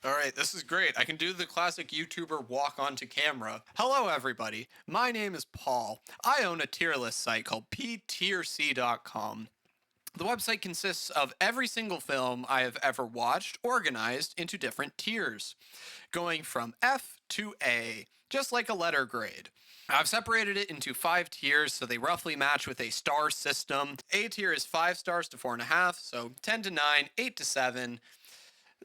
All right, this is great. I can do the classic YouTuber walk onto camera. Hello, everybody. My name is Paul. I own a tier list site called ptierc.com. The website consists of every single film I have ever watched organized into different tiers, going from F to A, just like a letter grade. I've separated it into 5 tiers so they roughly match with a star system. A tier is 5 stars to 4.5, so 10 to 9, 8 to 7,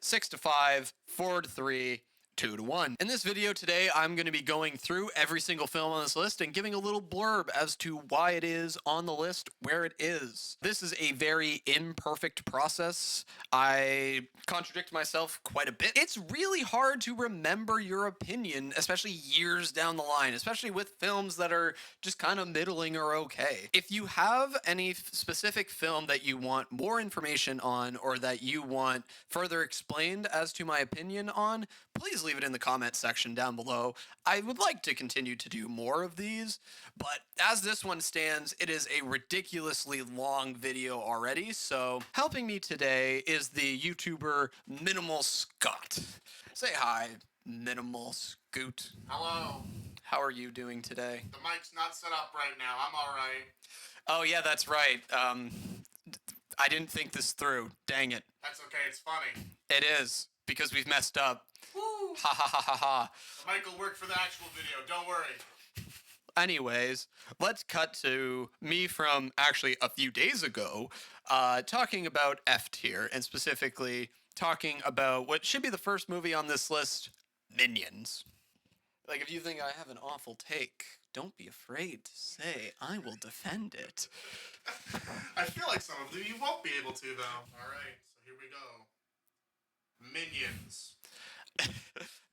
6 to 5, 4 to 3, 2 to 1. In this video today, I'm going to be going through every single film on this list and giving a little blurb as to why it is on the list where it is. This is a very imperfect process. I contradict myself quite a bit. It's really hard to remember your opinion, especially years down the line, especially with films that are just kind of middling or okay. If you have any specific film that you want more information on or that you want further explained as to my opinion on, please leave it in the comment section down below. I would like to continue to do more of these, but as this one stands, it is a ridiculously long video already, so helping me today is the YouTuber Minimal Scott. Say hi, Minimal Scoot. Hello. How are you doing today? The mic's not set up right now. I'm alright. Oh yeah, that's right. I didn't think this through. Dang it. That's okay. It's funny. It is, because we've messed up. Woo! Ha ha ha ha ha. The mic will work for the actual video. Don't worry. Anyways, let's cut to me from actually a few days ago, talking about F tier, and specifically talking about what should be the first movie on this list, Minions. Like, if you think I have an awful take, don't be afraid to say I will defend it. I feel like some of them you won't be able to, though. Alright, so here we go. Minions.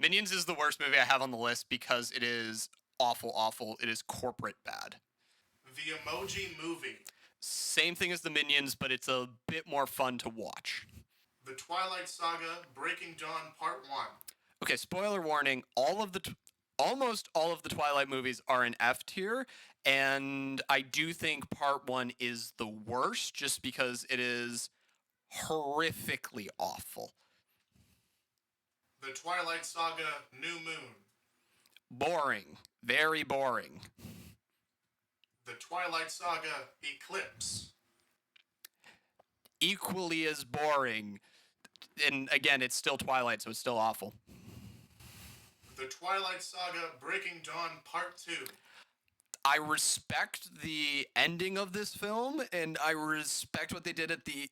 Minions is the worst movie I have on the list because it is awful. It is corporate bad. The Emoji Movie. Same thing as the Minions, but it's a bit more fun to watch. The Twilight Saga Breaking Dawn Part 1. Okay, spoiler warning, almost all of the Twilight movies are in F tier, and I do think part 1 is the worst just because it is horrifically awful. The Twilight Saga New Moon. Boring. Very boring. The Twilight Saga Eclipse. Equally as boring. And again, it's still Twilight, so it's still awful. The Twilight Saga Breaking Dawn Part 2. I respect the ending of this film, and I respect what they did at the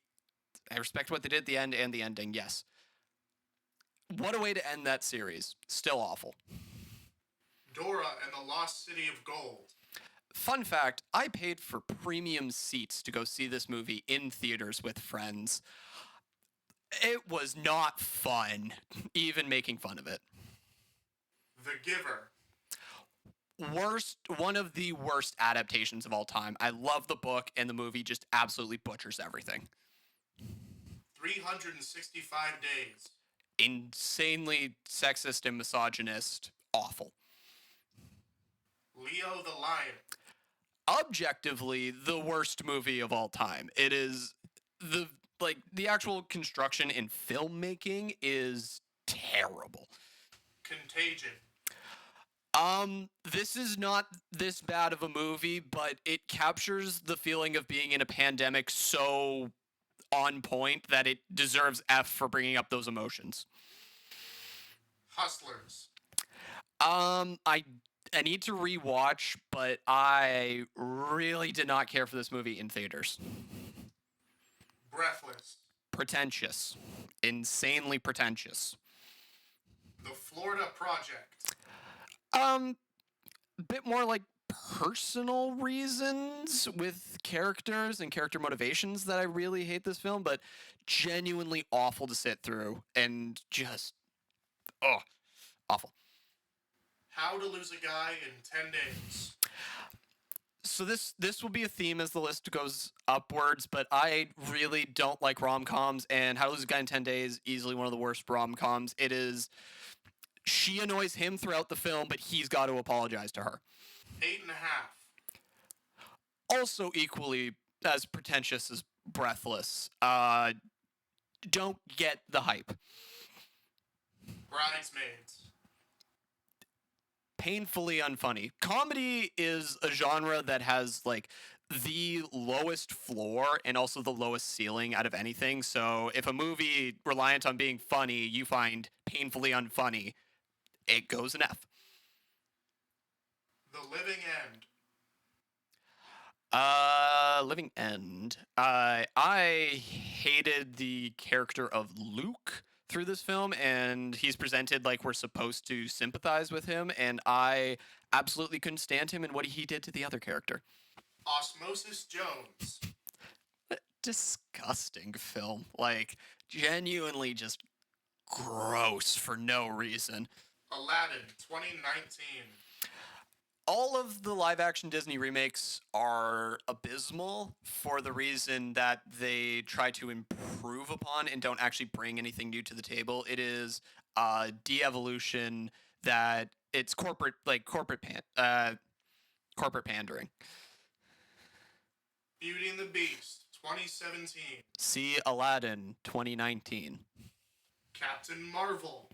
end and the ending, yes. What a way to end that series. Still awful. Dora and the Lost City of Gold. Fun fact, I paid for premium seats to go see this movie in theaters with friends. It was not fun, even making fun of it. The Giver. One of the worst adaptations of all time. I love the book, and the movie just absolutely butchers everything. 365 Days. Insanely sexist and misogynist. Awful. Leo the Lion. Objectively, the worst movie of all time. It is the actual construction in filmmaking is terrible. Contagion. This is not this bad of a movie, but it captures the feeling of being in a pandemic so on point that it deserves F for bringing up those emotions. Hustlers. I need to rewatch, but I really did not care for this movie in theaters. Breathless. Pretentious. Insanely pretentious. The Florida Project. A bit more like personal reasons with characters and character motivations that I really hate this film, but genuinely awful to sit through and just, awful. How to Lose a Guy in 10 Days. So this will be a theme as the list goes upwards, but I really don't like rom-coms, and How to Lose a Guy in 10 Days, easily one of the worst rom-coms. It is, she annoys him throughout the film, but he's got to apologize to her. 8.5. Also equally as pretentious as Breathless. Don't get the hype. Bridesmaids. Painfully unfunny. Comedy is a genre that has like the lowest floor and also the lowest ceiling out of anything. So if a movie reliant on being funny, you find painfully unfunny, it goes an F. The Living End. Living End. I hated the character of Luke through this film, and he's presented like we're supposed to sympathize with him, and I absolutely couldn't stand him and what he did to the other character. Osmosis Jones. Disgusting film. Like, genuinely just gross for no reason. Aladdin 2019. All of the live action Disney remakes are abysmal for the reason that they try to improve upon and don't actually bring anything new to the table. It is de-evolution that it's corporate pandering. Beauty and the Beast 2017. See Aladdin 2019. Captain Marvel.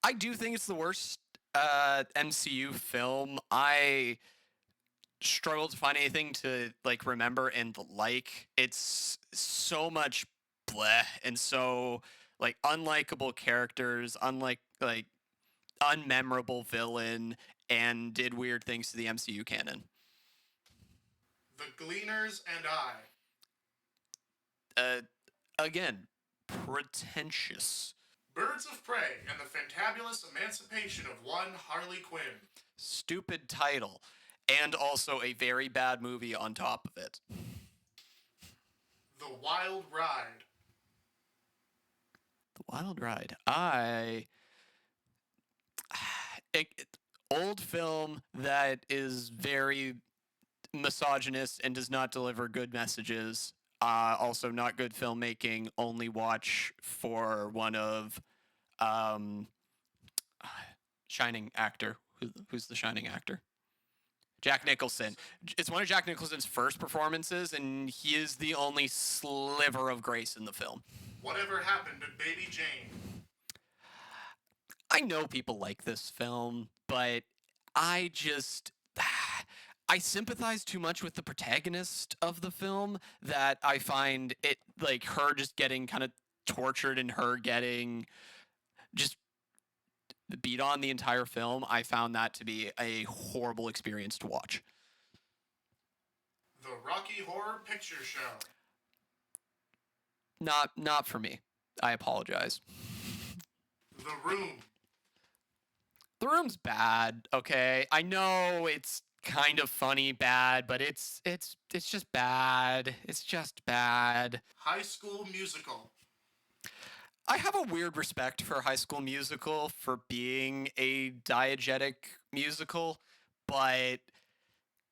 I do think it's the worst MCU film. I struggle to find anything to like remember and like. It's so much bleh and so like unlikable characters, like unmemorable villain, and did weird things to the MCU canon. The Gleaners and I. Again, pretentious. Birds of Prey and the Fantabulous Emancipation of One Harley Quinn. Stupid title, and also a very bad movie on top of it. The Wild Ride. The Wild Ride. Old film that is very misogynist and does not deliver good messages. Also, not good filmmaking. Only watch for one of Shining actor. Who's the Shining actor? Jack Nicholson. It's one of Jack Nicholson's first performances, and he is the only sliver of grace in the film. Whatever Happened to Baby Jane. I know people like this film, but I just I sympathize too much with the protagonist of the film that I find it like her just getting kind of tortured and her getting just beat on the entire film. I found that to be a horrible experience to watch. The Rocky Horror Picture Show. Not for me. I apologize. The Room. The Room's bad, okay? I know it's kind of funny bad, but it's just bad. It's just bad. High School Musical. I have a weird respect for High School Musical for being a diegetic musical, but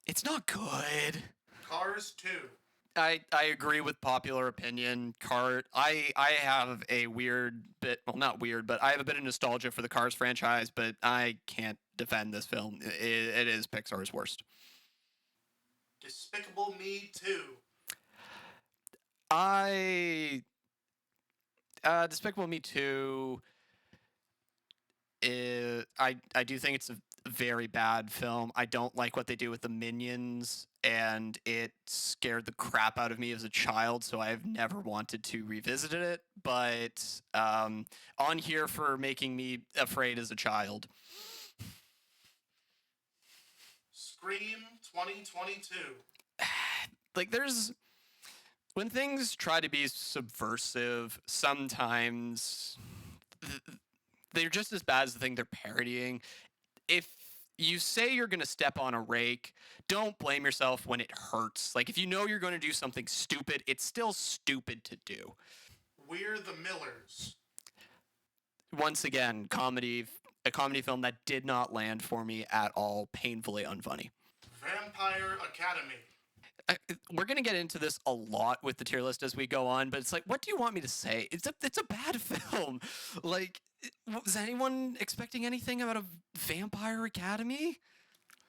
it's not good. Cars 2. I agree with popular opinion. I have a weird bit, well, not weird, but I have a bit of nostalgia for the Cars franchise, but I can't defend this film. It is Pixar's worst. Despicable Me 2. Despicable Me 2 I do think it's a very bad film. I don't like what they do with the minions, and it scared the crap out of me as a child, so I've never wanted to revisit it, but on here for making me afraid as a child. Scream 2022. Like, when things try to be subversive, sometimes they're just as bad as the thing they're parodying. If you say you're going to step on a rake, don't blame yourself when it hurts. Like, if you know you're going to do something stupid, it's still stupid to do. We're the Millers. Once again, a comedy film that did not land for me at all, painfully unfunny. Vampire Academy. We're going to get into this a lot with the tier list as we go on, but it's like, what do you want me to say? It's a bad film. Like, was anyone expecting anything about a Vampire Academy?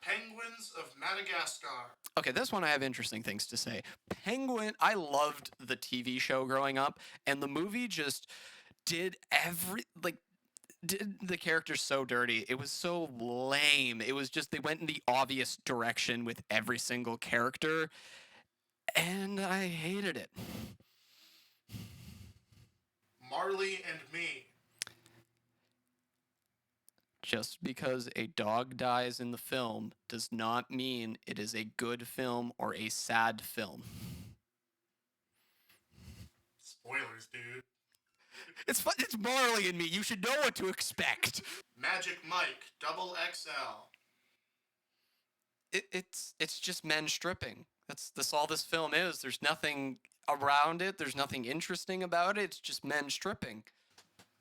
Penguins of Madagascar. Okay, this one I have interesting things to say. I loved the TV show growing up, and the movie just did did the character so dirty. It was so lame. It was just they went in the obvious direction with every single character, and I hated it. Marley and Me. Just because a dog dies in the film does not mean it is a good film or a sad film. Spoilers, dude. It's Marley and Me. You should know what to expect. Magic Mike, double XL. It's just men stripping. That's all this film is. There's nothing around it. There's nothing interesting about it. It's just men stripping.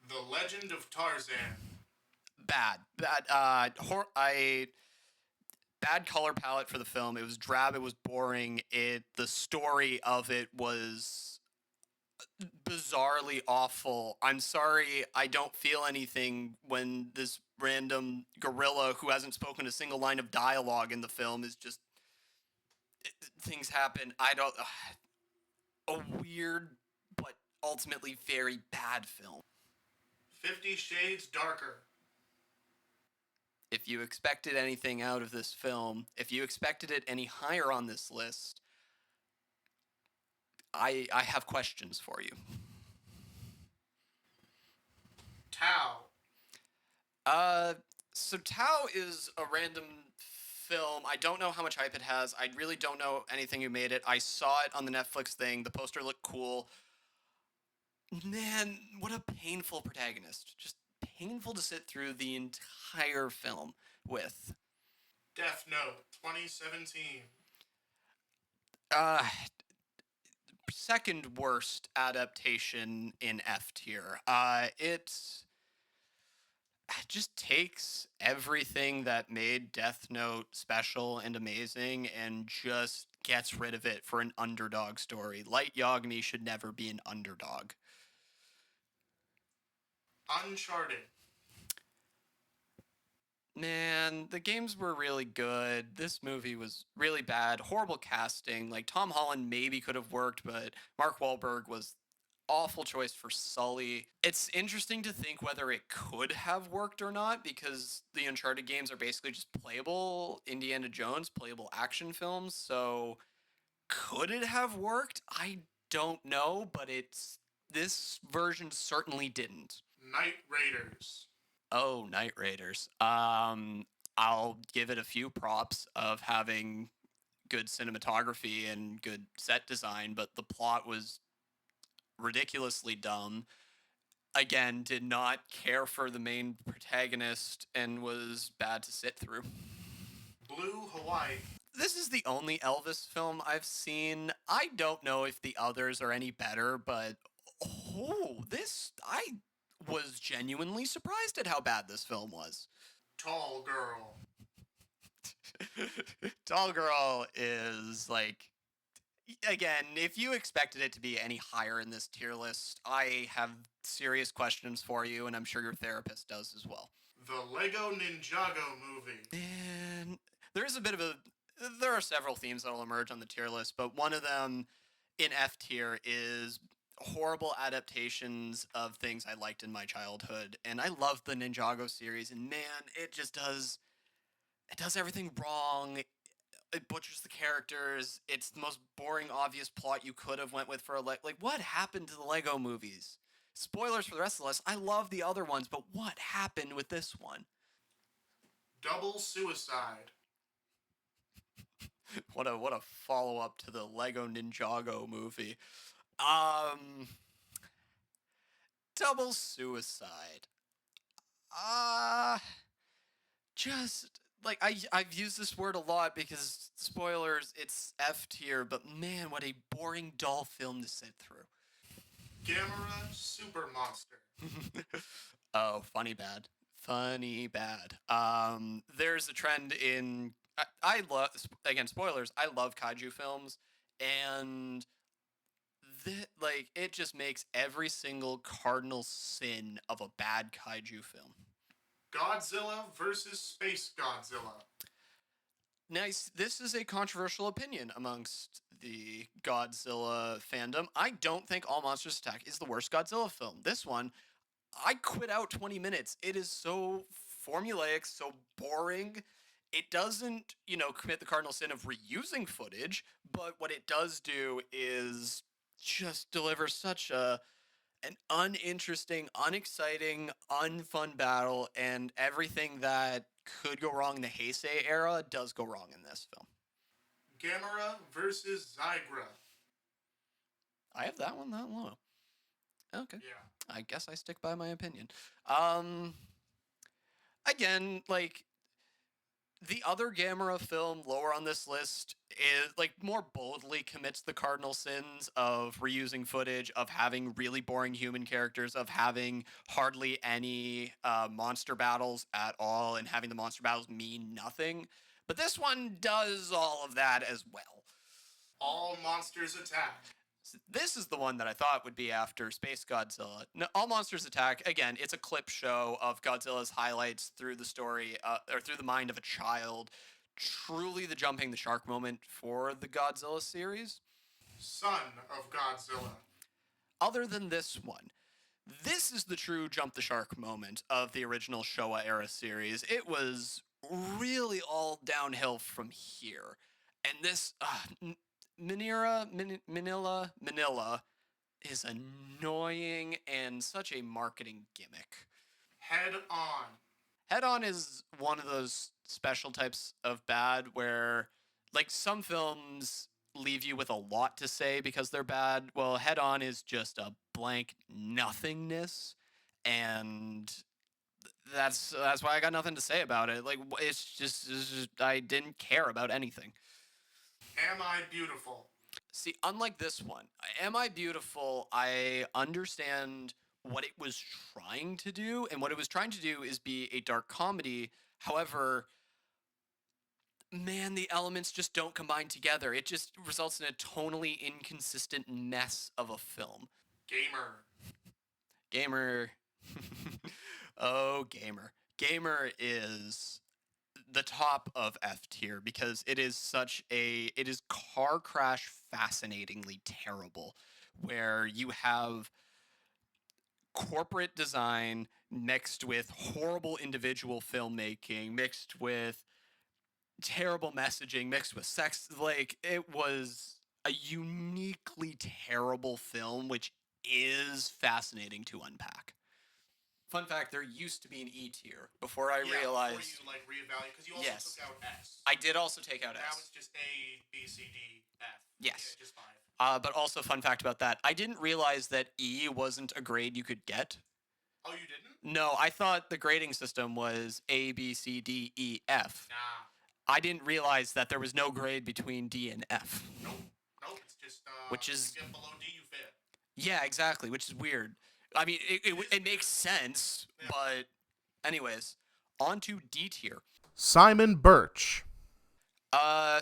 The Legend of Tarzan. Bad. Bad color palette for the film. It was drab. It was boring. The story of it was bizarrely awful. I'm sorry, I don't feel anything when this random gorilla who hasn't spoken a single line of dialogue in the film is just things happen. I don't. A weird but ultimately very bad film. 50 Shades Darker. If you expected anything out of this film, if you expected it any higher on this list, I have questions for you. Tau. So Tau is a random film. I don't know how much hype it has. I really don't know anything who made it. I saw it on the Netflix thing. The poster looked cool. Man, what a painful protagonist. Just painful to sit through the entire film with. Death Note 2017. Second worst adaptation in F tier. It just takes everything that made Death Note special and amazing and just gets rid of it for an underdog story. Light Yagami should never be an underdog. Uncharted. Man, the games were really good. This movie was really bad. Horrible casting. Like, Tom Holland maybe could have worked, but Mark Wahlberg was awful choice for Sully. It's interesting to think whether it could have worked or not, because the Uncharted games are basically just playable Indiana Jones, playable action films. So could it have worked? I don't know, but this version certainly didn't. Night Raiders. Oh, Night Raiders. I'll give it a few props of having good cinematography and good set design, but the plot was ridiculously dumb. Again, did not care for the main protagonist and was bad to sit through. Blue Hawaii. This is the only Elvis film I've seen. I don't know if the others are any better, but I was genuinely surprised at how bad this film was. Tall Girl. Tall Girl is like, again, if you expected it to be any higher in this tier list, I have serious questions for you, and I'm sure your therapist does as well. The Lego Ninjago movie. And there are several themes that will emerge on the tier list, but one of them in F tier is horrible adaptations of things I liked in my childhood. And I love the Ninjago series, and man, it does everything wrong. It butchers the characters. It's the most boring, obvious plot you could have went with for like what happened to the Lego movies? Spoilers for the rest of the list. I love the other ones, but what happened with this one? Double Suicide. What a follow up to the Lego Ninjago movie. Double Suicide. Just like I've used this word a lot because spoilers, it's F tier, but man, what a boring, dull film to sit through. Gamera Super Monster. Oh, funny bad. There's a trend in I love, again, spoilers. I love kaiju films, and it just makes every single cardinal sin of a bad kaiju film. Godzilla versus Space Godzilla. Nice. This is a controversial opinion amongst the Godzilla fandom. I don't think All Monsters Attack is the worst Godzilla film. This one, I quit out 20 minutes. It is so formulaic, so boring. It doesn't, commit the cardinal sin of reusing footage, but what it does do is just deliver such an uninteresting, unexciting, unfun battle, and everything that could go wrong in the Heisei era does go wrong in this film. Gamera versus Zygra. I have that one that low. Okay. Yeah. I guess I stick by my opinion. Again, like, the other Gamera film lower on this list is, like, more boldly commits the cardinal sins of reusing footage, of having really boring human characters, of having hardly any monster battles at all, and having the monster battles mean nothing. But this one does all of that as well. All monsters attack. This is the one that I thought would be after Space Godzilla. No, All Monsters Attack, again, it's a clip show of Godzilla's highlights through the story, or through the mind of a child. Truly the jumping the shark moment for the Godzilla series. Son of Godzilla. Other than this one, this is the true jump the shark moment of the original Showa era series. It was really all downhill from here. And this, Manila is annoying and such a marketing gimmick. Head On. Head On is one of those special types of bad where, like, some films leave you with a lot to say because they're bad. Well, Head On is just a blank nothingness, and that's why I got nothing to say about it. Like, it's just I didn't care about anything. Am I Beautiful? See, unlike this one, Am I Beautiful, I understand what it was trying to do, and what it was trying to do is be a dark comedy. However, man, the elements just don't combine together. It just results in a tonally inconsistent mess of a film. Gamer. Oh, Gamer is the top of F tier because it is car crash fascinatingly terrible, where you have corporate design mixed with horrible individual filmmaking, mixed with terrible messaging, mixed with sex. Like, it was a uniquely terrible film, which is fascinating to unpack. Fun fact, there used to be an E tier before I realized. Before you reevaluate, because you also took out S. I did also take out S. That was just A, B, C, D, F. Yes. Yeah, just 5. But also, fun fact about that, I didn't realize that E wasn't a grade you could get. Oh, you didn't? No, I thought the grading system was A, B, C, D, E, F. Nah. I didn't realize that there was no grade between D and F. Nope, it's just, which is, if you get below D, you fail. Yeah, exactly, which is weird. I mean, it makes sense, yeah. But anyways, on to D tier. Simon Birch.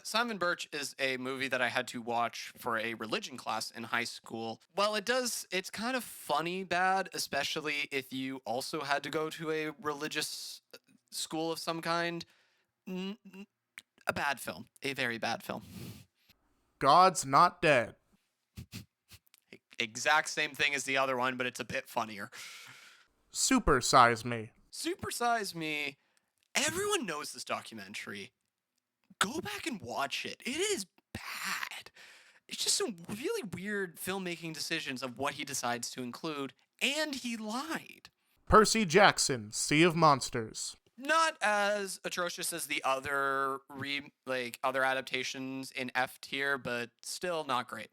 Simon Birch is a movie that I had to watch for a religion class in high school. Well, it's kind of funny bad, especially if you also had to go to a religious school of some kind. A bad film. A very bad film. God's Not Dead. Exact same thing as the other one, but it's a bit funnier. Super Size Me. Super Size Me. Everyone knows this documentary. Go back and watch it. It is bad. It's just some really weird filmmaking decisions of what he decides to include, and he lied. Percy Jackson, Sea of Monsters. Not as atrocious as the other other adaptations in F tier, but still not great.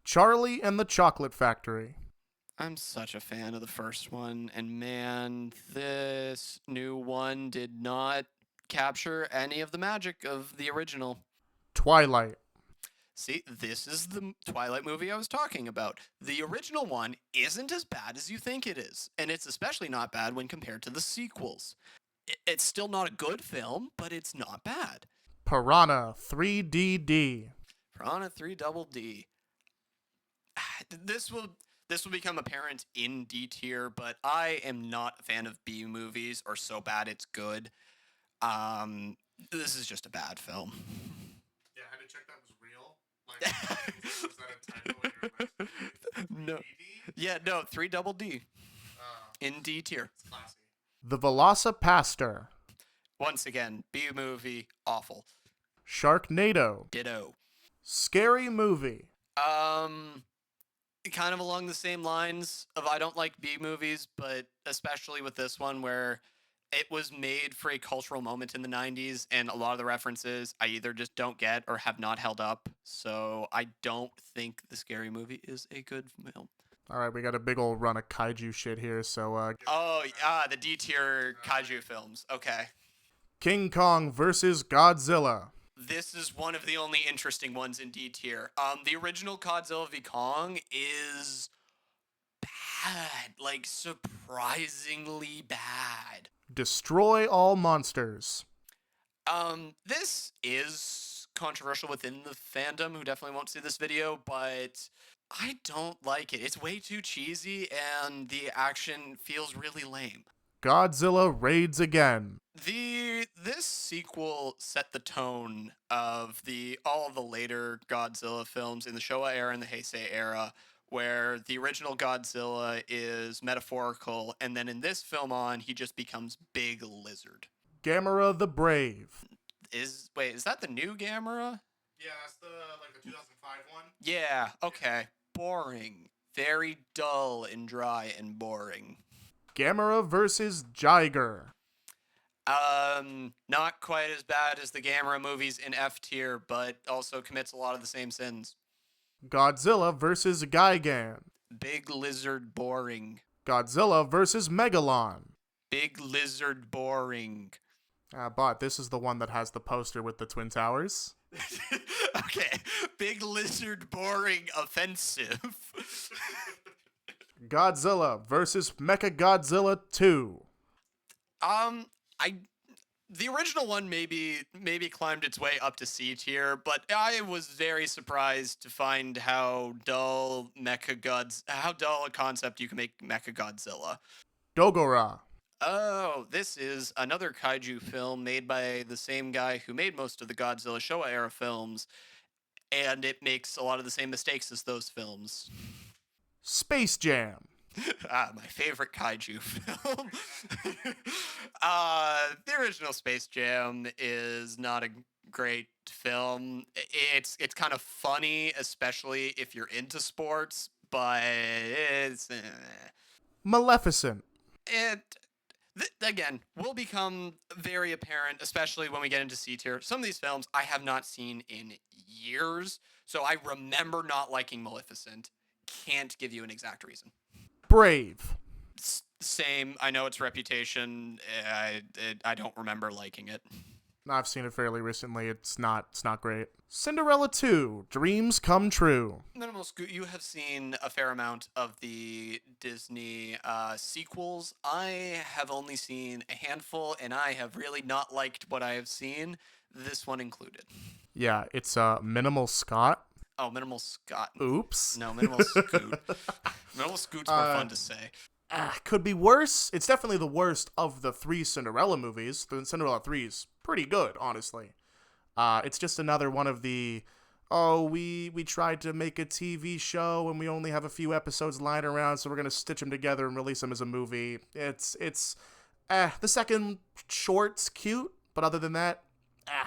Charlie and the Chocolate Factory. I'm such a fan of the first one, and man, this new one did not capture any of the magic of the original. Twilight. See, this is the Twilight movie I was talking about. The original one isn't as bad as you think it is, and it's especially not bad when compared to the sequels. It's still not a good film, but it's not bad. Piranha 3DD. Piranha 3DD. This will become apparent in D tier, but I am not a fan of B movies or so bad it's good. This is just a bad film. Yeah, I had to check that was real. Like, was that a typo in your list? No. Yeah, no, 3DD. in D tier. It's classy. The Velocipaster. Once again, B movie, awful. Sharknado. Ditto. Scary Movie. Kind of along the same lines of I don't like B movies, but especially with this one where it was made for a cultural moment in the 90s, and a lot of the references I either just don't get or have not held up. So I don't think the Scary Movie is a good film. All right, we got a big old run of kaiju shit here, so Oh, the D tier kaiju films. Okay. King Kong versus Godzilla. This is one of the only interesting ones in D tier. The original Godzilla v Kong is bad, like surprisingly bad. Destroy All Monsters. This is controversial within the fandom who definitely won't see this video, but I don't like it. It's way too cheesy and the action feels really lame. Godzilla Raids Again. This sequel set the tone of all of the later Godzilla films in the Showa era and the Heisei era, where the original Godzilla is metaphorical, and then in this film he just becomes Big Lizard. Gamera the Brave. Is that the new Gamera? Yeah, that's the 2005 one. Yeah, okay. Boring. Very dull and dry and boring. Gamera versus Jiger. Not quite as bad as the Gamera movies in F tier, but also commits a lot of the same sins. Godzilla versus Gigan. Big Lizard boring. Godzilla versus Megalon. Big Lizard boring. But this is the one that has the poster with the Twin Towers. Okay, Big Lizard boring offensive. Godzilla versus Mechagodzilla 2. The original one maybe climbed its way up to C tier, but I was very surprised to find how dull a concept you can make Mechagodzilla. Dogora. Oh, this is another kaiju film made by the same guy who made most of the Godzilla Showa era films, and it makes a lot of the same mistakes as those films. Space Jam. My favorite kaiju film. The original Space Jam is not a great film. It's kind of funny, especially if you're into sports, but it's Maleficent. Again, will become very apparent, especially when we get into C tier. Some of these films I have not seen in years, so I remember not liking Maleficent. Can't give you an exact reason. Brave. Same. I know its reputation. I don't remember liking it. I've seen it fairly recently. It's not great. Cinderella 2. Dreams Come True. Minimal Scoot, you have seen a fair amount of the Disney sequels. I have only seen a handful, and I have really not liked what I have seen, this one included. Yeah, it's Minimal Scott. Oh, Minimal Scott. Oops. No, Minimal Scoot. Minimal Scoot's more fun to say. Could be worse. It's definitely the worst of the 3 Cinderella movies. The Cinderella 3 is pretty good, honestly. It's just another one of the, we tried to make a TV show and we only have a few episodes lying around, so we're going to stitch them together and release them as a movie. The second short's cute, but other than that,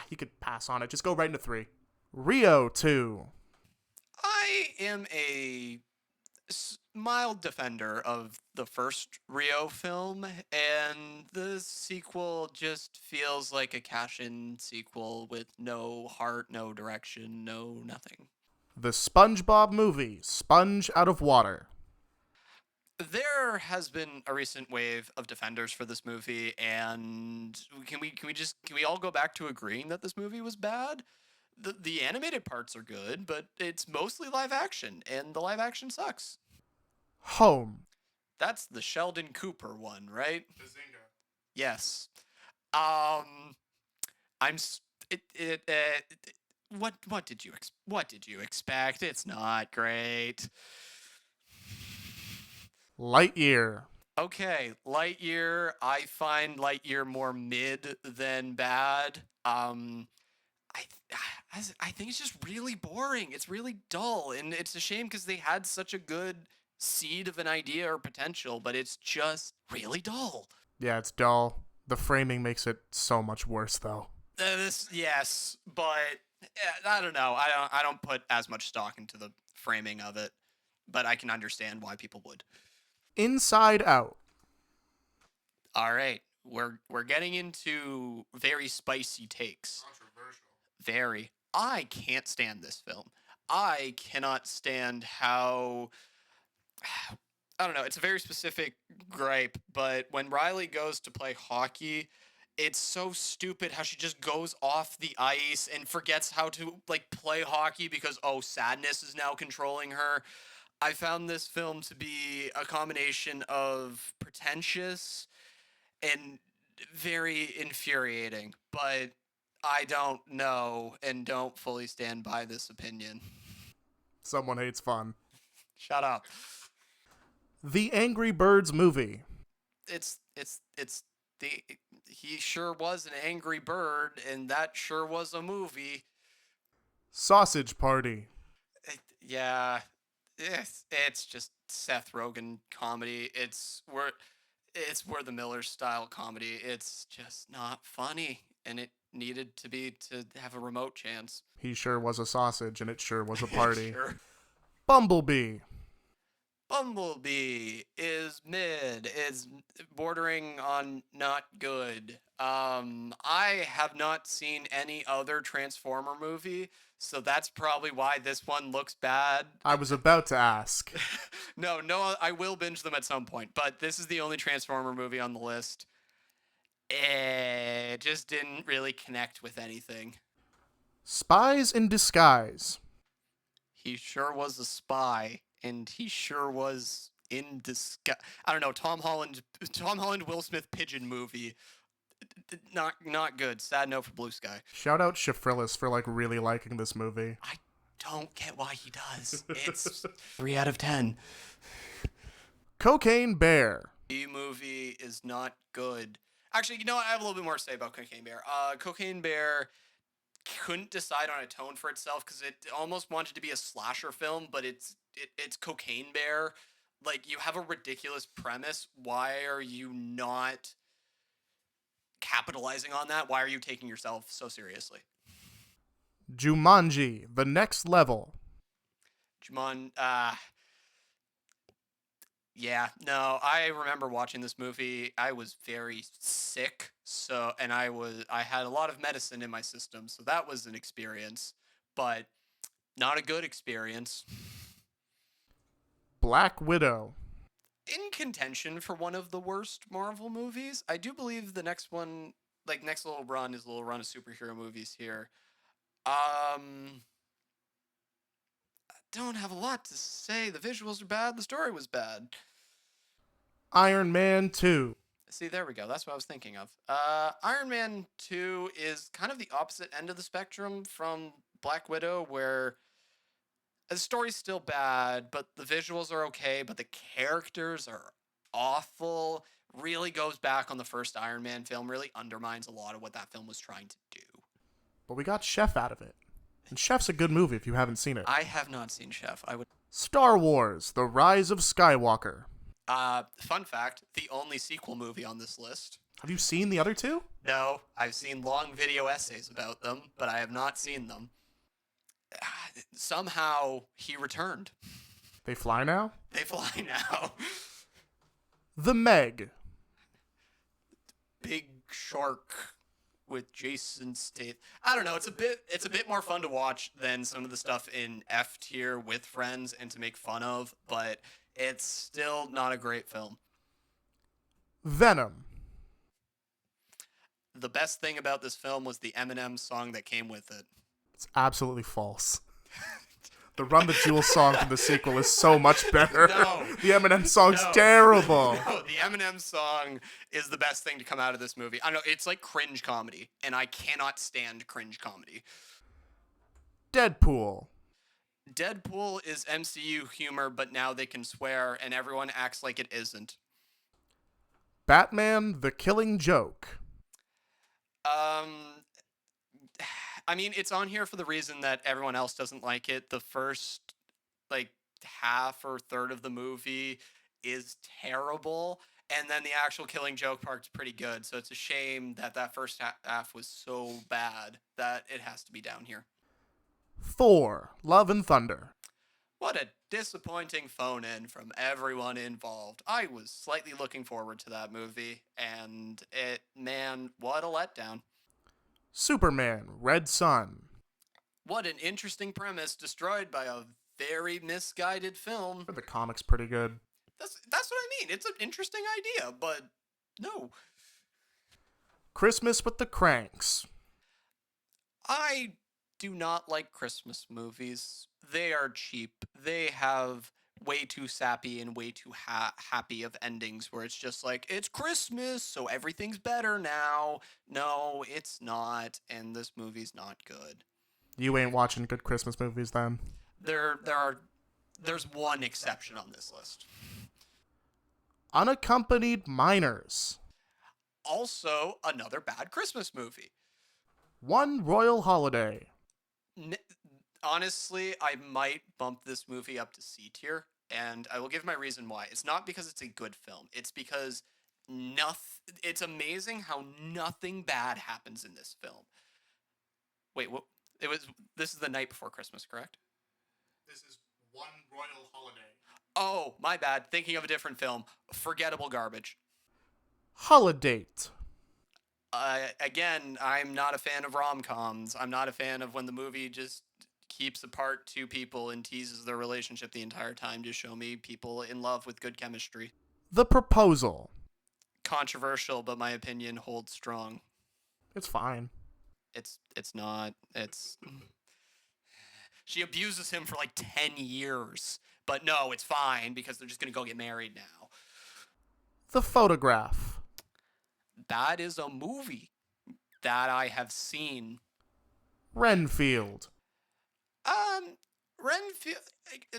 you could pass on it. Just go right into 3. Rio 2. I am a mild defender of the first Rio film, and the sequel just feels like a cash-in sequel with no heart, no direction, no nothing. The SpongeBob movie, Sponge Out of Water. There has been a recent wave of defenders for this movie, and can we all go back to agreeing that this movie was bad? The animated parts are good, but it's mostly live action, and the live action sucks. Home. That's the Sheldon Cooper one, right? Bazinga. Yes. What did you expect? It's not great. Lightyear. Okay, Lightyear. I find Lightyear more mid than bad. I think it's just really boring. It's really dull, and it's a shame because they had such a good seed of an idea or potential, but it's just really dull. Yeah, it's dull. The framing makes it so much worse, though. Yes, but I don't know. I don't put as much stock into the framing of it, but I can understand why people would. Inside Out. All right, we're getting into very spicy takes. Controversial. Very. I can't stand this film. I cannot stand how I don't know, it's a very specific gripe, but when Riley goes to play hockey, it's so stupid how she just goes off the ice and forgets how to like play hockey because sadness is now controlling her. I found this film to be a combination of pretentious and very infuriating, but I don't know and don't fully stand by this opinion. Someone hates fun. Shut up. The Angry Birds movie. It's the he sure was an angry bird and that sure was a movie. Sausage Party. Yeah, it's just Seth Rogen comedy. It's where the Miller style comedy. It's just not funny, and it needed to have a remote chance. He sure was a sausage, and it sure was a party. Sure. Bumblebee. Bumblebee is mid. Is bordering on not good. I have not seen any other Transformer movie, so that's probably why this one looks bad. I was about to ask. No, I will binge them at some point, but this is the only Transformer movie on the list. It just didn't really connect with anything. Spies in Disguise. He sure was a spy, and he sure was in disguise. I don't know, Tom Holland, Will Smith pigeon movie. Not good. Sad note for Blue Sky. Shout out Shafrillis for really liking this movie. I don't get why he does. It's 3 out of 10. Cocaine Bear. The movie is not good. Actually, you know what? I have a little bit more to say about Cocaine Bear. Cocaine Bear couldn't decide on a tone for itself because it almost wanted to be a slasher film, but it's Cocaine Bear. Like, you have a ridiculous premise. Why are you not capitalizing on that? Why are you taking yourself so seriously? Jumanji, The Next Level. Yeah, no, I remember watching this movie. I was very sick, and I had a lot of medicine in my system, so that was an experience, but not a good experience. Black Widow. In contention for one of the worst Marvel movies. I do believe the next one, next little run is a little run of superhero movies here. I don't have a lot to say. The visuals are bad. The story was bad. Iron Man 2. See, there we go. That's what I was thinking of. Iron Man 2 is kind of the opposite end of the spectrum from Black Widow, where the story's still bad, but the visuals are okay, but the characters are awful. Really goes back on the first Iron Man film, really undermines a lot of what that film was trying to do. But we got Chef out of it. And Chef's a good movie if you haven't seen it. I have not seen Chef. Star Wars, The Rise of Skywalker. Fun fact, the only sequel movie on this list. Have you seen the other two? No, I've seen long video essays about them, but I have not seen them. Somehow, he returned. They fly now? They fly now. The Meg. Big Shark with Jason Statham. I don't know. It's a bit more fun to watch than some of the stuff in F tier with friends and to make fun of, but it's still not a great film. Venom. The best thing about this film was the Eminem song that came with it. It's absolutely false. The Run the Jewels song from the sequel is so much better. No. The Eminem song's terrible. No, the Eminem song is the best thing to come out of this movie. I know, it's like cringe comedy, and I cannot stand cringe comedy. Deadpool. Deadpool is MCU humor, but now they can swear, and everyone acts like it isn't. Batman, The Killing Joke. I mean, it's on here for the reason that everyone else doesn't like it. The first, half or third of the movie is terrible, and then the actual Killing Joke part's pretty good. So it's a shame that that first half was so bad that it has to be down here. Thor: Love and Thunder. What a disappointing phone-in from everyone involved. I was slightly looking forward to that movie, and man, what a letdown. Superman: Red Sun. What an interesting premise destroyed by a very misguided film. The comic's pretty good. That's what I mean. It's an interesting idea, but no. Christmas with the Cranks. I do not like Christmas movies. They are cheap. They have way too sappy and way too happy of endings where it's just like, it's Christmas, so everything's better now. No, it's not, and this movie's not good. You ain't watching good Christmas movies then? There's one exception on this list. Unaccompanied Minors. Also, another bad Christmas movie. One Royal Holiday. Honestly, I might bump this movie up to C tier, and I will give my reason why. It's not because it's a good film. It's because it's amazing how nothing bad happens in this film. Wait, what? This is The Night Before Christmas, correct? This is One Royal Holiday. Oh, my bad. Thinking of a different film. Forgettable garbage. Holidate. Again, I'm not a fan of rom-coms. I'm not a fan of when the movie just keeps apart two people and teases their relationship the entire time to show me people in love with good chemistry. The Proposal. Controversial, but my opinion holds strong. It's fine. It's not. She abuses him for like 10 years. But no, it's fine because they're just going to go get married now. The Photograph. That is a movie that I have seen. Renfield. Renfield,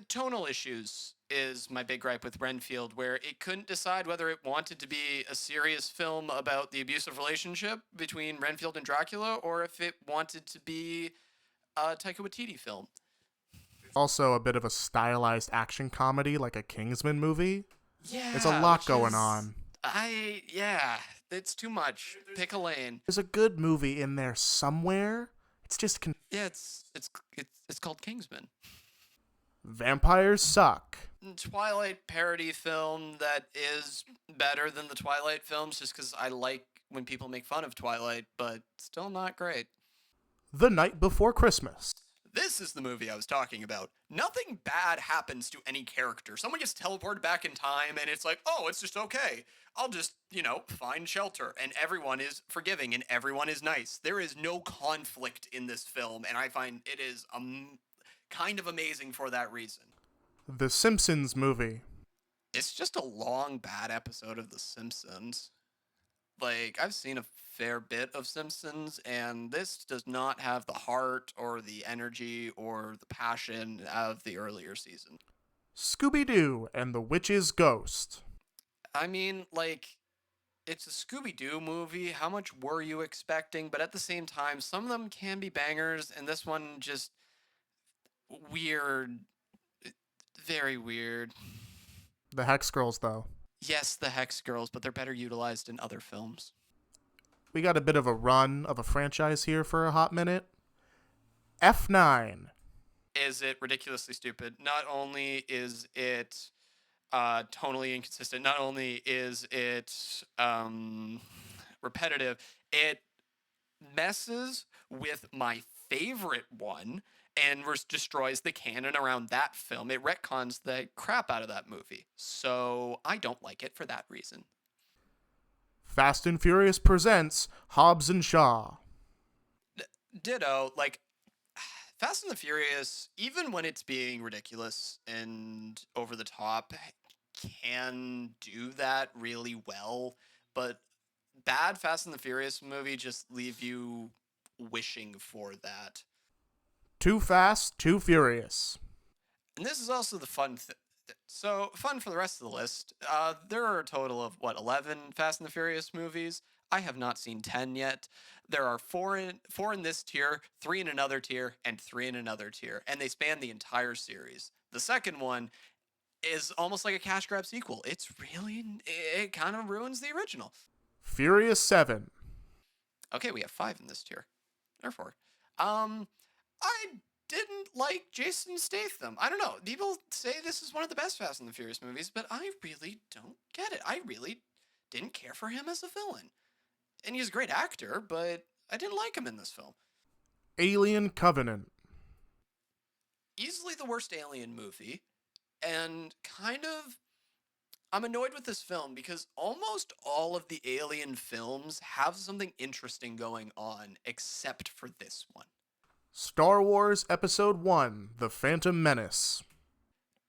tonal issues is my big gripe with Renfield, where it couldn't decide whether it wanted to be a serious film about the abusive relationship between Renfield and Dracula, or if it wanted to be a Taika Waititi film. Also a bit of a stylized action comedy, like a Kingsman movie. Yeah, There's a lot going on. It's too much. Pick a lane. There's a good movie in there somewhere. It's just It's called Kingsman. Vampires suck. Twilight parody film that is better than the Twilight films, just because I like when people make fun of Twilight, but still not great. The Night Before Christmas. This is the movie I was talking about. Nothing bad happens to any character. Someone gets teleported back in time, and it's like, oh, it's just okay. I'll just, find shelter. And everyone is forgiving, and everyone is nice. There is no conflict in this film, and I find it is kind of amazing for that reason. The Simpsons movie. It's just a long, bad episode of The Simpsons. Like, I've seen a fair bit of Simpsons, and this does not have the heart or the energy or the passion of the earlier season. Scooby-Doo and the Witch's Ghost. I mean, like, it's a Scooby-Doo movie. How much were you expecting? But at the same time, some of them can be bangers, and this one just weird. Very weird. The Hex Girls, though. Yes, the Hex Girls, but they're better utilized in other films. We got a bit of a run of a franchise here for a hot minute. F9. Is it ridiculously stupid? Not only is it tonally inconsistent, not only is it repetitive, it messes with my favorite one and destroys the canon around that film. It retcons the crap out of that movie. So I don't like it for that reason. Fast and Furious presents Hobbs and Shaw. Ditto. Like, Fast and the Furious, even when it's being ridiculous and over the top, can do that really well. But bad Fast and the Furious movie just leave you wishing for that. Too Fast, Too Furious. And this is also the fun So, fun for the rest of the list. There are a total of, 11 Fast and the Furious movies. I have not seen 10 yet. There are four in this tier, 3 in another tier, and 3 in another tier, and they span the entire series. The second one is almost like a cash grab sequel. It kind of ruins the original. Furious 7. Okay, we have 5 in this tier. Or 4. I didn't like Jason Statham. I don't know. People say this is one of the best Fast and the Furious movies, but I really don't get it. I really didn't care for him as a villain. And he's a great actor, but I didn't like him in this film. Alien Covenant. Easily the worst Alien movie, and I'm annoyed with this film because almost all of the Alien films have something interesting going on, except for this one. Star Wars Episode 1, The Phantom Menace.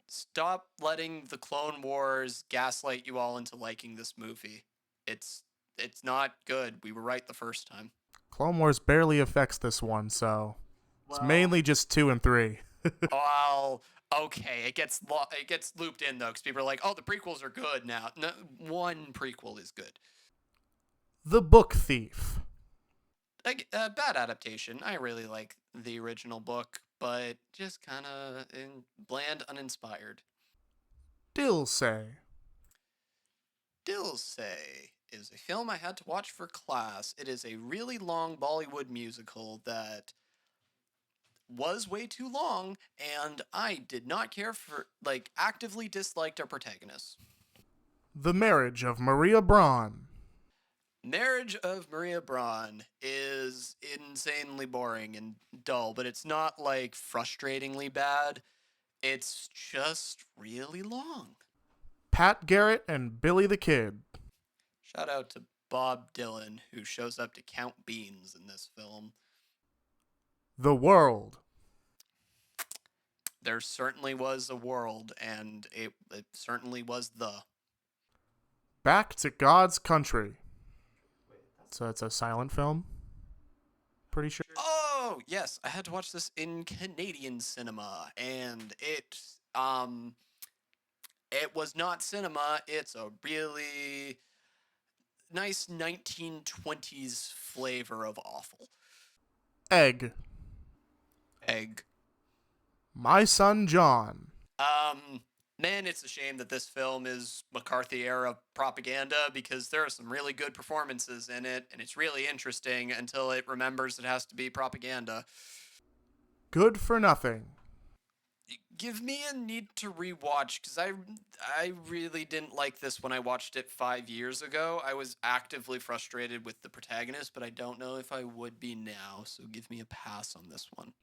Stop letting the Clone Wars gaslight you all into liking this movie. It's not good. We were right the first time. Clone Wars barely affects this one, so it's mainly just 2 and 3. Well, okay, it gets looped in though, because people are like, "Oh, the prequels are good now." No, one prequel is good. The Book Thief. A bad adaptation. I really like the original book, but just kind of bland, uninspired. Dilsey. Dilsey is a film I had to watch for class. It is a really long Bollywood musical that was way too long, and I did not care for, actively disliked our protagonist. The Marriage of Maria Braun. Marriage of Maria Braun is insanely boring and dull, but it's not, frustratingly bad. It's just really long. Pat Garrett and Billy the Kid. Shout out to Bob Dylan, who shows up to count beans in this film. The World. There certainly was a world, and it certainly was the. Back to God's Country. So it's a silent film? Pretty sure. Oh, yes, I had to watch this in Canadian cinema, and it was not cinema. It's a really nice 1920s flavor of awful. Egg. My Son John. Man, it's a shame that this film is McCarthy-era propaganda, because there are some really good performances in it, and it's really interesting until it remembers it has to be propaganda. Good for Nothing. Give me a need to rewatch, because I really didn't like this when I watched it 5 years ago. I was actively frustrated with the protagonist, but I don't know if I would be now, so give me a pass on this one.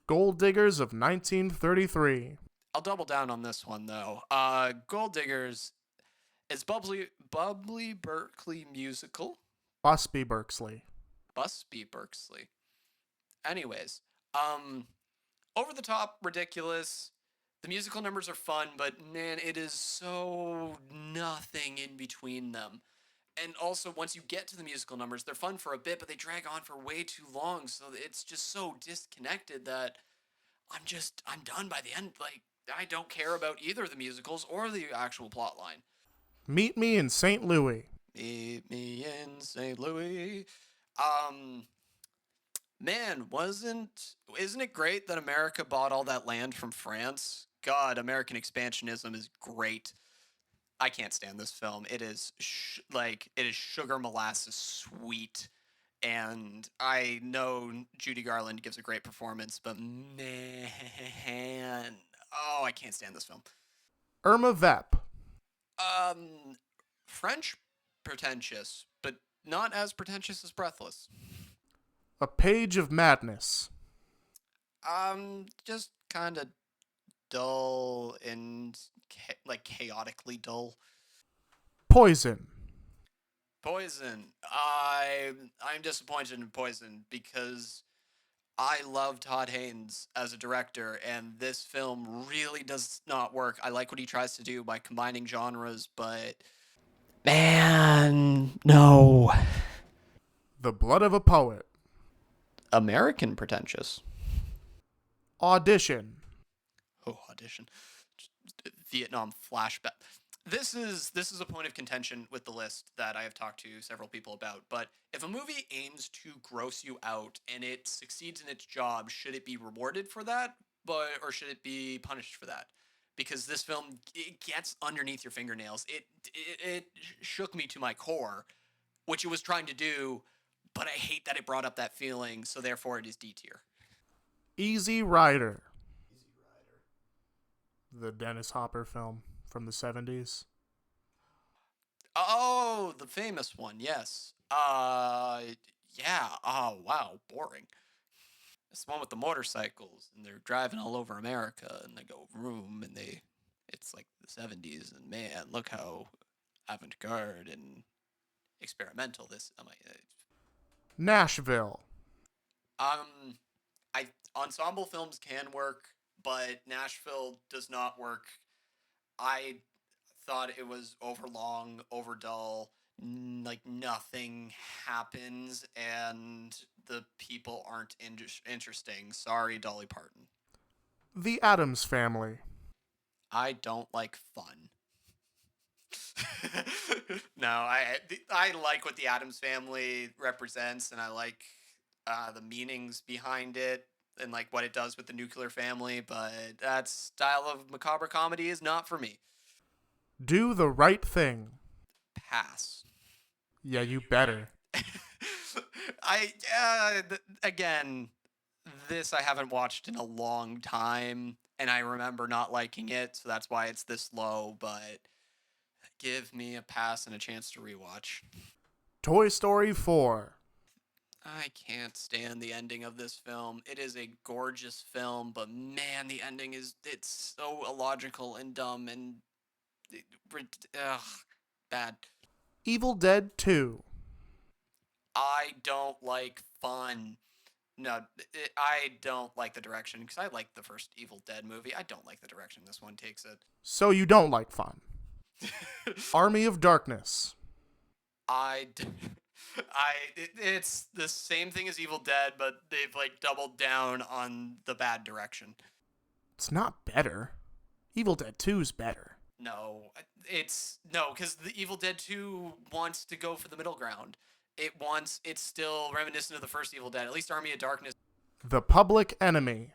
Gold Diggers of 1933. I'll double down on this one, though. Gold Diggers is Bubbly Berkeley musical. Busby Berkeley. Anyways, over the top, ridiculous. The musical numbers are fun, but man, it is so nothing in between them. And also, once you get to the musical numbers, they're fun for a bit, but they drag on for way too long, so it's just so disconnected that I'm done by the end. I don't care about either the musicals or the actual plot line. Meet Me in St. Louis. Meet me in St. Louis. Man, isn't it great that America bought all that land from France? God, American expansionism is great. I can't stand this film. It is it is sugar molasses sweet. And I know Judy Garland gives a great performance, but man, I can't stand this film. Irma Vep. French pretentious, but not as pretentious as Breathless. A Page of Madness. Just kind of dull and chaotically dull. Poison. I'm disappointed in Poison because I love Todd Haynes as a director, and this film really does not work. I like what he tries to do by combining genres, but man, no. The Blood of a Poet. American pretentious. Audition. Audition. Vietnam flashback. This is a point of contention with the list that I have talked to several people about. But if a movie aims to gross you out and it succeeds in its job, should it be rewarded for that, or should it be punished for that? Because this film, it gets underneath your fingernails. It shook me to my core, which it was trying to do, but I hate that it brought up that feeling. So therefore, it is D tier. Easy Rider. The Dennis Hopper film from the 70s. Oh, the famous one, yes. Yeah. Oh, wow, boring. It's the one with the motorcycles, and they're driving all over America, and they go vroom, and it's like the 70s, and man, look how avant-garde and experimental this. Nashville. Um, I ensemble films can work, but Nashville does not work. I thought it was overlong, overdull, like nothing happens, and the people aren't interesting. Sorry, Dolly Parton. The Addams Family. I don't like fun. No, I like what the Addams Family represents, and I like the meanings behind it, and like what it does with the nuclear family. But that style of macabre comedy is not for me. Do the Right Thing. Pass. Yeah, you better. Again, this I haven't watched in a long time, and I remember not liking it, so that's why it's this low. But give me a pass and a chance to rewatch. Toy Story 4. I can't stand the ending of this film. It is a gorgeous film, but man, the ending it's so illogical and dumb and ugh, bad. Evil Dead 2. I don't like fun. No, I don't like the direction, because I like the first Evil Dead movie. I don't like the direction this one takes it. So you don't like fun. Army of Darkness. It's the same thing as Evil Dead, but they've like doubled down on the bad direction. It's not better. Evil Dead 2's better. No, because the Evil Dead 2 wants to go for the middle ground. It's still reminiscent of the first Evil Dead, at least Army of Darkness. The Public Enemy.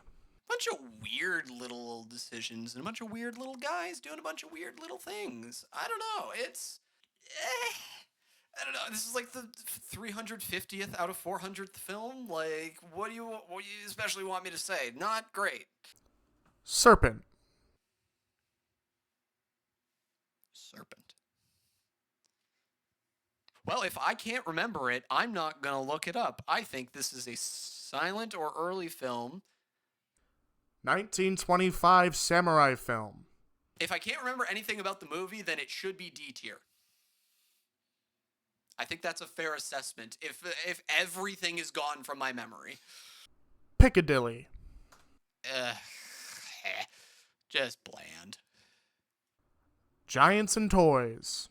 Bunch of weird little decisions and a bunch of weird little guys doing a bunch of weird little things. I don't know. I don't know. This is like the 350th out of 400th film. Like, what do you especially want me to say? Not great. Serpent. Serpent. Well, if I can't remember it, I'm not gonna look it up. I think this is a silent or early film. 1925 samurai film. If I can't remember anything about the movie, then it should be D tier. I think that's a fair assessment. If everything is gone from my memory. Piccadilly. Just bland. Giants and Toys.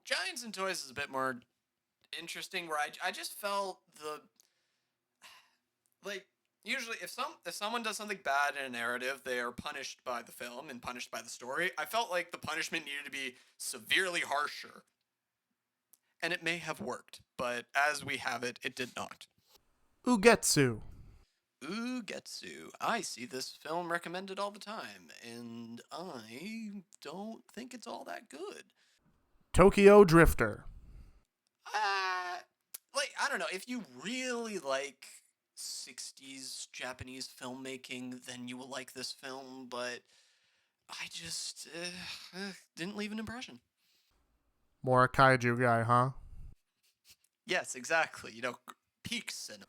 Giants and Toys is a bit more interesting, where I just felt like, usually if someone does something bad in a narrative, they are punished by the film and punished by the story. I felt like the punishment needed to be severely harsher. And it may have worked, but as we have it, it did not. Ugetsu. Ugetsu. I see this film recommended all the time, and I don't think it's all that good. Tokyo Drifter. I don't know. If you really like 60s Japanese filmmaking, then you will like this film, but I just didn't leave an impression. More a kaiju guy, huh? Yes, exactly. Peak cinema.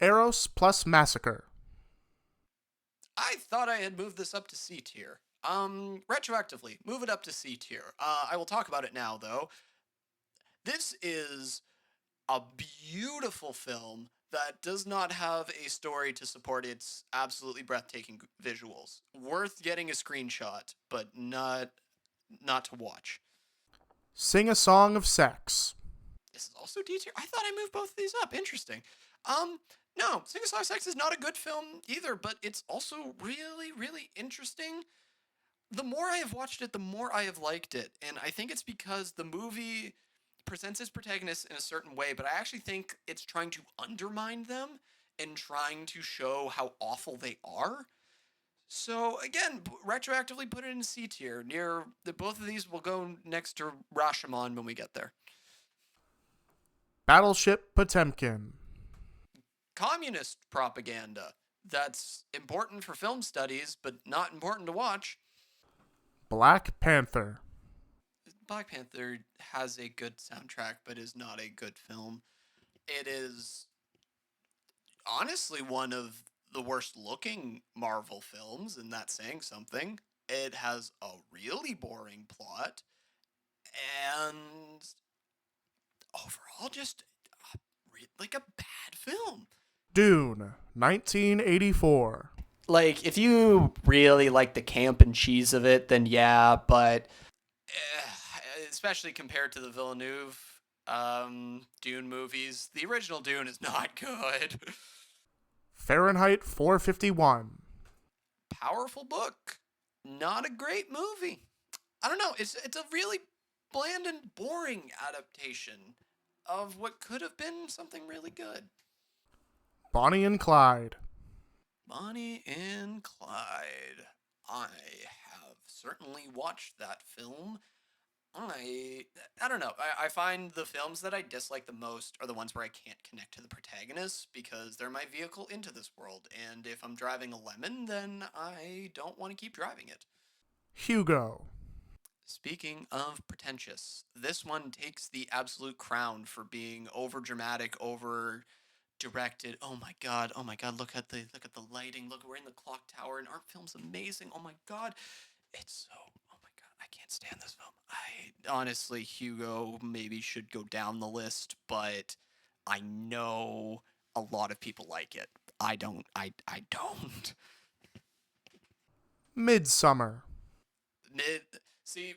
Eros plus Massacre. I thought I had moved this up to C tier. Retroactively, move it up to C tier. I will talk about it now, though. This is a beautiful film that does not have a story to support its absolutely breathtaking visuals. Worth getting a screenshot, but not to watch. Sing a Song of Sex. This is also D tier. I thought I moved both of these up. Interesting. No, Sing a Song of Sex is not a good film either, but it's also really, really interesting. the more I have watched it, the more I have liked it. And I think it's because the movie presents its protagonists in a certain way, but I actually think it's trying to undermine them and trying to show how awful they are. So again, retroactively put it in C tier. Near the both of these will go next to Rashomon when we get there. Battleship Potemkin. Communist propaganda. That's important for film studies, but not important to watch. Black Panther. Black Panther has a good soundtrack, but is not a good film. It is honestly one of the worst looking Marvel films, and that's saying something. It has a really boring plot, and overall, just like a bad film. Dune, 1984. Like, if you really like the camp and cheese of it, then yeah, but especially compared to the Villeneuve Dune movies, the original Dune is not good. Fahrenheit 451. Powerful book, not a great movie. I don't know. It's a really bland and boring adaptation of what could have been something really good. Bonnie and Clyde. Bonnie and Clyde. I have certainly watched that film. I don't know. I find the films that I dislike the most are the ones where I can't connect to the protagonists because they're my vehicle into this world. And if I'm driving a lemon, then I don't want to keep driving it. Hugo. Speaking of pretentious, this one takes the absolute crown for being over dramatic, over directed. Oh my god, oh my god, look at the lighting. Look, we're in the clock tower and art film's amazing. Oh my god. It's so oh my god, I can't stand this film. I honestly Hugo maybe should go down the list, but I know a lot of people like it. I don't. Midsummer. Mid See,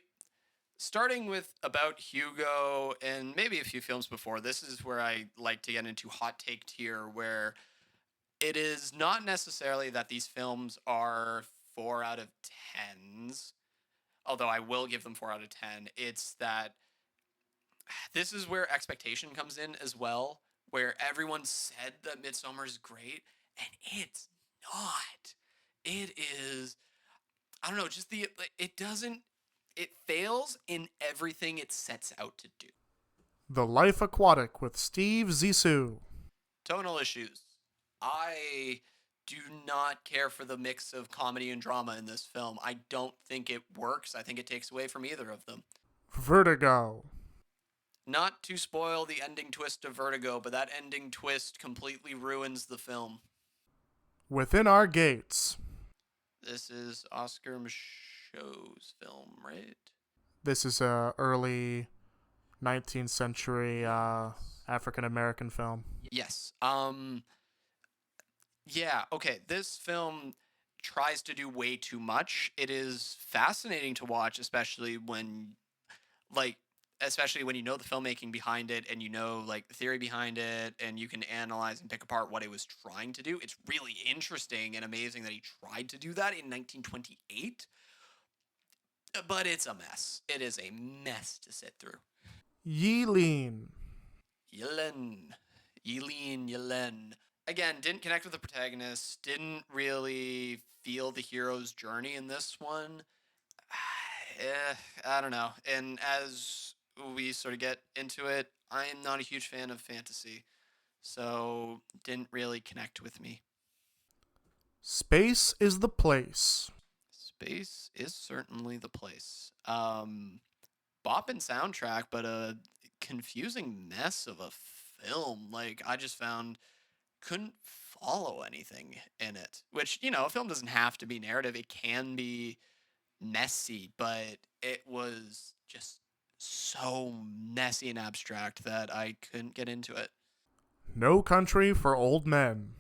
starting with about Hugo and maybe a few films before, this is where I like to get into hot take tier, where it is not necessarily that these films are 4 out of 10s, although I will give them 4 out of 10. It's that this is where expectation comes in as well, where everyone said that Midsommar is great, and it's not. It is, I don't know, just it doesn't, it fails in everything it sets out to do. The Life Aquatic with Steve Zissou. Tonal issues. I do not care for the mix of comedy and drama in this film. I don't think it works. I think it takes away from either of them. Vertigo. Not to spoil the ending twist of Vertigo, but that ending twist completely ruins the film. Within Our Gates. This is Oscar Michaud's film, right? This is a early 19th century African American film. Yes. Yeah, okay. This film tries to do way too much. It is fascinating to watch, like especially when you know the filmmaking behind it and you know like the theory behind it and you can analyze and pick apart what it was trying to do. It's really interesting and amazing that he tried to do that in 1928. But it's a mess. It is a mess to sit through. Yelene. Yelene. Again, didn't connect with the protagonist, didn't really feel the hero's journey in this one. I don't know. And as we sort of get into it, I am not a huge fan of fantasy, so didn't really connect with me. Space is the Place. Space is certainly the place. Boppin' soundtrack, but a confusing mess of a film. Like, I just found couldn't follow anything in it. Which, a film doesn't have to be narrative. It can be messy, but it was just so messy and abstract that I couldn't get into it. No Country for Old Men.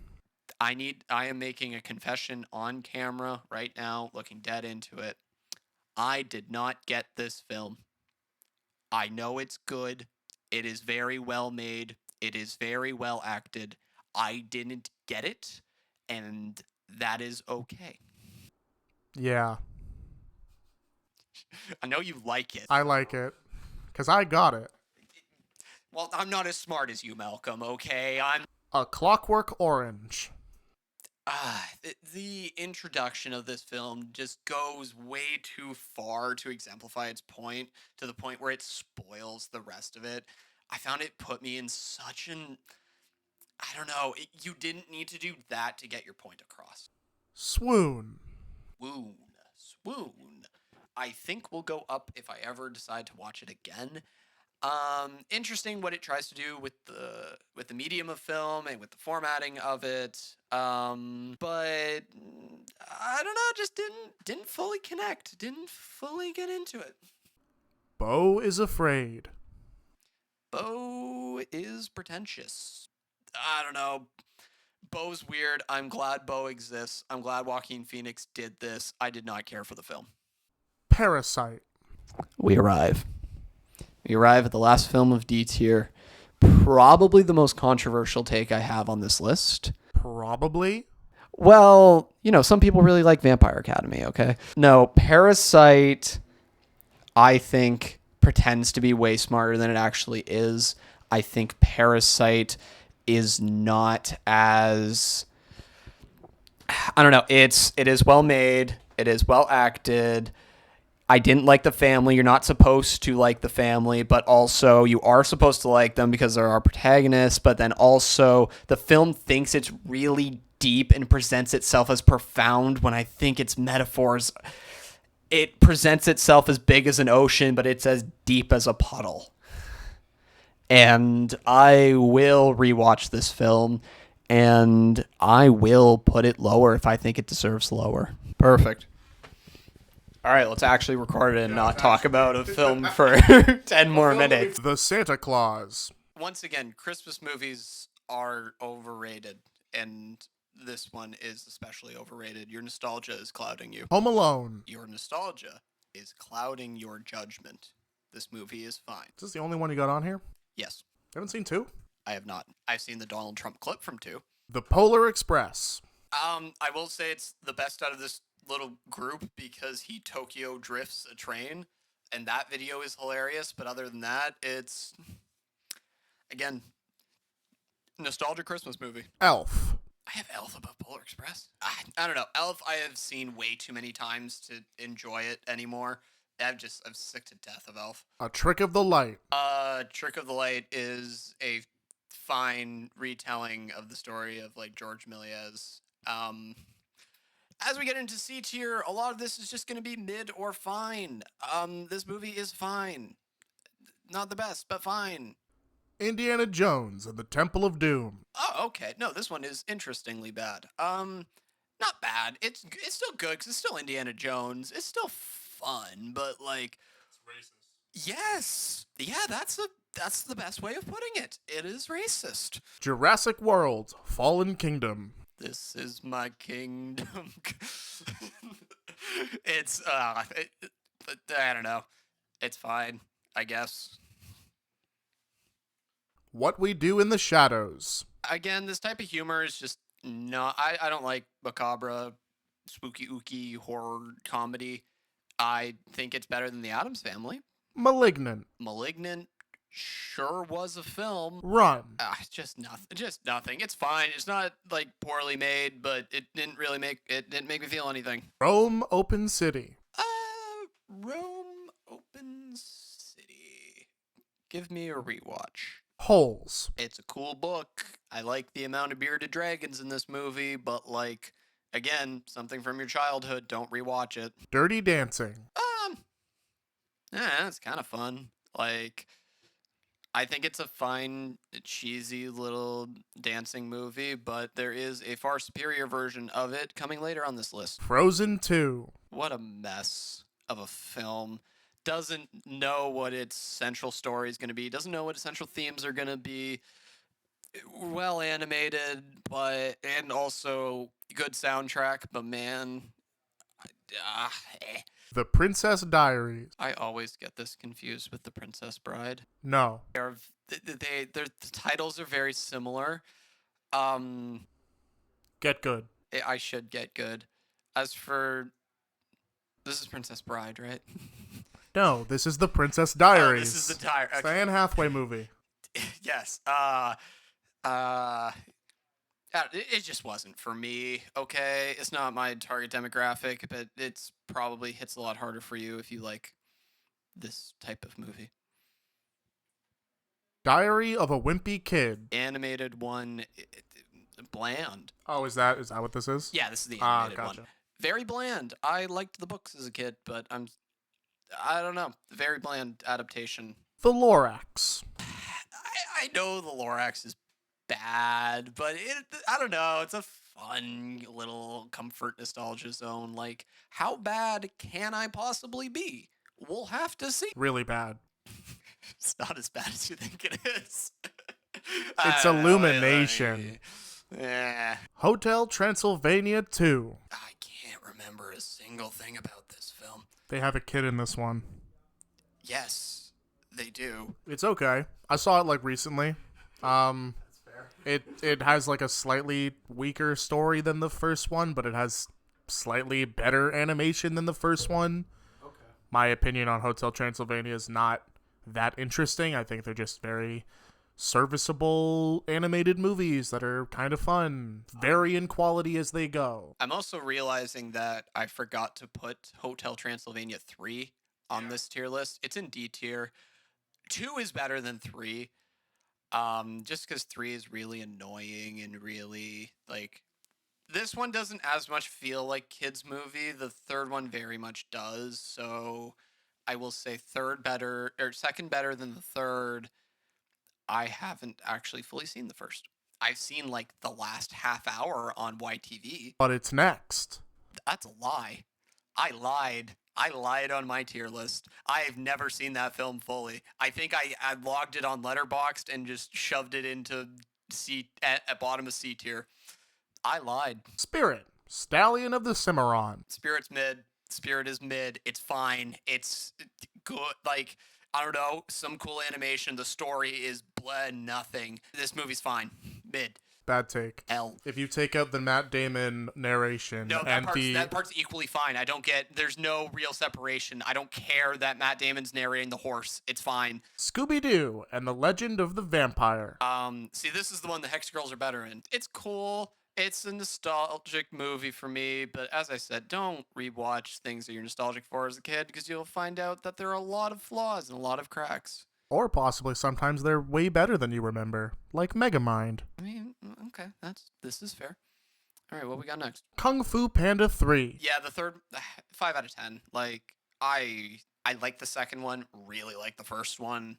I am making a confession on camera right now, looking dead into it. I did not get this film. I know it's good. It is very well made. It is very well acted. I didn't get it, and that is okay. Yeah. I know you like it. I like it. Because I got it. Well, I'm not as smart as you, Malcolm, okay? I'm. A Clockwork Orange. The introduction of this film just goes way too far to exemplify its point, to the point where it spoils the rest of it. I found it put me in such an. I don't know. You didn't need to do that to get your point across. Swoon. Swoon. I think will go up if I ever decide to watch it again. Interesting what it tries to do with the medium of film and with the formatting of it. But I don't know, just didn't fully connect. Didn't fully get into it. Beau is Afraid. Beau is pretentious. I don't know. Beau's weird. I'm glad Beau exists. I'm glad Joaquin Phoenix did this. I did not care for the film. Parasite. We arrive at the last film of D tier. Probably the most controversial take I have on this list. Probably. Well, some people really like Vampire Academy, okay? No, Parasite, I think, pretends to be way smarter than it actually is. I think Parasite is not as... I don't know. It is well made. It is well acted. I didn't like the family. You're not supposed to like the family, but also you are supposed to like them because they're our protagonists. But then also the film thinks it's really deep and presents itself as profound when I think its metaphors, it presents itself as big as an ocean, but it's as deep as a puddle. And I will rewatch this film, and I will put it lower if I think it deserves lower. Perfect. All right, let's actually record it and not talk about a film for 10 more minutes. The Santa Claus. Once again, Christmas movies are overrated, and this one is especially overrated. Your nostalgia is clouding you. Home Alone. Your nostalgia is clouding your judgment. This movie is fine. Is this the only one you got on here? Yes, Haven't seen 2? I have not. I've seen the Donald Trump clip from 2. The Polar Express. I will say it's the best out of this little group because he Tokyo drifts a train, and that video is hilarious. But other than that, it's, again, nostalgia Christmas movie. Elf. I have Elf above Polar Express. I don't know. Elf I have seen way too many times to enjoy it anymore. I'm sick to death of Elf. A Trick of the Light. Trick of the Light is a fine retelling of the story of like George Méliès. As we get into C tier, a lot of this is just going to be mid or fine. This movie is fine. Not the best, but fine. Indiana Jones and the Temple of Doom. Oh, okay. No, this one is interestingly bad. Not bad. It's still good because it's still Indiana Jones. It's still fun, but like, It's racist. yes, yeah, that's the best way of putting it. It is racist. Jurassic World. Fallen Kingdom. This is my kingdom. It's I don't know. It's fine, I guess. What We Do in the Shadows. Again, this type of humor is just not. I don't like macabre, spooky, ooky horror comedy. I think it's better than The Addams Family. Malignant. Malignant sure was a film. Run. It's just nothing. Just nothing. It's fine. It's not like poorly made, but it didn't make me feel anything. Rome Open City. Rome Open City. Give me a rewatch. Holes. It's a cool book. I like the amount of bearded dragons in this movie, but like, again, something from your childhood. Don't rewatch it. Dirty Dancing. Yeah, it's kind of fun. Like, I think it's a fine, cheesy little dancing movie, but there is a far superior version of it coming later on this list. Frozen 2. What a mess of a film. Doesn't know what its central story is going to be. Doesn't know what its central themes are going to be. Well animated, and also good soundtrack, but man, The Princess Diaries. I always get this confused with The Princess Bride. No. Their the titles are very similar. Get Good. I should get good. As for, this is Princess Bride, right? No, this is the Princess Oh, Diaries. this is the diary. It's the Okay. Anne Hathaway movie. Yes. It just wasn't for me. Okay, it's not my target demographic, but it's probably hits a lot harder for you if you like this type of movie. Diary of a Wimpy Kid. Animated one, bland. Oh, is that what this is? Yeah, this is the Ah, animated gotcha. one. Very bland. I liked the books as a kid, but I don't know. Very bland adaptation. The Lorax. I know the Lorax is bad, but I don't know. It's a fun little comfort nostalgia zone. Like, how bad can I possibly be? We'll have to see. Really bad. It's not as bad as you think it is. It's Illumination. Yeah. Hotel Transylvania 2. I can't remember a single thing about this film. They have a kid in this one. Yes, they do. It's okay. I saw it like recently. It has like a slightly weaker story than the first one, but it has slightly better animation than the first one. Okay. My opinion on Hotel Transylvania is not that interesting. I think they're just very serviceable animated movies that are kind of fun, vary in quality as they go. I'm also realizing that I forgot to put Hotel Transylvania 3 on this tier list. It's in D tier. 2 is better than 3. Just because 3 is really annoying and really, like, this one doesn't as much feel like kids' movie. The third one very much does. So I will say second better than the third. I haven't actually fully seen the first. I've seen like the last half hour on YTV. But it's next. That's a lie. I lied. I lied on my tier list. I've never seen that film fully. I think I logged it on Letterboxd and just shoved it into C at bottom of C tier. I lied. Spirit, Stallion of the Cimarron. Spirit's mid. Spirit is mid. It's fine. It's good. Like, I don't know, some cool animation. The story is nothing. This movie's fine. Mid. Bad take. L. If you take out the Matt Damon narration No, and that part's equally fine. I don't get. There's no real separation. I don't care that Matt Damon's narrating the horse. It's fine. Scooby-Doo and the Legend of the Vampire. See, this is the one the Hex Girls are better in. It's cool. It's a nostalgic movie for me, but as I said, don't rewatch things that you're nostalgic for as a kid because you'll find out that there are a lot of flaws and a lot of cracks. Or possibly sometimes they're way better than you remember, like Megamind. I mean, okay, this is fair. All right, what we got next? Kung Fu Panda 3. Yeah, the third, 5 out of 10. Like, I like the second one, really like the first one.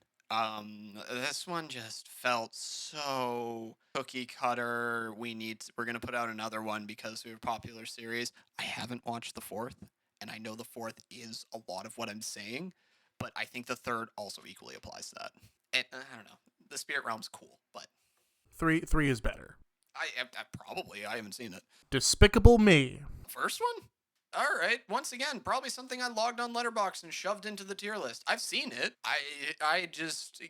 This one just felt so cookie cutter. We're gonna put out another one because we have a popular series. I haven't watched the fourth, and I know the fourth is a lot of what I'm saying, but I think the third also equally applies to that. And I don't know, the Spirit Realm's cool, but 3 is better. I haven't seen it. Despicable Me. First one? All right. Once again, probably something I logged on Letterboxd and shoved into the tier list. I've seen it. I just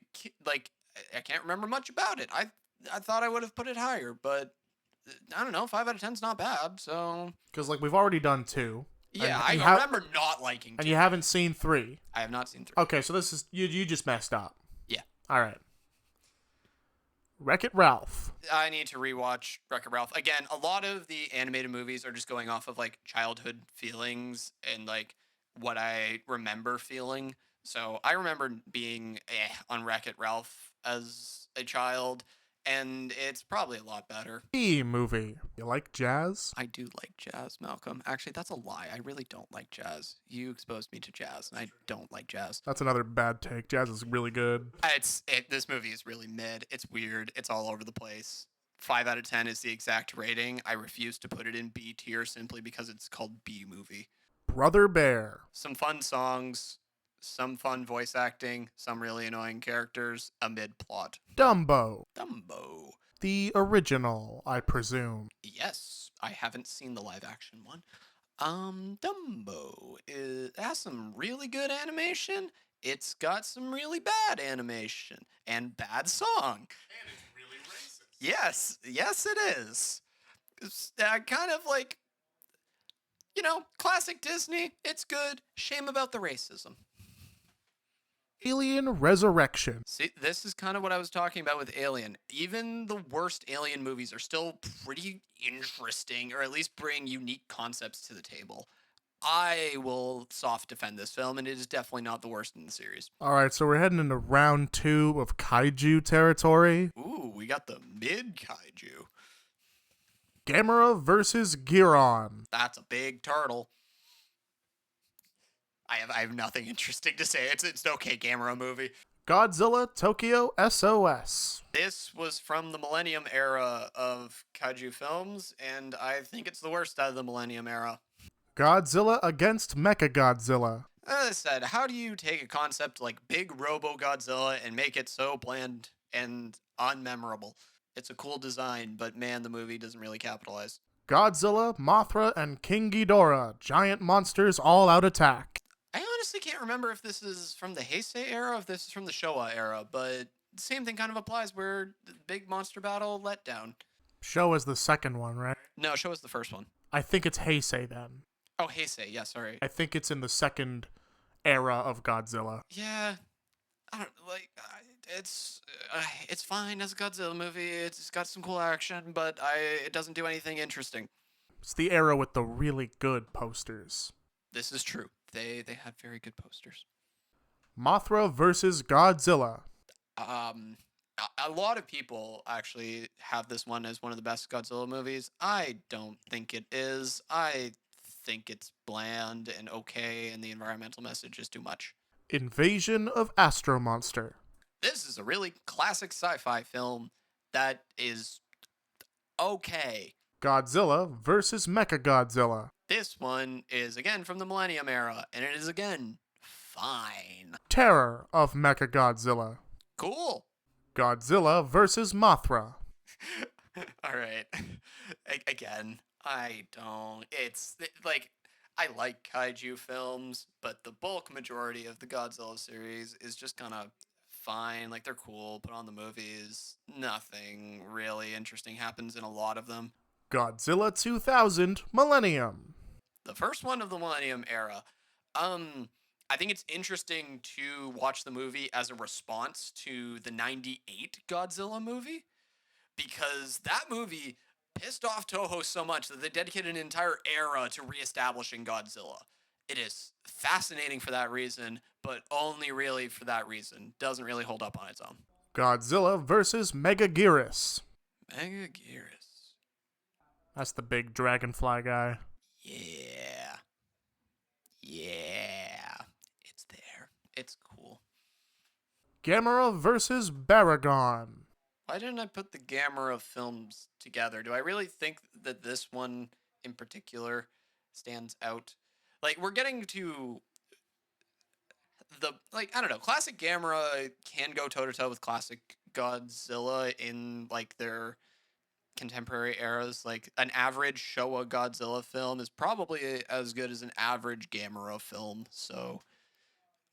like I can't remember much about it. I thought I would have put it higher, but I don't know. 5 out of 10's not bad. So Because, like, we've already done 2. yeah, And I remember not liking. And 2. you haven't seen 3. I have not seen 3. Okay, so this is... You just messed up. Yeah. All right. Wreck-It Ralph. I need to rewatch Wreck-It Ralph. Again, a lot of the animated movies are just going off of like childhood feelings and like what I remember feeling. So I remember being on Wreck-It Ralph as a child, and it's probably a lot better. B-movie. You like jazz? I do like jazz, Malcolm. Actually, that's a lie. I really don't like jazz. You exposed me to jazz, and I don't like jazz. That's another bad take. Jazz is really good. This movie is really mid. It's weird. It's all over the place. 5 out of 10 is the exact rating. I refuse to put it in B tier simply because it's called B movie. Brother Bear. Some fun songs, some fun voice acting, some really annoying characters, a mid plot. Dumbo. Dumbo. The original, I presume. Yes, I haven't seen the live action one. Dumbo has some really good animation. It's got some really bad animation and bad song. And it's really racist. Yes, it is. It's kind of like, classic Disney. It's good. Shame about the racism. Alien Resurrection. See, this is kind of what I was talking about with Alien. Even the worst Alien movies are still pretty interesting, or at least bring unique concepts to the table. I will soft defend this film, and it is definitely not the worst in the series. Alright, so we're heading into round 2 of kaiju territory. Ooh, we got the mid kaiju. Gamera versus Giron. That's a big turtle. I have nothing interesting to say. It's an okay Gamera movie. Godzilla Tokyo SOS. This was from the Millennium era of kaiju films, and I think it's the worst out of the Millennium era. Godzilla against Mechagodzilla. As I said, how do you take a concept like Big Robo Godzilla and make it so bland and unmemorable? It's a cool design, but man, the movie doesn't really capitalize. Godzilla, Mothra, and King Ghidorah. Giant monsters all out attack. I honestly can't remember if this is from the Heisei era or if this is from the Showa era, but the same thing kind of applies where the big monster battle let down. Showa's the second one, right? No, Showa's the first one. I think it's Heisei then. Oh, Heisei, yeah, sorry. I think it's in the second era of Godzilla. Yeah, I don't it's fine as a Godzilla movie. It's got some cool action, but it doesn't do anything interesting. It's the era with the really good posters. This is true. They had very good posters. Mothra versus Godzilla. A lot of people actually have this one as one of the best Godzilla movies. I don't think it is. I think it's bland and okay, and the environmental message is too much. Invasion of Astro Monster. This is a really classic sci-fi film that is okay. Godzilla versus Mechagodzilla. This one is again from the Millennium era, and it is again fine. Terror of Mechagodzilla. Cool. Godzilla versus Mothra. All right. Again, I don't. It's like I like kaiju films, but the bulk majority of the Godzilla series is just kind of fine. Like they're cool, put on the movies. Nothing really interesting happens in a lot of them. Godzilla 2000 Millennium. The first one of the Millennium era. I think it's interesting to watch the movie as a response to the 98 Godzilla movie, because that movie pissed off Toho so much that they dedicated an entire era to reestablishing Godzilla. It is fascinating for that reason, but only really for that reason. Doesn't really hold up on its own. Godzilla versus Megaguirus. Megaguirus. That's the big dragonfly guy. Yeah. Yeah. It's there. It's cool. Gamera versus Baragon. Why didn't I put the Gamera films together? Do I really think that this one in particular stands out? Like, we're getting to I don't know, classic Gamera can go toe-to-toe with classic Godzilla in, like, their contemporary eras. Like, an average Showa Godzilla film is probably as good as an average Gamera film, so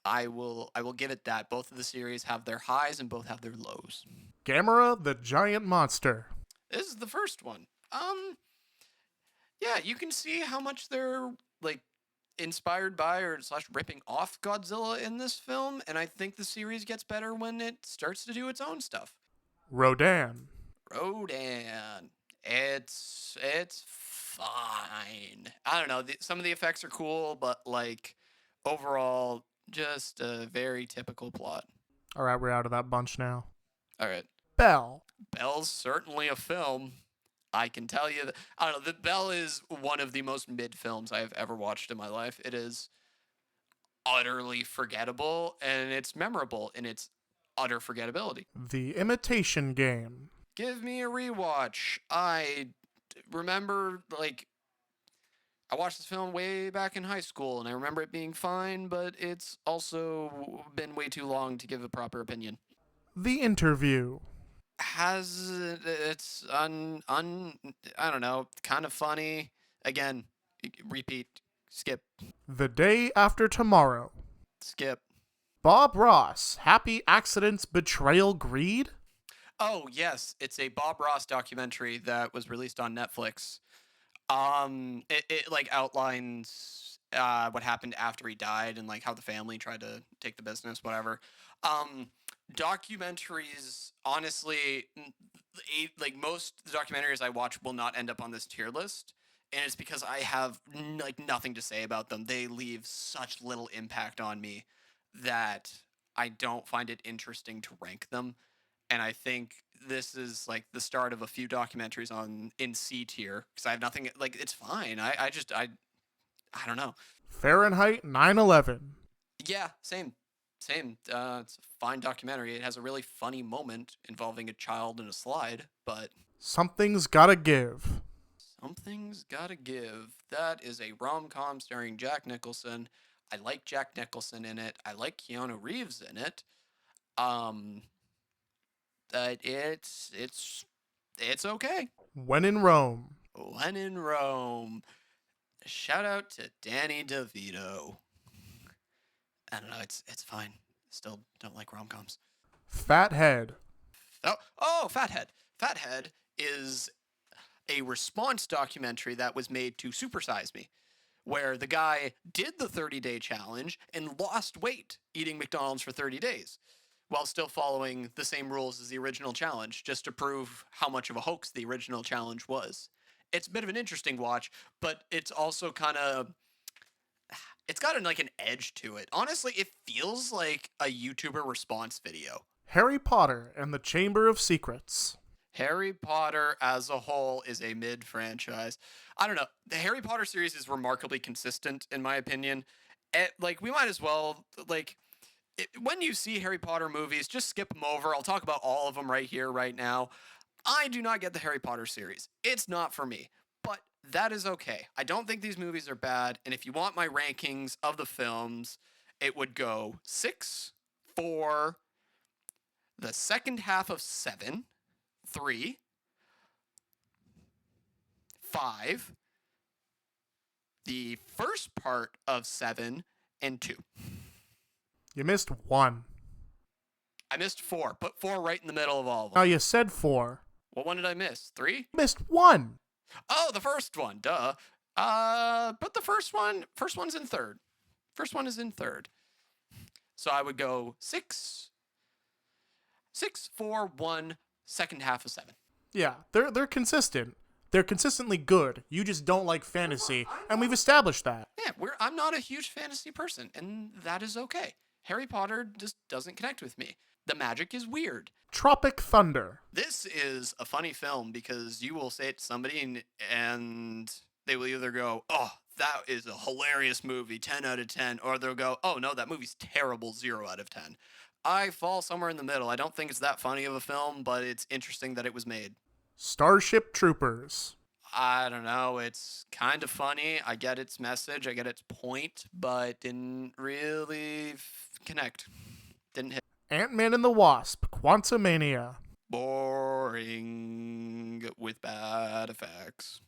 I will give it that. Both of the series have their highs and both have their lows. Gamera the Giant Monster. This is the first one. Yeah, you can see how much they're like inspired by or / ripping off Godzilla in this film, and I think the series gets better when it starts to do its own stuff. Rodan. Rodan. It's fine. I don't know. Some of the effects are cool, but like overall, just a very typical plot. All right, we're out of that bunch now. All right. Bell. Bell's certainly a film. I can tell you that, I don't know, the Bell is one of the most mid films I have ever watched in my life. It is utterly forgettable, and it's memorable in its utter forgettability. The Imitation Game. Give me a rewatch. I remember, like, I watched this film way back in high school, and I remember it being fine, but it's also been way too long to give a proper opinion. The Interview. It's I don't know, kind of funny. Again, repeat, skip, The Day After Tomorrow. skip. Bob Ross. Happy Accidents, Betrayal, Greed. Oh yes, it's a Bob Ross documentary that was released on Netflix. It like outlines what happened after he died and like how the family tried to take the business, whatever. Um, Documentaries, honestly, like most documentaries I watch will not end up on this tier list, and it's because I have like nothing to say about them. They leave such little impact on me that I don't find it interesting to rank them. And I think this is like the start of a few documentaries on in C tier because I have nothing like it's fine. I don't know. Fahrenheit 9/11. Yeah, same. Same. It's a fine documentary. It has a really funny moment involving a child and a slide, but Something's gotta give. something's gotta give. That is a rom-com starring Jack Nicholson. I like Jack Nicholson in it. I like Keanu Reeves in it. Um, that it's okay. When in Rome. When in Rome. Shout out to Danny DeVito. I don't know. It's fine. Still don't like rom-coms. Fathead. Oh, Fathead. Fathead is a response documentary that was made to Super Size Me, where the guy did the 30-day challenge and lost weight eating McDonald's for 30 days while still following the same rules as the original challenge, just to prove how much of a hoax the original challenge was. It's a bit of an interesting watch, but it's also kind of it's got like an edge to it. Honestly, it feels like a YouTuber response video. Harry Potter and the Chamber of Secrets. Harry Potter as a whole is a mid franchise. I don't know. The Harry Potter series is remarkably consistent, in my opinion. Like, we might as well, like, when you see Harry Potter movies, just skip them over. I'll talk about all of them right here, right now. I do not get the Harry Potter series. It's not for me. But that is okay. I don't think these movies are bad. And if you want my rankings of the films, it would go 6, 4, the second half of 7, 3, 5, the first part of 7, and 2. You missed 1. I missed 4. Put 4 right in the middle of all of No, them. you said 4. What one did I miss? 3? Missed 1. Oh, the first one. Duh. But the first one's in third. First one is in third. So I would go 6, 4, 1, second half of 7. Yeah, they're consistent. They're consistently good. You just don't like fantasy, and we've established that. Yeah, I'm not a huge fantasy person, and that is okay. Harry Potter just doesn't connect with me. The magic is weird. Tropic Thunder. This is a funny film because you will say it to somebody and they will either go, "Oh, that is a hilarious movie, 10 out of 10," or they'll go, "Oh no, that movie's terrible, 0 out of 10." I fall somewhere in the middle. I don't think it's that funny of a film, but it's interesting that it was made. Starship Troopers. I don't know. It's kind of funny. I get its message. I get its point, but didn't really connect. Didn't hit. Ant-Man and the Wasp. Quantumania. Boring with bad effects.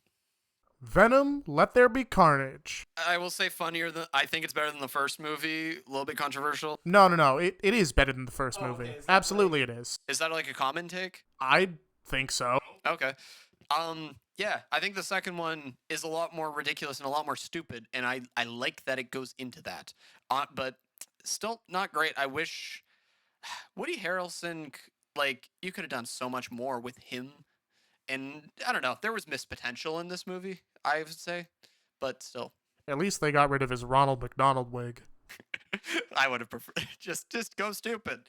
Venom, Let There Be Carnage. I will say funnier than I think it's better than the first movie. A little bit controversial. No. It is better than the first movie. okay. Absolutely it is. Is that like a common take? I think so. Okay. Yeah, I think the second one is a lot more ridiculous and a lot more stupid, and I like that it goes into that. But still not great. I wish Woody Harrelson, like, you could have done so much more with him. And I don't know, there was missed potential in this movie, I would say, but still. At least they got rid of his Ronald McDonald wig. I would have preferred just go stupid.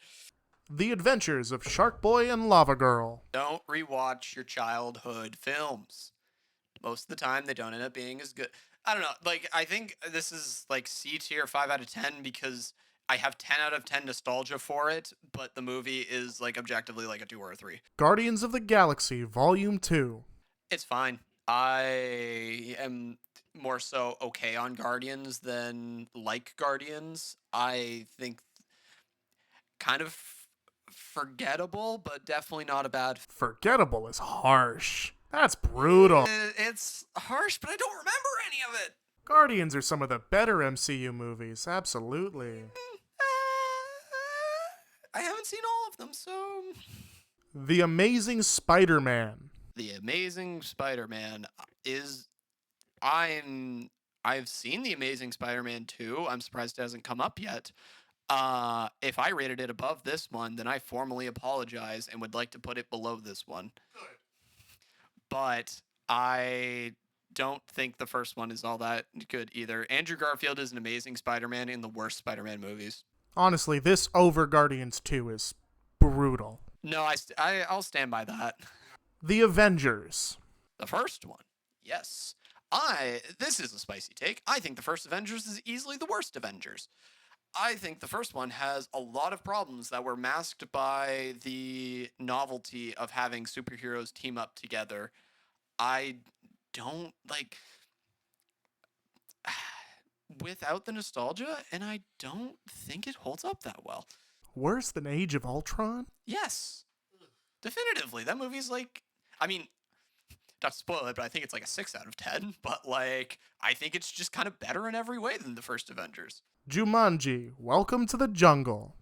The Adventures of Shark Boy and Lava Girl. Don't rewatch your childhood films. Most of the time, they don't end up being as good. I don't know. Like, I think this is like C tier, 5 out of 10, because I have 10 out of 10 nostalgia for it, but the movie is like objectively like a 2 or a 3. Guardians of the Galaxy Volume 2. It's fine. I am more so okay on Guardians than like Guardians. I think kind of forgettable, but definitely not a bad. Forgettable is harsh. That's brutal. It's harsh, but I don't remember any of it. Guardians are some of the better MCU movies, absolutely. I haven't seen all of them, so. The Amazing Spider-Man. The Amazing Spider-Man is. I'm I've seen The Amazing Spider-Man 2. I'm surprised it hasn't come up yet. If I rated it above this one, then I formally apologize and would like to put it below this one. Good. But I don't think the first one is all that good either. Andrew Garfield is an amazing Spider-Man in the worst Spider-Man movies. Honestly, this over Guardians 2 is brutal. No, I'll stand by that. The Avengers. The first one, yes. This is a spicy take. I think the first Avengers is easily the worst Avengers. I think the first one has a lot of problems that were masked by the novelty of having superheroes team up together. I don't like without the nostalgia, and I don't think it holds up that well. Worse than Age of Ultron? Yes, definitively. That movie's like, I mean, not to spoil it, but I think it's like a 6 out of 10. But like, I think it's just kind of better in every way than the first Avengers. Jumanji, Welcome to the Jungle.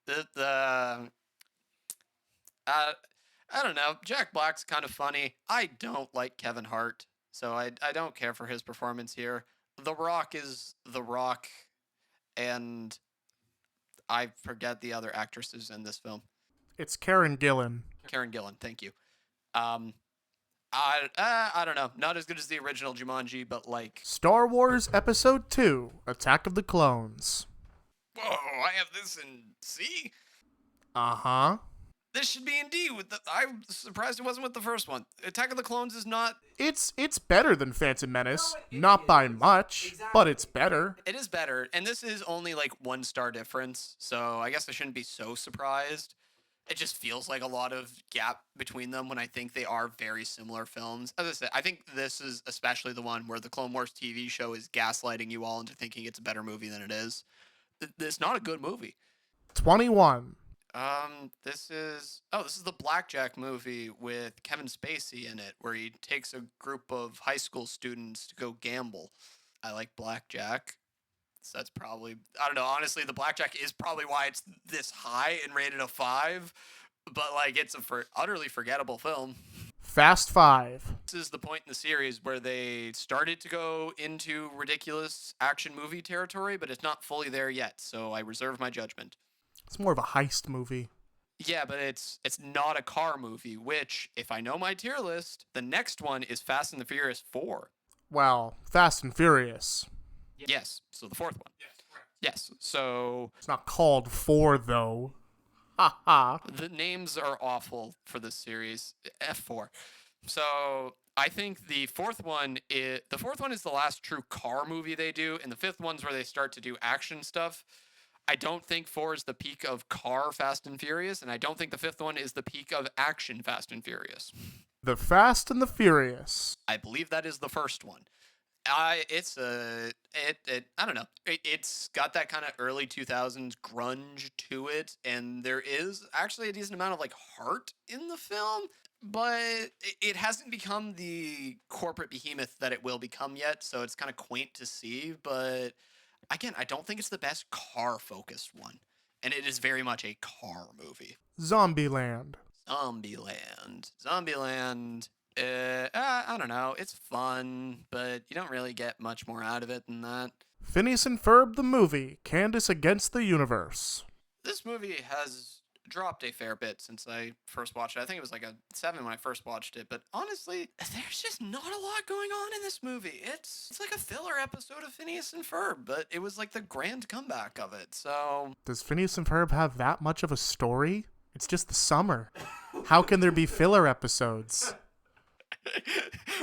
I don't know. Jack Black's kind of funny. I don't like Kevin Hart, so I don't care for his performance here. The Rock is The Rock, and I forget the other actresses in this film. It's Karen Gillan. Karen Gillan, thank you. I don't know. Not as good as the original Jumanji, but like... Star Wars Episode 2, Attack of the Clones. Whoa, I have this in C? Uh-huh. This should be in D. I'm surprised it wasn't with the first one. Attack of the Clones is not... It's better than Phantom Menace. Not by much, but it's better. It is better, and this is only like 1 star difference, so I guess I shouldn't be so surprised. It just feels like a lot of gap between them when I think they are very similar films. As I said, I think this is especially the one where the Clone Wars TV show is gaslighting you all into thinking it's a better movie than it is. It's not a good movie. 21. This is the Blackjack movie with Kevin Spacey in it, where he takes a group of high school students to go gamble. I like Blackjack. So that's probably, I don't know, honestly, the Blackjack is probably why it's this high and rated a 5, but like it's a utterly forgettable film. Fast 5. This is the point in the series where they started to go into ridiculous action movie territory, but it's not fully there yet, so I reserve my judgment. It's more of a heist movie. Yeah, but it's not a car movie, which, if I know my tier list, the next one is Fast and the Furious 4. Well, Fast and Furious. Yes, so the 4th one. Yes, correct. Yes, so It's not called 4, though. Ha ha. the names are awful for this series. F4. So I think the fourth one is the last true car movie they do, and the 5th one's where they start to do action stuff. I don't think 4 is the peak of car Fast and Furious, and I don't think the 5th one is the peak of action Fast and Furious. The Fast and the Furious. I believe that is the first one. I don't know. It's got that kind of early 2000s grunge to it, and there is actually a decent amount of like heart in the film, but it hasn't become the corporate behemoth that it will become yet, so it's kind of quaint to see, but again, I don't think it's the best car-focused one, and it is very much a car movie. Zombieland. Zombieland, I don't know. It's fun, but you don't really get much more out of it than that. Phineas and Ferb the movie. Candace Against the Universe. This movie has dropped a fair bit since I first watched it. I think it was like a 7 when I first watched it, but honestly, there's just not a lot going on in this movie. It's like a filler episode of Phineas and Ferb, but it was like the grand comeback of it, so... Does Phineas and Ferb have that much of a story? It's just the summer. How can there be filler episodes?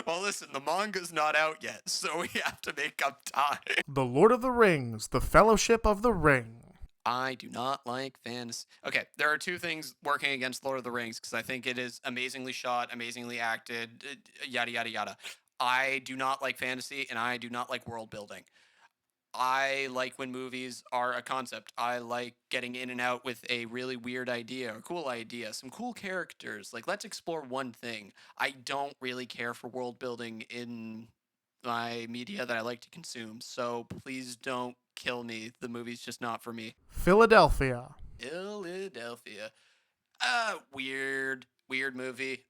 Well, listen, the manga's not out yet, so we have to make up time. The Lord of the Rings, The Fellowship of the Ring. I do not like fantasy. Okay, there are 2 things working against Lord of the Rings, because I think it is amazingly shot, amazingly acted, yada, yada, yada. I do not like fantasy, and I do not like world building. I like when movies are a concept. I like getting in and out with a really weird idea or cool idea, some cool characters. Like, let's explore one thing. I don't really care for world building in my media that I like to consume, so please don't kill me. The movie's just not for me. Philadelphia. Philadelphia. Weird movie.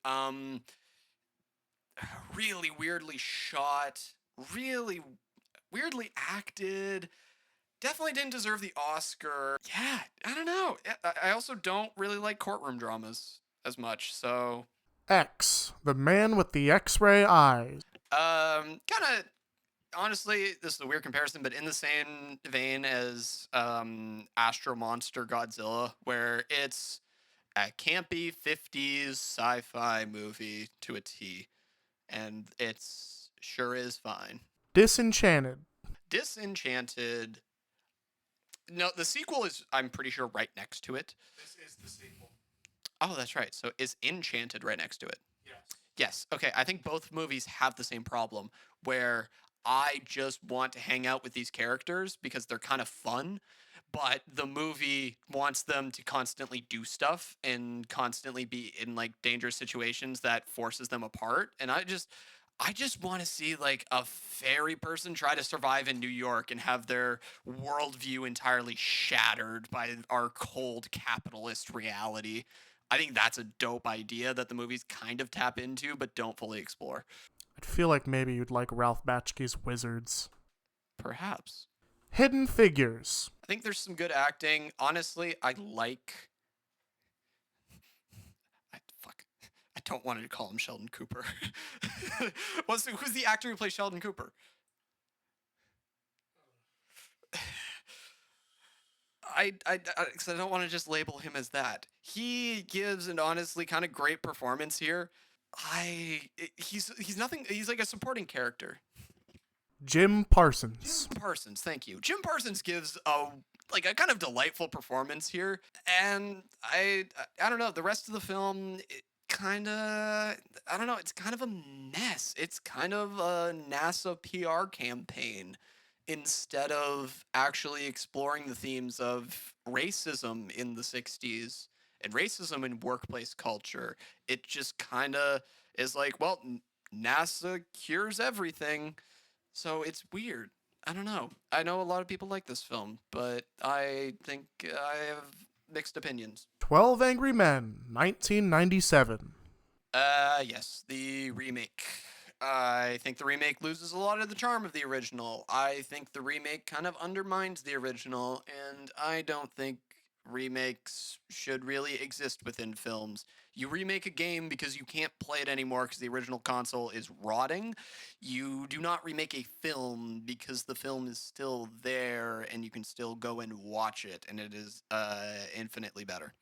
Really weirdly shot. Really weirdly acted. Definitely didn't deserve the Oscar. Yeah, I don't know. I also don't really like courtroom dramas as much. So, X, the man with the X-ray eyes. kind of honestly, this is a weird comparison, but in the same vein as Astro Monster Godzilla, where it's a campy 50s sci-fi movie to a T, and it's sure is fine. Disenchanted. Disenchanted. No, the sequel is, I'm pretty sure, right next to it. This is the sequel. Oh, that's right. So is Enchanted right next to it? Yes. Yes. Okay. I think both movies have the same problem where I just want to hang out with these characters because they're kind of fun, but the movie wants them to constantly do stuff and constantly be in like dangerous situations that forces them apart. And I just want to see like a fairy person try to survive in New York and have their worldview entirely shattered by our cold capitalist reality. I think that's a dope idea that the movies kind of tap into but don't fully explore. I'd feel like maybe you'd like Ralph Bakshi's Wizards. Perhaps. Hidden Figures. I think there's some good acting. Honestly, I like. Fuck. I don't want to call him Sheldon Cooper. Who's the actor who plays Sheldon Cooper? Because I don't want to just label him as that. He gives an honestly kind of great performance here. He's nothing. He's like a supporting character. Jim Parsons. Jim Parsons, thank you. Jim Parsons gives a kind of delightful performance here, and I don't know. The rest of the film, kind of, I don't know. It's kind of a mess. It's kind of a NASA PR campaign instead of actually exploring the themes of racism in the 60s and racism in workplace culture. It just kind of is like, well, NASA cures everything. So it's weird. I don't know. I know a lot of people like this film, but I think I have mixed opinions. 12 Angry Men, 1997. Yes, the remake. I think the remake loses a lot of the charm of the original. I think the remake kind of undermines the original, and I don't think remakes should really exist within films. You remake a game because you can't play it anymore because the original console is rotting. You do not remake a film because the film is still there and you can still go and watch it, and it is infinitely better.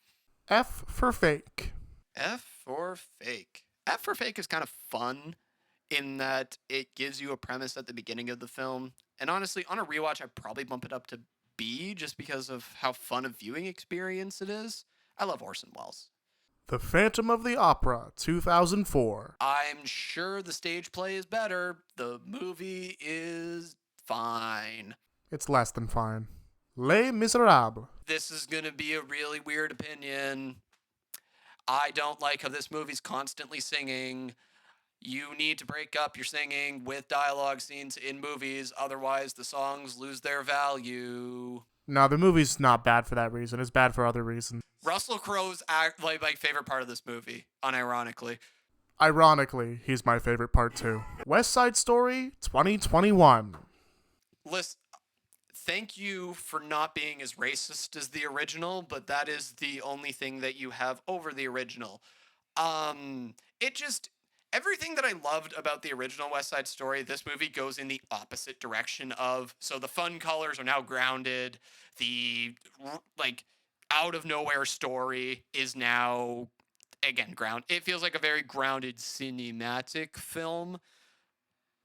F for Fake. F for Fake. F for Fake is kind of fun in that it gives you a premise at the beginning of the film. And honestly, on a rewatch, I'd probably bump it up to B just because of how fun a viewing experience it is. I love Orson Welles. The Phantom of the Opera, 2004. I'm sure the stage play is better. The movie is fine. It's less than fine. Les Miserables. This is going to be a really weird opinion. I don't like how this movie's constantly singing. You need to break up your singing with dialogue scenes in movies, otherwise the songs lose their value. No, the movie's not bad for that reason. It's bad for other reasons. Russell Crowe's like my favorite part of this movie, unironically. Ironically, he's my favorite part too. West Side Story, 2021. Listen, thank you for not being as racist as the original, but that is the only thing that you have over the original. Everything that I loved about the original West Side Story, this movie goes in the opposite direction of. So the fun colors are now grounded. The out of nowhere story is now again ground. It feels like a very grounded cinematic film,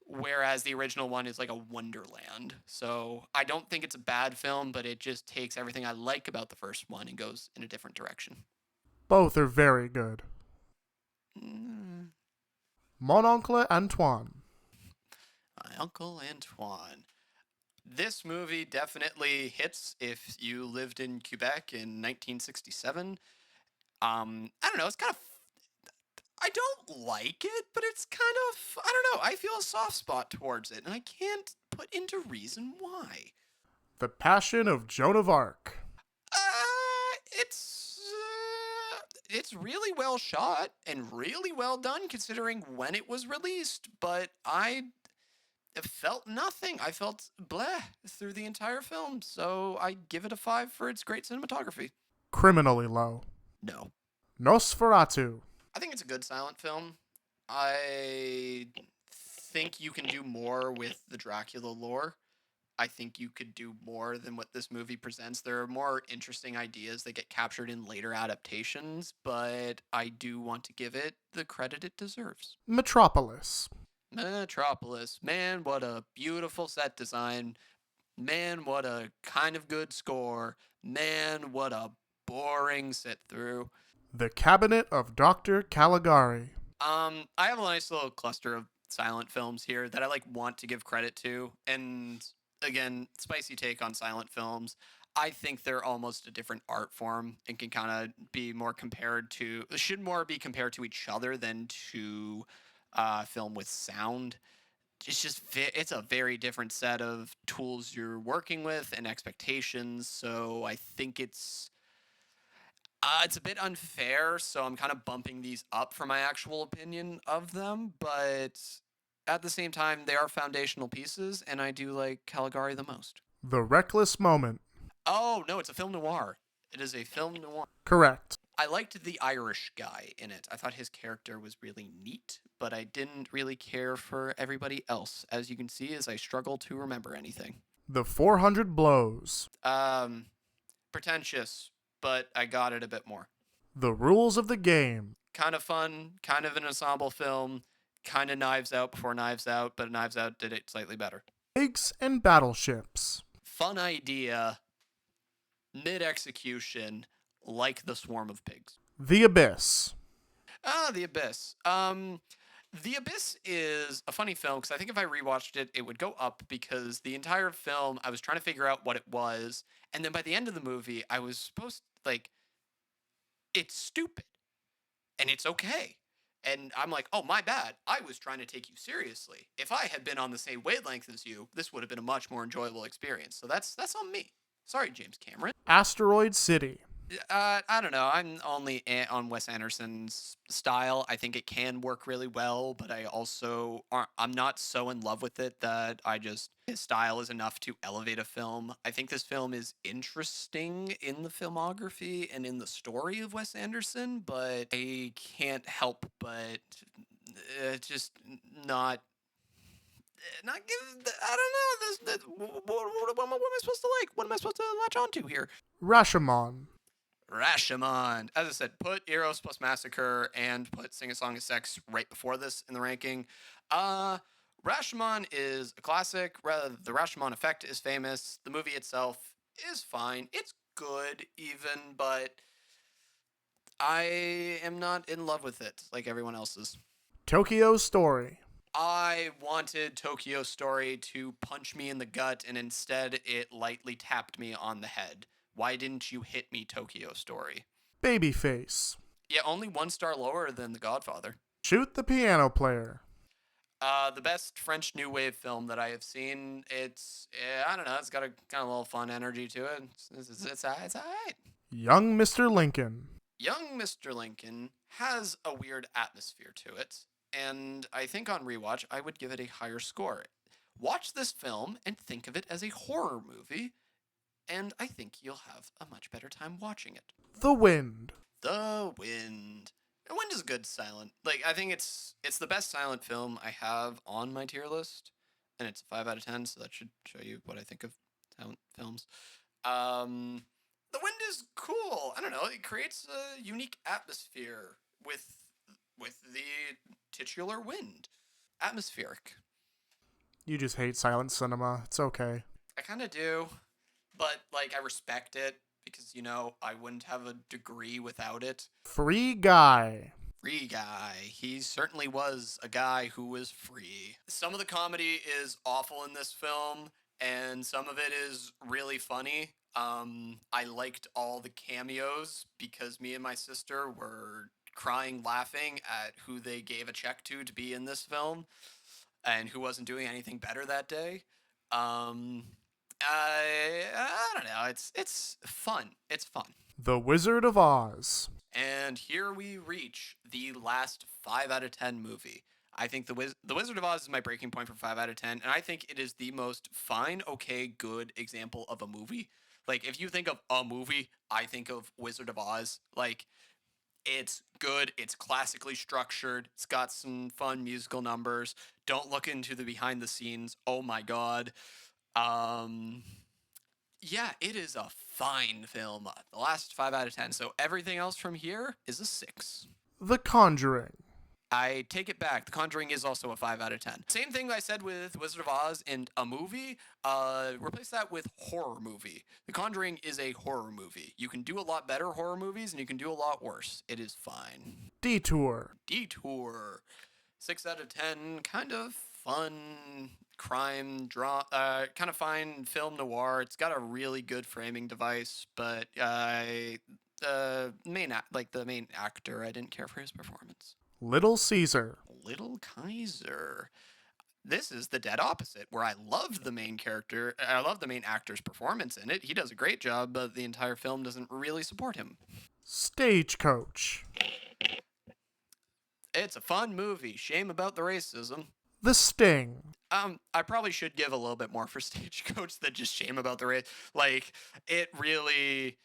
whereas the original one is like a wonderland. So I don't think it's a bad film, but it just takes everything I like about the first one and goes in a different direction. Both are very good. Mon Oncle Antoine. My Uncle Antoine. This movie definitely hits if you lived in Quebec in 1967. I don't know, it's kind of... I don't like it, but it's kind of... I don't know, I feel a soft spot towards it, and I can't put into reason why. The Passion of Joan of Arc. It's really well shot and really well done considering when it was released, but it felt nothing. I felt bleh through the entire film. So I give it a 5 for its great cinematography. Criminally low. No. Nosferatu. I think it's a good silent film. I think you can do more with the Dracula lore. I think you could do more than what this movie presents. There are more interesting ideas that get captured in later adaptations, but I do want to give it the credit it deserves. Metropolis. Metropolis. Man, what a beautiful set design. Man, what a kind of good score. Man, what a boring sit through. The Cabinet of Dr. Caligari. I have a nice little cluster of silent films here that I want to give credit to. And again, spicy take on silent films. I think they're almost a different art form and can kind of be more compared to, should more be compared to each other than to film with sound. It's just, it's a very different set of tools you're working with and expectations. So I think it's a bit unfair, so I'm kind of bumping these up for my actual opinion of them, but at the same time, they are foundational pieces, and I do like Caligari the most. The Reckless Moment. Oh, no, it's a film noir. It is a film noir. Correct. I liked the Irish guy in it. I thought his character was really neat, but I didn't really care for everybody else, as you can see, as I struggle to remember anything. The 400 Blows. Pretentious, but I got it a bit more. The Rules of the Game. Kind of fun, kind of an ensemble film, kind of Knives Out before Knives Out, but Knives Out did it slightly better. Pigs and Battleships. Fun idea, mid-execution, like The Swarm of Pigs. The Abyss. The Abyss. The Abyss is a funny film because I think if I rewatched it, it would go up because the entire film, I was trying to figure out what it was. And then by the end of the movie, I was supposed it's stupid and it's okay. And I'm like, oh, my bad. I was trying to take you seriously. If I had been on the same wavelength as you, this would have been a much more enjoyable experience. So that's on me. Sorry, James Cameron. Asteroid City. I don't know. I'm only on Wes Anderson's style. I think it can work really well, but I'm not so in love with it that his style is enough to elevate a film. I think this film is interesting in the filmography and in the story of Wes Anderson, but I can't help but just not give. I don't know. What am I supposed to like? What am I supposed to latch onto here? Rashomon. Rashomon. As I said, put Eros plus Massacre and put Sing a Song of Sex right before this in the ranking. Rashomon is a classic. The Rashomon effect is famous. The movie itself is fine. It's good, even, but I am not in love with it like everyone else is. Tokyo Story. I wanted Tokyo Story to punch me in the gut, and instead it lightly tapped me on the head. Why didn't you hit me, Tokyo Story? Babyface. Yeah, only 1 star lower than The Godfather. Shoot the Piano Player. The best French New Wave film that I have seen. It's, I don't know, it's got a kind of little fun energy to it. It's all right. Young Mr. Lincoln. Young Mr. Lincoln has a weird atmosphere to it, and I think on rewatch, I would give it a higher score. Watch this film and think of it as a horror movie, and I think you'll have a much better time watching it. The Wind. The Wind. The Wind is a good silent. I think it's the best silent film I have on my tier list, and it's a 5 out of 10, so that should show you what I think of silent films. The Wind is cool. I don't know. It creates a unique atmosphere with the titular wind. Atmospheric. You just hate silent cinema. It's okay. I kind of do. But, I respect it because, I wouldn't have a degree without it. Free Guy. Free Guy. He certainly was a guy who was free. Some of the comedy is awful in this film, and some of it is really funny. I liked all the cameos because me and my sister were crying laughing at who they gave a check to be in this film and who wasn't doing anything better that day. I don't know. It's fun. It's fun. The Wizard of Oz. And here we reach the last 5 out of 10 movie. I think the Wizard of Oz is my breaking point for 5 out of 10, and I think it is the most fine, okay, good example of a movie. Like, if you think of a movie, I think of Wizard of Oz. Like, it's good. It's classically structured. It's got some fun musical numbers. Don't look into the behind the scenes. Oh my god. Um, yeah, it is a fine film. The last 5 out of 10. So everything else from here is a 6. The Conjuring. I take it back. The Conjuring is also a 5 out of 10. Same thing I said with Wizard of Oz and a movie. Replace that with horror movie. The Conjuring is a horror movie. You can do a lot better horror movies and you can do a lot worse. It is fine. Detour. Detour. 6 out of 10. Kind of fun crime drama. Kind of fine film noir. It's got a really good framing device, but the main actor, I didn't care for his performance. Little Caesar. Little Kaiser. This is the dead opposite, where I love the main character. I love the main actor's performance in it. He does a great job, but the entire film doesn't really support him. Stagecoach. It's a fun movie. Shame about the racism. The Sting. I probably should give a little bit more for Stagecoach than just shame about the race. Like, it really...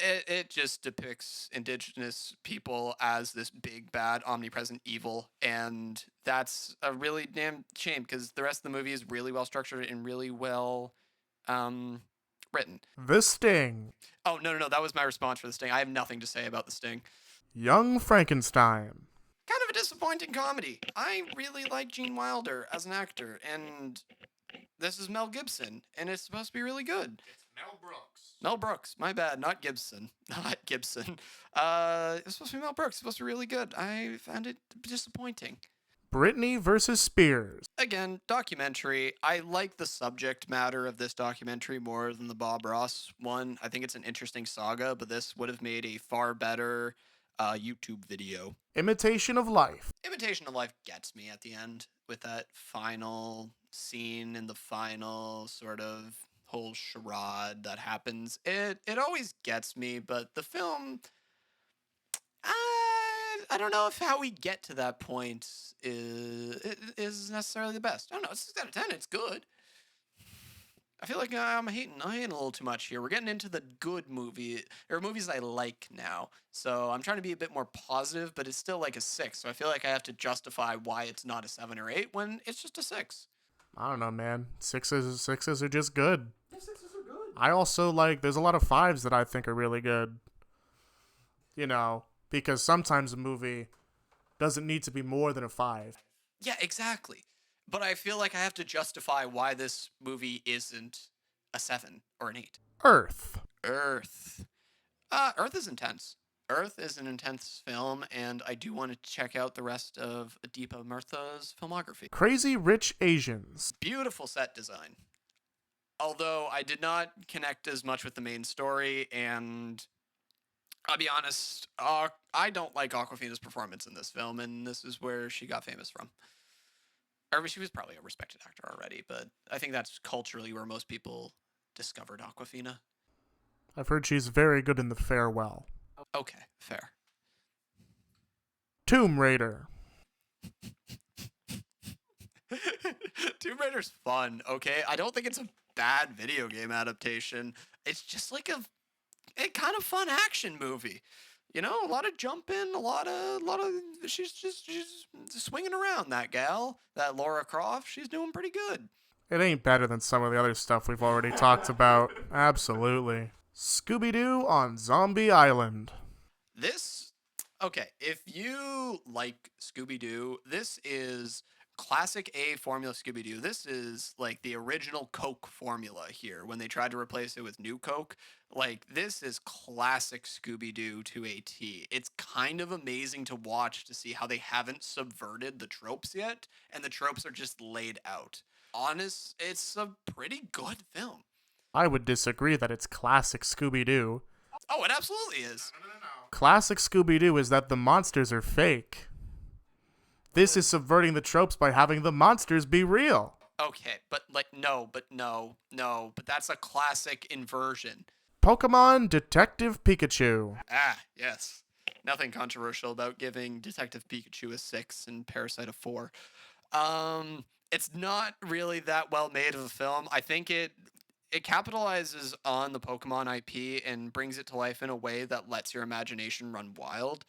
It just depicts indigenous people as this big, bad, omnipresent evil, and that's a really damn shame because the rest of the movie is really well structured and really well written. The Sting. Oh, no, that was my response for the Sting. I have nothing to say about the Sting. Young Frankenstein. Kind of a disappointing comedy. I really like Gene Wilder as an actor, and this is Mel Gibson, and it's supposed to be really good. It's Mel Brooks. Mel Brooks, my bad, not Gibson. Not Gibson. It's supposed to be Mel Brooks. It's supposed to be really good. I found it disappointing. Britney versus Spears. Again, documentary. I like the subject matter of this documentary more than the Bob Ross one. I think it's an interesting saga, but this would have made a far better YouTube video. Imitation of Life. Imitation of Life gets me at the end with that final scene and the final sort of whole charade that happens. It always gets me, but the film, I don't know if how we get to that point is necessarily the best. I don't know. It's 6 out of 10. It's good. I feel like I'm hating a little too much here. We're getting into the good movie, or movies I like now. So I'm trying to be a bit more positive, but it's still like a 6. So I feel like I have to justify why it's not a 7 or 8 when it's just a 6. I don't know, man. Sixes are just good. Yeah, 6s are good. I also there's a lot of 5s that I think are really good. You know, because sometimes a movie doesn't need to be more than a 5. Yeah, exactly. But I feel like I have to justify why this movie isn't a 7 or an 8. Earth. Earth is intense. Earth is an intense film, and I do want to check out the rest of Adipa Murtha's filmography. Crazy Rich Asians. Beautiful set design. Although I did not connect as much with the main story, and I'll be honest, I don't like Awkwafina's performance in this film, and this is where she got famous from. Or she was probably a respected actor already, but I think that's culturally where most people discovered Awkwafina. I've heard she's very good in The Farewell. Okay, fair. Tomb Raider. Tomb Raider's fun, okay? I don't think it's a bad video game adaptation. It's just like a kind of fun action movie. You know, a lot of jumping, a lot of she's swinging around, that gal, that Laura Croft. She's doing pretty good. It ain't better than some of the other stuff we've already talked about. Absolutely. Scooby-Doo on Zombie Island. Okay, if you like Scooby-Doo, this is classic A formula Scooby-Doo. This is like the original Coke formula here when they tried to replace it with New Coke. Like, this is classic Scooby-Doo to a T. It's kind of amazing to watch to see how they haven't subverted the tropes yet, and the tropes are just laid out. It's a pretty good film. I would disagree that it's classic Scooby-Doo. Oh, it absolutely is. No. Classic Scooby-Doo is that the monsters are fake. This is subverting the tropes by having the monsters be real. Okay, but no, but that's a classic inversion. Pokemon Detective Pikachu. Ah, yes. Nothing controversial about giving Detective Pikachu a 6 and Parasite a 4. It's not really that well made of a film. I think it capitalizes on the Pokemon IP and brings it to life in a way that lets your imagination run wild.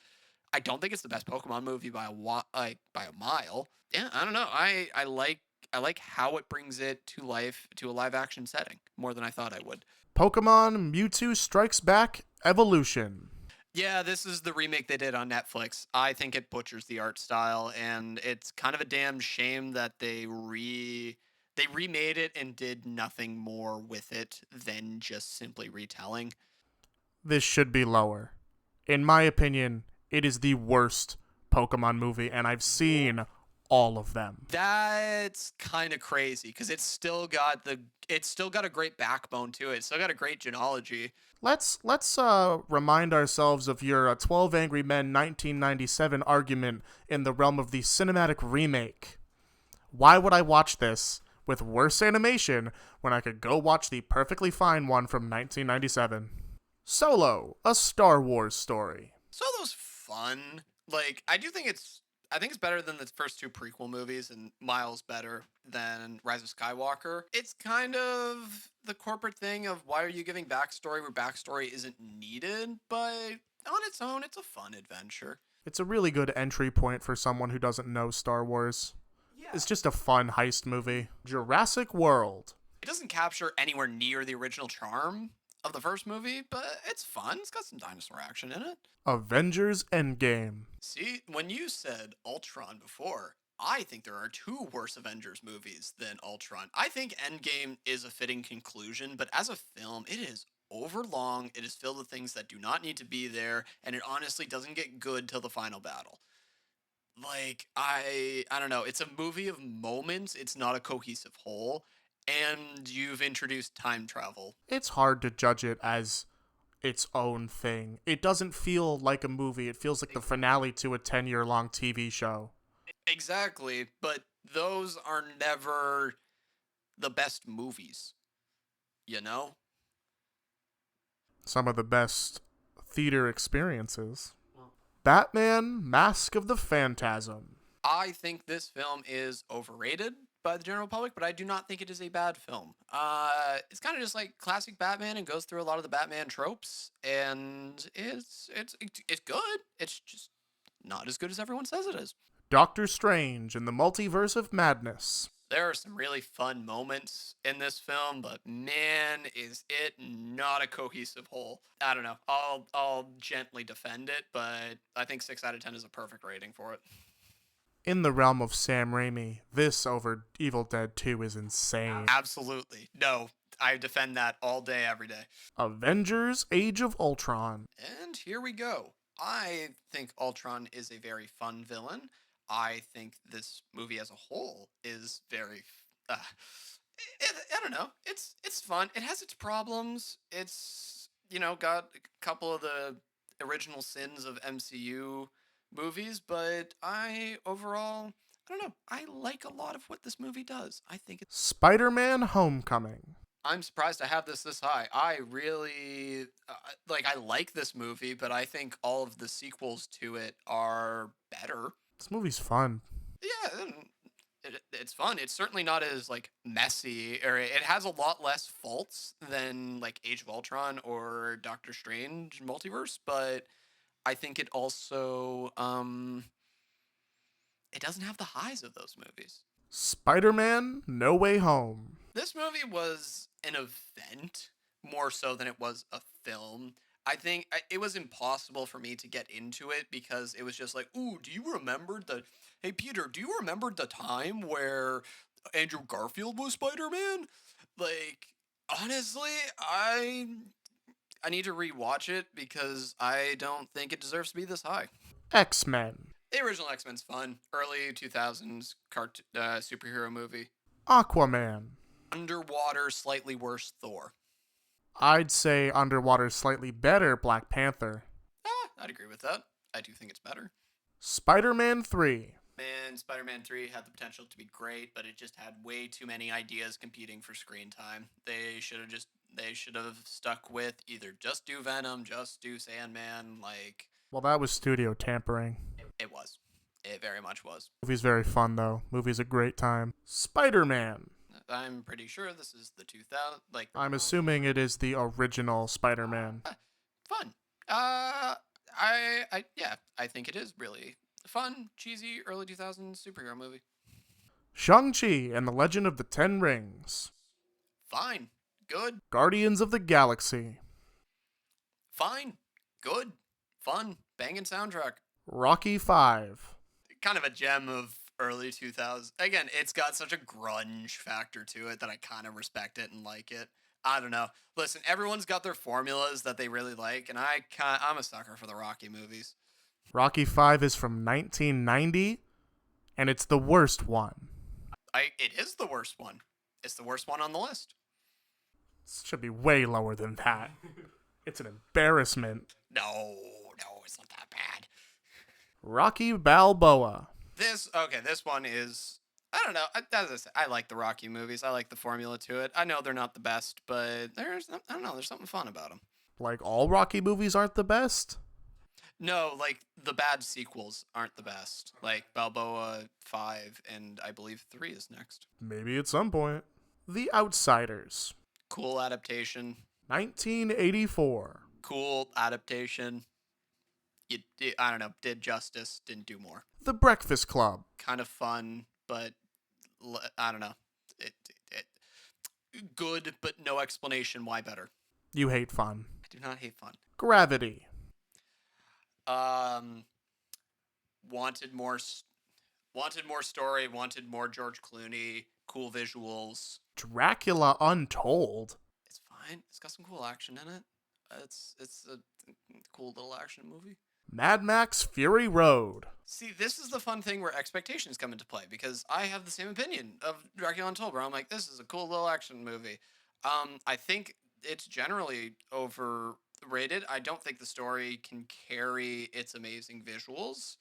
I don't think it's the best Pokemon movie by a mile. Yeah, I don't know. I like how it brings it to life to a live action setting more than I thought I would. Pokemon Mewtwo Strikes Back Evolution. Yeah, this is the remake they did on Netflix. I think it butchers the art style, and it's kind of a damn shame that they remade it and did nothing more with it than just simply retelling. This should be lower. In my opinion, it is the worst Pokemon movie, and I've seen all of them. That's kind of crazy because it's still got a great backbone to it. It's still got a great genealogy. Let's remind ourselves of your 12 Angry Men 1997 argument in the realm of the cinematic remake. Why would I watch this with worse animation when I could go watch the perfectly fine one from 1997? Solo, a Star Wars story. Solo's fun. Like I think it's better than the first two prequel movies and miles better than Rise of Skywalker. It's kind of the corporate thing of why are you giving backstory where backstory isn't needed, but on its own, it's a fun adventure. It's a really good entry point for someone who doesn't know Star Wars. Yeah. It's just a fun heist movie. Jurassic World. It doesn't capture anywhere near the original charm of the first movie, but it's fun. It's got some dinosaur action in it. Avengers Endgame. See, when you said Ultron before, I think there are two worse Avengers movies than Ultron. I think Endgame is a fitting conclusion, but as a film, it is overlong, it is filled with things that do not need to be there, and it honestly doesn't get good till the final battle. Like, I don't know, it's a movie of moments, it's not a cohesive whole, and you've introduced time travel. It's hard to judge it as its own thing. It doesn't feel like a movie. It feels like the finale to a 10-year-long TV show. Exactly, but those are never the best movies, you know? Some of the best theater experiences. Batman, Mask of the Phantasm. I think this film is overrated by the general public, but I do not think it is a bad film. It's kind of just like classic Batman and goes through a lot of the Batman tropes, and it's good. It's just not as good as everyone says it is. Doctor Strange and the Multiverse of Madness. There are some really fun moments in this film, but man, is it not a cohesive whole. I don't know. I'll gently defend it, but I think 6 out of 10 is a perfect rating for it. In the realm of Sam Raimi, this over Evil Dead 2 is insane. Absolutely. No, I defend that all day, every day. Avengers Age of Ultron. And here we go. I think Ultron is a very fun villain. I think this movie as a whole is very. I don't know. It's fun. It has its problems. It's got a couple of the original sins of MCU movies, but I don't know. I like a lot of what this movie does. I think it's. Spider-Man Homecoming. I'm surprised to have this high. I really I like this movie, but I think all of the sequels to it are better. This movie's fun. Yeah, it's fun. It's certainly not as messy, or it has a lot less faults than Age of Ultron or Doctor Strange Multiverse, but I think it also it doesn't have the highs of those movies. Spider-Man No Way Home. This movie was an event more so than it was a film. I think it was impossible for me to get into it because it was just like, ooh, hey Peter, do you remember the time where Andrew Garfield was Spider-Man? Honestly, I need to rewatch it because I don't think it deserves to be this high. X-Men. The original X-Men's fun. Early 2000s superhero movie. Aquaman. Underwater, slightly worse Thor. I'd say underwater slightly better Black Panther. I'd agree with that. I do think it's better. Spider-Man 3. Man, Spider-Man 3 had the potential to be great, but it just had way too many ideas competing for screen time. They should have stuck with either just do Venom, just do Sandman. Well, that was studio tampering. It was. It very much was. Movie's very fun, though. Movie's a great time. Spider-Man. I'm pretty sure this is the 2000, like, I'm assuming it is the original Spider-Man. fun. Yeah, I think it is really fun, cheesy, early 2000s superhero movie. Shang-Chi and the Legend of the Ten Rings. Fine. Good. Guardians of the Galaxy. Fine. Good. Fun. Banging soundtrack. Rocky 5. Kind of a gem of early 2000s. Again, it's got such a grunge factor to it that I kind of respect it and like it. I don't know. Listen, everyone's got their formulas that they really like, and I'm a sucker for the Rocky movies. Rocky 5 is from 1990, and it's the worst one. It is the worst one. It's the worst one on the list. It should be way lower than that. It's an embarrassment. No, it's not that bad. Rocky Balboa. This one is, I don't know. As I said, I like the Rocky movies. I like the formula to it. I know they're not the best, but there's something fun about them. Like, all Rocky movies aren't the best? No, like, the bad sequels aren't the best. Like, Balboa 5 and I believe 3 is next. Maybe at some point. The Outsiders. Cool adaptation. 1984. Cool adaptation. I don't know, did justice, didn't do more. The Breakfast Club. Kind of fun, but I don't know. It good, but no explanation why better. You hate fun. I do not hate fun. Gravity. Wanted more story, wanted more George Clooney, cool visuals. Dracula Untold. It's fine. It's got some cool action in it. It's a cool little action movie. Mad Max Fury Road. See, this is the fun thing where expectations come into play, because I have the same opinion of Dracula Untold, where I'm like, this is a cool little action movie. I think it's generally overrated. I don't think the story can carry its amazing visuals.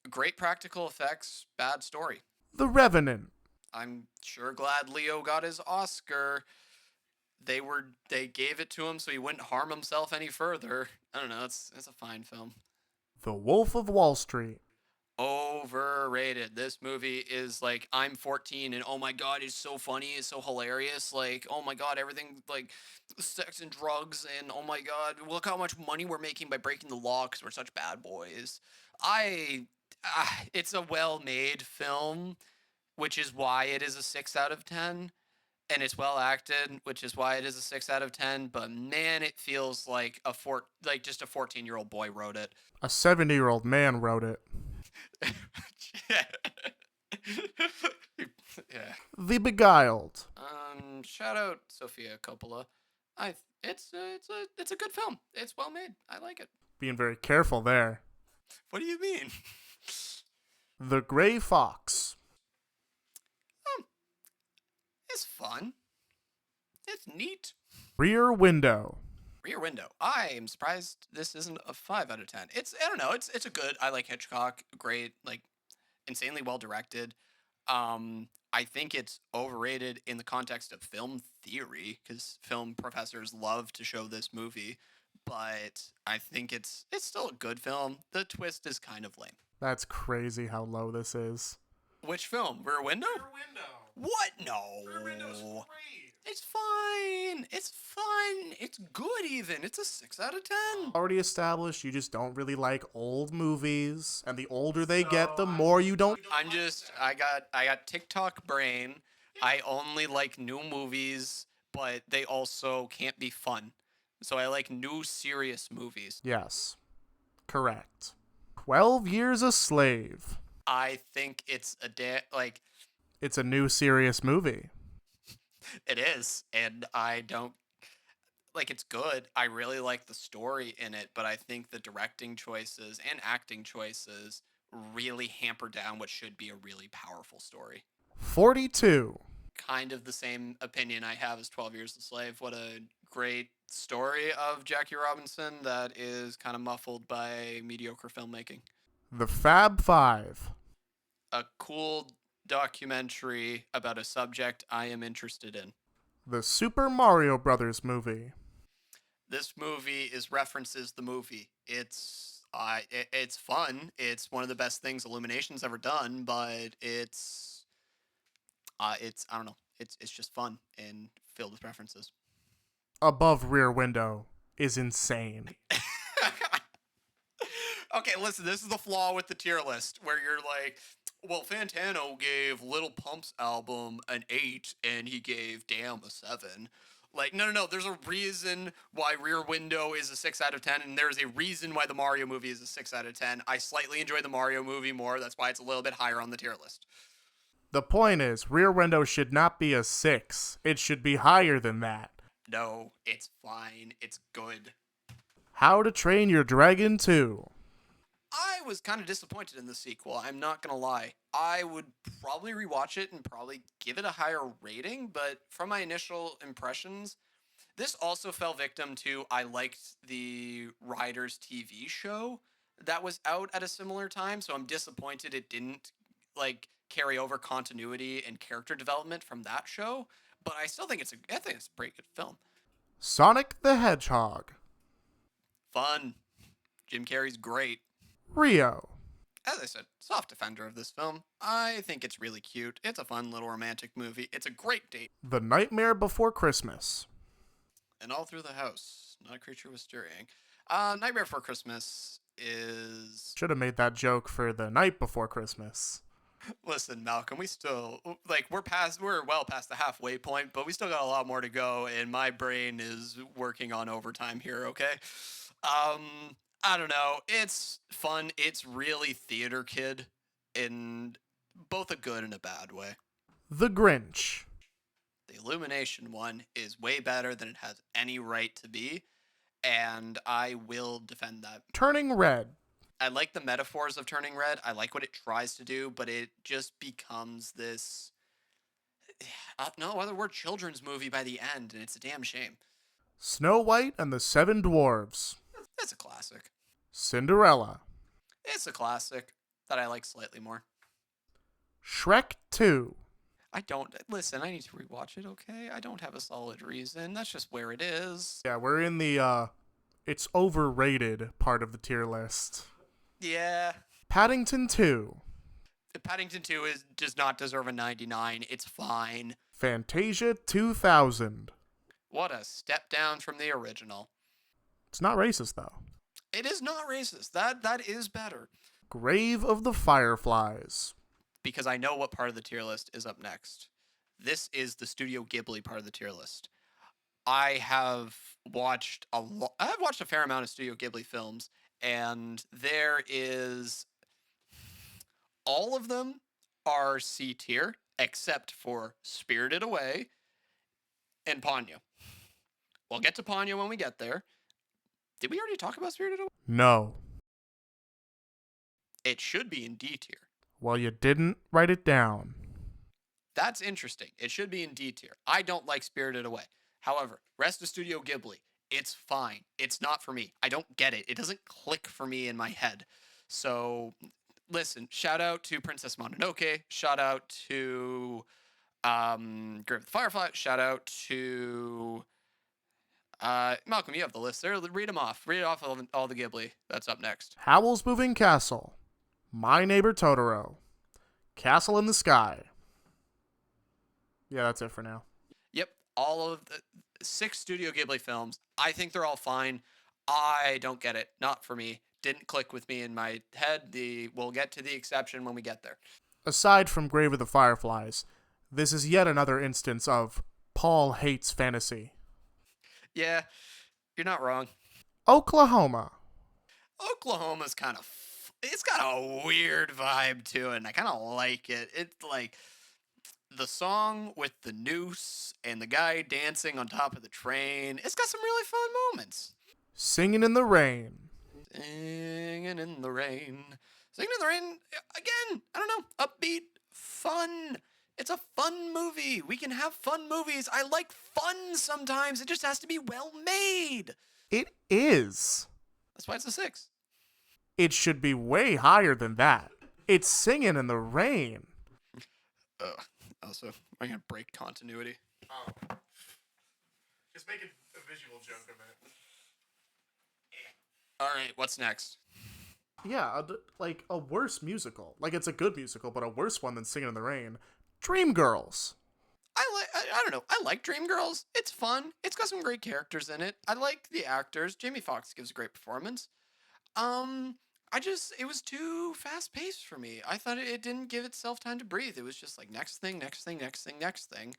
Great practical effects, bad story. The Revenant. I'm sure glad Leo got his Oscar. They gave it to him so he wouldn't harm himself any further. I don't know, it's a fine film. The Wolf of Wall Street. Overrated. This movie is like, I'm 14 and oh my god, it's so funny, it's so hilarious. Like, oh my god, everything, like, sex and drugs, and oh my god, look how much money we're making by breaking the law because we're such bad boys. It's a well-made film, which is why it is a 6 out of 10. And it's well acted, which is why it is a 6 out of 10. But man, it feels like just a 14-year-old boy wrote it. A 70-year-old man wrote it. Yeah. The Beguiled. Shout out Sofia Coppola. It's a good film. It's well made. I like it. Being very careful there. What do you mean? The Gray Fox. It's fun. It's neat. Rear Window. Rear Window. I am surprised this isn't a 5 out of 10. I don't know. It's a good. I like Hitchcock. Great, like, insanely well directed. I think it's overrated in the context of film theory, because film professors love to show this movie. But I think it's still a good film. The twist is kind of lame. That's crazy how low this is. Which film? Rear Window? Rear Window. What? No. Rear Window's great. It's fine. It's fun. It's good even. It's a 6 out of 10. Already established you just don't really like old movies, and the older they get, the more you don't. I got TikTok brain. I only like new movies, but they also can't be fun. So I like new serious movies. Yes. Correct. 12 Years a Slave. I think it's It's a new serious movie. it is, and I don't like, it's good. I really like the story in it, but I think the directing choices and acting choices really hamper down what should be a really powerful story. 42. Kind of the same opinion I have as 12 Years a Slave. What a great story of Jackie Robinson that is kind of muffled by mediocre filmmaking. The Fab Five. A cool documentary about a subject I am interested in. The Super Mario Brothers movie. This movie is references the movie. It's fun. It's one of the best things Illumination's ever done, but it's I don't know. It's just fun and filled with references. Above Rear Window is insane. Okay, listen, this is the flaw with the tier list where you're like, well, Fantano gave Little Pump's album an 8 and he gave Damn a 7. Like, no. There's a reason why Rear Window is a 6 out of 10, and there's a reason why the Mario movie is a 6 out of 10. I slightly enjoy the Mario movie more. That's why it's a little bit higher on the tier list. The point is, Rear Window should not be a 6. It should be higher than that. No, it's fine. It's good. How to Train Your Dragon 2. I was kind of disappointed in the sequel. I'm not going to lie. I would probably rewatch it and probably give it a higher rating, but from my initial impressions, this also fell victim to I liked the Riders TV show that was out at a similar time, so I'm disappointed it didn't like carry over continuity and character development from that show, but I still think it's a pretty good film. Sonic the Hedgehog. Fun. Jim Carrey's great. Rio. As I said, soft defender of this film. I think it's really cute. It's a fun little romantic movie. It's a great date. The Nightmare Before Christmas. And All Through the House. Not a Creature Was Stirring. Nightmare Before Christmas is... Should have made that joke for The Night Before Christmas. Listen, Malcolm, we still... Like, we're well past the halfway point, but we still got a lot more to go, and my brain is working on overtime here, okay? I don't know. It's fun. It's really theater kid in both a good and a bad way. The Grinch. The Illumination one is way better than it has any right to be, and I will defend that. Turning Red. I like the metaphors of Turning Red. I like what it tries to do, but it just becomes this no other word children's movie by the end, and it's a damn shame. Snow White and the Seven Dwarves. It's a classic. Cinderella. It's a classic that I like slightly more. Shrek 2. I need to rewatch it, okay? I don't have a solid reason. That's just where it is. Yeah, we're in the, it's overrated part of the tier list. Yeah. Paddington 2. Paddington 2 does not deserve a 99. It's fine. Fantasia 2000. What a step down from the original. It's not racist, though. It is not racist. That is better. Grave of the Fireflies. Because I know what part of the tier list is up next. This is the Studio Ghibli part of the tier list. I've watched a fair amount of Studio Ghibli films, and all of them are C tier, except for Spirited Away and Ponyo. We'll get to Ponyo when we get there. Did we already talk about Spirited Away? No. It should be in D tier. Well, you didn't write it down. That's interesting. It should be in D tier. I don't like Spirited Away. However, rest of Studio Ghibli, it's fine. It's not for me. I don't get it. It doesn't click for me in my head. So, listen, shout out to Princess Mononoke. Shout out to Grave of the Firefly. Shout out to... Malcolm, you have the list there. Read them off. Read off all the Ghibli that's up next. Howl's Moving Castle. My Neighbor Totoro. Castle in the Sky. Yeah, that's it for now. Yep, all of the 6 Studio Ghibli films. I think they're all fine. I don't get it. Not for me. Didn't click with me in my head. We'll get to the exception when we get there. Aside from Grave of the Fireflies, this is yet another instance of Paul hates fantasy. Yeah, you're not wrong. Oklahoma. Oklahoma's kind of... It's got a weird vibe to it, and I kind of like it. It's like the song with the noose and the guy dancing on top of the train. It's got some really fun moments. Singing in the Rain. Singing in the rain. Singing in the rain, again, I don't know, upbeat, fun. It's a fun movie. We can have fun movies. I like fun sometimes. It just has to be well made. It is. That's why it's a 6. It should be way higher than that. It's Singing in the Rain. Also, I'm going to break continuity. Oh. Just make a visual joke of it. All right, what's next? Yeah, like a worse musical. Like it's a good musical, but a worse one than Singing in the Rain. Dreamgirls. I don't know. I like Dreamgirls. It's fun. It's got some great characters in it. I like the actors. Jamie Foxx gives a great performance. Um, it was too fast paced for me. I thought it didn't give itself time to breathe. It was just like next thing, next thing, next thing, next thing.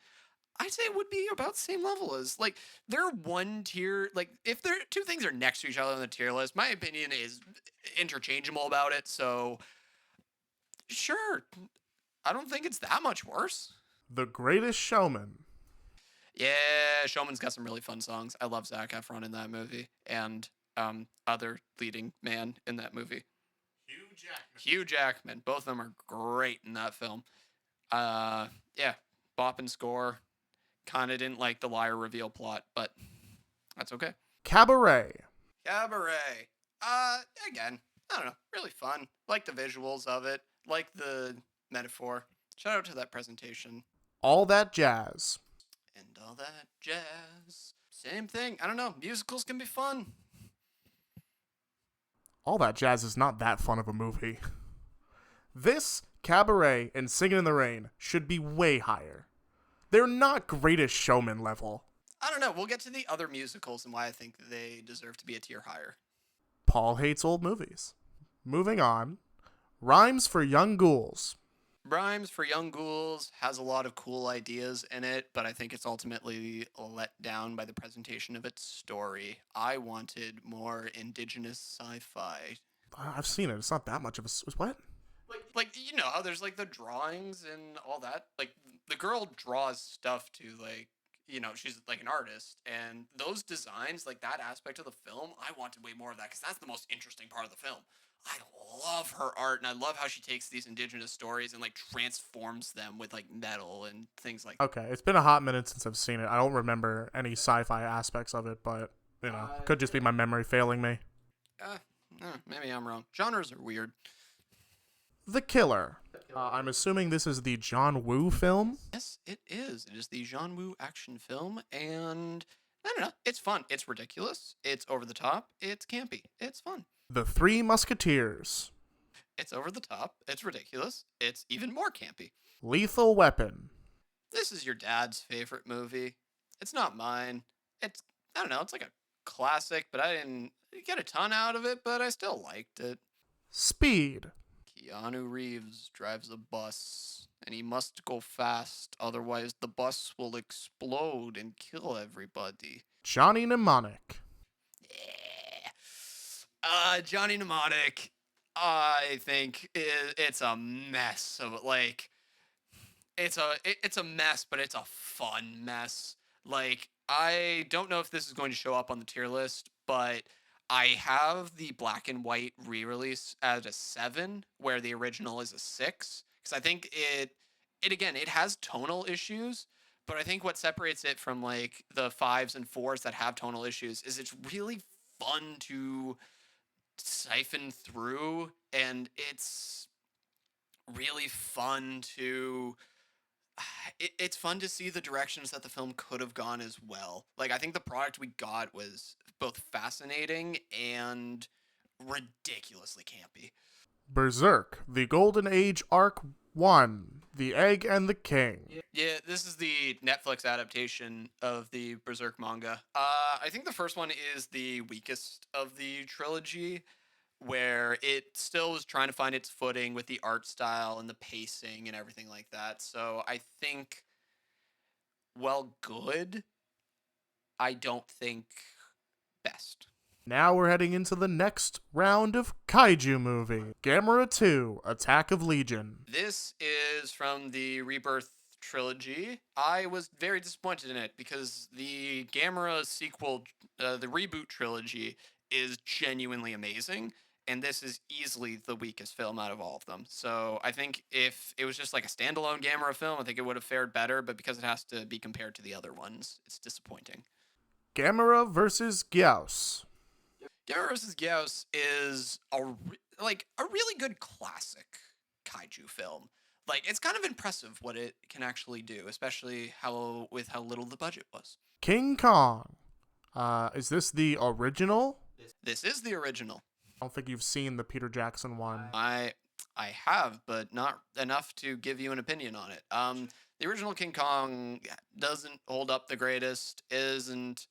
I'd say it would be about the same level as like they're one tier. Like if they're two things are next to each other on the tier list, my opinion is interchangeable about it. So sure, I don't think it's that much worse. The Greatest Showman. Yeah, Showman's got some really fun songs. I love Zac Efron in that movie and other leading man in that movie. Hugh Jackman. Hugh Jackman. Both of them are great in that film. Yeah, bop and score. Kind of didn't like the liar reveal plot, but that's okay. Cabaret. Cabaret. Again, I don't know. Really fun. Like the visuals of it. Like the metaphor. Shout out to that presentation. All That Jazz. And all that jazz. Same thing. I don't know. Musicals can be fun. All That Jazz is not that fun of a movie. This, Cabaret, and Singing in the Rain should be way higher. They're not Greatest Showman level. I don't know. We'll get to the other musicals and why I think they deserve to be a tier higher. Paul hates old movies. Moving on. Rhymes for Young Ghouls. Rhymes for Young Ghouls has a lot of cool ideas in it, but I think it's ultimately let down by the presentation of its story. I wanted more indigenous sci-fi. I've seen it. It's not that much of a... What? Like you know how there's like the drawings and all that. Like the girl draws stuff to like she's like an artist, and those designs, like that aspect of the film, I wanted way more of that because that's the most interesting part of the film. I love her art, and I love how she takes these indigenous stories and like transforms them with like metal and things like. Okay, it's been a hot minute since I've seen it. I don't remember any sci-fi aspects of it, but could just be my memory failing me. Maybe I'm wrong. Genres are weird. The Killer. I'm assuming this is the John Woo film. Yes, it is. It is the John Woo action film, and I don't know. It's fun. It's ridiculous. It's over the top. It's campy. It's fun. The Three Musketeers. It's over the top. It's ridiculous. It's even more campy. Lethal Weapon. This is your dad's favorite movie. It's not mine. I don't know. It's like a classic, but I didn't get a ton out of it, but I still liked it. Speed. Keanu Reeves drives a bus, and he must go fast, otherwise the bus will explode and kill everybody. Johnny Mnemonic. Yeah. Johnny Mnemonic, I think it's a mess of like, it's a mess, but it's a fun mess. Like, I don't know if this is going to show up on the tier list, but I have the black and white re-release at a 7, where the original is a 6. Because I think it again, it has tonal issues, but I think what separates it from like the 5s and 4s that have tonal issues is it's really fun to siphon through, and it's really fun to it's fun to see the directions that the film could have gone as well. Like, I think the product we got was both fascinating and ridiculously campy. Berserk, The Golden Age Arc 1, The Egg and the King. Yeah, this is the Netflix adaptation of the Berserk manga. I think the first one is the weakest of the trilogy, where it still was trying to find its footing with the art style and the pacing and everything like that. So I think, well, good. I don't think best. Now we're heading into the next round of kaiju movie. Gamera 2, Attack of Legion. This is from the Rebirth trilogy. I was very disappointed in it because the Gamera sequel, the reboot trilogy, is genuinely amazing. And this is easily the weakest film out of all of them. So I think if it was just like a standalone Gamera film, I think it would have fared better. But because it has to be compared to the other ones, it's disappointing. Gamera vs. Gyaos. Gamera vs. Gyaos is a really good classic kaiju film. Like, it's kind of impressive what it can actually do, especially with how little the budget was. King Kong. Is this the original? This is the original. I don't think you've seen the Peter Jackson one. I have, but not enough to give you an opinion on it. The original King Kong doesn't hold up the greatest, isn't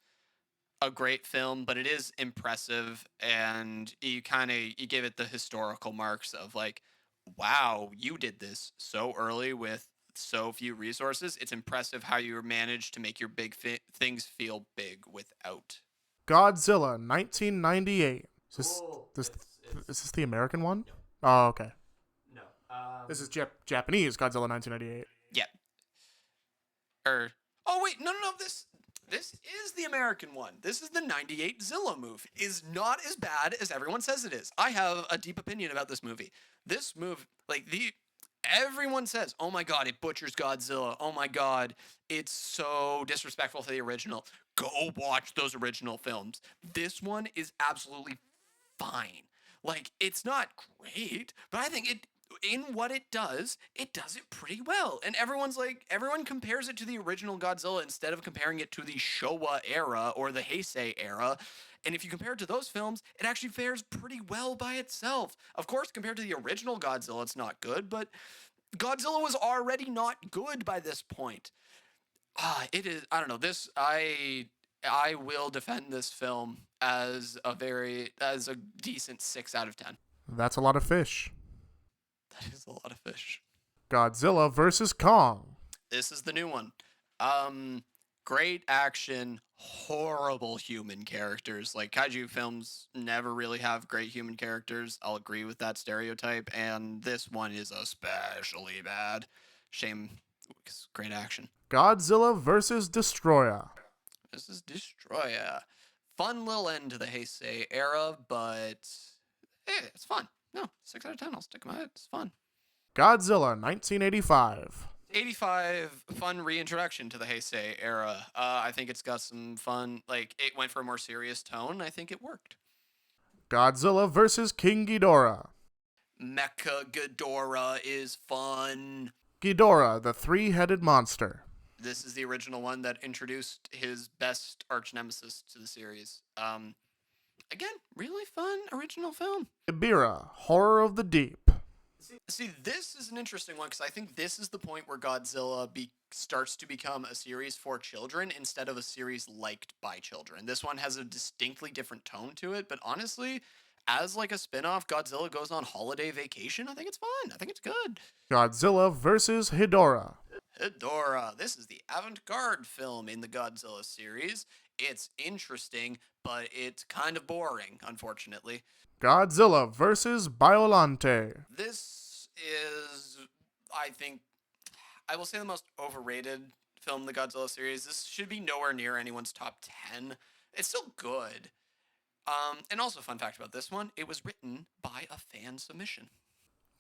a great film, but it is impressive, and you give it the historical marks of like, wow, you did this so early with so few resources. It's impressive how you managed to make your things feel big without. Godzilla, 1998. Is this the American one? Oh, okay. No. This is Japanese Godzilla, 1998. Yeah. Oh wait, no. This is the American one. This is the 98 Zilla movie. Is not as bad as everyone says it is. I have a deep opinion about this movie. This movie, everyone says, "Oh my god, it butchers Godzilla. Oh my god, it's so disrespectful to the original." Go watch those original films. This one is absolutely fine. Like, it's not great, but I think in what it does it pretty well. And everyone compares it to the original Godzilla instead of comparing it to the Showa era or the Heisei era. And if you compare it to those films, it actually fares pretty well by itself. Of course, compared to the original Godzilla, it's not good, but Godzilla was already not good by this point. It is, I don't know, I will defend this film as a decent 6 out of 10. That's a lot of fish. That is a lot of fish. Godzilla versus Kong. This is the new one. Great action, horrible human characters. Like, kaiju films never really have great human characters. I'll agree with that stereotype, and this one is especially bad. Shame, 'cause great action. Godzilla versus Destroyer. This is Destroyer. Fun little end to the Heisei era, but it's fun. No, 6 out of 10. I'll stick my head. It's fun. Godzilla, 1985. 85, fun reintroduction to the Heisei era. I think it's got some fun. Like, it went for a more serious tone. I think it worked. Godzilla versus King Ghidorah. Mecha Ghidorah is fun. Ghidorah, the three-headed monster. This is the original one that introduced his best arch nemesis to the series. Again, really fun original film. Ibira, Horror of the Deep. See, this is an interesting one because I think this is the point where Godzilla starts to become a series for children instead of a series liked by children. This one has a distinctly different tone to it, but honestly, as like a spin-off, Godzilla goes on holiday vacation. I think it's fun. I think it's good. Godzilla versus Hedorah. Hedorah. This is the avant-garde film in the Godzilla series. It's interesting, but it's kind of boring, unfortunately. Godzilla versus Biollante. This is, I think, I will say the most overrated film in the Godzilla series. This should be nowhere near anyone's top 10. It's still good. And also, fun fact about this one, it was written by a fan submission.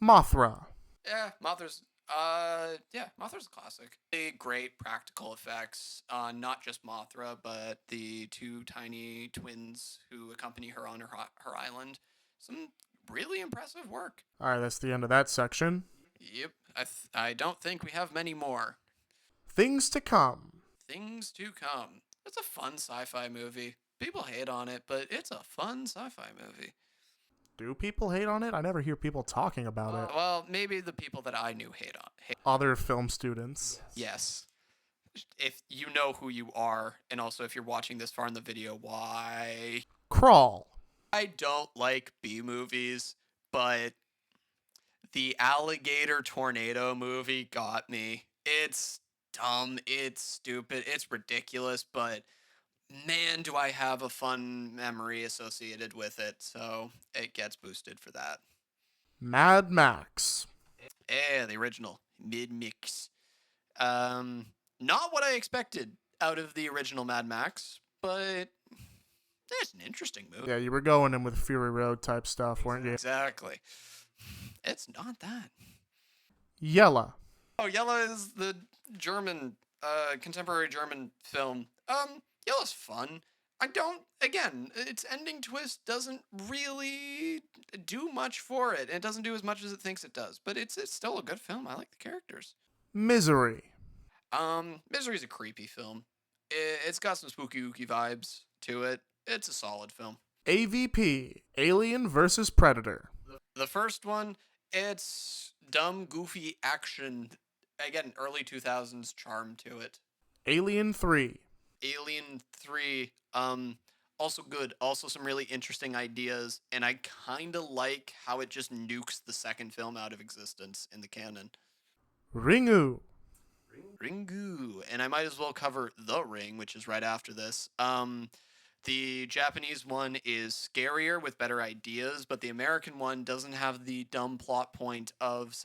Mothra. Yeah, Mothra's a classic. Great practical effects, not just Mothra, but the two tiny twins who accompany her on her island. Some really impressive work. All right, that's the end of that section. Yep, I don't think we have many more. Things to come. Things to come. It's a fun sci-fi movie. People hate on it, but it's a fun sci-fi movie. Do people hate on it? I never hear people talking about it. Well, maybe the people that I knew hate. Other film students. Yes. If you know who you are, and also if you're watching this far in the video, why? Crawl. I don't like B movies, but the alligator tornado movie got me. It's dumb, it's stupid, it's ridiculous, but man, do I have a fun memory associated with it, so it gets boosted for that. Mad Max. Yeah, the original. Mid-mix. Not what I expected out of the original Mad Max, but it's an interesting movie. Yeah, you were going in with Fury Road type stuff, weren't you? Exactly. It's not that. Yella. Oh, Yella is the German, contemporary German film. Yella's fun. Its ending twist doesn't really do much for it. It doesn't do as much as it thinks it does, but it's still a good film. I like the characters. Misery. Misery's a creepy film. It's got some spooky ooky vibes to it. It's a solid film. AVP, Alien vs. Predator. The first one, it's dumb, goofy action. Again, early 2000s charm to it. Alien 3. Alien 3, also good. Also some really interesting ideas, and I kind of like how it just nukes the second film out of existence in the canon. Ringu. Ringu, and I might as well cover The Ring, which is right after this. The Japanese one is scarier with better ideas, but the American one doesn't have the dumb plot point of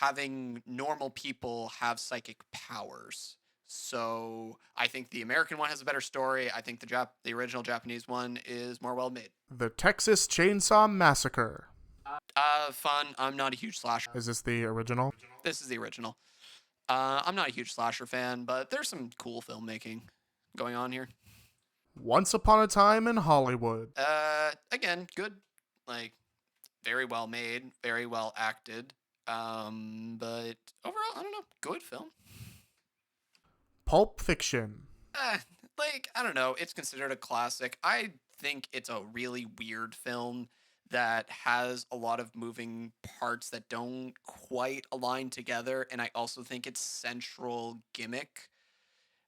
having normal people have psychic powers. So I think the American one has a better story. I think the original Japanese one is more well made. The Texas Chainsaw Massacre. Fun. I'm not a huge slasher. Is this the original? This is the original. I'm not a huge slasher fan, but there's some cool filmmaking going on here. Once Upon a Time in Hollywood. Again, good. Like, very well made, very well acted. But overall, I don't know. Good film. Pulp Fiction. I don't know. It's considered a classic. I think it's a really weird film that has a lot of moving parts that don't quite align together. And I also think its central gimmick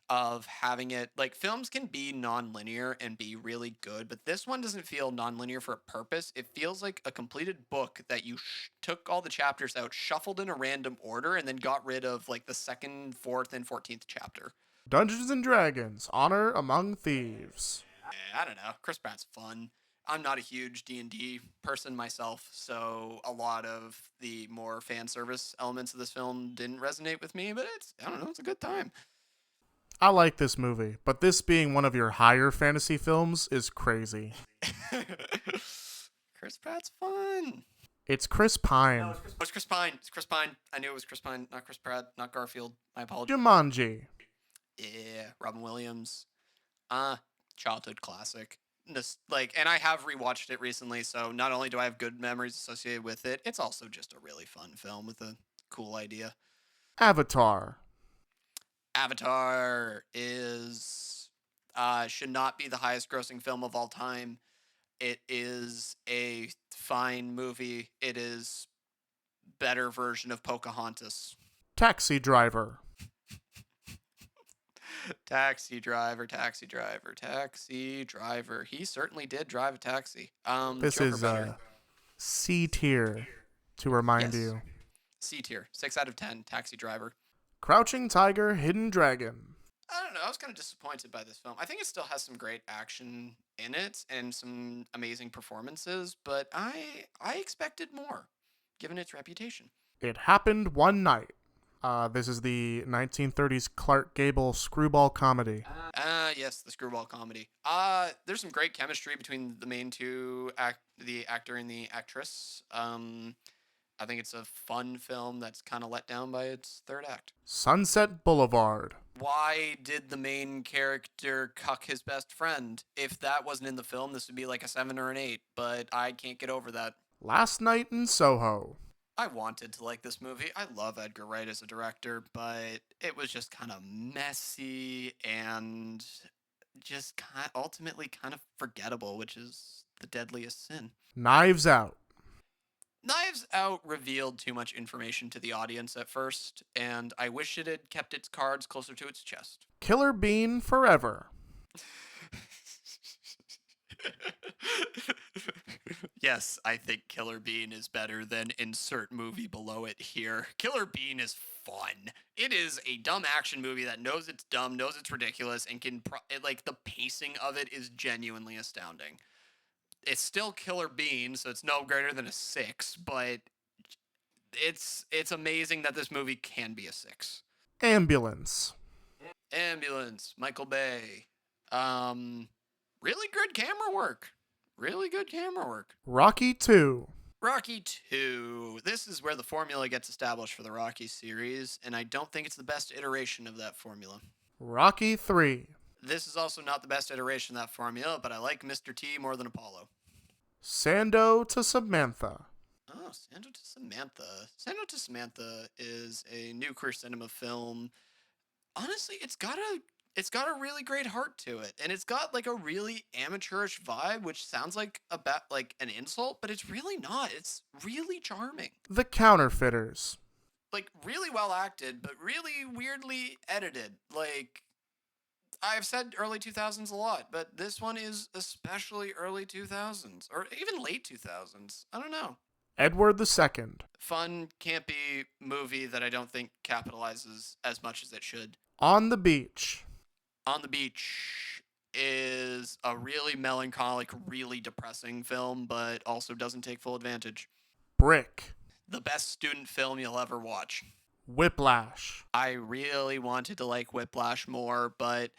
of having it, like, films can be non-linear and be really good, but this one doesn't feel non-linear for a purpose. It feels like a completed book that you took all the chapters out, shuffled in a random order, and then got rid of, like, the 2nd, 4th, and 14th chapter. Dungeons and Dragons, Honor Among Thieves. I don't know. Chris Pratt's fun. I'm not a huge D&D person myself, so a lot of the more fan service elements of this film didn't resonate with me, but I don't know, it's a good time. I like this movie, but this being one of your higher fantasy films is crazy. Chris Pratt's fun. It's Chris Pine. No, it's Chris Pine. It's Chris Pine. I knew it was Chris Pine, not Chris Pratt, not Garfield. My apologies. Jumanji. Yeah, Robin Williams. Childhood classic. And I have rewatched it recently, so not only do I have good memories associated with it, it's also just a really fun film with a cool idea. Avatar. Avatar is should not be the highest grossing film of all time. It is a fine movie. It is better version of Pocahontas. Taxi Driver. Taxi driver. He certainly did drive a taxi. This Joker is better. C tier, to remind Yes. you. C tier. 6 out of 10. Taxi driver. Crouching Tiger, Hidden Dragon. I don't know. I was kind of disappointed by this film. I think it still has some great action in it and some amazing performances, but I expected more, given its reputation. It Happened One Night. This is the 1930s Clark Gable screwball comedy. Yes, the screwball comedy. There's some great chemistry between the main two, the actor and the actress. I think it's a fun film that's kind of let down by its third act. Sunset Boulevard. Why did the main character cuck his best friend? If that wasn't in the film, this would be like a 7 or an 8, but I can't get over that. Last Night in Soho. I wanted to like this movie. I love Edgar Wright as a director, but it was just kind of messy and just ultimately kind of forgettable, which is the deadliest sin. Knives Out. Knives Out revealed too much information to the audience at first, and I wish it had kept its cards closer to its chest. Killer Bean Forever. Yes, I think Killer Bean is better than insert movie below it here. Killer Bean is fun. It is a dumb action movie that knows it's dumb, knows it's ridiculous, and the pacing of it is genuinely astounding. It's still Killer Bean, so it's no greater than a 6, but it's amazing that this movie can be a 6. Ambulance. Ambulance, Michael Bay. Really good camera work. Rocky 2. Rocky 2. This is where the formula gets established for the Rocky series, and I don't think it's the best iteration of that formula. Rocky 3. This is also not the best iteration of that formula, but I like Mr. T more than Apollo. Sando to Samantha. Oh, Sando to Samantha. Sando to Samantha is a new queer cinema film. Honestly, it's got a It's got a really great heart to it, and it's got like a really amateurish vibe, which sounds like like an insult, but it's really not. It's really charming. The Counterfeiters. Like really well acted, but really weirdly edited. Like I've said early 2000s a lot, but this one is especially early 2000s or even late 2000s. I don't know. Edward II. Fun, campy movie that I don't think capitalizes as much as it should. On the Beach. On the Beach is a really melancholic, really depressing film, but also doesn't take full advantage. Brick. The best student film you'll ever watch. Whiplash. I really wanted to like Whiplash more, but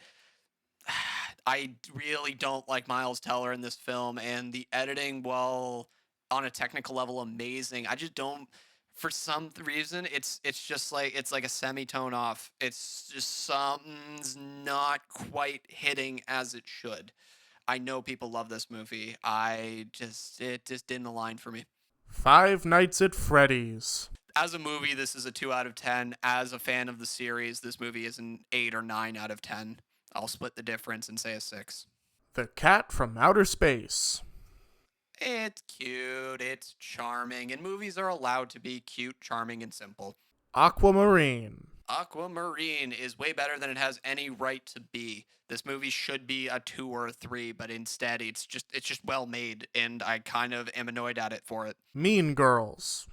I really don't like Miles Teller in this film, and the editing, while on a technical level amazing, I just don't. For some reason, it's just like it's like a semitone off. It's just something's not quite hitting as it should. I know people love this movie. It just didn't align for me. Five Nights at Freddy's. As a movie, this is a 2 out of 10. As a fan of the series, this movie is an 8 or 9 out of 10. I'll split the difference and say a 6. The Cat from Outer Space. It's cute, it's charming, and movies are allowed to be cute, charming, and simple. Aquamarine. Aquamarine is way better than it has any right to be. This movie should be a 2 or a 3, but instead it's just well made, and I kind of am annoyed at it for it. Mean Girls.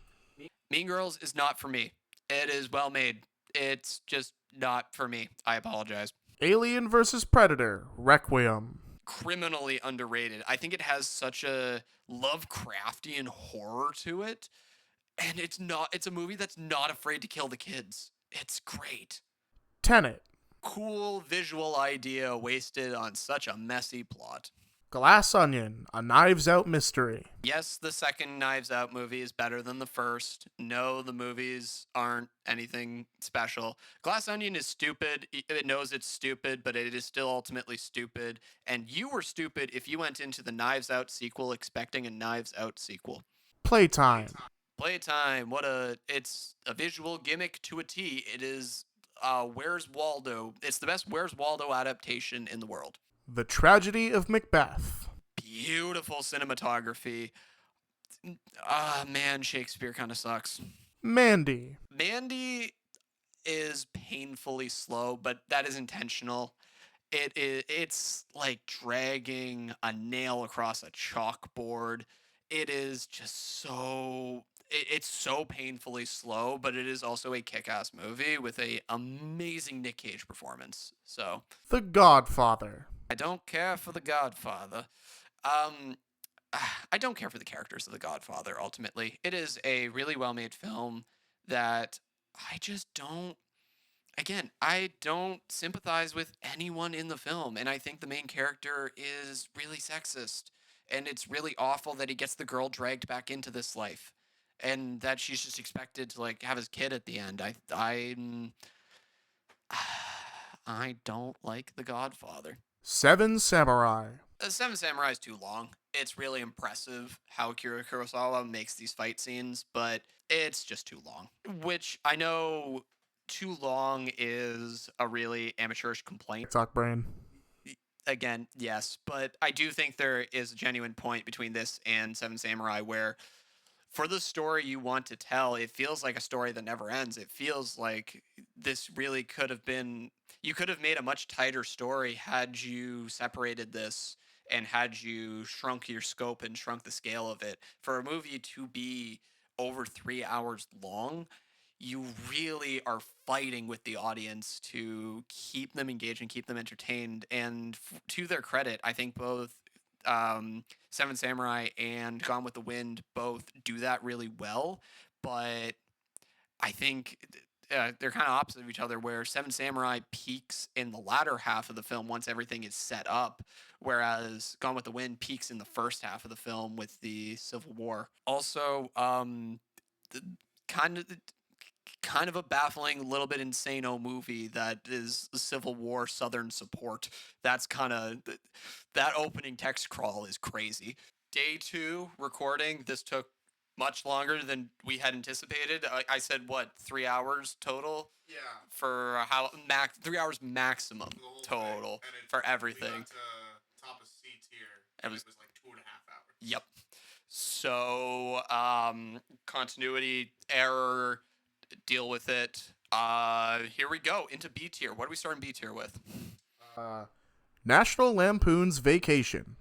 Mean Girls is not for me. It is well made. It's just not for me. I apologize. Alien vs. Predator. Requiem. Criminally underrated. I think it has such a Lovecraftian horror to it, and it's a movie that's not afraid to kill the kids. It's great. Tenet. Cool visual idea wasted on such a messy plot. Glass Onion, a Knives Out mystery. Yes, the second Knives Out movie is better than the first. No, the movies aren't anything special. Glass Onion is stupid. It knows it's stupid, but it is still ultimately stupid. And you were stupid if you went into the Knives Out sequel expecting a Knives Out sequel. Playtime. Playtime, it's a visual gimmick to a T. It is Where's Waldo? It's the best Where's Waldo adaptation in the world. The Tragedy of Macbeth. Beautiful cinematography. Man, Shakespeare kind of sucks. Mandy. Mandy is painfully slow, but that is intentional. It's like dragging a nail across a chalkboard. It is just it's so painfully slow, but it is also a kick-ass movie with a amazing Nick Cage performance. So, The Godfather. I don't care for The Godfather. I don't care for the characters of The Godfather, ultimately. It is a really well-made film that I just don't... Again, I don't sympathize with anyone in the film, and I think the main character is really sexist. And it's really awful that he gets the girl dragged back into this life, and that she's just expected to, like, have his kid at the end. I don't like The Godfather. Seven Samurai. Seven Samurai is too long. It's really impressive how Akira Kurosawa makes these fight scenes, but it's just too long. Which I know too long is a really amateurish complaint. TikTok brain. Again, yes, but I do think there is a genuine point between this and Seven Samurai where for the story you want to tell, it feels like a story that never ends. It feels like this really could have been... You could have made a much tighter story had you separated this and had you shrunk your scope and shrunk the scale of it. For a movie to be over 3 hours long, you really are fighting with the audience to keep them engaged and keep them entertained. And to their credit, I think both Seven Samurai and Gone with the Wind both do that really well. But I think they're kind of opposite of each other, where Seven Samurai peaks in the latter half of the film once everything is set up, whereas Gone with the Wind peaks in the first half of the film with the Civil War. Also, kind of a baffling, little bit insane-o movie that is Civil War Southern support. That's kind of... That opening text crawl is crazy. Day 2 recording, this took much longer than we had anticipated. I said what, 3 hours total Yeah. for 3 hours maximum The whole total thing. And for we everything. got to top of C tier. And was- it was like 2.5 hours. Yep. So continuity error, deal with it. Here we go into B tier. What are we starting B tier with? National Lampoon's Vacation.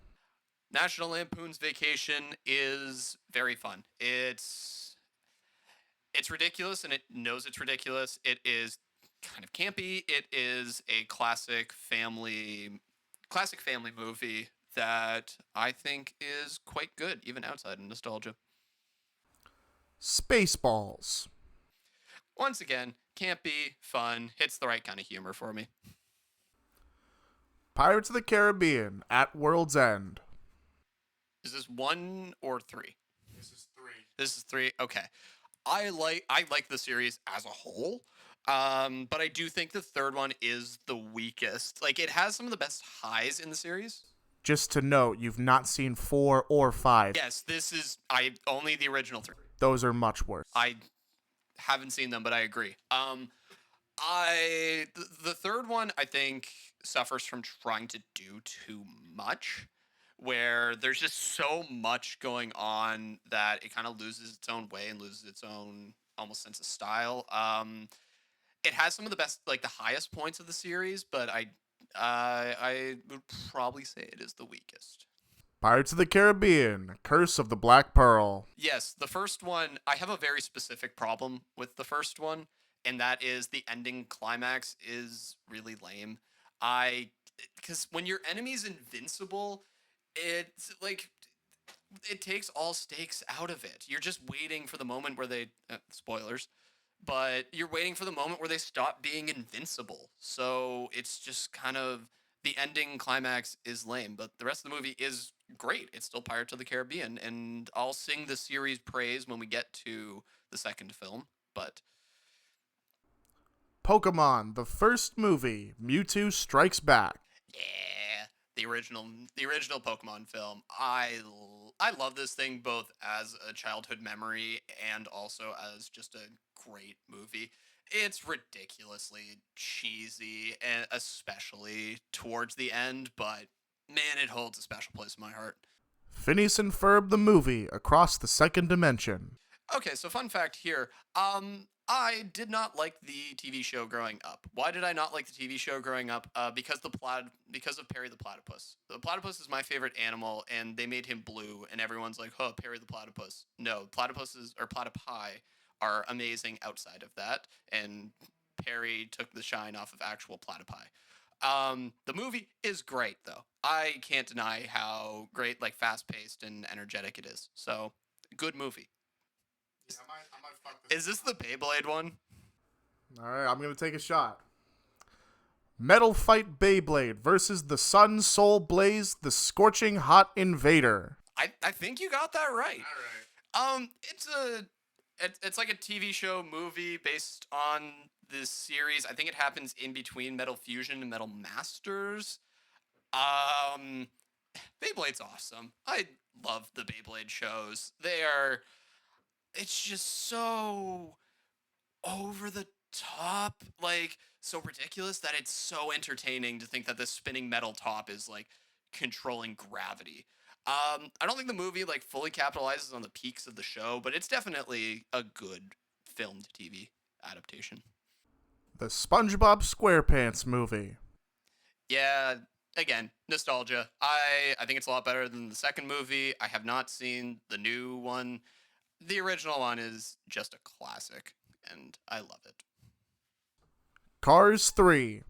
National Lampoon's Vacation is very fun. It's ridiculous, and it knows it's ridiculous. It is kind of campy. It is a classic family movie that I think is quite good, even outside of nostalgia. Spaceballs. Once again, campy, fun, hits the right kind of humor for me. Pirates of the Caribbean at World's End. Is this 1 or 3? This is 3. This is 3. Okay. I like the series as a whole. But I do think the third one is the weakest. Like, it has some of the best highs in the series. Just to note, you've not seen 4 or 5. Yes, this is only the original 3. Those are much worse. I haven't seen them, but I agree. The third one I think suffers from trying to do too much, where there's just so much going on that it kind of loses its own way and loses its own almost sense of style. It has some of the best, like the highest points of the series, but I would probably say it is the weakest. Pirates of the Caribbean, Curse of the Black Pearl. Yes, the first one, I have a very specific problem with the first one, and that is the ending climax is really lame. Because when your enemy's invincible, it's like, it takes all stakes out of it. You're just waiting for the moment where they, spoilers, but you're waiting for the moment where they stop being invincible. So it's just kind of, the ending climax is lame, but the rest of the movie is great. It's still Pirates of the Caribbean, and I'll sing the series praise when we get to the second film, but Pokemon, the first movie, Mewtwo Strikes Back. yeah, the original Pokemon film. I love this thing both as a childhood memory and also as just a great movie. It's ridiculously cheesy, and especially towards the end, but man, it holds a special place in my heart. Phineas and Ferb, the movie, Across the Second Dimension. Okay, so fun fact here. I did not like the TV show growing up. Why did I not like the TV show growing up? Because of Perry the Platypus. The platypus is my favorite animal, and they made him blue, and everyone's like, "Oh, Perry the Platypus." No, platypuses or platypi are amazing outside of that, and Perry took the shine off of actual platypi. The movie is great though. I can't deny how great, like fast-paced and energetic it is. So, good movie. Yeah, I might fuck this. Is this the Beyblade one? All right, I'm going to take a shot. Metal Fight Beyblade versus the Sun Soul Blaze, the Scorching Hot Invader. I think you got that right. All right. It's like a TV show movie based on this series. I think it happens in between Metal Fusion and Metal Masters. Beyblade's awesome. I love the Beyblade shows. It's just so over the top, like so ridiculous that it's so entertaining to think that this spinning metal top is like controlling gravity. I don't think the movie like fully capitalizes on the peaks of the show, but it's definitely a good filmed TV adaptation. The SpongeBob SquarePants movie. Yeah, again, nostalgia. I think it's a lot better than the second movie. I have not seen the new one. The original one is just a classic, and I love it. Cars 3.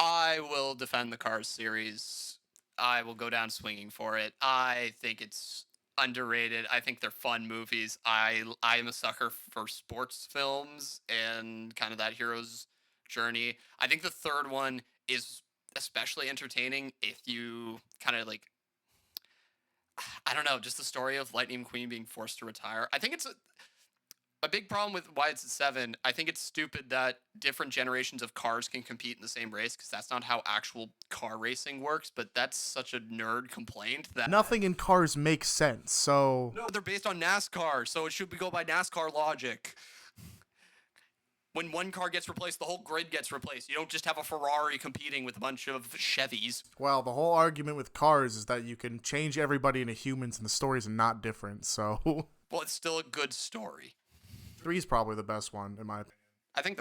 I will defend the Cars series. I will go down swinging for it. I think it's underrated. I think they're fun movies. I am a sucker for sports films and kind of that hero's journey. I think the third one is especially entertaining if you kind of like, I don't know, just the story of Lightning McQueen being forced to retire. I think A big problem with why it's a 7, I think it's stupid that different generations of cars can compete in the same race because that's not how actual car racing works. But that's such a nerd complaint that Nothing in Cars makes sense, so no, they're based on NASCAR, so it should go by NASCAR logic. When one car gets replaced, the whole grid gets replaced. You don't just have a Ferrari competing with a bunch of Chevys. well, the whole argument with Cars is that you can change everybody into humans and the stories are not different, so Well, it's still a good story. 3 is probably the best one, in my opinion. I think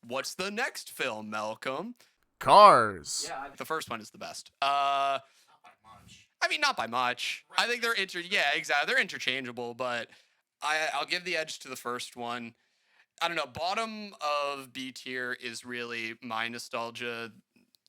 what's the next film, Malcolm? Cars! Yeah, the first one is the best. Not by much. I mean, not by much. I think they're yeah, exactly. They're interchangeable, but I'll give the edge to the first one. I don't know. Bottom of B tier is really my nostalgia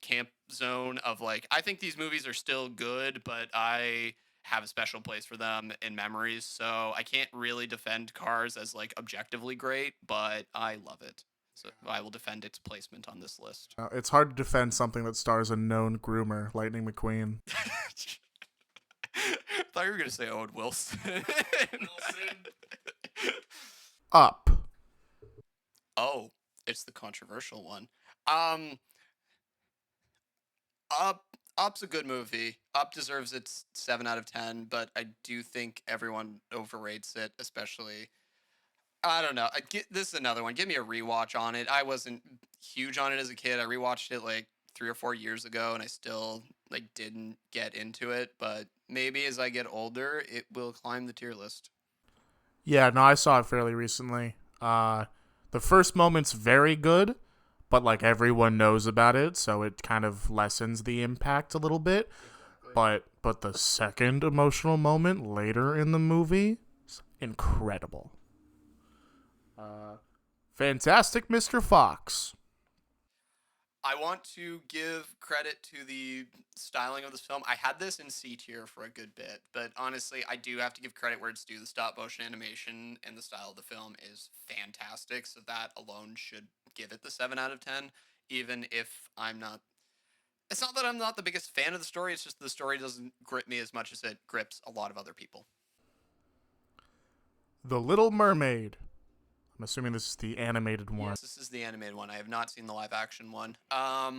camp zone of like, I think these movies are still good, but I have a special place for them in memories. So I can't really defend Cars as like objectively great, but I love it. So I will defend its placement on this list. It's hard to defend something that stars a known groomer, Lightning McQueen. I thought you were going to say Owen Wilson. Wilson. Up. Oh, it's the controversial one. Up's a good movie. Up deserves its 7 out of 10, but I do think everyone overrates it, especially. I don't know. This is another one. Give me a rewatch on it. I wasn't huge on it as a kid. I rewatched it like 3 or 4 years ago, and I still like didn't get into it. But maybe as I get older, it will climb the tier list. Yeah, no, I saw it fairly recently. The first moment's very good, but like everyone knows about it, so it kind of lessens the impact a little bit. But the second emotional moment later in the movie is incredible. Fantastic Mr. Fox. I want to give credit to the styling of this film. I had this in C tier for a good bit, but honestly, I do have to give credit where it's due. The stop motion animation and the style of the film is fantastic, so that alone should give it the 7 out of 10, even if I'm not. It's not that I'm not the biggest fan of the story, it's just the story doesn't grip me as much as it grips a lot of other people. The Little Mermaid. I'm assuming this is the animated one. Yes, this is the animated one. I have not seen the live action one. Yeah,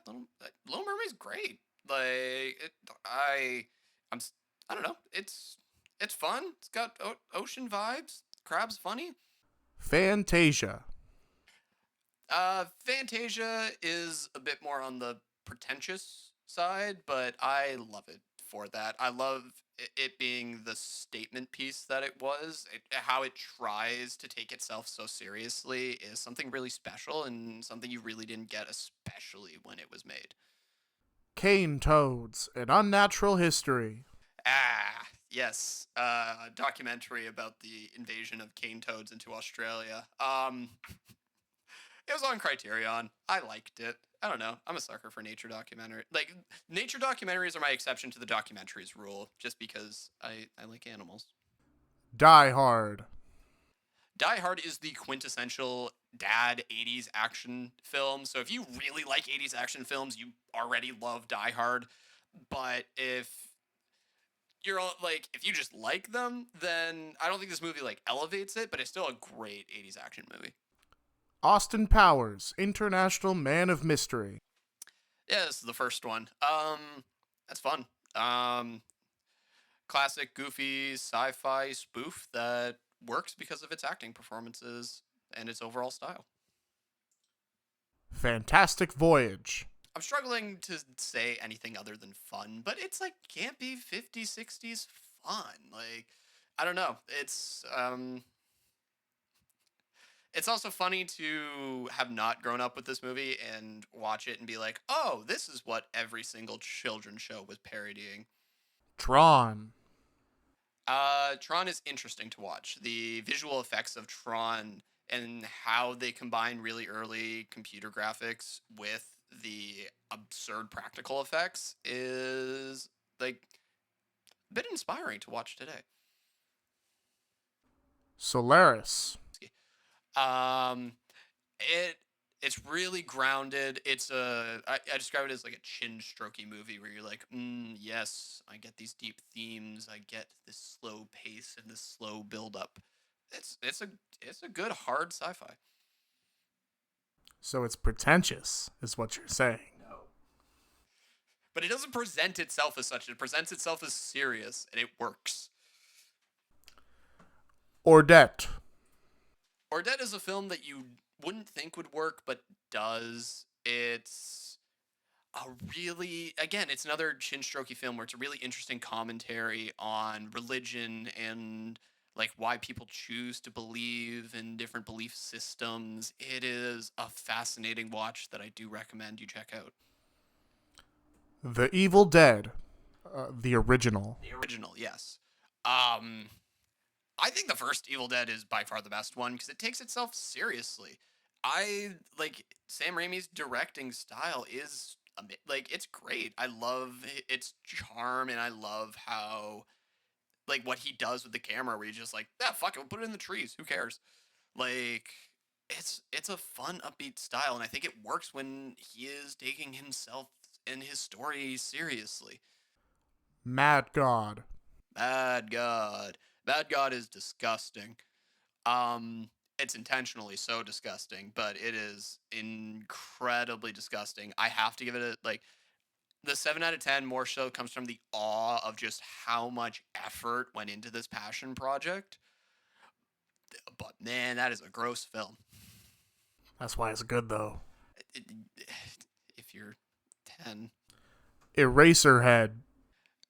Little Mermaid's great. Like, I don't know. It's fun. It's got ocean vibes. Crab's funny. Fantasia. Fantasia is a bit more on the pretentious side, but I love it for that. I love it being the statement piece that it was. How it tries to take itself so seriously is something really special and something you really didn't get, especially when it was made. Cane Toads, An Unnatural History. Ah, yes. A documentary about the invasion of cane toads into Australia. It was on Criterion. I liked it. I don't know. I'm a sucker for nature documentary. Like, nature documentaries are my exception to the documentaries rule, just because I like animals. Die Hard. Die Hard is the quintessential dad 80s action film. So if you really like 80s action films, you already love Die Hard. But if you're like, if you just like them, then I don't think this movie like elevates it, but it's still a great 80s action movie. Austin Powers, International Man of Mystery. Yeah, this is the first one. That's fun. Classic, goofy, sci-fi spoof that works because of its acting performances and its overall style. Fantastic Voyage. I'm struggling to say anything other than fun, but it's like campy 50s, 60s fun. Like, I don't know. It's also funny to have not grown up with this movie and watch it and be like, oh, this is what every single children's show was parodying. Tron. Tron is interesting to watch. The visual effects of Tron and how they combine really early computer graphics with the absurd practical effects is like a bit inspiring to watch today. Solaris. It It's really grounded. I describe it as like a chin strokey movie where you're like, yes, I get these deep themes. I get this slow pace and this slow build up. It's a good hard sci-fi. So it's pretentious, is what you're saying. No. But it doesn't present itself as such. It presents itself as serious, and it works. Ordette. Ordette is a film that you wouldn't think would work, but does. It's a really, again, it's another chin strokey film where it's a really interesting commentary on religion and like why people choose to believe in different belief systems. It is a fascinating watch that I do recommend you check out. The Evil Dead. The original. The original, yes. I think the first Evil Dead is by far the best one because it takes itself seriously. I like Sam Raimi's directing style is like it's great. I love its charm and I love how like what he does with the camera where he's just like, yeah, fuck it, we'll put it in the trees. Who cares? Like it's a fun upbeat style and I think it works when he is taking himself and his story seriously. Mad God. Bad God. Bad God is disgusting. It's intentionally so disgusting, but it is incredibly disgusting. I have to give it a like the 7 out of 10 more so comes from the awe of just how much effort went into this passion project. But man, that is a gross film. That's why it's good, though. It, if you're 10. Eraserhead.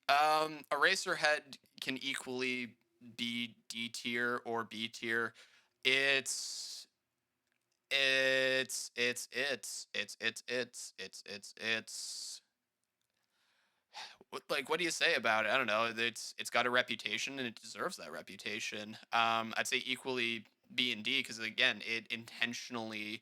Eraserhead can equally be D tier or B tier. It's it's like what do you say about it? I don't know. It's got a reputation and it deserves that reputation. I'd say equally B and D because again, it intentionally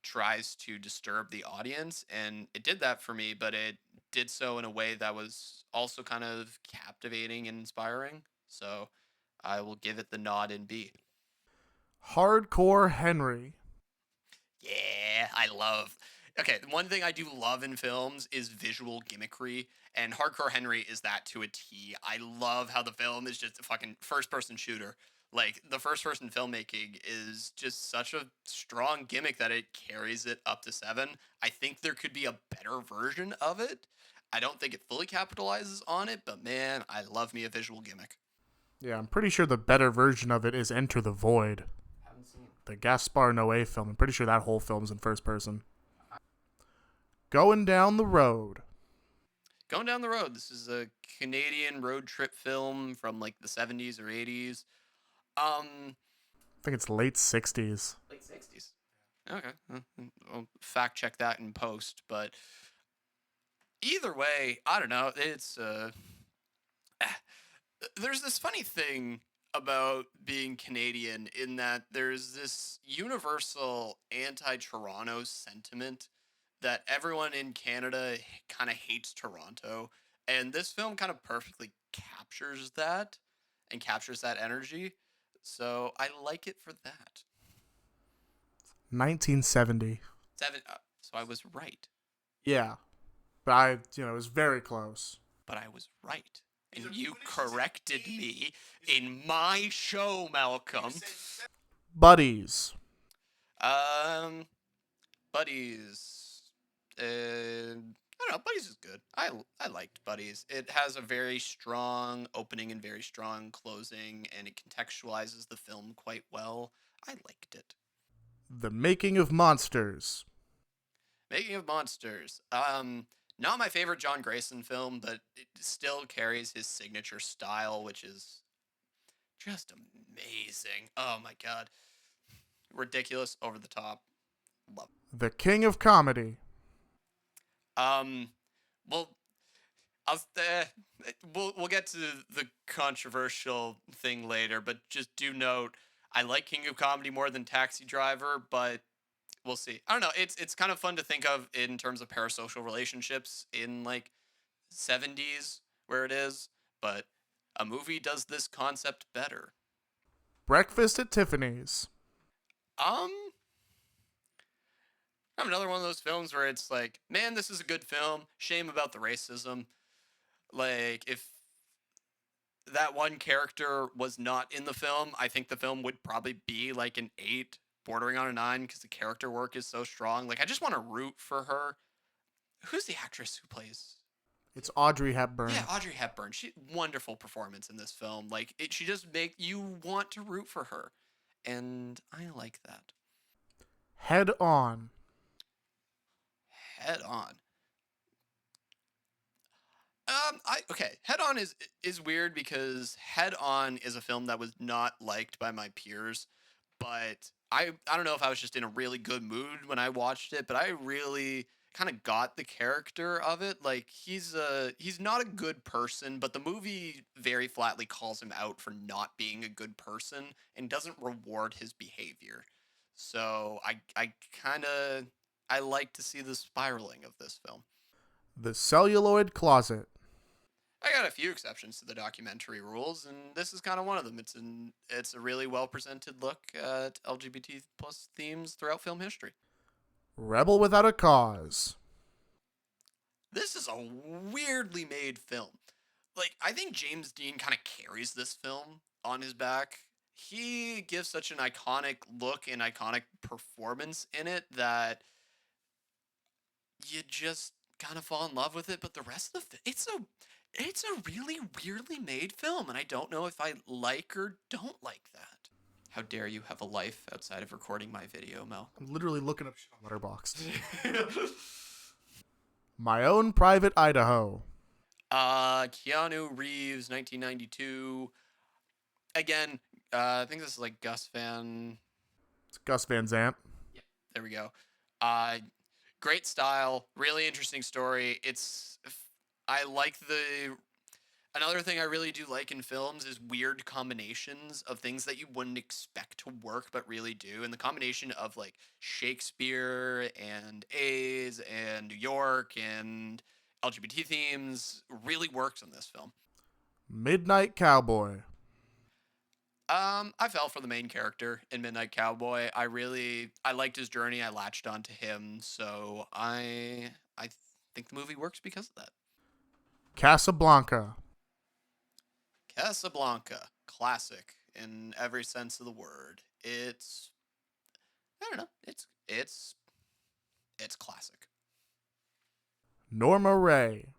tries to disturb the audience and it did that for me, but it did so in a way that was also kind of captivating and inspiring. So I will give it the nod in B. Hardcore Henry. Yeah, I love. Okay, one thing I do love in films is visual gimmickry, and Hardcore Henry is that to a T. I love how the film is just a fucking first person shooter. Like, the first person filmmaking is just such a strong gimmick that it carries it up to 7. I think there could be a better version of it. I don't think it fully capitalizes on it, but man, I love me a visual gimmick. Yeah, I'm pretty sure the better version of it is Enter the Void. Haven't seen it. The Gaspar Noé film. I'm pretty sure that whole film's in first person. Going Down the Road. Going Down the Road. This is a Canadian road trip film from like the 70s or 80s. I think it's late 60s. Late 60s. Okay. I'll fact check that in post, but either way, I don't know. It's there's this funny thing about being Canadian in that there's this universal anti-Toronto sentiment that everyone in Canada kind of hates Toronto, and this film kind of perfectly captures that and captures that energy. So I like it for that. 1970. 7. So I was right, Yeah. But it was very close. but I was right. And Either you when it's just corrected eight- me in my show, Malcolm. Buddies. Buddies. I don't know. Buddies is good. I liked Buddies. It has a very strong opening and very strong closing, and it contextualizes the film quite well. I liked it. The Making of Monsters. Making of Monsters. Not my favorite John Grayson film, but it still carries his signature style, which is just amazing. Oh my god. Ridiculous, over the top. Love. The King of Comedy. Well, I'll we'll get to the controversial thing later, but just do note I like King of Comedy more than Taxi Driver, but we'll see. I don't know. It's kind of fun to think of in terms of parasocial relationships in like 70s where it is, but a movie does this concept better. Breakfast at Tiffany's. Um Another one of those films where it's like, man, this is a good film. Shame about the racism. Like, if that one character was not in the film, I think the film would probably be like an 8, bordering on a 9, because the character work is so strong. Like, I just want to root for her. Who's the actress who plays? It's Audrey Hepburn. Yeah, Audrey Hepburn. She wonderful performance in this film. Like, she just make you want to root for her, and I like that. Head On. Head On. Head On is weird because Head On is a film that was not liked by my peers, but I don't know if I was just in a really good mood when I watched it, but I really kind of got the character of it. Like, he's not a good person, but the movie very flatly calls him out for not being a good person and doesn't reward his behavior. So I like to see the spiraling of this film. The Celluloid Closet. I got a few exceptions to the documentary rules, and this is kind of one of them. It's a really well presented look at LGBT plus themes throughout film history. Rebel Without a Cause. This is a weirdly made film. Like, I think James Dean kind of carries this film on his back. He gives such an iconic look and iconic performance in it that you just kind of fall in love with it. But the rest of the it's a really weirdly made film, and I don't know if I like or don't like that. How dare you have a life outside of recording my video, Mel? I'm literally looking up shit on Letterboxd. My Own Private Idaho. Keanu Reeves, 1992. Again, I think this is like Gus Van. It's Gus Van Sant. Yeah, there we go. Great style, really interesting story. I like another thing I really do like in films is weird combinations of things that you wouldn't expect to work but really do. And the combination of like Shakespeare and A's and New York and LGBT themes really works in this film. Midnight Cowboy. I fell for the main character in Midnight Cowboy. I liked his journey. I latched onto him, so I think the movie works because of that. Casablanca. Casablanca, classic in every sense of the word. I don't know, it's classic. Norma Ray.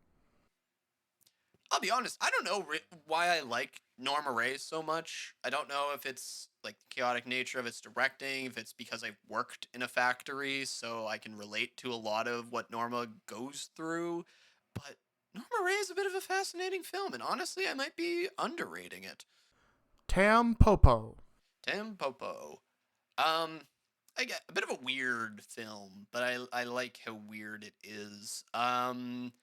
I'll be honest, I don't know why I like Norma Ray so much. I don't know if it's like the chaotic nature of its directing, if it's because I've worked in a factory, so I can relate to a lot of what Norma goes through. But Norma Ray is a bit of a fascinating film, and honestly, I might be underrating it. Tampopo. Tampopo. I get a bit of a weird film, but I like how weird it is. It's honestly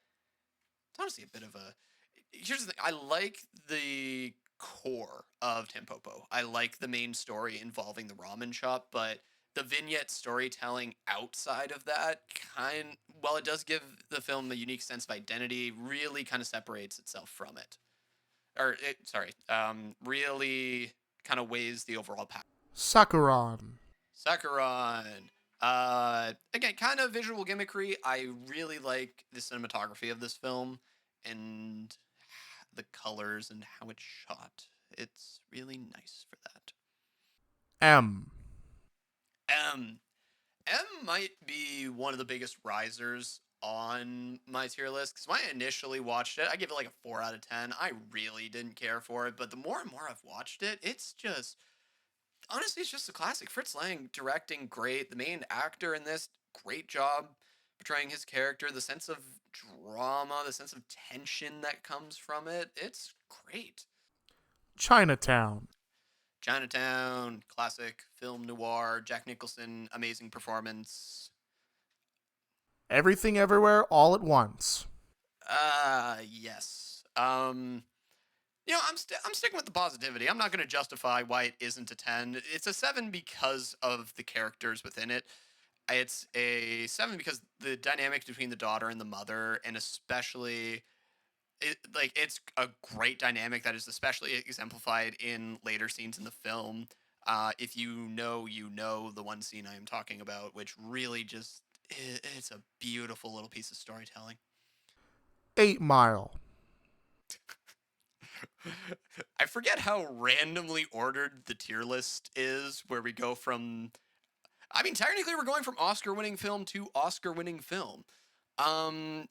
a bit of a. Here's the thing. I like the core of Tampopo. I like the main story involving the ramen shop, but the vignette storytelling outside of that while it does give the film a unique sense of identity, really kind of separates itself from it. Really kind of weighs the overall pack. Sakuran. Sakuran. Again, kind of visual gimmickry. I really like the cinematography of this film and the colors and how it's shot. It's really nice for that. M. M might be one of the biggest risers on my tier list because when I initially watched it, I give it like a 4 out of 10. I really didn't care for it, but the more and more I've watched it, it's just a classic. Fritz Lang directing great. The main actor in this, great job portraying his character. The sense of drama, the sense of tension that comes from it, it's great. Chinatown. Chinatown, classic film noir. Jack Nicholson, amazing performance. Everything Everywhere All at Once. Yes. I'm sticking with the positivity. I'm not going to justify why it isn't a 10. It's a 7 because of the characters within it. It's a 7 because the dynamic between the daughter and the mother, and especially it's a great dynamic that is especially exemplified in later scenes in the film. If you know the one scene I am talking about, which really just it's a beautiful little piece of storytelling. 8 Mile. I forget how randomly ordered the tier list is, where we go from. I mean, technically, we're going from Oscar-winning film to Oscar-winning film. Um,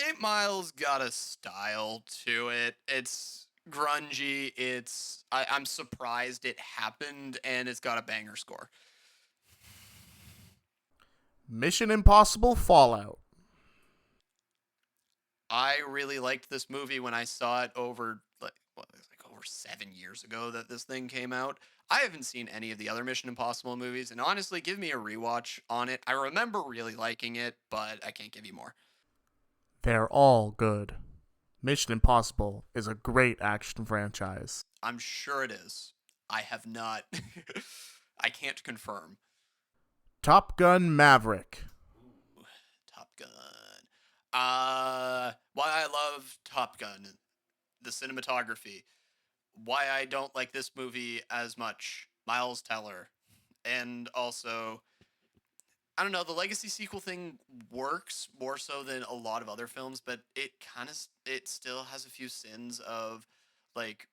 8 Mile's got a style to it. It's grungy. I'm surprised it happened, and it's got a banger score. Mission Impossible Fallout. I really liked this movie when I saw it over it was like over 7 years ago that this thing came out. I haven't seen any of the other Mission Impossible movies, and honestly, give me a rewatch on it. I remember really liking it, but I can't give you more. They're all good. Mission Impossible is a great action franchise. I'm sure it is. I have not. I can't confirm. Top Gun Maverick. Ooh, Top Gun. Why I love Top Gun, the cinematography. Why I don't like this movie as much, Miles Teller. And also, I don't know, the Legacy sequel thing works more so than a lot of other films, but it still has a few sins of like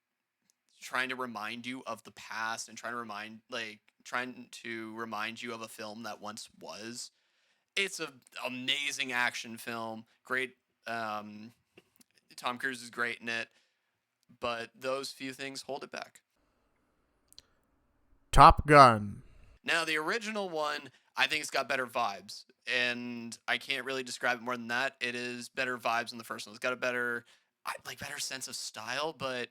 trying to remind you of the past and trying to remind you of a film that once was. It's an amazing action film. Great. Tom Cruise is great in it, but those few things hold it back. Top Gun. Now, the original one, I think it's got better vibes, and I can't really describe it more than that. It is better vibes than the first one. It's got a better sense of style, but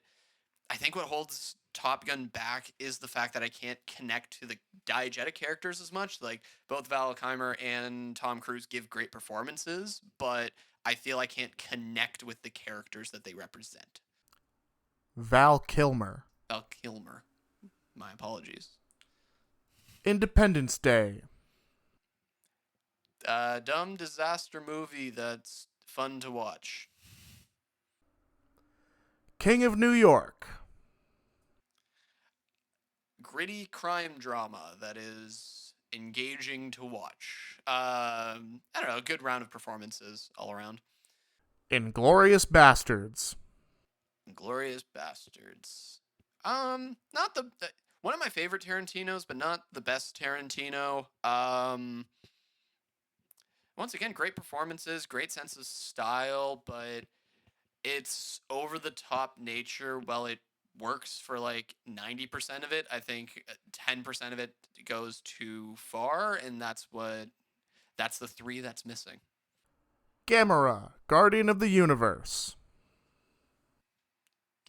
I think what holds Top Gun back is the fact that I can't connect to the diegetic characters as much. Like, both Val Kilmer and Tom Cruise give great performances, but I feel I can't connect with the characters that they represent. Val Kilmer. Val Kilmer. My apologies. Independence Day. Dumb disaster movie that's fun to watch. King of New York. Gritty crime drama that is engaging to watch. I don't know, a good round of performances all around. Inglourious Bastards. Glorious Bastards. Not one of my favorite Tarantinos, but not the best Tarantino. Once again, great performances, great sense of style, but it's over the top nature. Well, it works for like 90% of it. I think 10% of it goes too far, and that's the three that's missing. Gamera, Guardian of the Universe.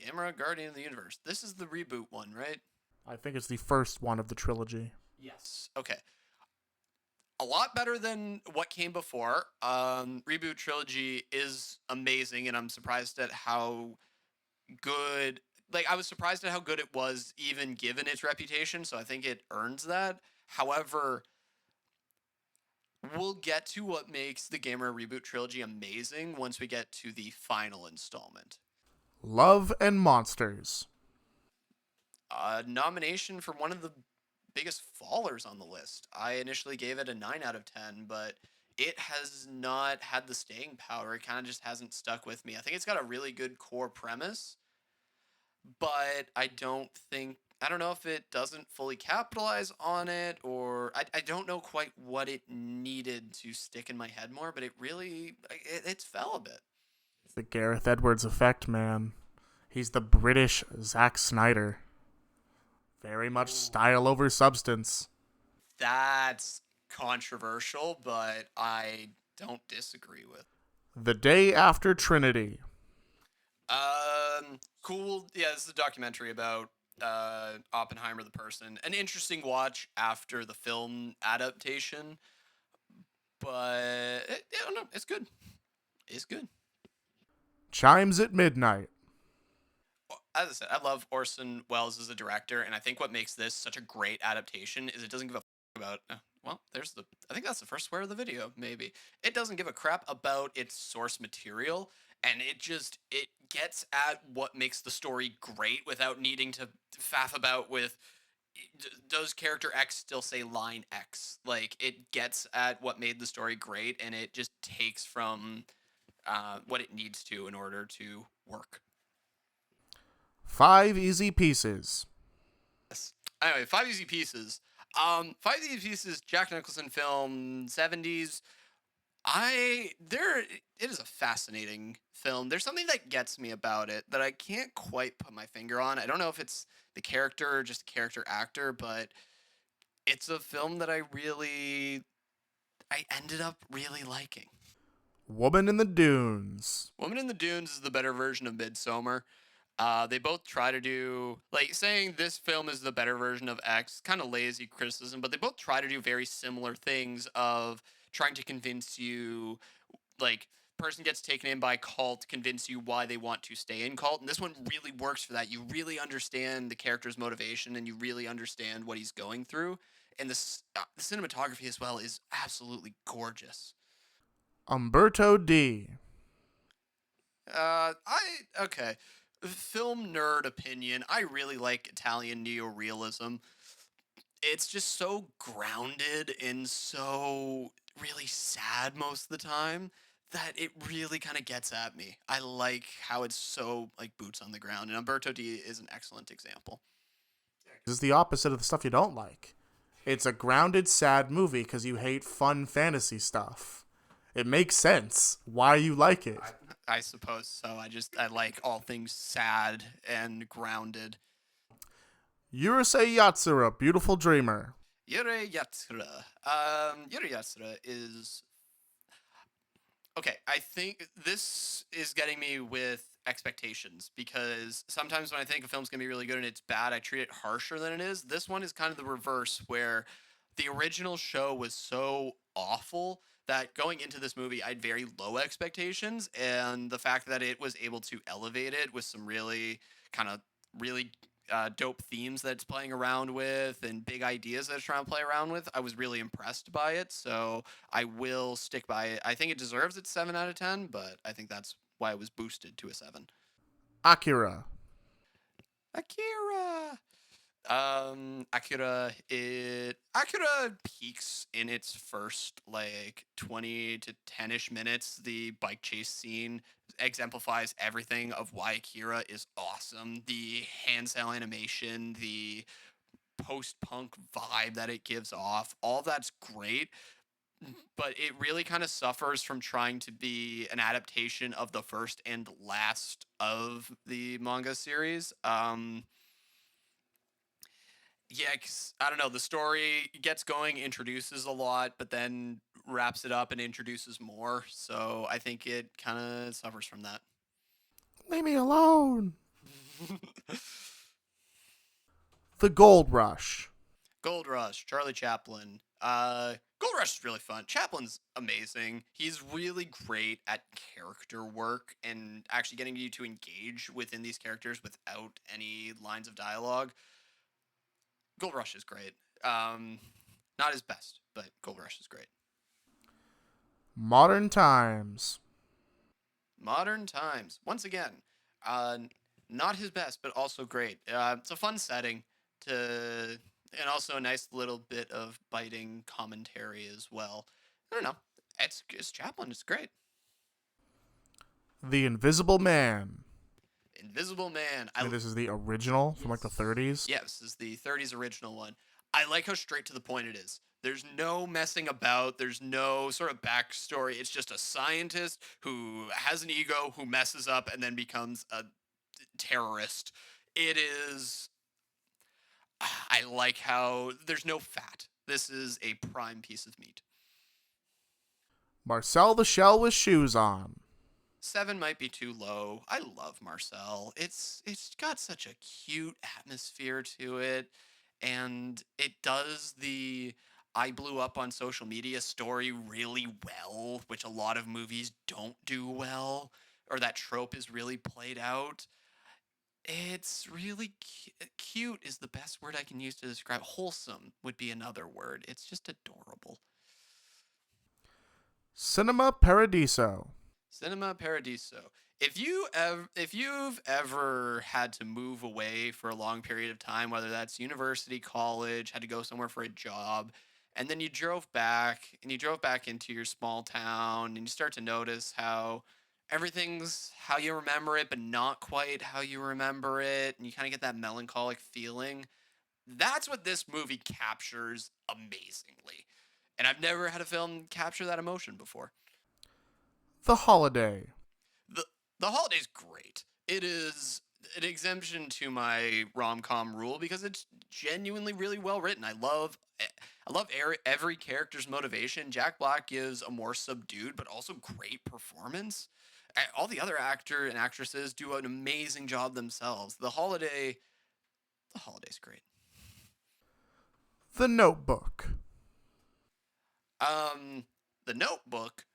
Gamera, Guardian of the Universe. This is the reboot one, right? I think it's the first one of the trilogy. Yes. Okay. A lot better than what came before. Reboot trilogy is amazing, and I'm surprised at how good. Like, I was surprised at how good it was, even given its reputation. So I think it earns that. However, we'll get to what makes the Gamera reboot trilogy amazing once we get to the final installment. Love and Monsters. Nomination for one of the biggest fallers on the list. I initially gave it a 9 out of 10, but it has not had the staying power. It kind of just hasn't stuck with me. I think it's got a really good core premise, but I don't know if it doesn't fully capitalize on it, or I don't know quite what it needed to stick in my head more, but it fell a bit. It's the Gareth Edwards effect, man. He's the British Zack Snyder. Very much style over substance. That's controversial, but I don't disagree with. The Day After Trinity. Cool. Yeah, this is a documentary about Oppenheimer, the person. An interesting watch after the film adaptation, but I don't know. It's good. It's good. Chimes at Midnight. As I said, I love Orson Welles as a director, and I think what makes this such a great adaptation is it doesn't give a about. I think that's the first swear of the video. Maybe it doesn't give a crap about its source material, and it gets at what makes the story great without needing to faff about with does character X still say line X? Like, it gets at what made the story great, and it just takes from what it needs to in order to work. 5 easy pieces. Yes. Anyway, Five Easy Pieces. Five Easy Pieces, Jack Nicholson film, 70s. It is a fascinating film. There's something that gets me about it that I can't quite put my finger on. I don't know if it's the character or just the character actor, but it's a film that I ended up really liking. Woman in the Dunes. Woman in the Dunes is the better version of Midsommar. They both try to do, like, saying this film is the better version of X, kind of lazy criticism, but they both try to do very similar things of trying to convince you, like, person gets taken in by cult, convince you why they want to stay in cult, and this one really works for that. You really understand the character's motivation, and you really understand what he's going through, and the cinematography as well is absolutely gorgeous. Umberto D. Okay. Film nerd opinion. I really like Italian neorealism. It's just so grounded and so really sad most of the time that it really kind of gets at me. I like how it's so like boots on the ground, and Umberto D is an excellent example. This is the opposite of the stuff you don't like. It's a grounded, sad movie because you hate fun fantasy stuff. It makes sense why you like it. I suppose so. I like all things sad and grounded. Yurusei Yatsura, Beautiful Dreamer. Yuri Yatsura. Yuri Yatsura is okay. I think this is getting me with expectations because sometimes when I think a film's gonna be really good and it's bad, I treat it harsher than it is. This one is kind of the reverse, where the original show was so awful that going into this movie, I had very low expectations, and the fact that it was able to elevate it with some really kind of really dope themes that it's playing around with and big ideas that it's trying to play around with, I was really impressed by it. So I will stick by it. I think it deserves its 7 out of 10, but I think that's why it was boosted to a 7. Akira. Akira. Akira peaks in its first like 20 to 10ish minutes. The bike chase scene exemplifies everything of why Akira is awesome. The hand cell animation, the post-punk vibe that it gives off, all that's great, but it really kind of suffers from trying to be an adaptation of the first and last of the manga series. Yeah, 'cause, I don't know. The story gets going, introduces a lot, but then wraps it up and introduces more. So I think it kind of suffers from that. Leave me alone. The Gold Rush. Gold Rush, Charlie Chaplin. Gold Rush is really fun. Chaplin's amazing. He's really great at character work and actually getting you to engage within these characters without any lines of dialogue. Gold Rush is great. Not his best, but Gold Rush is great. Modern Times. Modern Times. Once again, not his best, but also great. It's a fun setting and also a nice little bit of biting commentary as well. I don't know. It's Chaplin. It's great. The Invisible Man. Invisible Man. This is the original from like the 30s. Yeah, this is the 30s original one. I like how straight to the point it is. There's no messing about. There's no sort of backstory. It's just a scientist who has an ego, who messes up, and then becomes a terrorist. It is. I like how there's no fat. This is a prime piece of meat. Marcel the Shell with Shoes On. 7 might be too low. I love Marcel. It's got such a cute atmosphere to it, and it does the I blew up on social media story really well, which a lot of movies don't do well, or that trope is really played out. It's really cute is the best word I can use to describe. Wholesome would be another word. It's just adorable. Cinema Paradiso. Cinema Paradiso. if you've ever had to move away for a long period of time, whether that's university, college, had to go somewhere for a job, and then you drove back into your small town and you start to notice how everything's how you remember it, but not quite how you remember it, and you kind of get that melancholic feeling. That's what this movie captures amazingly. And I've never had a film capture that emotion before. The Holiday. the The holiday's great. It is an exemption to my rom-com rule because it's genuinely really well written. I love every character's motivation. Jack Black gives a more subdued but also great performance. All the other actor and actresses do an amazing job themselves. The holiday's great. The Notebook. The Notebook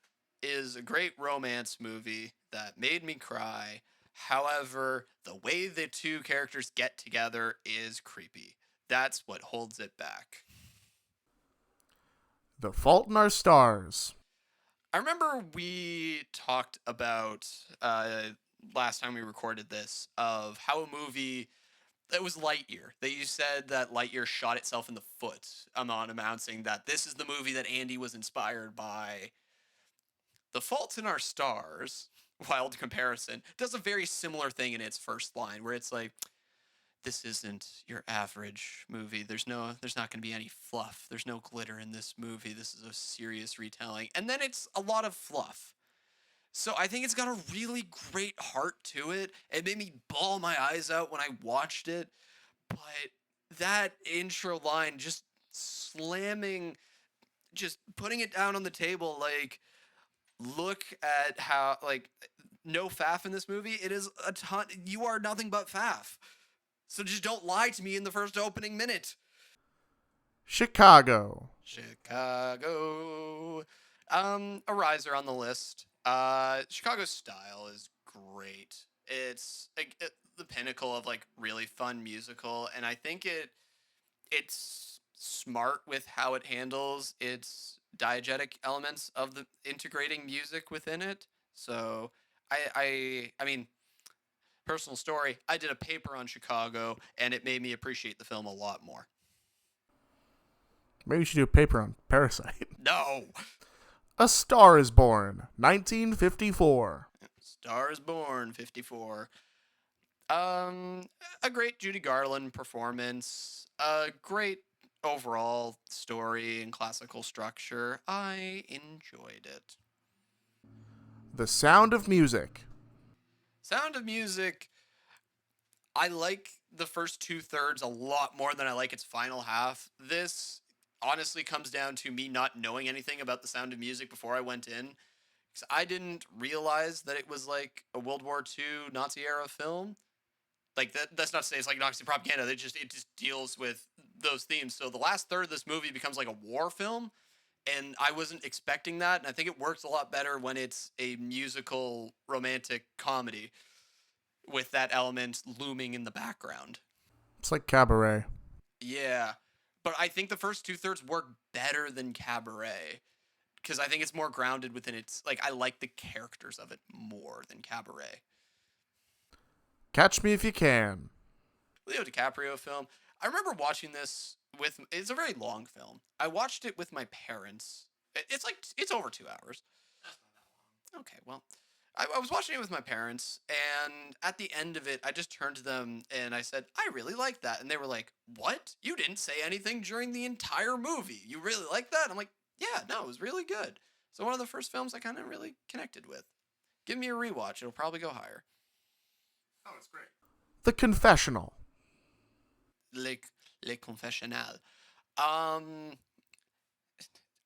is a great romance movie that made me cry. However, the way the two characters get together is creepy. That's what holds it back. The Fault in Our Stars. I remember we talked about last time we recorded this of how a movie that was Lightyear. That you said that Lightyear shot itself in the foot on announcing that this is the movie that Andy was inspired by. The Fault in Our Stars, wild comparison, does a very similar thing in its first line where it's like, this isn't your average movie. There's not going to be any fluff. There's no glitter in this movie. This is a serious retelling. And then it's a lot of fluff. So I think it's got a really great heart to it. It made me bawl my eyes out when I watched it. But that intro line just slamming, just putting it down on the table, like, look at how, like, no faff in this movie. It is a ton. You are nothing but faff. So just don't lie to me in the first opening minute. Chicago. Chicago. A riser on the list. Chicago's style is great. It's the pinnacle of like really fun musical, and I think it's smart with how it handles its diegetic elements of the integrating music within it. So I mean, personal story, I did a paper on Chicago and it made me appreciate the film a lot more. Maybe you should do a paper on Parasite. No. A Star is Born, 1954. Star is Born, 54. A great Judy Garland performance. A great overall story and classical structure. I enjoyed it. The Sound of Music. Sound of Music, I like the first 2/3 a lot more than I like its final half. This honestly comes down to me not knowing anything about the Sound of Music before I went in. 'Cause I didn't realize that it was like a World War II Nazi era film. Like that's not to say it's like Nazi propaganda. It just deals with those themes. So the last third of this movie becomes like a war film, and I wasn't expecting that. And I think it works a lot better when it's a musical romantic comedy with that element looming in the background. It's like Cabaret. Yeah, but I think the first 2/3 work better than Cabaret because I think it's more grounded within its like I like the characters of it more than Cabaret. Catch Me If You Can. Leo DiCaprio film. I remember watching this with. It's a very long film. I watched it with my parents. It's over 2 hours. Okay, well, I was watching it with my parents, and at the end of it, I just turned to them and I said, "I really like that," and they were like, "What? You didn't say anything during the entire movie. You really like that?" I'm like, "Yeah, no, it was really good." So one of the first films I kind of really connected with. Give me a rewatch; it'll probably go higher. Oh, it's great. The Confessional. Le Confessionnal. Um,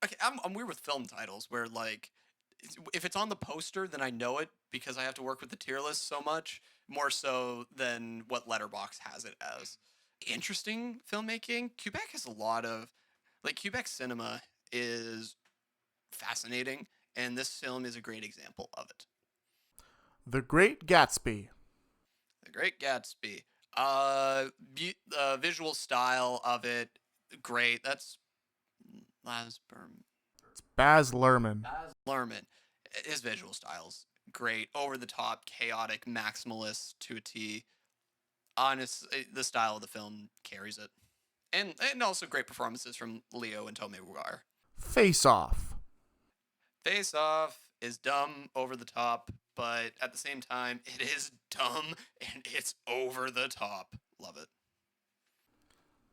okay, I'm weird with film titles where like if it's on the poster, then I know it because I have to work with the tier list so much more so than what Letterbox has it as. Interesting filmmaking. Quebec has a lot of like Quebec cinema is fascinating, and this film is a great example of it. The Great Gatsby. The Great Gatsby. Visual style of it, great. That's Lasberm. It's Baz Luhrmann. Lerman. His visual style's great, over the top, chaotic, maximalist to a T. Honest, the style of the film carries it, and also great performances from Leo and Tobey Maguire. Face Off. Face Off is dumb, over the top, but at the same time, it is dumb and it's over the top. Love it.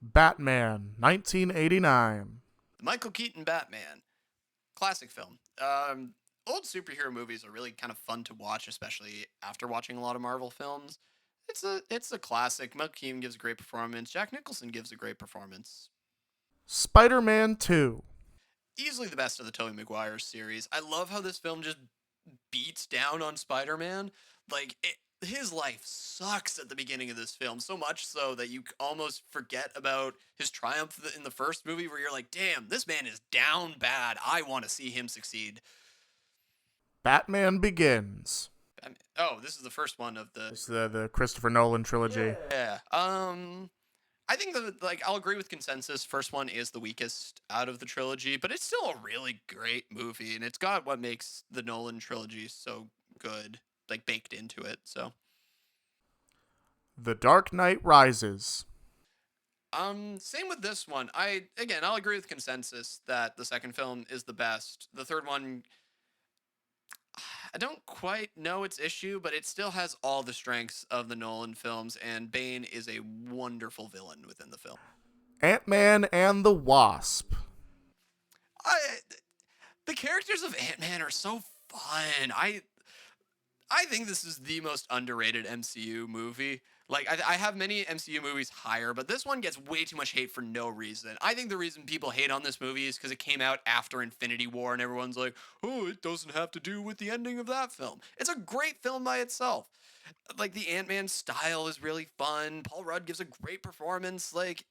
Batman, 1989. The Michael Keaton Batman, classic film. Old superhero movies are really kind of fun to watch, especially after watching a lot of Marvel films. It's a classic. Michael Keaton gives a great performance. Jack Nicholson gives a great performance. Spider-Man 2. Easily the best of the Tobey Maguire series. I love how this film just beats down on Spider-Man. Like, his life sucks at the beginning of this film, so much so that you almost forget about his triumph in the first movie, where you're like, damn, this man is down bad. I want to see him succeed. Batman Begins. Oh, this is the first one of the... It's the Christopher Nolan trilogy. Yeah. I think I'll agree with consensus. First one is the weakest out of the trilogy, but it's still a really great movie, and it's got what makes the Nolan trilogy so good, like, baked into it. So, The Dark Knight Rises. same with this one. I'll agree with consensus that the second film is the best. The third one, I don't quite know its issue, but it still has all the strengths of the Nolan films, and Bane is a wonderful villain within the film. Ant-Man and the Wasp. The characters of Ant-Man are so fun. I think this is the most underrated MCU movie. Like, I have many MCU movies higher, but this one gets way too much hate for no reason. I think the reason people hate on this movie is because it came out after Infinity War, and everyone's like, oh, it doesn't have to do with the ending of that film. It's a great film by itself. Like, the Ant-Man style is really fun. Paul Rudd gives a great performance. Like,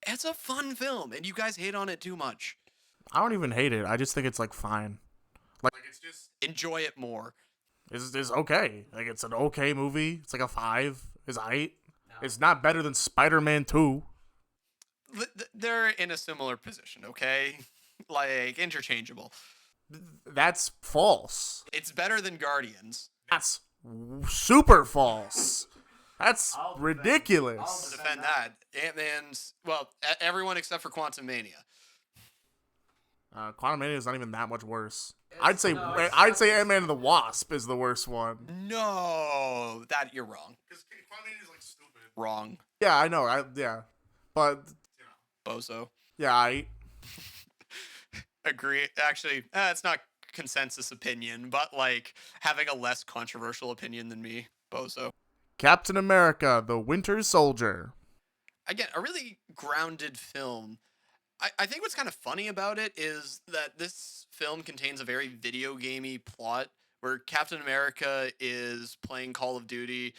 it's a fun film, and you guys hate on it too much. I don't even hate it. I just think it's, like, fine. Like, it's just... Enjoy it more. It's okay. Like, it's an okay movie. It's like a 5. It's aight. It's not better than Spider-Man 2. They're in a similar position, okay? Like, interchangeable. That's false. It's better than Guardians. That's super false. That's ridiculous. I'll defend that. Ant-Man's, well, everyone except for Quantumania. Quantumania is not even that much worse. I'd say Ant-Man and the Wasp is the worst one. No, that you're wrong. Because Quantumania is, like, stupid. Wrong. Yeah, I know. But Bozo. yeah, Agree. Actually, it's not consensus opinion, but, like, having a less controversial opinion than me. Bozo. Captain America: The Winter Soldier. Again, a really grounded film. I think what's kind of funny about it is that this film contains a very video gamey plot where Captain America is playing Call of Duty,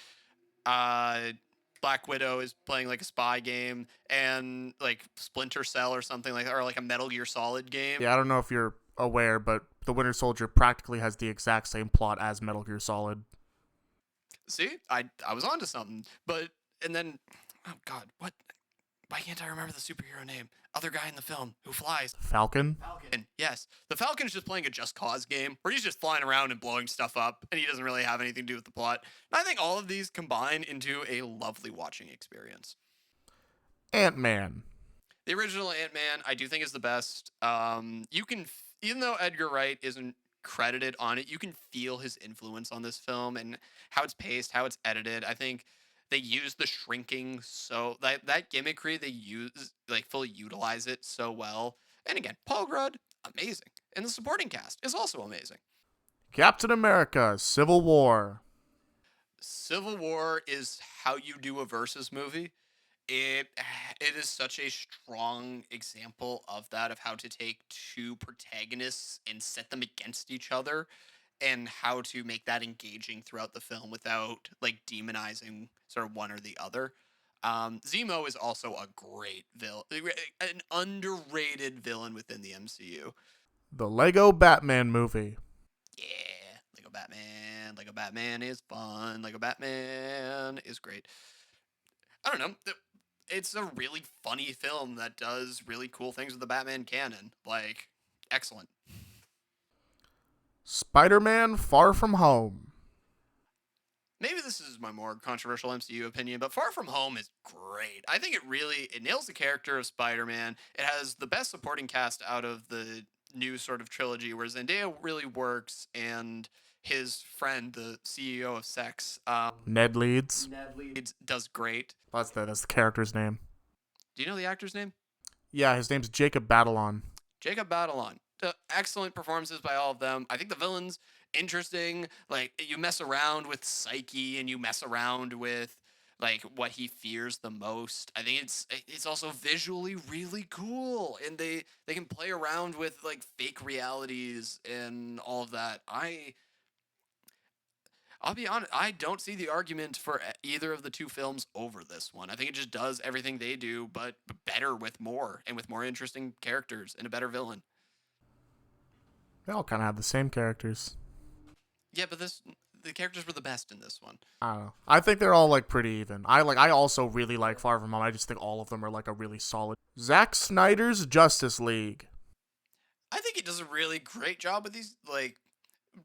Black Widow is playing like a spy game, and like Splinter Cell or something like that, or like a Metal Gear Solid game. Yeah, I don't know if you're aware, but The Winter Soldier practically has the exact same plot as Metal Gear Solid. See, I was onto something, and then, oh God, what? Why can't I remember the superhero name? Other guy in the film who flies. Falcon? Falcon. Yes. The Falcon's just playing a Just Cause game where he's just flying around and blowing stuff up, and he doesn't really have anything to do with the plot. And I think all of these combine into a lovely watching experience. Ant-Man. The original Ant-Man, I do think, is the best. Even though Edgar Wright isn't credited on it, you can feel his influence on this film and how it's paced, how it's edited. I think they use the shrinking so that gimmickry they use, like, fully utilize it so well. And again, Paul Rudd, amazing. And the supporting cast is also amazing. Captain America: Civil War. Civil War is how you do a versus movie. It is such a strong example of that, of how to take two protagonists and set them against each other, and how to make that engaging throughout the film without like demonizing sort of one or the other. Zemo is also a great villain, an underrated villain within the MCU. The Lego Batman movie. Yeah, Lego Batman. Lego Batman is fun. Lego Batman is great. I don't know. It's a really funny film that does really cool things with the Batman canon. Like, excellent. Spider-Man: Far From Home. maybe this is my more controversial MCU opinion, but Far From Home is great. I think it nails the character of Spider-Man. It has the best supporting cast out of the new sort of trilogy, where Zendaya really works, and his friend, the CEO of Sex, Ned Leeds. does great. That's the character's name. Do you know the actor's name? Yeah, his name's Jacob Batalon. Jacob Batalon. Excellent performances by all of them. I think the villain's interesting. Like, you mess around with Psyche and you mess around with like what he fears the most. I think it's also visually really cool, and they can play around with like fake realities and all of that. I'll be honest, I don't see the argument for either of the two films over this one. I think it just does everything they do, but better with more, and with more interesting characters and a better villain. They all kind of have the same characters. Yeah, but the characters were the best in this one. I don't know. I think they're all like pretty even. I also really like Far From Home. I just think all of them are like a really solid. Zack Snyder's Justice League. I think he does a really great job with these, like,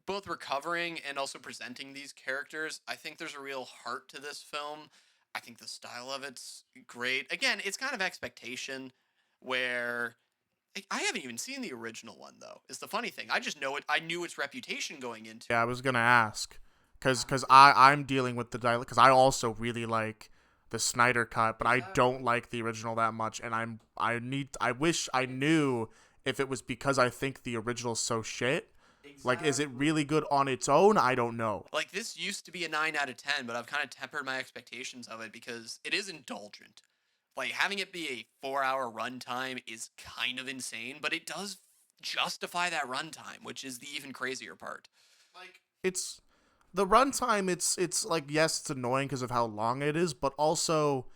both recovering and also presenting these characters. I think there's a real heart to this film. I think the style of it's great. Again, it's kind of expectation, where I haven't even seen the original one though. Is the funny thing. I just know it. I knew its reputation going into. Yeah, I was gonna ask, cause I'm dealing with the dialect, cause I also really like the Snyder cut, but I don't like the original that much, and I wish I knew if it was because I think the original's so shit. Like, is it really good on its own? I don't know. Like, this used to be a 9 out of 10, but I've kind of tempered my expectations of it because it is indulgent. Like, having it be a 4-hour runtime is kind of insane, but it does justify that runtime, which is the even crazier part. Like, It's the runtime. It's like, yes, it's annoying because of how long it is, but also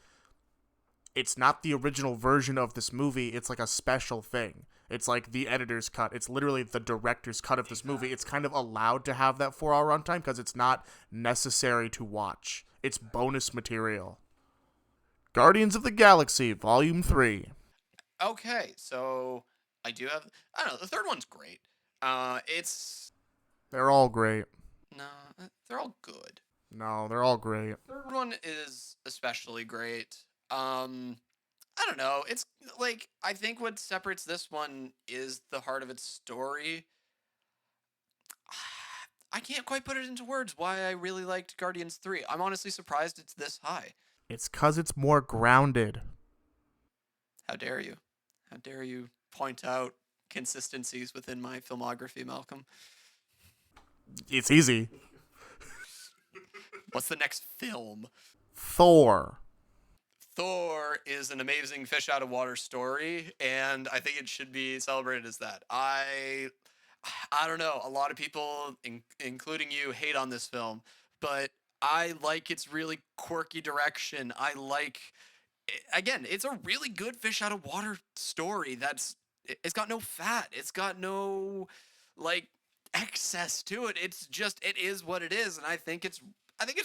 it's not the original version of this movie. It's like a special thing. It's like the editor's cut. It's literally the director's cut of this movie. It's kind of allowed to have that 4-hour runtime because it's not necessary to watch. It's bonus material. Guardians of the Galaxy Volume 3. Okay, so I don't know, the third one's great. It's, They're all great. no, they're all good. No, they're all great. Third one is especially great. I don't know. It's like, I think what separates this one is the heart of its story. I can't quite put it into words why I really liked Guardians 3. I'm honestly surprised it's this high. It's because it's more grounded. How dare you? How dare you point out consistencies within my filmography, Malcolm? It's easy. What's the next film? Thor. Thor is an amazing fish out of water story, and I think it should be celebrated as that. I don't know. A lot of people, including you, hate on this film, but I like its really quirky direction. Again, it's a really good fish out of water story. It's got no fat. It's got no like excess to it. It is what it is, and I think it's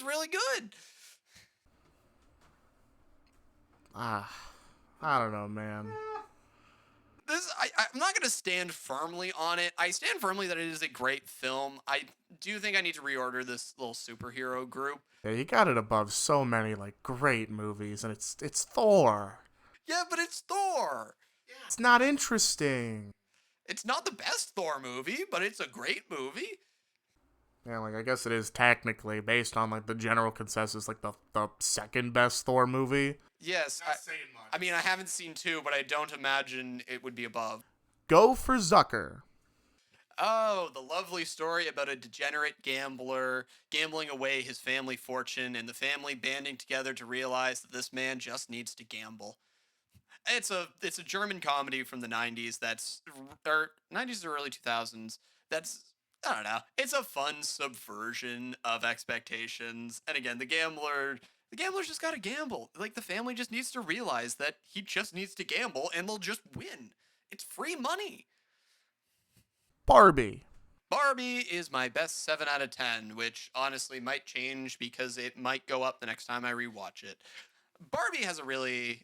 really good. I don't know, man. I'm not going to stand firmly on it. I stand firmly that it is a great film. I do think I need to reorder this little superhero group. Yeah, you got it above so many like great movies, and it's Thor. Yeah, but it's Thor. It's not interesting. It's not the best Thor movie, but it's a great movie. Yeah, like I guess it is technically based on like the general consensus, like the second best Thor movie. Yes, not saying much. I mean, I haven't seen 2, but I don't imagine it would be above. Go for Zucker. Oh, the lovely story about a degenerate gambler gambling away his family fortune, and the family banding together to realize that this man just needs to gamble. It's a German comedy from the 90s or 90s or early 2000s. I don't know. It's a fun subversion of expectations. And again, the gambler's just got to gamble. Like, the family just needs to realize that he just needs to gamble and they'll just win. It's free money. Barbie. Barbie is my best 7 out of 10, which honestly might change because it might go up the next time I rewatch it. Barbie has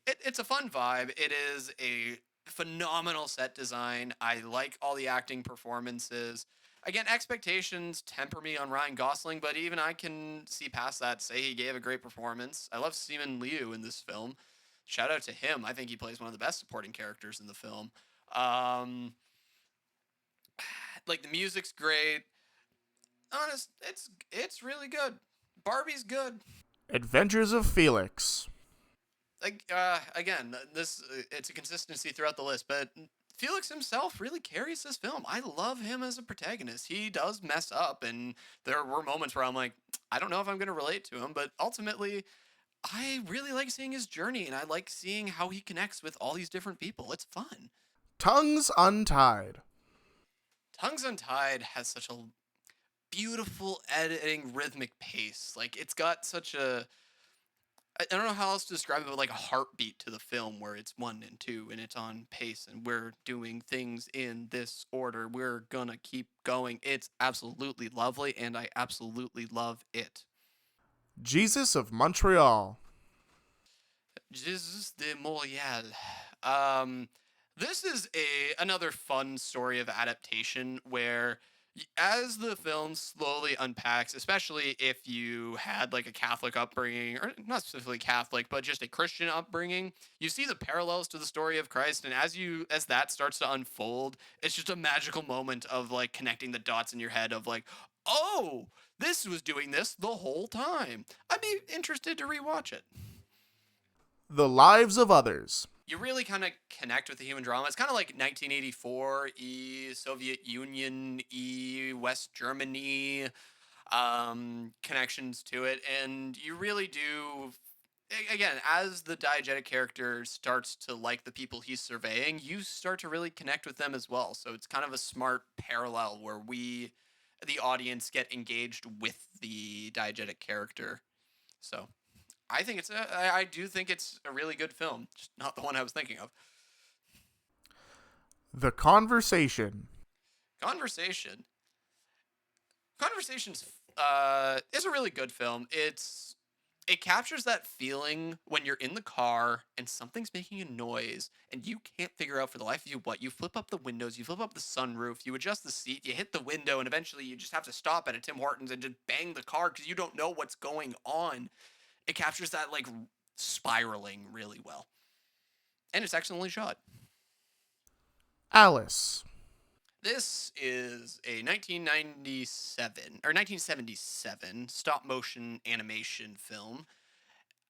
it's a fun vibe. It is a phenomenal set design. I like all the acting performances. again, expectations temper me on Ryan Gosling, but even I can see past that. Say he gave a great performance. I love Simu Liu in this film. Shout out to him. I think he plays one of the best supporting characters in the film. Um, like the music's great. Honest, it's really good. Barbie's good. Adventures of Felix. Like again, this it's a consistency throughout the list, but Felix himself really carries this film. I love him as a protagonist. He does mess up, and there were moments where I'm like, I don't know if I'm going to relate to him, but ultimately, I really like seeing his journey, and I like seeing how he connects with all these different people. It's fun. Tongues Untied. Tongues Untied has such a beautiful editing rhythmic pace. Like it's got such a I don't know how else to describe it, but like a heartbeat to the film where it's 1 and 2 and it's on pace and we're doing things in this order. We're gonna keep going. It's absolutely lovely and I absolutely love it. Jesus of Montreal. Jesus de Montréal. Um, this is another fun story of adaptation where as the film slowly unpacks, especially if you had like a Catholic upbringing, or not specifically Catholic, but just a Christian upbringing, you see the parallels to the story of Christ, and as that starts to unfold, it's just a magical moment of like connecting the dots in your head of like, oh, this was doing this the whole time. I'd be interested to rewatch it. The Lives of Others. You really kind of connect with the human drama. It's kind of like 1984 Soviet Union West Germany connections to it, and you really do. Again, as the diegetic character starts to like the people he's surveying, you start to really connect with them as well. So it's kind of a smart parallel where we, the audience, get engaged with the diegetic character. So I think I do think it's a really good film, just not the one I was thinking of. The Conversation. Conversation. Conversations is a really good film. It captures that feeling when you're in the car and something's making a noise and you can't figure out for the life of you what. You flip up the windows, you flip up the sunroof, you adjust the seat, you hit the window, and eventually you just have to stop at a Tim Hortons and just bang the car because you don't know what's going on. It captures that like spiraling really well. And it's excellently shot. Alice. This is a 1997 or 1977 stop motion animation film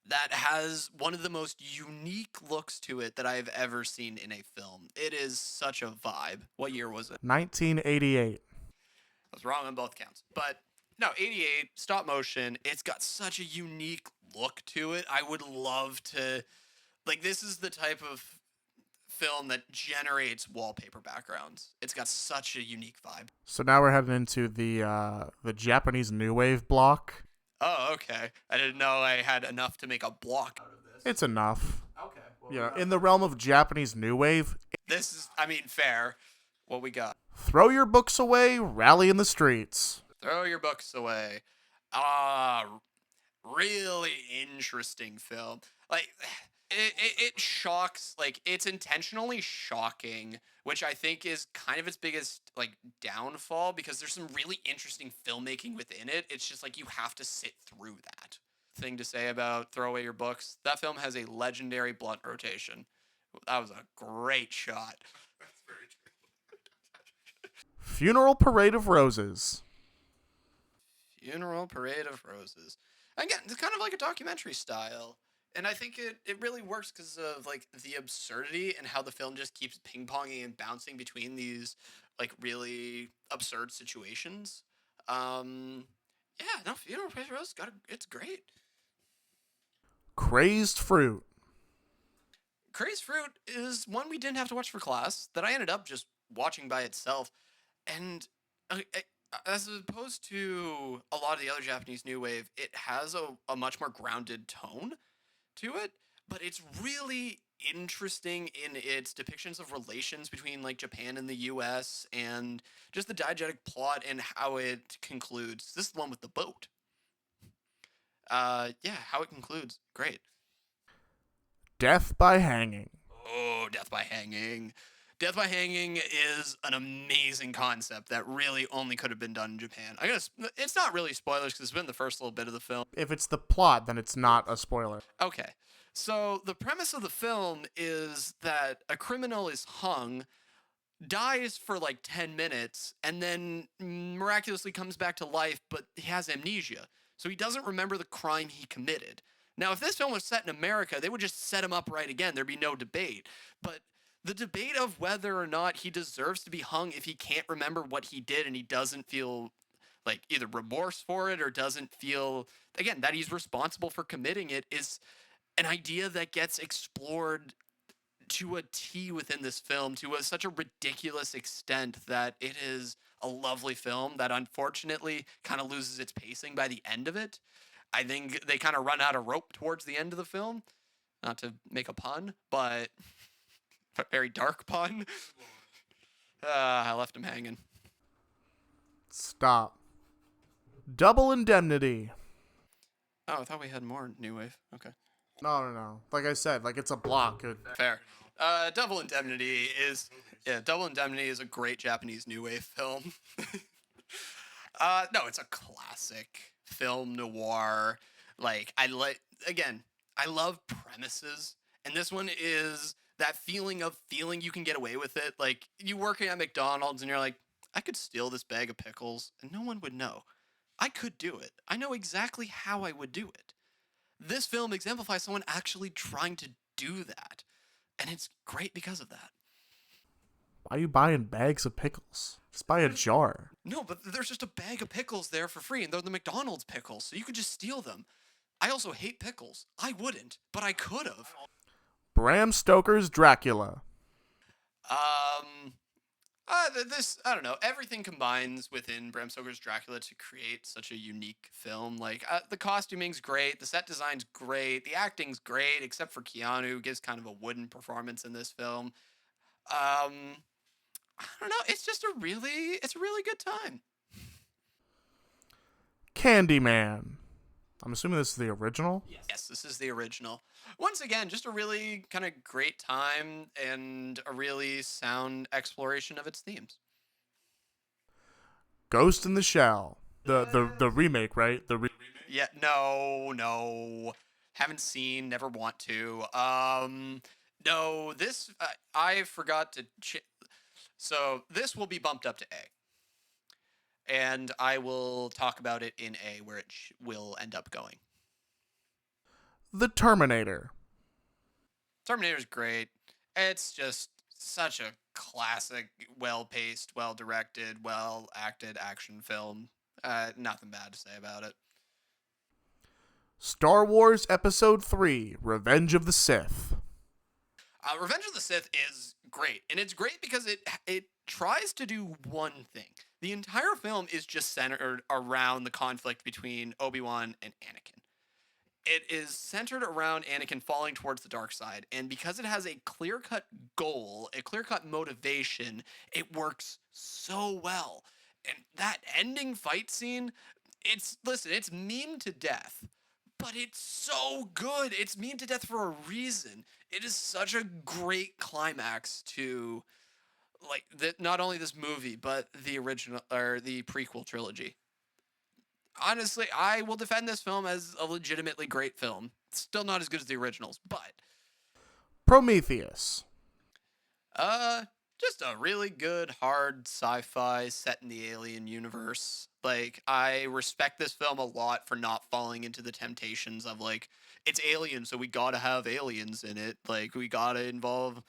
that has one of the most unique looks to it that I've ever seen in a film. It is such a vibe. What year was it? 1988. I was wrong on both counts. But no, 88, stop motion. It's got such a unique look to it. I would love to. Like, this is the type of film that generates wallpaper backgrounds. It's got such a unique vibe. So now we're heading into the Japanese New Wave block. Oh, okay. I didn't know I had enough to make a block out of this. It's enough. Okay. You know, in the realm of Japanese New Wave, This is, I mean, fair. What we got? throw your books away, rally in the streets. Throw your books away. Really interesting film. Like, it shocks, like, it's intentionally shocking, which I think is kind of its biggest, like, downfall, because there's some really interesting filmmaking within it. It's just, like, you have to sit through that. Thing to say about Throw Away Your Books, that film has a legendary blunt rotation. That was a great shot. That's very true. Funeral Parade of Roses. Funeral Parade of Roses. Again, it's kind of like a documentary style. And I think it really works because of like the absurdity and how the film just keeps ping-ponging and bouncing between these like really absurd situations. Yeah, no, Funeral Parade of Roses it's great. Crazed Fruit. Crazed Fruit is one we didn't have to watch for class that I ended up just watching by itself. And as opposed to a lot of the other Japanese New Wave, it has a much more grounded tone to it, but it's really interesting in its depictions of relations between like Japan and the US and just the diegetic plot and how it concludes. This is the one with the boat. Yeah, how it concludes. Great. Death by Hanging. Oh, Death by Hanging. Death by hanging is an amazing concept that really only could have been done in Japan. I guess it's not really spoilers because it's been the first little bit of the film. If it's the plot, then it's not a spoiler. Okay. So the premise of the film is that a criminal is hung, dies for like 10 minutes, and then miraculously comes back to life, but he has amnesia. So he doesn't remember the crime he committed. Now, if this film was set in America, they would just set him up right again. There'd be no debate. But the debate of whether or not he deserves to be hung if he can't remember what he did and he doesn't feel like either remorse for it or doesn't feel, again, that he's responsible for committing it is an idea that gets explored to a T within this film such a ridiculous extent that it is a lovely film that unfortunately kind of loses its pacing by the end of it. I think they kind of run out of rope towards the end of the film. Not to make a pun, but a very dark pun. I left him hanging. Stop. Double Indemnity. Oh, I thought we had more New Wave. Okay. No. Like I said, like it's a block. Fair. Double Indemnity is a great Japanese New Wave film. No, it's a classic film noir. Like I love premises, and this one is that feeling you can get away with it. Like you working at McDonald's and you're like, I could steal this bag of pickles and no one would know. I could do it. I know exactly how I would do it. This film exemplifies someone actually trying to do that. And it's great because of that. Why are you buying bags of pickles? Just buy a jar. No, but there's just a bag of pickles there for free, and they're the McDonald's pickles, so you could just steal them. I also hate pickles. I wouldn't, but I could have. Bram Stoker's Dracula. I don't know. Everything combines within Bram Stoker's Dracula to create such a unique film. Like, the costuming's great, the set design's great, the acting's great, except for Keanu, who gives kind of a wooden performance in this film. I don't know. It's a really good time. Candyman. I'm assuming this is the original? Yes, this is the original. Once again, just a really kind of great time and a really sound exploration of its themes. Ghost in the Shell. The remake, right? Yeah, no. Haven't seen, never want to. No, this, I forgot to, so this will be bumped up to A. And I will talk about it in A, where it will end up going. The Terminator. Terminator's great. It's just such a classic, well-paced, well-directed, well-acted action film. Nothing bad to say about it. Star Wars Episode 3, Revenge of the Sith. Revenge of the Sith is great, and it's great because it tries to do one thing. The entire film is just centered around the conflict between Obi-Wan and Anakin. It is centered around Anakin falling towards the dark side, and because it has a clear-cut goal, a clear-cut motivation, it works so well. And that ending fight scene, it's memed to death, but it's so good. It's memed to death for a reason. It is such a great climax to not only this movie, but the original or the prequel trilogy. Honestly, I will defend this film as a legitimately great film. Still not as good as the originals, but Prometheus. Just a really good hard sci-fi set in the alien universe. Like, I respect this film a lot for not falling into the temptations of like, it's alien, so we gotta have aliens in it. Like, we gotta involve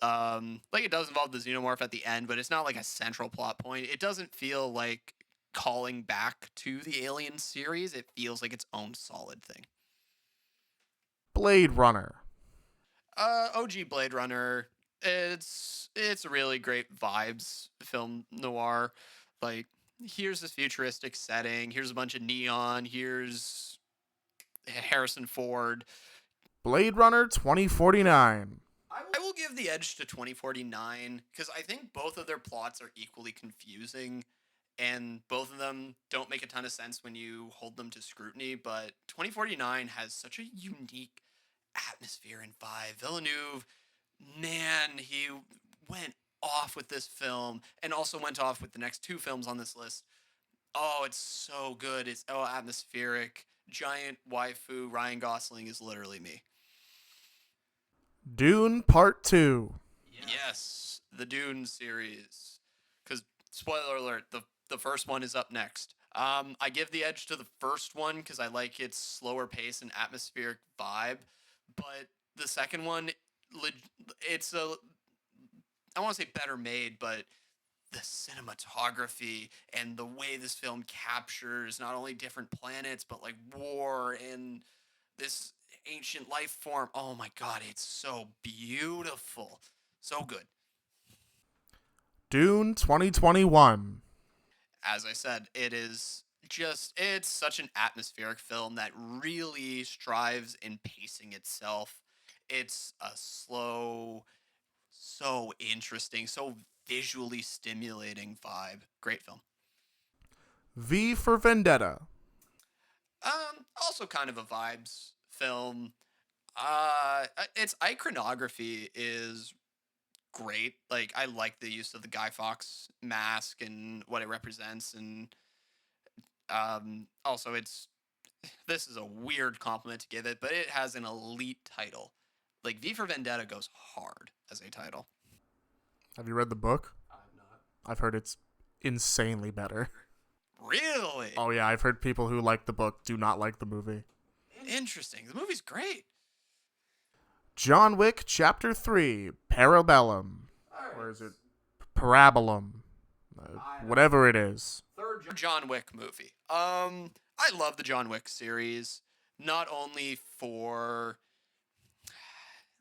like it does involve the xenomorph at the end, but it's not like a central plot point. It doesn't feel like calling back to the Alien series. It feels like its own solid thing. Blade Runner. OG Blade Runner. It's a really great vibes film noir. Like, here's this futuristic setting. Here's a bunch of neon. Here's Harrison Ford. Blade Runner 2049. I will give the edge to 2049 because I think both of their plots are equally confusing and both of them don't make a ton of sense when you hold them to scrutiny, but 2049 has such a unique atmosphere and vibe. Villeneuve, man, he went off with this film and also went off with the next two films on this list. Oh, it's so good. It's atmospheric. Giant waifu Ryan Gosling is literally me. Dune Part 2. Yes, the Dune series. Because, spoiler alert, the first one is up next. I give the edge to the first one because I like its slower pace and atmospheric vibe. But the second one, it's a, I want to say better made, but the cinematography and the way this film captures not only different planets, but like war and this ancient life form. Oh my God, it's so beautiful. So good. Dune 2021. As I said, it's such an atmospheric film that really strives in pacing itself. It's a slow, so interesting, so visually stimulating vibe. Great film. V for Vendetta. Also kind of a vibes film. Its iconography is great. Like I like the use of the Guy Fawkes mask and what it represents, and also this is a weird compliment to give it, but it has an elite title. Like V for Vendetta goes hard as a title. Have you read the book? I'm not. I've heard it's insanely better. Really? Oh yeah, I've heard people who like the book do not like the movie. Interesting. The movie's great. John Wick Chapter 3, Parabellum. Or is it Parabolum? Whatever it is. Third John Wick movie. I love the John Wick series. Not only for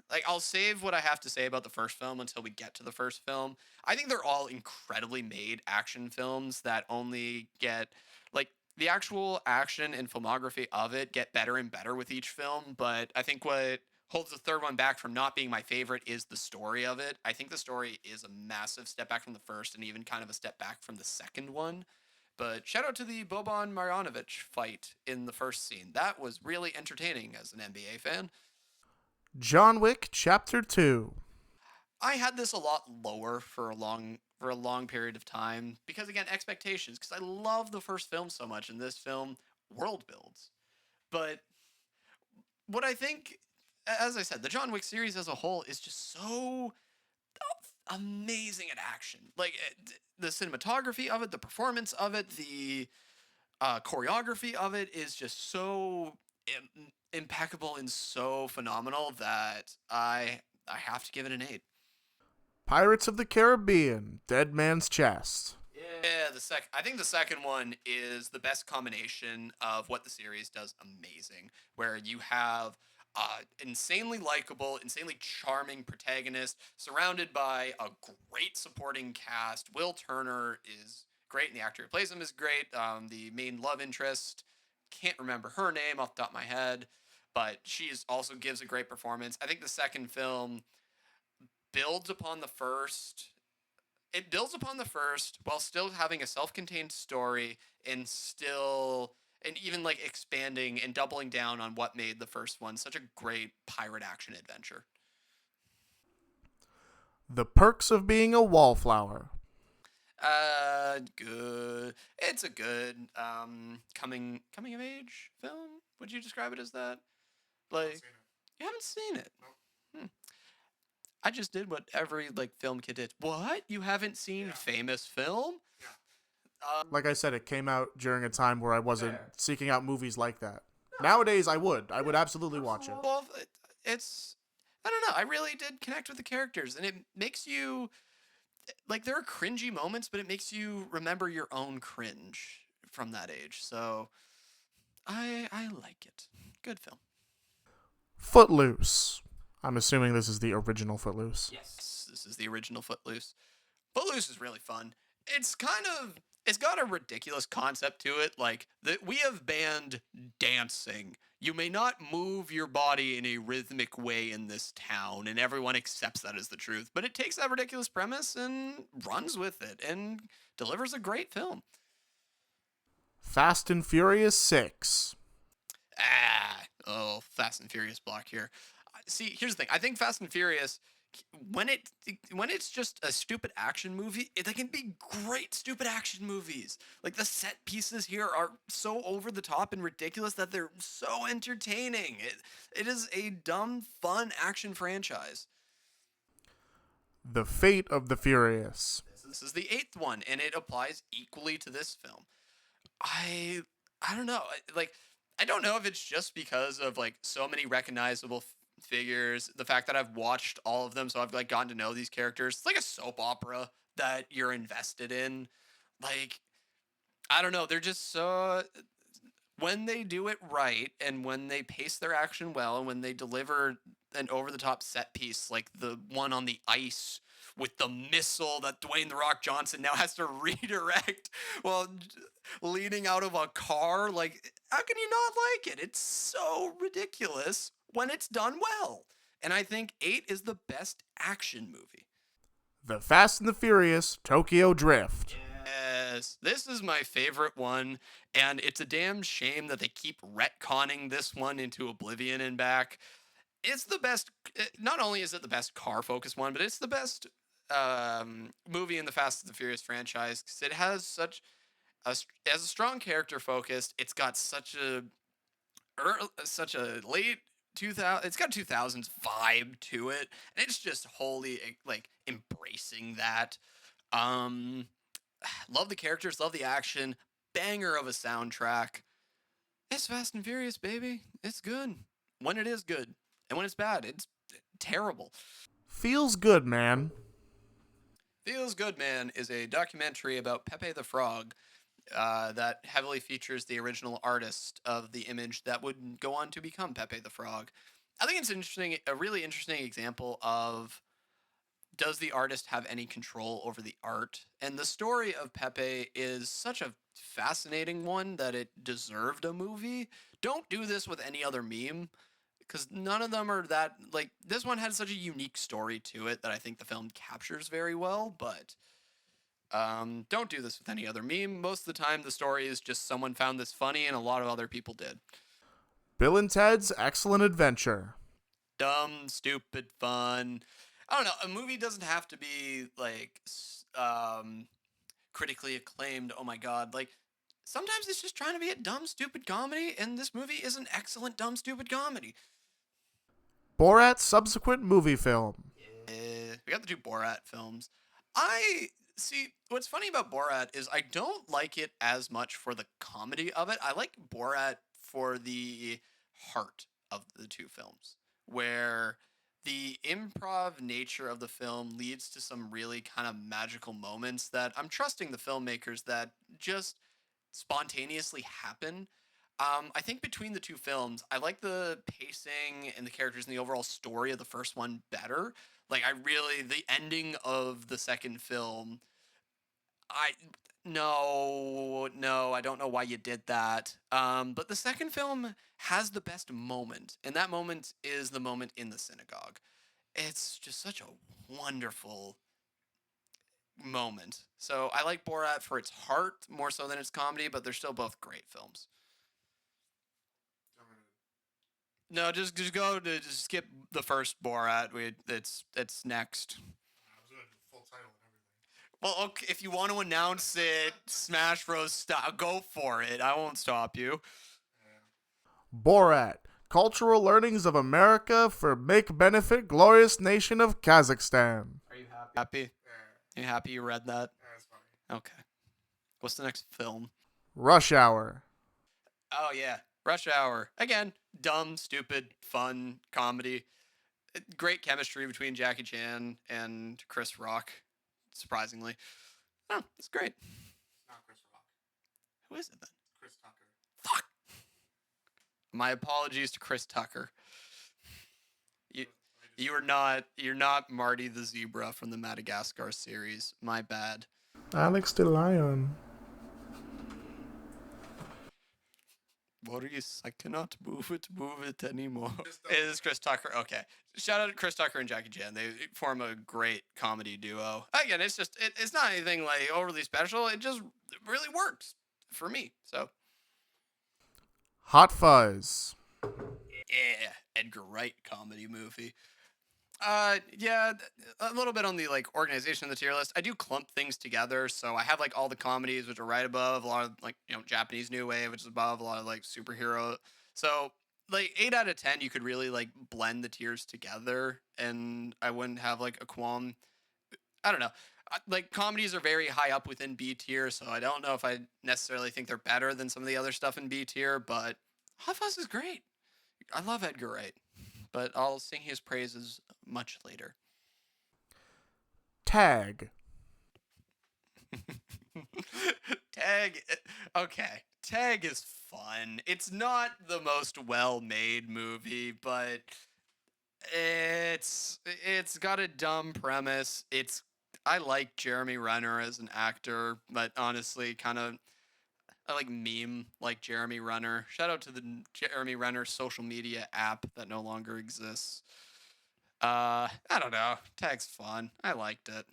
like I'll save what I have to say about the first film until we get to the first film. I think they're all incredibly made action films that only get like the actual action and filmography of it get better and better with each film, but I think what holds the third one back from not being my favorite is the story of it. I think the story is a massive step back from the first and even kind of a step back from the second one. But shout out to the Boban Marjanovic fight in the first scene. That was really entertaining as an NBA fan. John Wick Chapter 2. I had this a lot lower for a long period of time because again expectations because I love the first film so much and this film world builds. But what I think, as I said, the John Wick series as a whole is just so amazing at action. Like the cinematography of it, the performance of it, the choreography of it is just so impeccable and so phenomenal that I have to give it an 8. Pirates of the Caribbean, Dead Man's Chest. Yeah, I think the second one is the best combination of what the series does amazing, where you have insanely likable, insanely charming protagonist surrounded by a great supporting cast. Will Turner is great, and the actor who plays him is great. The main love interest, can't remember her name off the top of my head, but she also gives a great performance. I think the second film builds upon the first. It builds upon the first while still having a self-contained story and even like expanding and doubling down on what made the first one such a great pirate action adventure. The Perks of Being a Wallflower. Good. It's a good coming of age film. Would you describe it as that? Like you haven't seen it. I just did what every like film kid did. What? You haven't seen famous film? Like I said, it came out during a time where I wasn't seeking out movies like that. Nowadays, I would absolutely watch it. Well, it's I don't know. I really did connect with the characters, and it makes you like there are cringy moments, but it makes you remember your own cringe from that age. So I like it. Good film. Footloose. I'm assuming this is the original Footloose. Yes, this is the original Footloose. Footloose is really fun. It's got a ridiculous concept to it. Like we have banned dancing. You may not move your body in a rhythmic way in this town, and everyone accepts that as the truth. But it takes that ridiculous premise and runs with it and delivers a great film. Fast and Furious 6. Fast and Furious block here. See, here's the thing. I think Fast and Furious when it's just a stupid action movie, they can be great stupid action movies. Like the set pieces here are so over the top and ridiculous that they're so entertaining. It is a dumb, fun action franchise. The Fate of the Furious. This is the eighth one, and it applies equally to this film. I don't know. Like, I don't know if it's just because of like so many recognizable figures, the fact that I've watched all of them, so I've like gotten to know these characters. It's like a soap opera that you're invested in. Like, I don't know. They're just so, when they do it right and when they pace their action well and when they deliver an over the top set piece like the one on the ice with the missile that Dwayne the Rock Johnson now has to redirect while leaning out of a car, like, how can you not like it? It's so ridiculous when it's done well. And I think 8 is the best action movie. The Fast and the Furious Tokyo Drift. Yes, this is my favorite one, and it's a damn shame that they keep retconning this one into oblivion and back. It's the best. Not only is it the best car-focused one, but it's the best movie in the Fast and the Furious franchise because it has it has a strong character focus. It's got such a late 2000. It's got 2000s vibe to it, and it's just wholly like embracing that. Um, Love the characters, love the action, banger of a soundtrack. It's Fast and Furious, baby. It's good when it is good, and when it's bad, it's terrible. Feels Good, Man. Feels Good, Man is a documentary about Pepe the Frog that heavily features the original artist of the image that would go on to become Pepe the Frog. I think it's a really interesting example of, does the artist have any control over the art? And the story of Pepe is such a fascinating one that it deserved a movie. Don't do this with any other meme because none of them are that, like, this one had such a unique story to it that I think the film captures very well, but don't do this with any other meme. Most of the time the story is just someone found this funny and a lot of other people did. Bill and Ted's Excellent Adventure. Dumb, stupid, fun. I don't know. A movie doesn't have to be like critically acclaimed. Oh my god! Like sometimes it's just trying to be a dumb, stupid comedy, and this movie is an excellent dumb, stupid comedy. Borat's subsequent movie film. We got the two Borat films. I see. What's funny about Borat is I don't like it as much for the comedy of it. I like Borat for the heart of the two films, where the improv nature of the film leads to some really kind of magical moments that I'm trusting the filmmakers that just spontaneously happen. I think between the two films, I like the pacing and the characters and the overall story of the first one better. Like, the ending of the second film, I, no, I don't know why you did that. But the second film has the best moment, and that moment is the moment in the synagogue. It's just such a wonderful moment. So I like Borat for its heart more so than its comedy, but they're still both great films. No, just go to just skip the first Borat. It's next. I was gonna do the full title and everything. Well, okay, if you want to announce it, Smash Bros. Style, go for it. I won't stop you. Borat. Cultural Learnings of America for Make Benefit Glorious Nation of Kazakhstan. Are you happy? Yeah, You happy you read that? that's funny. Okay. What's the next film? Rush Hour. Oh yeah, Rush Hour. Again, dumb, stupid, fun comedy. Great chemistry between Jackie Chan and Chris Rock. Surprisingly, oh, it's great. It's not Chris Rock. Who is it then? Chris Tucker. Fuck. My apologies to Chris Tucker. You're not Marty the zebra from the Madagascar series. My bad. Alex the Lion. What are you? I cannot move it anymore. It is Chris Tucker. Okay. Shout out to Chris Tucker and Jackie Chan. They form a great comedy duo. Again, it's just it's not anything like overly special. It just really works for me. So Hot Fuzz. yeah, Edgar Wright comedy movie. Yeah, a little bit on the like organization of the tier list. I do clump things together, so I have like all the comedies, which are right above, a lot of like Japanese new wave, which is above, a lot of like superhero. So like 8 out of 10, you could really like blend the tiers together, and I wouldn't have like a qualm. I don't know. Like comedies are very high up within B tier, so I don't know if I necessarily think they're better than some of the other stuff in B tier, but Hot Fuzz is great. I love Edgar Wright, but I'll sing his praises much later. Tag. Tag, okay. Tag is fun. It's not the most well-made movie, but it's got a dumb premise. I like Jeremy Renner as an actor, but honestly, kind of I like meme like Jeremy Renner. Shout out to the Jeremy Renner social media app that no longer exists. I don't know. Tag's fun. I liked it.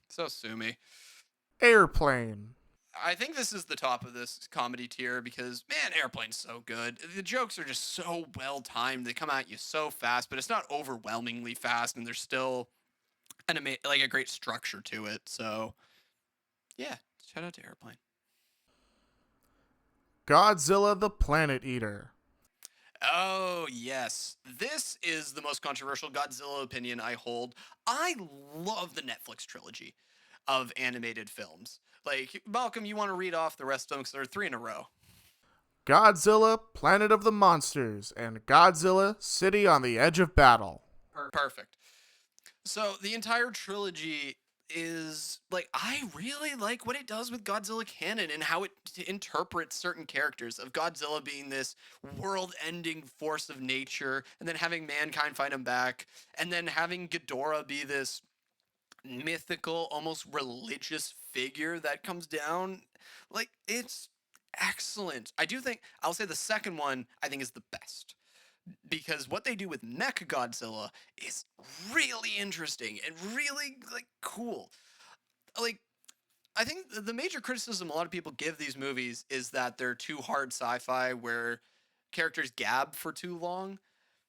So sue me. Airplane. I think this is the top of this comedy tier because man, Airplane's so good. The jokes are just so well timed. They come at you so fast, but it's not overwhelmingly fast, and there's still like a great structure to it. So yeah, shout out to Airplane. Godzilla the Planet Eater. Oh, yes. This is the most controversial Godzilla opinion I hold. I love the Netflix trilogy of animated films. Like, Malcolm, you want to read off the rest of them because there are 3 in a row. Godzilla Planet of the Monsters and Godzilla City on the Edge of Battle. Perfect. So, the entire trilogy is like I really like what it does with Godzilla canon and how it interprets certain characters of Godzilla being this world-ending force of nature and then having mankind fight him back and then having Ghidorah be this mythical almost religious figure that comes down like it's excellent. I do think I'll say the second one I think is the best because what they do with Mech Godzilla is really interesting and really like cool. Like I think the major criticism a lot of people give these movies is that they're too hard sci-fi where characters gab for too long.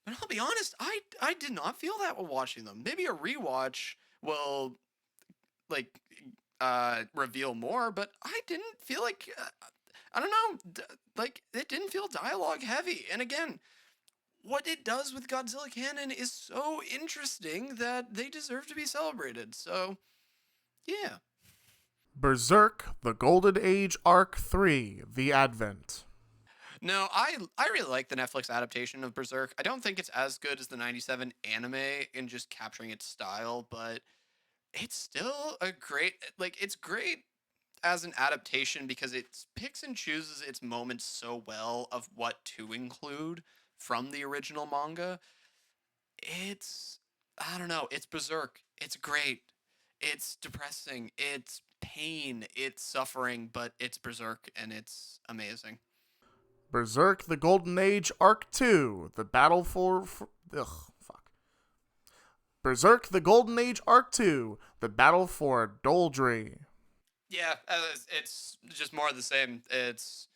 But I'll be honest, I did not feel that while watching them. Maybe a rewatch will like reveal more, but I didn't feel like I don't know, like it didn't feel dialogue heavy. And again, what it does with Godzilla canon is so interesting that they deserve to be celebrated. So, yeah. Berserk The Golden Age Arc 3 The Advent. No, I really like the Netflix adaptation of Berserk. I don't think it's as good as the 97 anime in just capturing its style, but it's still a great like it's great as an adaptation because it picks and chooses its moments so well of what to include from the original manga. It's I don't know, it's Berserk. It's great. It's depressing. It's pain. It's suffering, but it's Berserk and it's amazing. Berserk The Golden Age Arc 2 The Battle fuck. Berserk The Golden Age Arc 2 The Battle for Doldrey. Yeah, it's just more of the same. It's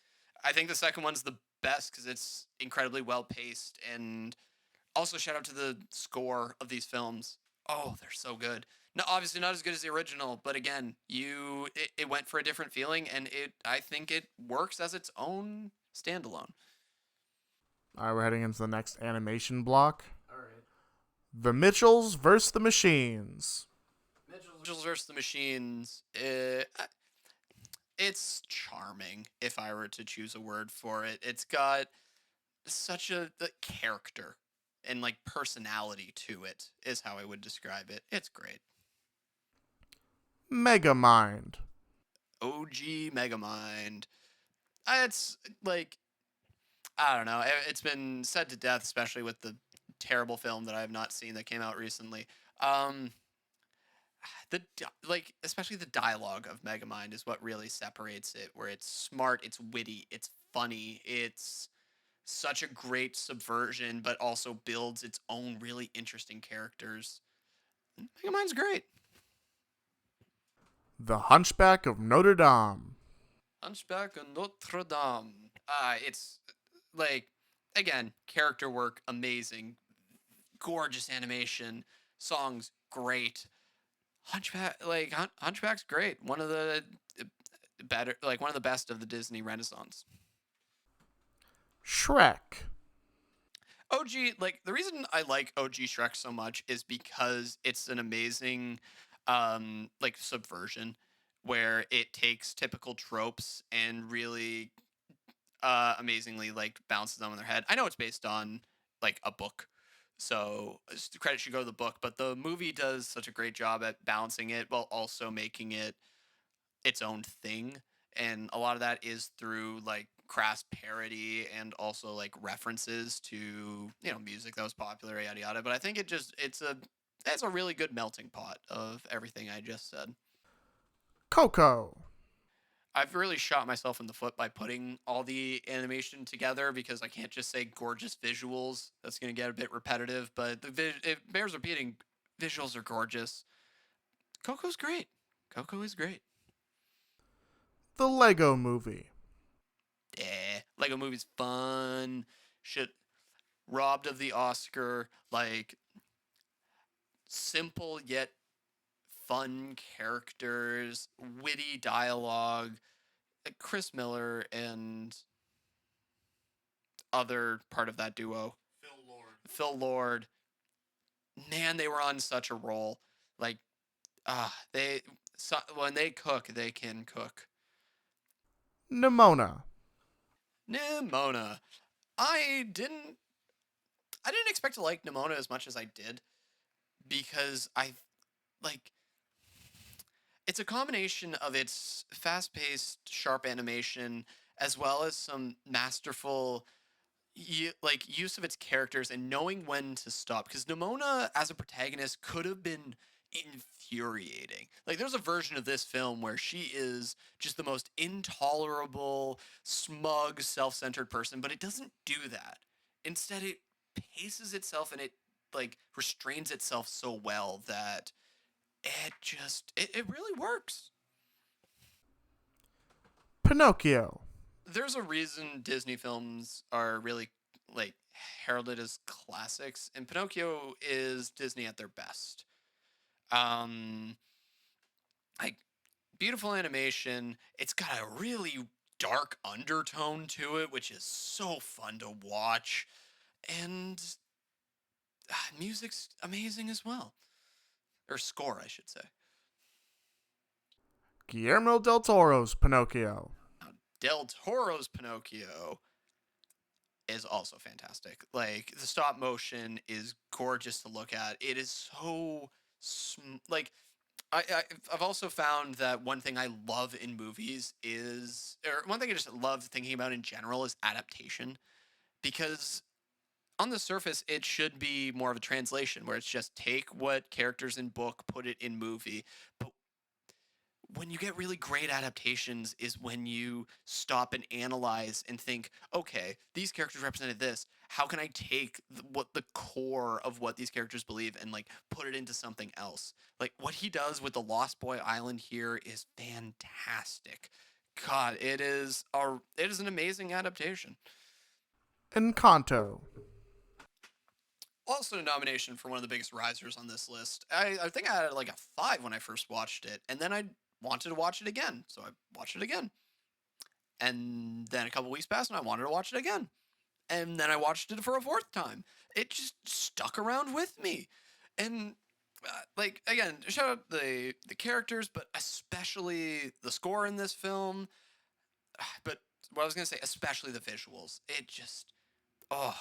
I think the second one's the best because it's incredibly well paced and also shout out to the score of these films. Oh, they're so good. No, obviously not as good as the original, but again, it went for a different feeling, and I think it works as its own standalone. Alright, we're heading into the next animation block. Alright. The Mitchells vs. the Machines. Mitchells vs. the Machines. It's charming, if I were to choose a word for it. It's got such a character and like personality to it, is how I would describe it. It's great. Megamind. OG Megamind. It's like I don't know. It's been said to death, especially with the terrible film that I have not seen that came out recently. Um, especially the dialogue of Megamind is what really separates it. Where it's smart, it's witty, it's funny, it's such a great subversion, but also builds its own really interesting characters. Megamind's great. The Hunchback of Notre Dame. Hunchback of Notre Dame. It's like again, character work amazing, gorgeous animation, Songs great. Hunchback's great. One of the one of the best of the Disney Renaissance. Shrek. OG, like the reason I like OG Shrek so much is because it's an amazing like subversion where it takes typical tropes and really amazingly like bounces them on their head. I know it's based on like a book. So credit should go to the book, but the movie does such a great job at balancing it while also making it its own thing, and a lot of that is through like crass parody and also like references to music that was popular, yada yada. But I think it's a really good melting pot of everything I just said. Coco. I've really shot myself in the foot by putting all the animation together because I can't just say gorgeous visuals. That's going to get a bit repetitive, but it bears repeating. Visuals are gorgeous. Coco's great. Coco is great. The Lego Movie. Yeah, Lego Movie's fun. Shit, robbed of the Oscar. Like simple yet fun characters, witty dialogue. Chris Miller and other part of that duo, Phil Lord. Man, they were on such a roll. Like, when they cook, they can cook. Nimona. Nimona. I didn't expect to like Nimona as much as I did because I like it's a combination of its fast-paced, sharp animation as well as some masterful use of its characters and knowing when to stop. Because Nimona as a protagonist could have been infuriating. Like there's a version of this film where she is just the most intolerable, smug, self-centered person, but it doesn't do that. Instead, it paces itself and it like restrains itself so well that it really works. Pinocchio. There's a reason Disney films are really like heralded as classics, and Pinocchio is Disney at their best. Um, like beautiful animation. It's got a really dark undertone to it, which is so fun to watch, and music's amazing as well, or score, I should say. Guillermo del Toro's Pinocchio. Now, Del Toro's Pinocchio is also fantastic. Like the stop motion is gorgeous to look at. It is so like I've also found that one thing I love in movies is, or one thing I just love thinking about in general is adaptation, because on the surface it should be more of a translation where it's just take what characters in book, put it in movie. But when you get really great adaptations is when you stop and analyze and think, okay, these characters represented this. How can I take what the core of what these characters believe and like put it into something else? Like what he does with the Lost Boy Island here is fantastic. God, it is an amazing adaptation. Encanto. Also a nomination for one of the biggest risers on this list. I think I had like a 5 when I first watched it, and then I wanted to watch it again, so I watched it again. And then a couple weeks passed, and I wanted to watch it again. And then I watched it for a 4th time. It just stuck around with me, and like again, shout out the characters, but especially the score in this film. But what I was gonna say, especially the visuals. It just, oh,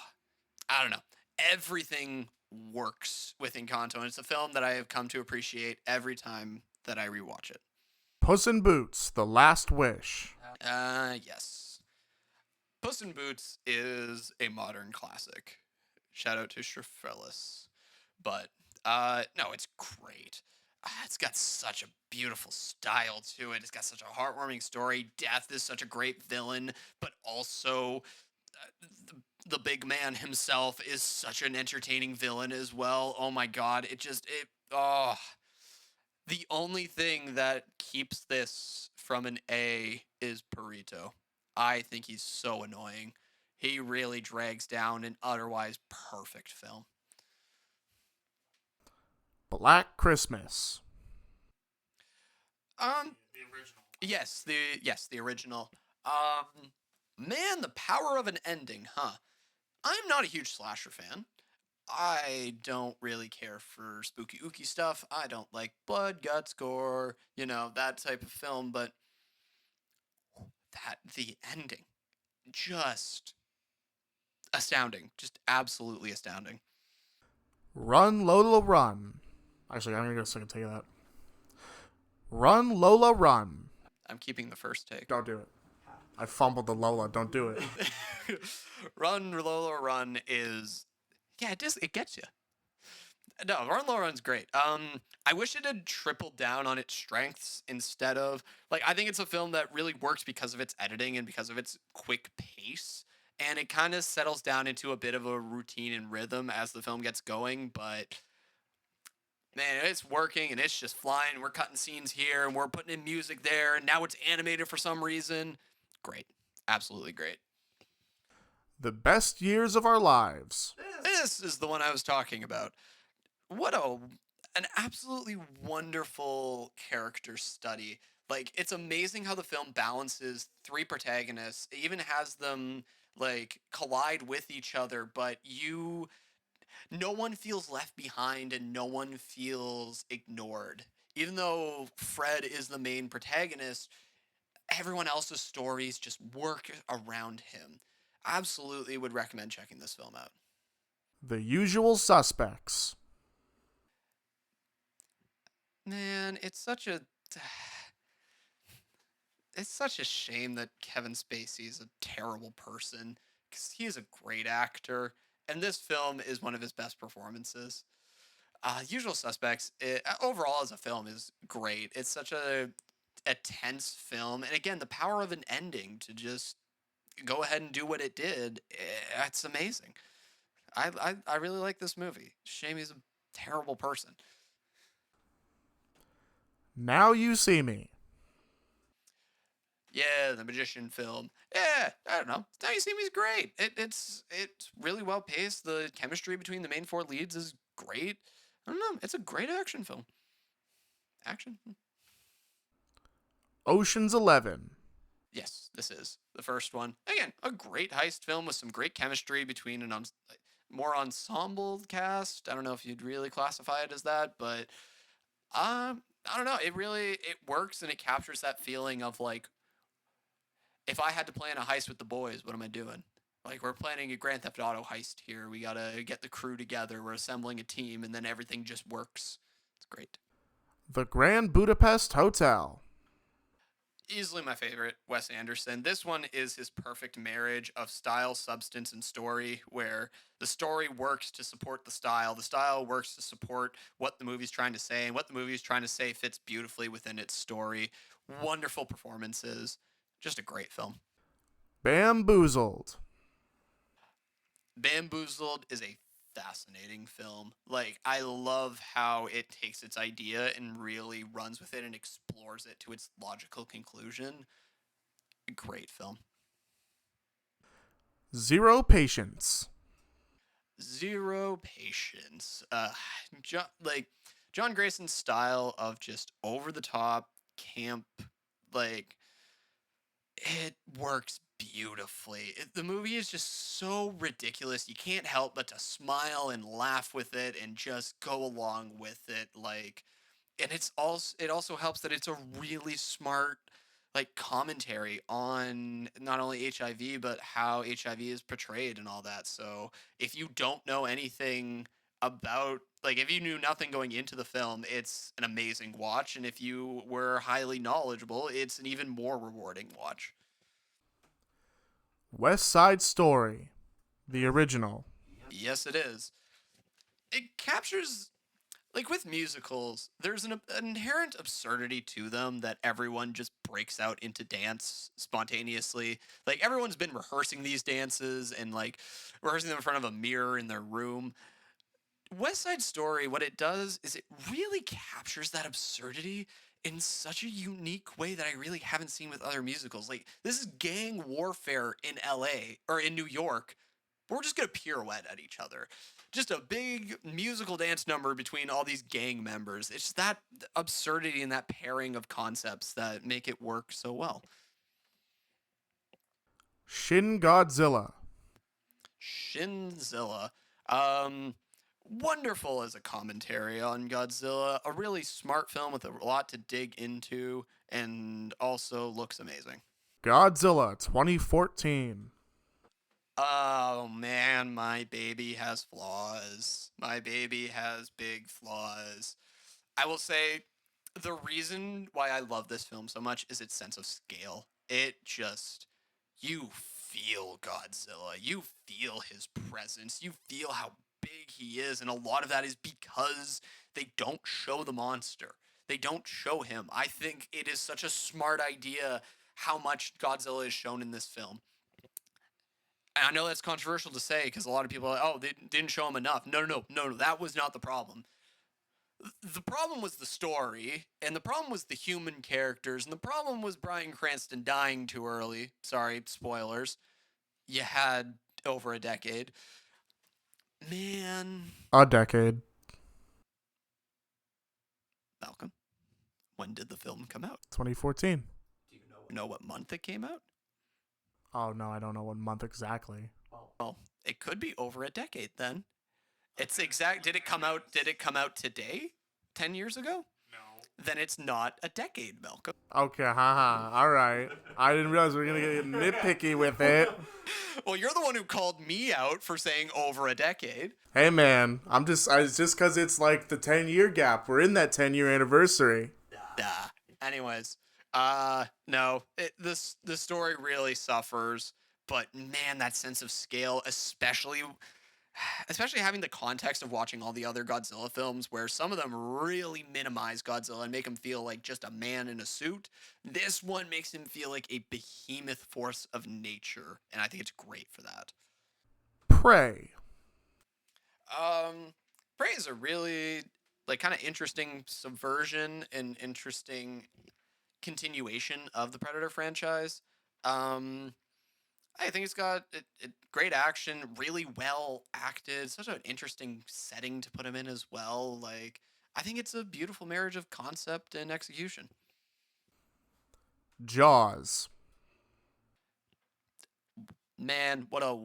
I don't know. Everything works with Encanto, and it's a film that I have come to appreciate every time that I rewatch it. Puss in Boots, The Last Wish. Yes. Puss in Boots is a modern classic. Shout out to Schiffelis. But, no, it's great. It's got such a beautiful style to it. It's got such a heartwarming story. Death is such a great villain, but also the big man himself is such an entertaining villain as well. Oh my god, the only thing that keeps this from an A is Perito. I think he's so annoying. He really drags down an otherwise perfect film. Black Christmas. The original. The original. Man, the power of an ending, huh? I'm not a huge slasher fan. I don't really care for spooky ooky stuff. I don't like blood, guts, gore, that type of film, but the ending, just astounding. Just absolutely astounding. Run, Lola, run. Actually, I'm going to go second take of that. Run, Lola, run. I'm keeping the first take. Don't do it. I fumbled the Lola. Don't do it. Run, Lola, run is... Yeah, it gets you. No, Run, Lola, run's great. I wish it had tripled down on its strengths instead of... I think it's a film that really works because of its editing and because of its quick pace. And it kind of settles down into a bit of a routine and rhythm as the film gets going, but... Man, it's working and it's just flying. We're cutting scenes here and we're putting in music there, and now it's animated for some reason. Great. Absolutely great. The best years of our lives. This is the one I was talking about. What an absolutely wonderful character study. It's amazing how the film balances three protagonists. It even has them collide with each other, but no one feels left behind and no one feels ignored. Even though Fred is the main protagonist, everyone else's stories just work around him. Absolutely would recommend checking this film out. The Usual Suspects. Man, it's such a shame that Kevin Spacey is a terrible person, because he is a great actor, and this film is one of his best performances. Usual Suspects, overall as a film, is great. It's such a tense film, and again, the power of an ending to just go ahead and do what it did, it's amazing. I really like this movie. Shame he's a terrible person. Now You See Me. Yeah, the magician film. Yeah, I don't know. Now You See Me's great. It's really well paced. The chemistry between the main four leads is great. I don't know. It's a great action film. Action. Ocean's 11. Yes, this is the first one. Again, a great heist film with some great chemistry between an more ensemble cast. I don't know if you'd really classify it as that, but I don't know. It works, and it captures that feeling of if I had to plan a heist with the boys, what am I doing? We're planning a Grand Theft Auto heist here. We gotta get the crew together. We're assembling a team, and then everything just works. It's great. The Grand Budapest Hotel. Easily my favorite Wes Anderson. This one is his perfect marriage of style, substance, and story, where the story works to support the style works to support what the movie's trying to say, and what the movie's trying to say fits beautifully within its story. Wonderful performances. Just a great film. Bamboozled. Bamboozled is a fascinating film. I love how it takes its idea and really runs with it and explores it to its logical conclusion. Great film. Zero Patience. Zero Patience. John Grayson's style of just over the top camp, it works beautifully. The movie is just so ridiculous. You can't help but to smile and laugh with it and just go along with it. And it also helps that it's a really smart commentary on not only HIV but how HIV is portrayed and all that. So if you don't know anything about if you knew nothing going into the film, it's an amazing watch, and if you were highly knowledgeable, it's an even more rewarding watch. West Side Story. The original. Yes, it is. It captures, with musicals, there's an inherent absurdity to them that everyone just breaks out into dance spontaneously. Everyone's been rehearsing these dances and, rehearsing them in front of a mirror in their room. West Side Story, what it does is it really captures that absurdity in such a unique way that I really haven't seen with other musicals. This is gang warfare in LA or in New York. We're just going to pirouette at each other. just a big musical dance number between all these gang members. It's that absurdity and that pairing of concepts that make it work so well. Shin Godzilla. Shinzilla. Wonderful as a commentary on Godzilla. A really smart film with a lot to dig into, and also looks amazing. Godzilla 2014. Oh man, my baby has flaws. My baby has big flaws. I will say the reason why I love this film so much is its sense of scale. It just, you feel Godzilla. You feel his presence. You feel how big he is. And a lot of that is because they don't show the monster. They don't show him. I think it is such a smart idea how much Godzilla is shown in this film. And I know that's controversial to say because a lot of people are like, oh, they didn't show him enough. No, that was not the problem. The problem was the story, and the problem was the human characters, and the problem was Bryan Cranston dying too early. Sorry, spoilers. You had over a decade. Man. A decade. Malcolm, when did the film come out? 2014. Do you know what month it came out? Oh, no, I don't know what month exactly. Well, it could be over a decade then. It's exact. Did it come out today? 10 years ago? No. Then it's not a decade, Malcolm. Okay, haha. All right. I didn't realize we were going to get nitpicky with it. Well, you're the one who called me out for saying over a decade. Hey, man. It's just because it's like the 10-year gap. We're in that 10-year anniversary. Anyways, no, the story really suffers, but man, that sense of scale, especially having the context of watching all the other Godzilla films where some of them really minimize Godzilla and make him feel like just a man in a suit. This one makes him feel like a behemoth force of nature, and I think it's great for that. Prey. Prey is a really like kind of interesting subversion and interesting continuation of the Predator franchise. I think it's got great action, really well acted, such an interesting setting to put him in as well. Like, I think it's a beautiful marriage of concept and execution. Jaws. Man, what a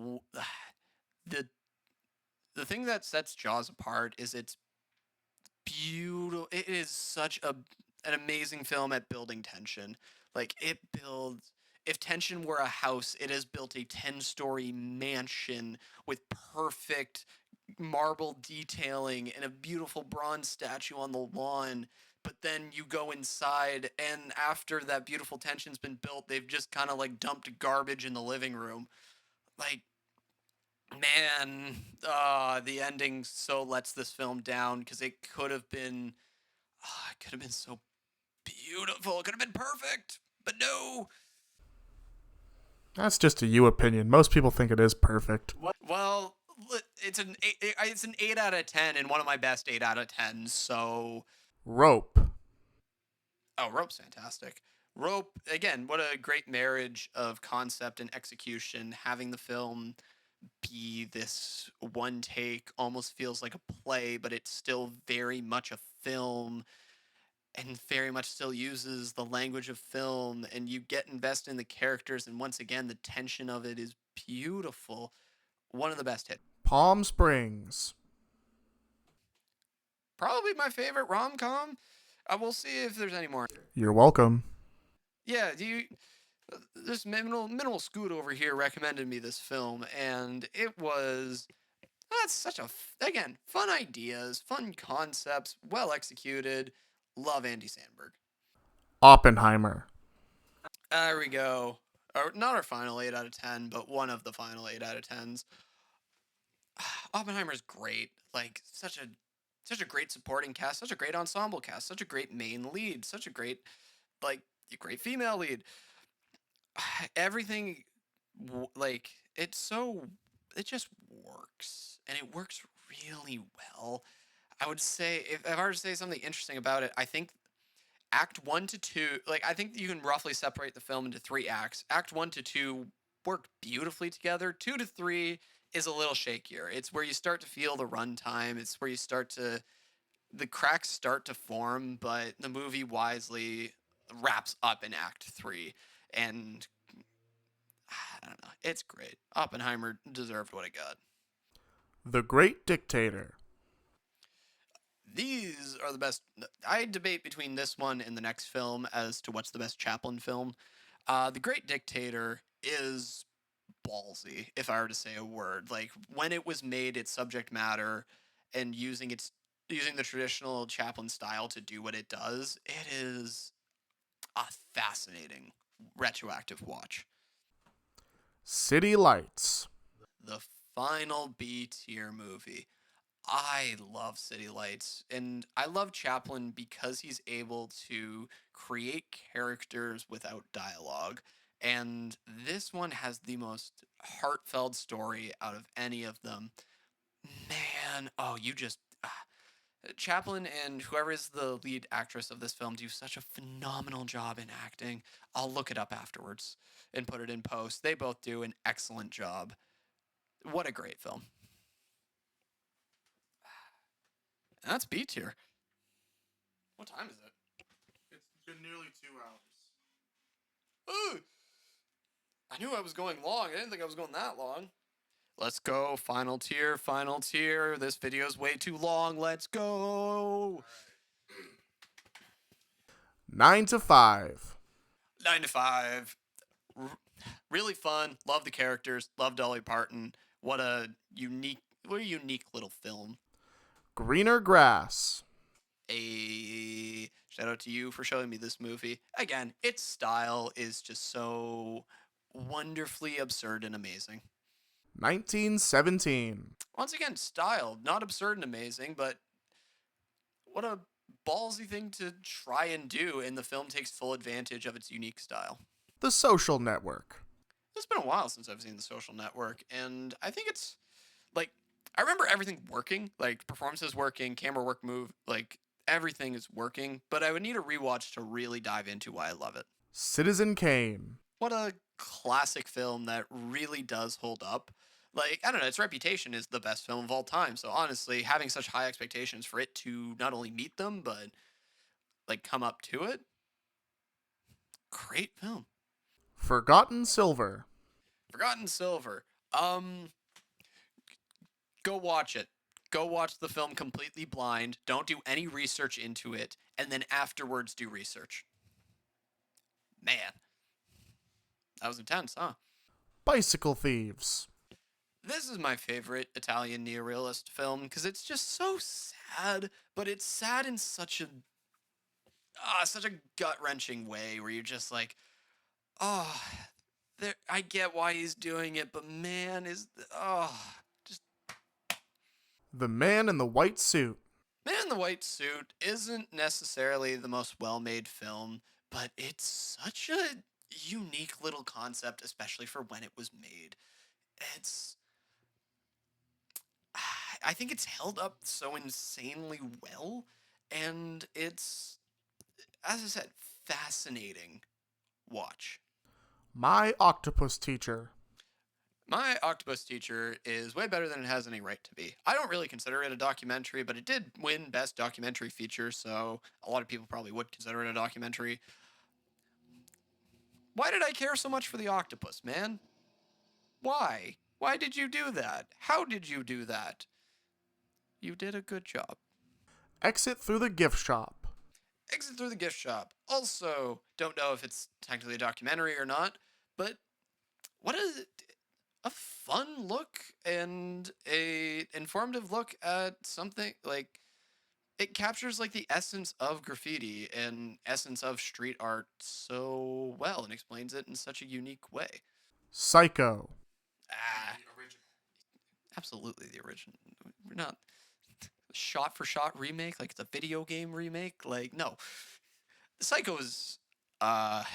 the thing that sets Jaws apart is it's beautiful. It is such an amazing film at building tension. Like it builds. If tension were a house, it has built a 10-story mansion with perfect marble detailing and a beautiful bronze statue on the lawn. But then you go inside, and after that beautiful tension's been built, they've just kind of like dumped garbage in the living room. Like, man, the ending so lets this film down because it could have been so beautiful. It could have been perfect, but no. That's just a you opinion. Most people think it is perfect. Well, it's an 8 out of 10 and one of my best 8 out of 10s. So Rope. Oh, Rope's fantastic. Rope, again, what a great marriage of concept and execution. Having the film be this one take almost feels like a play, but it's still very much a film and very much still uses the language of film, and you get invested in the characters, and once again, the tension of it is beautiful. One of the best hits. Palm Springs. Probably my favorite rom-com. We'll see if there's any more. You're welcome. Yeah, this minimal Scoot over here recommended me this film, and that's such again, fun ideas, fun concepts, well executed. Love Andy Samberg. Oppenheimer. There we go. Not our final 8 out of 10, but one of the final 8 out of 10s. Oppenheimer's great. Like such a great supporting cast, such a great ensemble cast, such a great main lead, such a great female lead. Everything it just works, and it works really well. I would say if I were to say something interesting about it, I think Act 1 to 2, I think you can roughly separate the film into 3 acts. Act 1 to 2 work beautifully together. 2 to 3 is a little shakier. It's where you start to feel the runtime. It's where the cracks start to form, but the movie wisely wraps up in Act 3. And I don't know. It's great. Oppenheimer deserved what it got. The Great Dictator. These are the best. I debate between this one and the next film as to what's the best Chaplin film. The Great Dictator is ballsy, if I were to say a word. Like when it was made, its subject matter, and using the traditional Chaplin style to do what it does, it is a fascinating retroactive watch. City Lights. The final B tier movie. I love City Lights, and I love Chaplin because he's able to create characters without dialogue. And this one has the most heartfelt story out of any of them. Man, oh, you just. Chaplin and whoever is the lead actress of this film do such a phenomenal job in acting. I'll look it up afterwards and put it in post. They both do an excellent job. What a great film. That's B tier. What time is it? It's been nearly 2 hours. Ooh. I knew I was going long. I didn't think I was going that long. Let's go. Final tier. Final tier. This video's way too long. Let's go. 9 to 5. 9 to 5. Really fun. Love the characters. Love Dolly Parton. What a unique little film. Greener Grass. A shout out to you for showing me this movie. Again, its style is just so wonderfully absurd and amazing. 1917. Once again, style, not absurd and amazing, but what a ballsy thing to try and do, and the film takes full advantage of its unique style. The Social Network. It's been a while since I've seen The Social Network, and I think it's like I remember everything working, like performances working, camera work, move, like everything is working, but I would need a rewatch to really dive into why I love it. Citizen Kane. What a classic film that really does hold up. Like, I don't know, its reputation is the best film of all time. So honestly, having such high expectations for it to not only meet them, but like come up to it. Great film. Forgotten Silver. Forgotten Silver. Go watch it. Go watch the film completely blind. Don't do any research into it, and then afterwards do research. Man. That was intense, huh? Bicycle Thieves. This is my favorite Italian neorealist film because it's just so sad, but it's sad in such a gut-wrenching way where you're just like, oh, I get why he's doing it, but man, just The Man in the White Suit. Man in the White Suit isn't necessarily the most well-made film, but it's such a unique little concept, especially for when it was made. I think it's held up so insanely well, and it's, as I said, fascinating watch. My Octopus Teacher. My Octopus Teacher is way better than it has any right to be. I don't really consider it a documentary, but it did win Best Documentary Feature, so a lot of people probably would consider it a documentary. Why did I care so much for the octopus, man? Why? Why did you do that? How did you do that? You did a good job. Exit Through the Gift Shop. Exit Through the Gift Shop. Also, don't know if it's technically a documentary or not, but what a fun look and a informative look at something like it captures like the essence of graffiti and essence of street art so well and explains it in such a unique way. Psycho. The original. Absolutely the original. We're not shot for shot remake like it's a video game remake. Like no. Psycho is like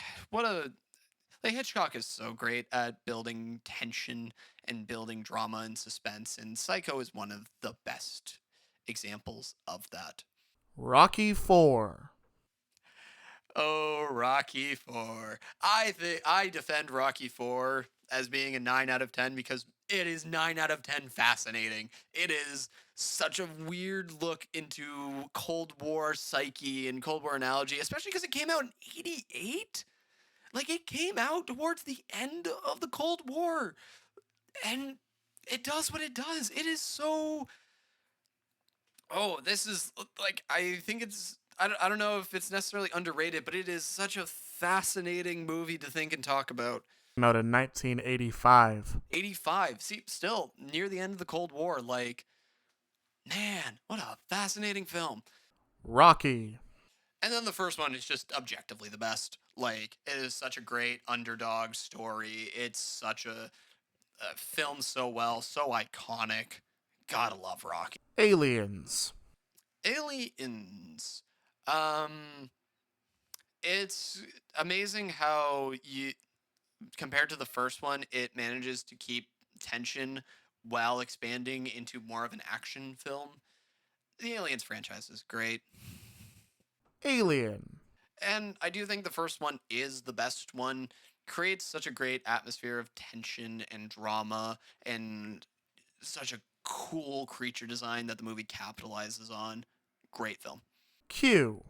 Hitchcock is so great at building tension and building drama and suspense, and Psycho is one of the best examples of that. Rocky IV. Oh, Rocky 4. I defend Rocky 4 as being a 9 out of 10 because it is 9 out of 10 fascinating. It is such a weird look into Cold War psyche and Cold War analogy, especially because it came out in 88. Like, it came out towards the end of the Cold War, and it does what it does. It is so. Oh, this is like, I think it's. I don't know if it's necessarily underrated, but it is such a fascinating movie to think and talk about. Came out in 1985. 85. See, still near the end of the Cold War. Like, man, what a fascinating film. Rocky. And then the first one is just objectively the best. Like, it is such a great underdog story. It's such a film so well, so iconic. Gotta love Rocky. Aliens. Aliens. Um, it's amazing how you, compared to the first one, it manages to keep tension while expanding into more of an action film. The Aliens franchise is great. Alien. And I do think the first one is the best one. Creates such a great atmosphere of tension and drama and such a cool creature design that the movie capitalizes on. Great film. Q.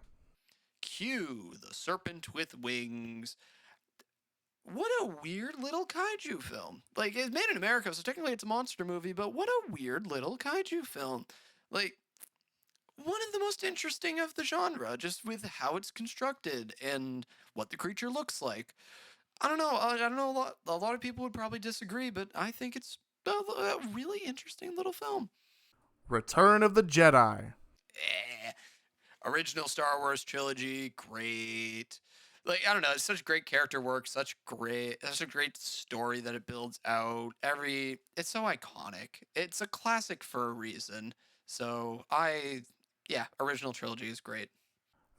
Q, the serpent with wings. What a weird little kaiju film. Like, it's made in America, so technically it's a monster movie, but what a weird little kaiju film. Like, one of the most interesting of the genre, just with how it's constructed and what the creature looks like. I don't know. I don't know. A lot of people would probably disagree, but I think it's a really interesting little film. Return of the Jedi. Eh. Original Star Wars trilogy, great. Like, I don't know, it's such great character work, such a great story that it builds out. It's so iconic. It's a classic for a reason. So yeah, original trilogy is great.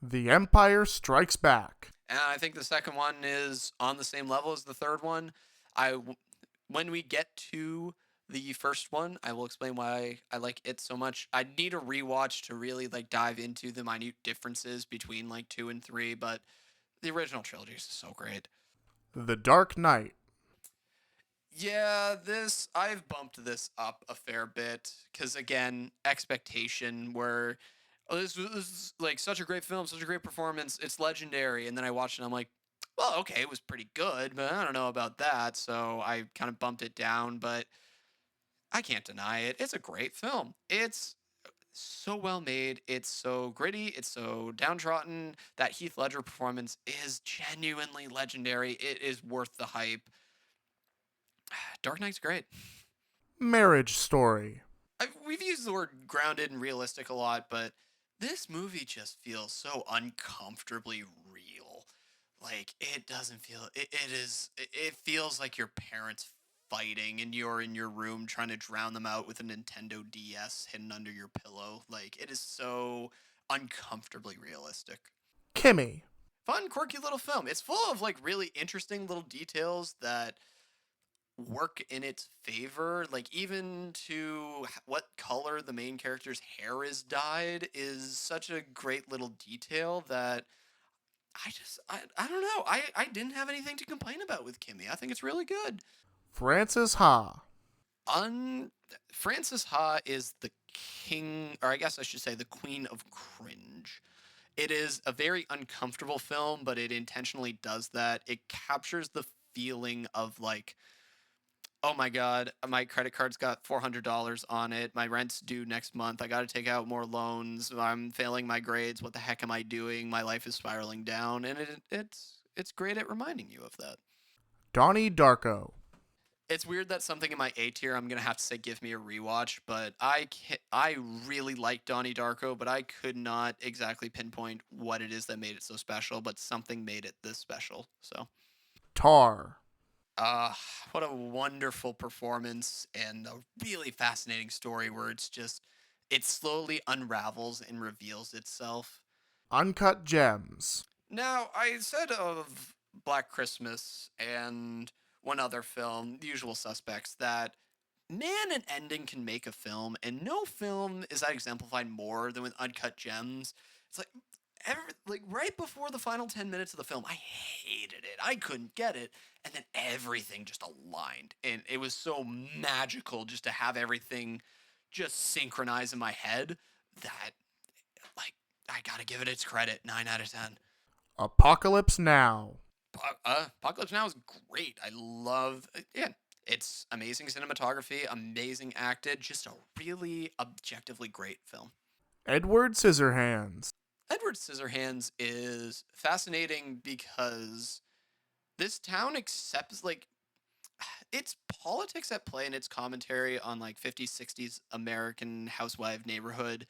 The Empire Strikes Back. And I think the second one is on the same level as the third one. I, when we get to the first one, I will explain why I like it so much. I need a rewatch to really like dive into the minute differences between like 2 and 3, but the original trilogy is so great. The Dark Knight. Yeah, I've bumped this up a fair bit because again, expectation where this is like such a great film, such a great performance, it's legendary, and then I watched it and I'm like, well, okay, it was pretty good, but I don't know about that, so I kind of bumped it down, but I can't deny it. It's a great film. It's so well made. It's so gritty. It's so downtrodden. That Heath Ledger performance is genuinely legendary. It is worth the hype. Dark Knight's great. Marriage Story. We've used the word grounded and realistic a lot, but this movie just feels so uncomfortably real. Like, it doesn't feel. It feels like your parents fighting and you're in your room trying to drown them out with a Nintendo DS hidden under your pillow. Like, it is so uncomfortably realistic. Kimmy. Fun, quirky little film. It's full of like really interesting little details that work in its favor. Like, even to what color the main character's hair is dyed is such a great little detail that I don't know. I didn't have anything to complain about with Kimmy. I think it's really good. Frances Ha. Frances Ha is the king, or I guess I should say the queen of cringe. It is a very uncomfortable film, but it intentionally does that. It captures the feeling of like, oh my god, my credit card's got $400 on it. My rent's due next month. I got to take out more loans. I'm failing my grades. What the heck am I doing? My life is spiraling down, and it's great at reminding you of that. Donnie Darko. It's weird that something in my A tier I'm gonna have to say give me a rewatch, but I really like Donnie Darko, but I could not exactly pinpoint what it is that made it so special, but something made it this special. So, Tar. what a wonderful performance and a really fascinating story where it slowly unravels and reveals itself. Uncut Gems. Now, I said of Black Christmas and one other film, The Usual Suspects, that man, an ending can make a film, and no film is that exemplified more than with Uncut Gems. It's like like right before the final 10 minutes of the film, I hated it. I couldn't get it. And then everything just aligned. And it was so magical just to have everything just synchronize in my head that, like, I gotta give it its credit. 9 out of 10. Apocalypse Now. Apocalypse Now is great. I love, yeah, it's amazing cinematography, amazing acted, just a really objectively great film. Edward Scissorhands. Edward Scissorhands is fascinating because this town accepts, like, it's politics at play, and its commentary on, like, 50s, 60s American housewife neighborhood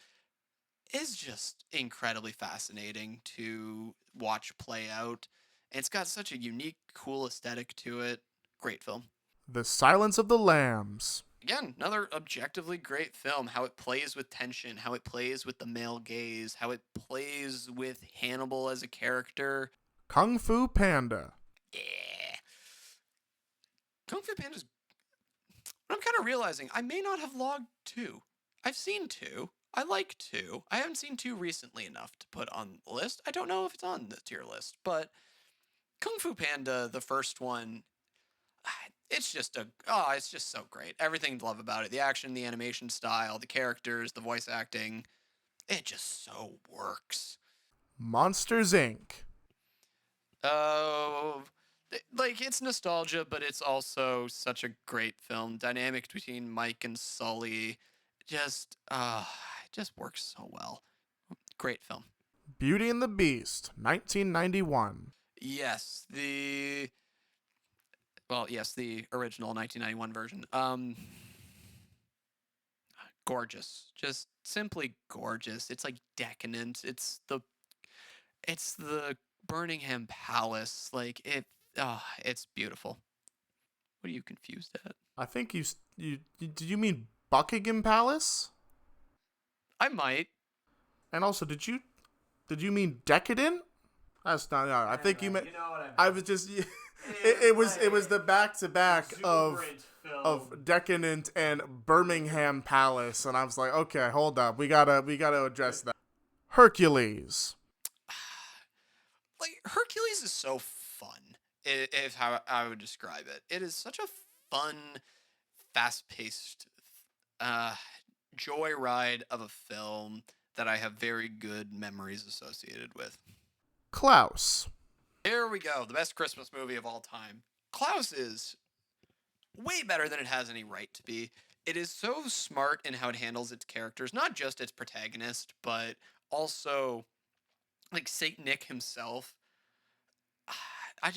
is just incredibly fascinating to watch play out. And it's got such a unique, cool aesthetic to it. Great film. The Silence of the Lambs. Again, another objectively great film. How it plays with tension, how it plays with the male gaze, how it plays with Hannibal as a character. Kung Fu Panda. Yeah. Kung Fu Panda's. I'm kind of realizing I may not have logged 2. I've seen 2. I like 2. I haven't seen 2 recently enough to put on the list. I don't know if it's on the tier list, but Kung Fu Panda, the first one, it's just it's just so great. Everything to love about it. The action, the animation style, the characters, the voice acting. It just so works. Monsters, Inc. Like, it's nostalgia, but it's also such a great film. Dynamic between Mike and Sully just works so well. Great film. Beauty and the Beast, 1991. Yes, the original 1991 version. Gorgeous. Just simply gorgeous. It's like decadent. It's the Birmingham Palace. Like, it's beautiful. What are you confused at? I think you did you mean Buckingham Palace? I might. And also, did you mean decadent? That's not. No, I think you meant. You know what I mean. I was just. It was the back to back of decadent and Birmingham Palace, and I was like, okay, hold up, we gotta address that. Hercules. Like, Hercules is so fun, if how I would describe it. It is such a fun, fast-paced joyride of a film that I have very good memories associated with. Klaus. Here we go, the best Christmas movie of all time. Klaus is way better than it has any right to be. It is so smart in how it handles its characters, not just its protagonist, but also, like, Saint Nick himself. I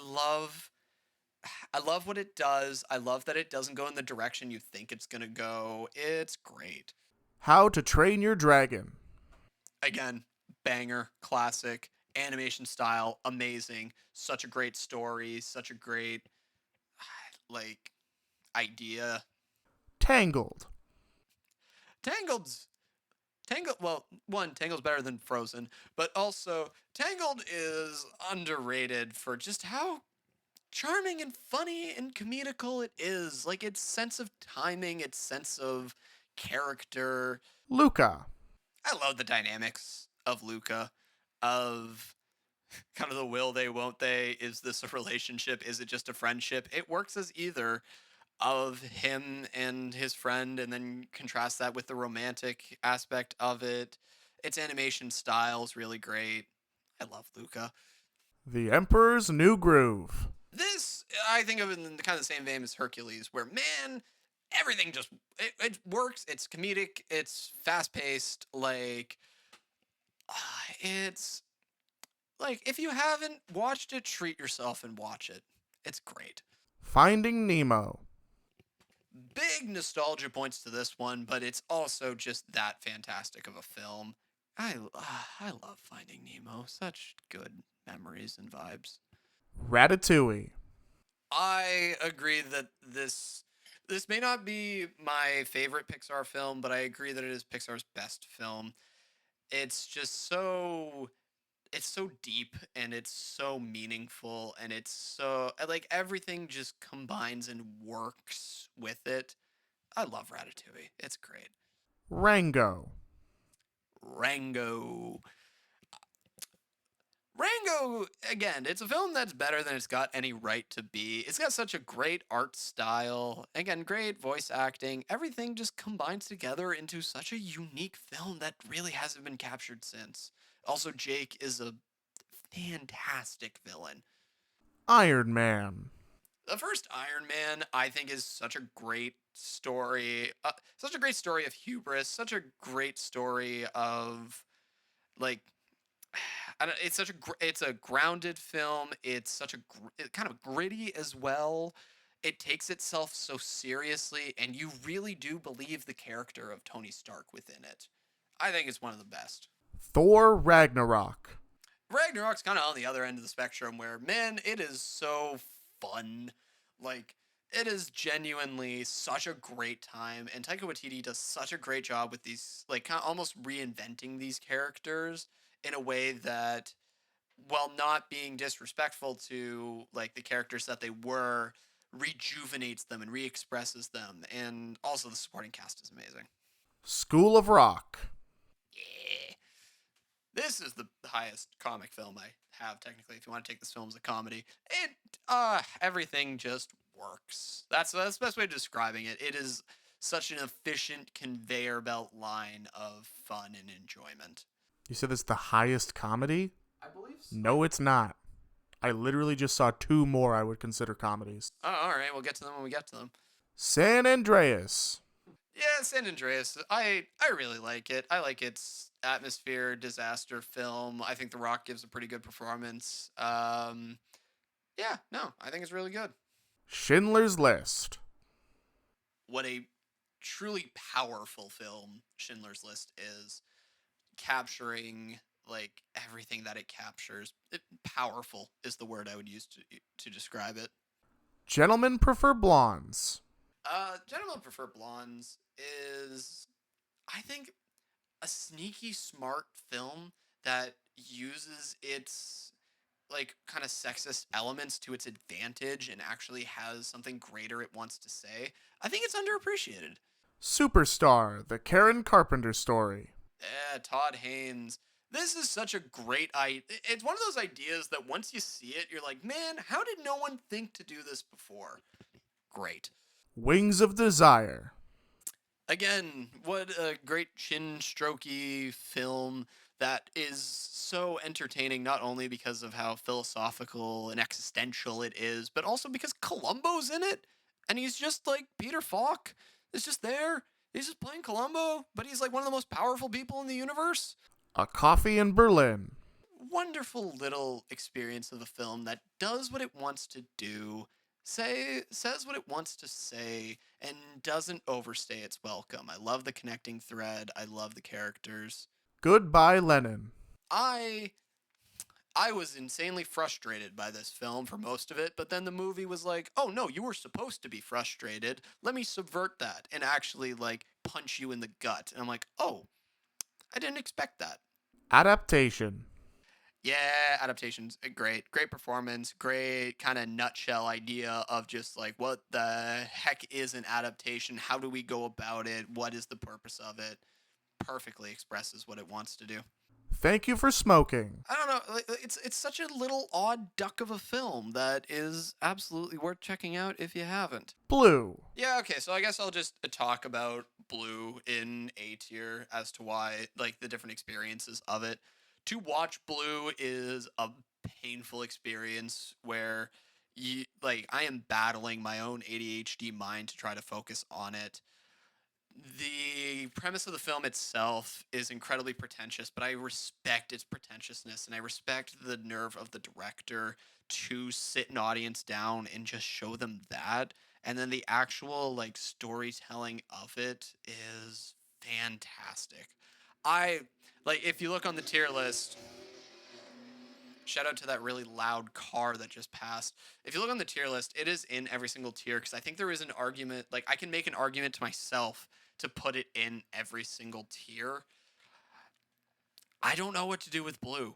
love what it does. I love that it doesn't go in the direction you think it's gonna go. It's great. How to Train Your Dragon. Again, banger, classic, animation style, amazing. Such a great story, such a great, like, idea. Tangled. Tangled's Tangled's better than Frozen, but also Tangled is underrated for just how charming and funny and comedical it is. Like, its sense of timing, its sense of character. Luca. I love the dynamics of Luca, of kind of the will they, won't they. Is this a relationship? Is it just a friendship? It works as either, of him and his friend, and then contrast that with the romantic aspect of it. Its animation style is really great. I love Luca. The Emperor's New Groove. This, I think of it in kind of the same vein as Hercules, where, man, everything just, it works. It's comedic. It's fast-paced. Like, it's, like, if you haven't watched it, treat yourself and watch it. It's great. Finding Nemo. Big nostalgia points to this one, but it's also just that fantastic of a film. I love Finding Nemo. Such good memories and vibes. Ratatouille. I agree that this may not be my favorite Pixar film, but I agree that it is Pixar's best film. It's just so deep, and it's so meaningful, and it's so, like, everything just combines and works with it. I love Ratatouille. It's great. Rango. Rango. Rango, again, it's a film that's better than it's got any right to be. It's got such a great art style. Again, great voice acting. Everything just combines together into such a unique film that really hasn't been captured since. Also, Jake is a fantastic villain. Iron Man. The first Iron Man, I think, is such a great story. Such a great story of hubris. Such a great story of, like, it's such a it's a grounded film. It's such a kind of gritty as well. It takes itself so seriously, and you really do believe the character of Tony Stark within it. I think it's one of the best. Thor Ragnarok. Ragnarok's kind of on the other end of the spectrum where, man, it is so fun. Like, it is genuinely such a great time, and Taika Waititi does such a great job with these, like, kind of almost reinventing these characters in a way that, while not being disrespectful to, like, the characters that they were, rejuvenates them and re-expresses them. And also the supporting cast is amazing. School of Rock. Yeah. This is the highest comic film I have, technically, if you want to take this film as a comedy. Everything just works. That's the best way of describing it. It is such an efficient conveyor belt line of fun and enjoyment. You said this is the highest comedy? I believe so. No, it's not. I literally just saw 2 more I would consider comedies. Oh, alright, we'll get to them when we get to them. San Andreas. Yeah, San Andreas. I really like it. I like its atmosphere, disaster film. I think The Rock gives a pretty good performance. Yeah, no, I think it's really good. Schindler's List. What a truly powerful film Schindler's List is, capturing, like, everything that it captures. Powerful is the word I would use to describe it. Gentlemen Prefer Blondes. Gentlemen Prefer Blondes is, I think, a sneaky smart film that uses its, like, kind of sexist elements to its advantage and actually has something greater it wants to say. I think it's underappreciated. Superstar, the Karen Carpenter story. Todd Haynes. This is such a great idea. It's one of those ideas that once you see it, you're like, man, how did no one think to do this before? Great. Wings of Desire. Again, what a great chin strokey film that is so entertaining, not only because of how philosophical and existential it is, but also because Columbo's in it. And he's just like Peter Falk. Is just there. He's just playing Columbo, but he's like one of the most powerful people in the universe. A Coffee in Berlin. Wonderful little experience of the film that does what it wants to do, says what it wants to say, and doesn't overstay its welcome. I love the connecting thread. I love the characters. Goodbye, Lenin. I was insanely frustrated by this film for most of it, but then the movie was like, oh no, you were supposed to be frustrated. Let me subvert that and actually, like, punch you in the gut. And I'm like, oh, I didn't expect that. Adaptation. Yeah, adaptation's great. Great performance, great kind of nutshell idea of just like what the heck is an adaptation? How do we go about it? What is the purpose of it? Perfectly expresses what it wants to do. Thank You for Smoking. I don't know. It's such a little odd duck of a film that is absolutely worth checking out if you haven't. Blue. Yeah, okay, so I guess I'll just talk about Blue in A tier as to why, like, the different experiences of it. To watch Blue is a painful experience where I am battling my own ADHD mind to try to focus on it. The premise of the film itself is incredibly pretentious, but I respect its pretentiousness and I respect the nerve of the director to sit an audience down and just show them that. And then the actual, like, storytelling of it is fantastic. If you look on the tier list, shout out to that really loud car that just passed. If you look on the tier list, it is in every single tier because I think there is an argument, like, I can make an argument to myself to put it in every single tier. I don't know what to do with Blue.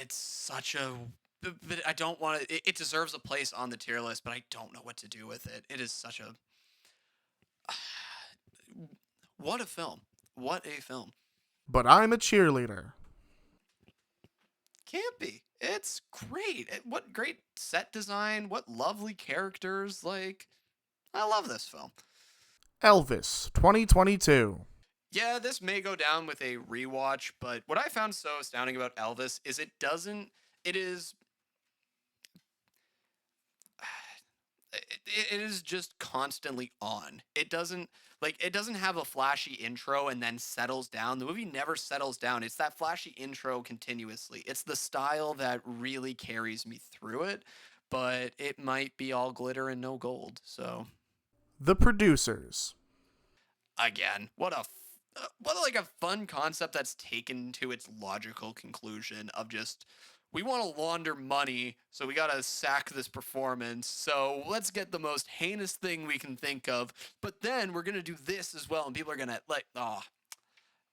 It's such a... But I don't want to... It deserves a place on the tier list, but I don't know what to do with it. It is such a... What a film. What a film. But I'm a Cheerleader. Can't be. It's great. What great set design, what lovely characters. Like, I love this film. Elvis, 2022. Yeah, this may go down with a rewatch, but what I found so astounding about Elvis is it is it is just constantly on. It doesn't have a flashy intro and then settles down. The movie never settles down. It's that flashy intro continuously. It's the style that really carries me through it, but it might be all glitter and no gold. So The Producers. again, what like a fun concept that's taken to its logical conclusion of just we want to launder money, so we gotta sack this performance. So let's get the most heinous thing we can think of, but then we're gonna do this as well, and people are gonna like, oh,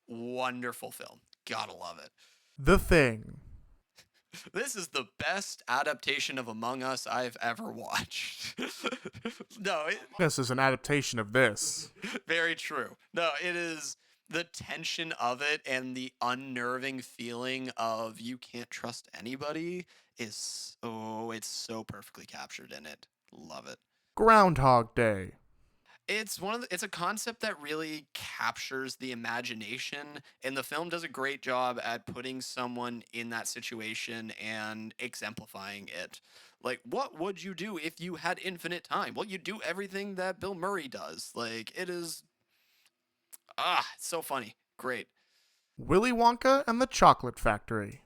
wonderful film. Gotta love it. The Thing. This is the best adaptation of Among Us I've ever watched. No, This is an adaptation of this. very true. No, it is the tension of it and the unnerving feeling of you can't trust anybody is it's so perfectly captured in it. Love it. Groundhog Day. It's a concept that really captures the imagination, and the film does a great job at putting someone in that situation and exemplifying it. Like, what would you do if you had infinite time? Well, you do everything that Bill Murray does. Like, it is it's so funny. Great. Willy Wonka and the Chocolate Factory.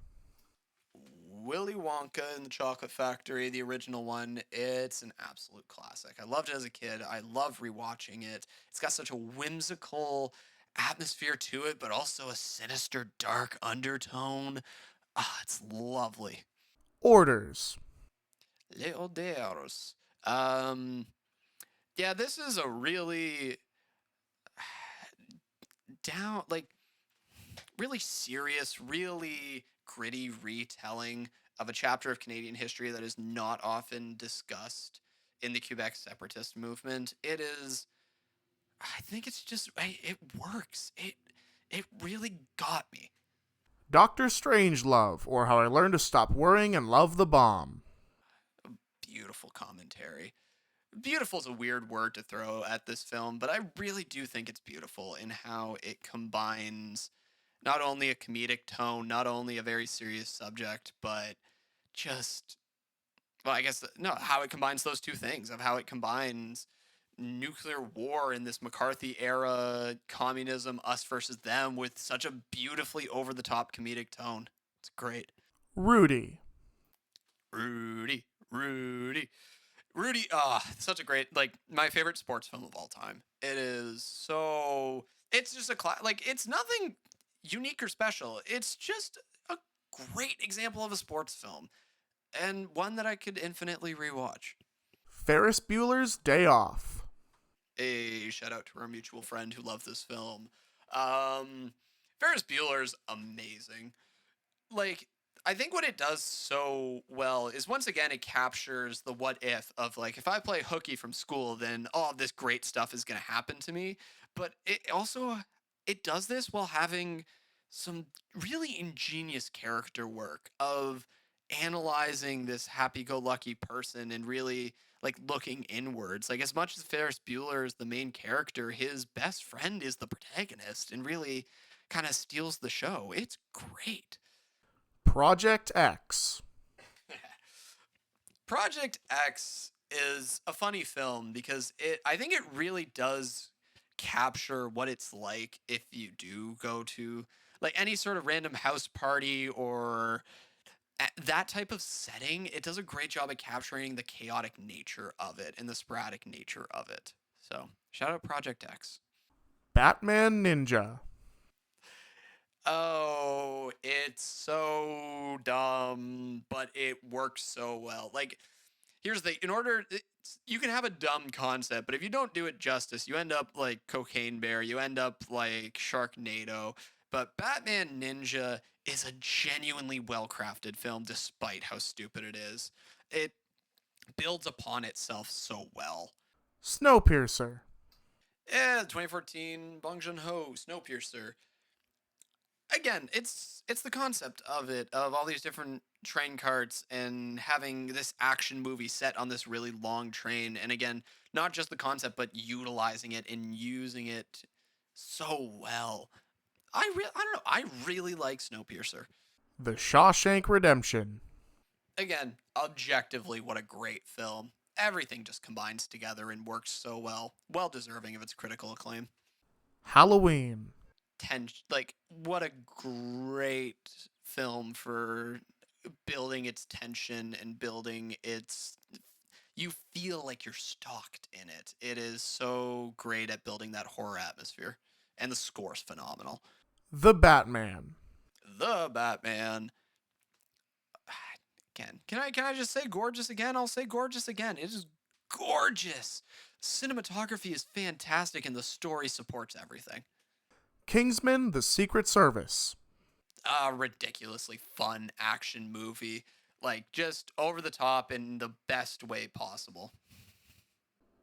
Willy Wonka and the Chocolate Factory, the original one, it's an absolute classic. I loved it as a kid. I love rewatching it. It's got such a whimsical atmosphere to it, but also a sinister, dark undertone. It's lovely. Orders. Les Odeurs. Yeah, this is a really really serious, really gritty retelling of a chapter of Canadian history that is not often discussed in the Quebec separatist movement. I think it's just, it works. It really got me. Doctor Strangelove, or How I Learned to Stop Worrying and Love the Bomb. Beautiful commentary. Beautiful is a weird word to throw at this film, but I really do think it's beautiful in how it combines not only a comedic tone, not only a very serious subject, but just, well, I guess, no, how it combines those two things, of how it combines nuclear war in this McCarthy era communism, us versus them, with such a beautifully over the top comedic tone. It's great. Rudy. Rudy, Rudy. Rudy, such a great, like, my favorite sports film of all time. It's just it's nothing unique or special. It's just a great example of a sports film, and one that I could infinitely rewatch. Ferris Bueller's Day Off. A shout out to our mutual friend who loved this film. Ferris Bueller's amazing. Like, I think what it does so well is, once again, it captures the what if of, like, if I play hooky from school, then all this great stuff is going to happen to me. But it does this while having some really ingenious character work of analyzing this happy-go-lucky person and really, like, looking inwards. Like, as much as Ferris Bueller is the main character, his best friend is the protagonist and really kind of steals the show. It's great. Project X. Project X is a funny film because I think it really does capture what it's like if you do go to, like, any sort of random house party or that type of setting. It does a great job at capturing the chaotic nature of it and the sporadic nature of it. So, shout out Project X. Batman Ninja. Oh, it's so dumb, but it works so well. Like, here's the you can have a dumb concept, but if you don't do it justice, you end up like Cocaine Bear, you end up like Sharknado. But Batman Ninja is a genuinely well-crafted film, despite how stupid it is. It builds upon itself so well. Snowpiercer. 2014 Bong Joon-ho, Snowpiercer. again, it's the concept of it, of all these different train carts and having this action movie set on this really long train. And again, not just the concept, but utilizing it and using it so well. I don't know. I really like Snowpiercer. The Shawshank Redemption. Again, objectively, what a great film. Everything just combines together and works so well. Well deserving of its critical acclaim. Halloween. Like, what a great film for building its tension and building its. You feel like you're stalked in it. It is so great at building that horror atmosphere. And the score's phenomenal. The Batman. The Batman. Again, can I just say gorgeous again? I'll say gorgeous again. It is gorgeous. Cinematography is fantastic and the story supports everything. Kingsman: The Secret Service. A ridiculously fun action movie. Like, just over the top in the best way possible.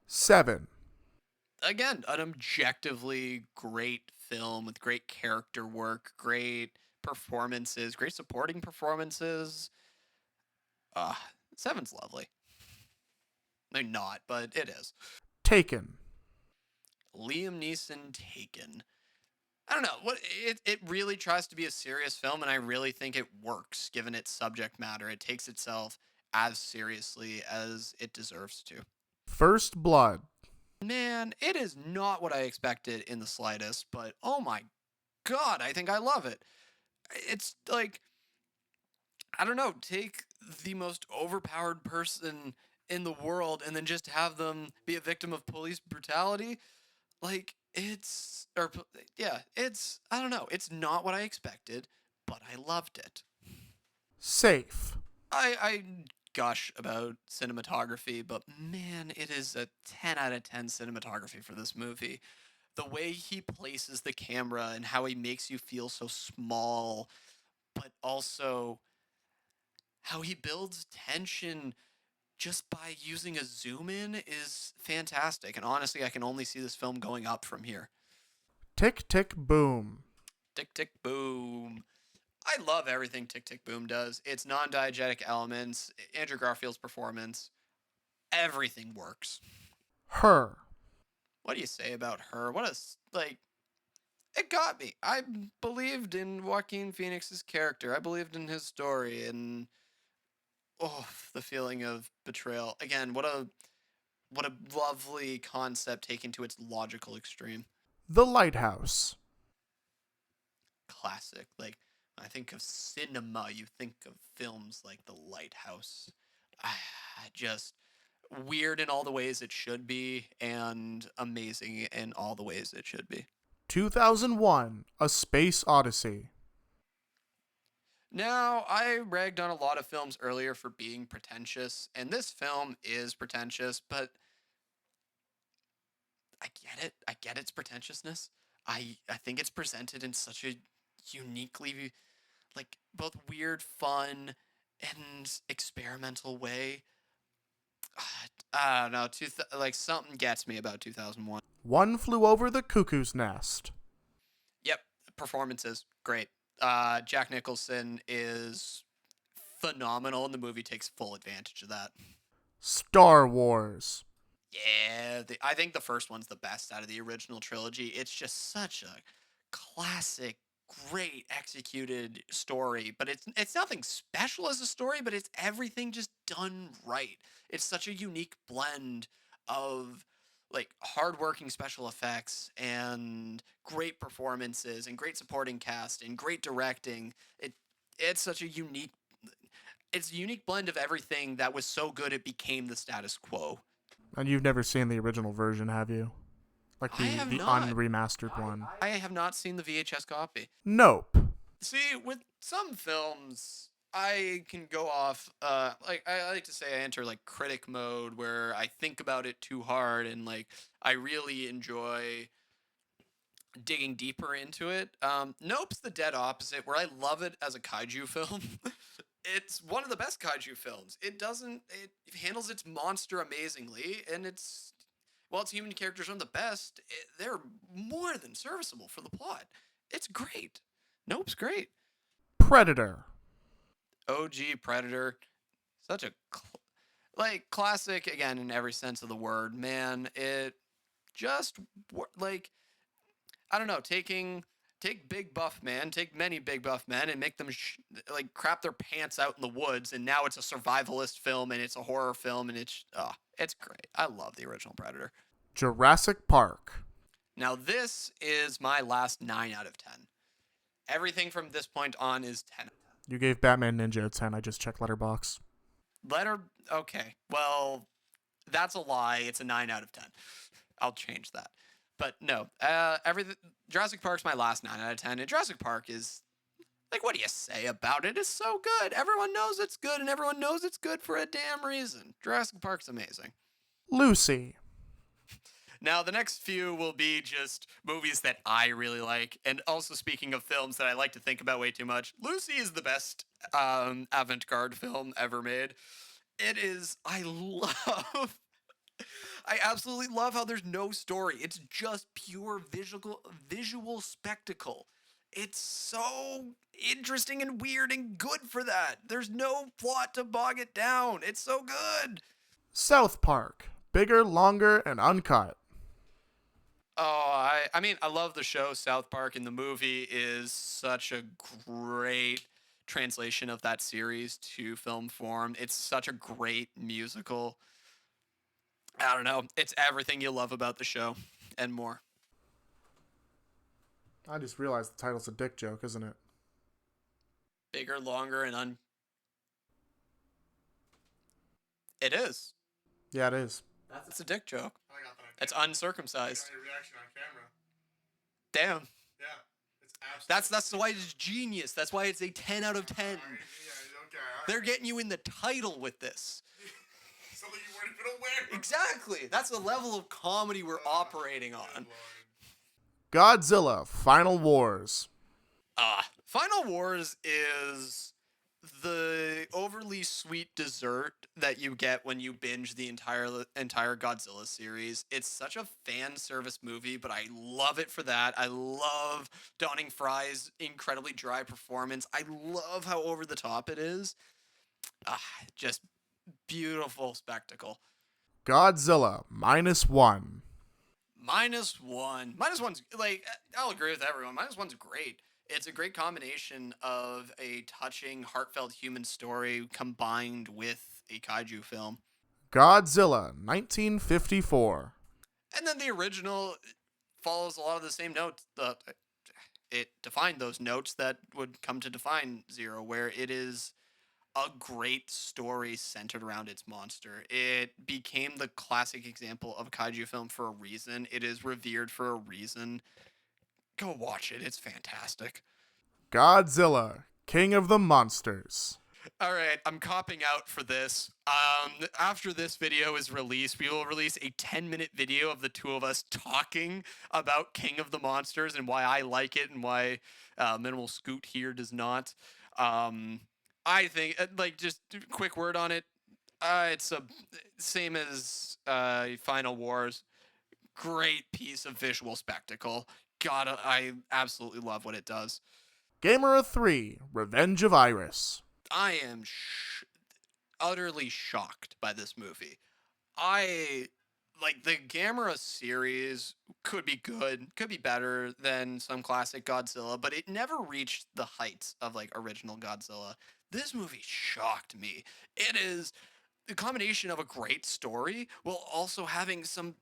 7. Again, an objectively great film with great character work, great performances, great supporting performances. Seven's lovely. I mean, not, but it is. Taken. Liam Neeson Taken. I don't know. It really tries to be a serious film, and I really think it works given its subject matter. It takes itself as seriously as it deserves to. First Blood. Man, it is not what I expected in the slightest, but oh my god, I think I love it. It's like, I don't know, take the most overpowered person in the world and then just have them be a victim of police brutality. Like, it's, I don't know, it's not what I expected, but I loved it. Safe. I gush about cinematography, but man, it is a 10 out of 10 cinematography for this movie. The way he places the camera and how he makes you feel so small, but also how he builds tension just by using a zoom in is fantastic. And honestly, I can only see this film going up from here. Tick, Tick, Boom. Tick, tick, boom. I love everything Tick, tick, boom does. Its non-diegetic elements, Andrew Garfield's performance, everything works. Her. What do you say about her? Like, it got me. I believed in Joaquin Phoenix's character. I believed in his story, and the feeling of betrayal. Again, what a lovely concept taken to its logical extreme. The Lighthouse. Classic. Like, when I think of cinema, you think of films like The Lighthouse. Just weird in all the ways it should be, and amazing in all the ways it should be. 2001: A Space Odyssey. Now, I ragged on a lot of films earlier for being pretentious, and this film is pretentious, but I get it. I get its pretentiousness. I think it's presented in such a uniquely, like, both weird, fun, and experimental way. I don't know. Like, something gets me about 2001. One Flew Over the Cuckoo's Nest. Yep, performances great. Jack Nicholson is phenomenal, and the movie takes full advantage of that. Star Wars. Yeah, I think the first one's the best out of the original trilogy. It's just such a classic, great executed story, but it's nothing special as a story, but it's everything just done right. It's such a unique blend of like hardworking special effects and great performances and great supporting cast and great directing. It's such a unique it's a unique blend of everything that was so good it became the status quo. And you've never seen the original version, have you? Like I have the not. unremastered one. I have not seen the VHS copy. Nope. See, with some films, I can go off. Like I like to say, I enter like critic mode where I think about it too hard, and like I really enjoy digging deeper into it. Nope's the dead opposite, where I love it as a kaiju film. It's one of the best kaiju films. It handles its monster amazingly, and while its human characters aren't the best, they're more than serviceable for the plot. It's great. Nope's great. Predator. OG Predator, such a classic again in every sense of the word. Man, it just like I don't know, take big buff man, take many big buff men and make them like crap their pants out in the woods, and now it's a survivalist film and it's a horror film and it's great. I love the original Predator. Jurassic Park. Now this is my last 9 out of 10. Everything from this point on is 10. You gave Batman Ninja a 10. I just checked Letterboxd. Okay. Well, that's a lie. It's a 9 out of 10. I'll change that. But no, everything. Jurassic Park's my last 9 out of 10. And Jurassic Park is like, what do you say about it? It's so good. Everyone knows it's good, and everyone knows it's good for a damn reason. Jurassic Park's amazing. Lucy. Now, the next few will be just movies that I really like. And also, speaking of films that I like to think about way too much, Lucy is the best avant-garde film ever made. It is, I absolutely love how there's no story. It's just pure visual spectacle. It's so interesting and weird and good for that. There's no plot to bog it down. It's so good. South Park. Bigger, longer, and uncut. Oh, I mean, I love the show South Park, and the movie is such a great translation of that series to film form. It's such a great musical. I don't know. It's everything you love about the show and more. I just realized the title's a dick joke, isn't it? Bigger, longer, and It is. Yeah, it is. That's a dick joke. I got that on It's camera. uncircumcised. I got your reaction on camera. Damn. Yeah. It's absolutely. That's why it's genius. That's why it's a 10 out of 10. Yeah, okay. They're getting you in the title with this. Something you weren't even aware of. Exactly. That's the level of comedy we're operating on. Good Lord. Godzilla. Final Wars. Final Wars is the overly sweet dessert that you get when you binge the entire Godzilla series. It's such a fan service movie, but I love it for that. I love Donning Fry's incredibly dry performance. I love how over the top it is. Just beautiful spectacle. Godzilla. -1. -1. -1's like, I'll agree with everyone. -1's great. It's a great combination of a touching, heartfelt human story combined with a kaiju film. Godzilla. 1954. And then the original follows a lot of the same notes. It defined those notes that would come to define Zero, where it is a great story centered around its monster. It became the classic example of a kaiju film for a reason. It is revered for a reason. Go watch it. It's fantastic. Godzilla. King of the Monsters. All right, I'm copping out for this. After this video is released, we will release a 10-minute video of the two of us talking about King of the Monsters and why I like it and why Minimal Scoot here does not. I think, like, just a quick word on it. It's a same as Final Wars. Great piece of visual spectacle. God, I absolutely love what it does. Gamera 3. Revenge of Iris. I am utterly shocked by this movie. I like the Gamera series could be good, could be better than some classic Godzilla, but it never reached the heights of like original Godzilla. This movie shocked me. It is the combination of a great story while also having some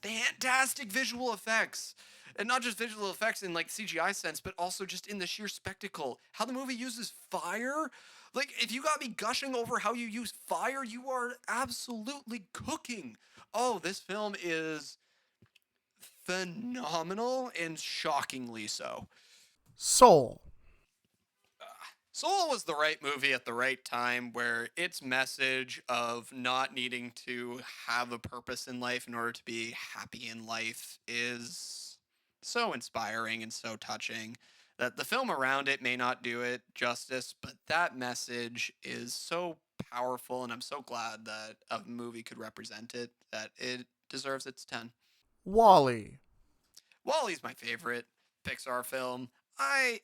fantastic visual effects. And not just visual effects in like CGI sense, but also just in the sheer spectacle. How the movie uses fire. Like, if you got me gushing over how you use fire, you are absolutely cooking. Oh, this film is phenomenal and shockingly so. Soul. Soul was the right movie at the right time, where its message of not needing to have a purpose in life in order to be happy in life is so inspiring and so touching that the film around it may not do it justice, but that message is so powerful, and I'm so glad that a movie could represent it, that it deserves its 10. Wall-E. Wall-E's my favorite Pixar film.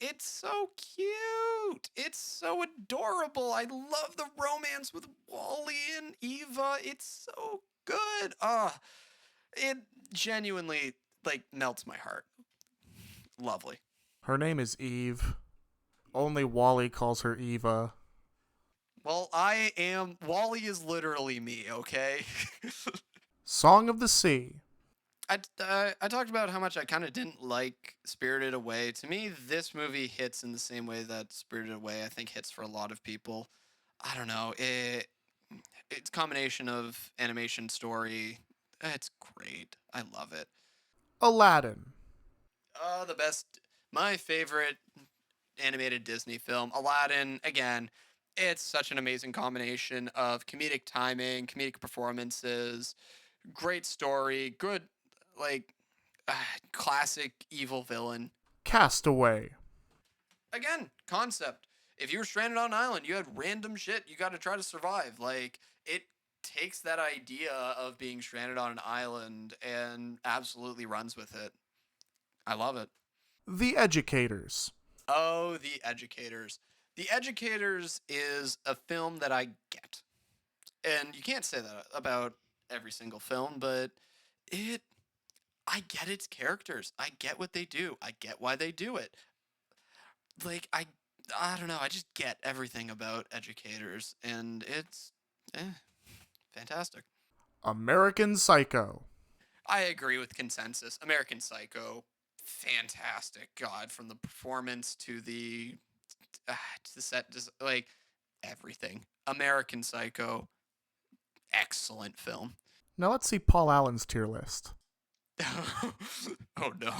It's so cute. It's so adorable. I love the romance with Wally and Eva. It's so good. It genuinely like melts my heart. Lovely. Her name is Eve. Only Wally calls her Eva. Well, Wally is literally me, okay? Song of the Sea. I talked about how much I kind of didn't like Spirited Away. To me, this movie hits in the same way that Spirited Away I think hits for a lot of people. I don't know. It's a combination of animation, story. It's great. I love it. Aladdin. The best, my favorite animated Disney film, Aladdin. Again, it's such an amazing combination of comedic timing, comedic performances, great story, good, like, classic evil villain. Castaway. Again, concept. If you were stranded on an island, you had random shit you got to try to survive. Like, it takes that idea of being stranded on an island and absolutely runs with it. I love it. The Educators. Oh, The Educators. The Educators is a film that I get. And you can't say that about every single film, but I get its characters. I get what they do. I get why they do it. Like, I don't know. I just get everything about Educators, and it's fantastic. American Psycho. I agree with consensus. American Psycho, fantastic. God, from the performance to the set, just like everything. American Psycho, excellent film. Now let's see Paul Allen's tier list. Oh no.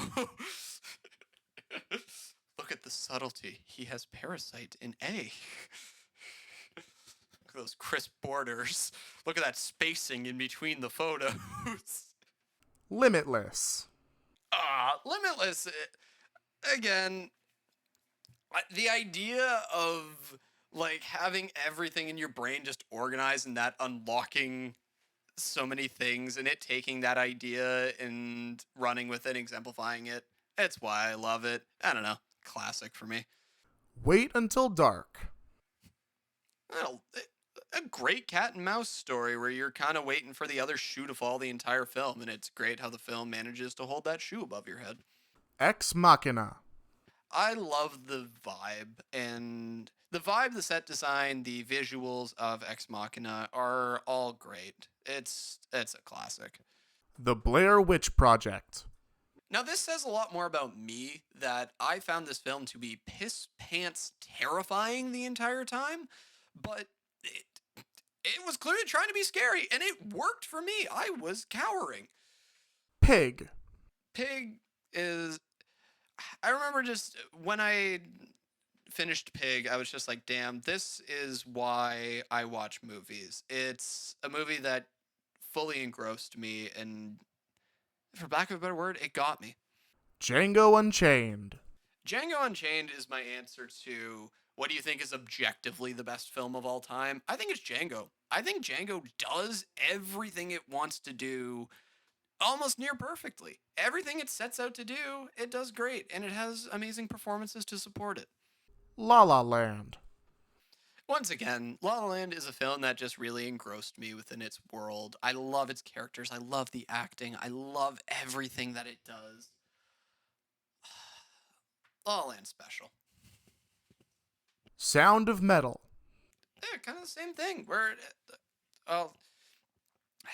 Look at the subtlety. He has Parasite in A. Look at those crisp borders. Look at that spacing in between the photos. Limitless. Limitless. Again, the idea of like having everything in your brain just organized and that unlocking so many things and it taking that idea and running with it, exemplifying it. It's why I love it. I don't know. Classic for me. Wait Until Dark. A great cat and mouse story where you're kind of waiting for the other shoe to fall the entire film, and it's great how the film manages to hold that shoe above your head. Ex Machina. I love the vibe, and the set design, the visuals of Ex Machina are all great. It's a classic. The Blair Witch Project. Now, this says a lot more about me that I found this film to be piss pants terrifying the entire time, but it was clearly trying to be scary, and it worked for me. I was cowering. Pig. Pig is. I remember just when I finished Pig, I was just like, damn, this is why I watch movies. It's a movie that fully engrossed me, and for lack of a better word, it got me. Django Unchained. Django Unchained is my answer to what do you think is objectively the best film of all time? I think it's Django. I think Django does everything it wants to do almost near perfectly. Everything it sets out to do, it does great, and it has amazing performances to support it. La La Land. Once again, La La Land is a film that just really engrossed me within its world. I love its characters. I love the acting. I love everything that it does. La La Land special. Sound of Metal. Yeah, kind of the same thing. Where,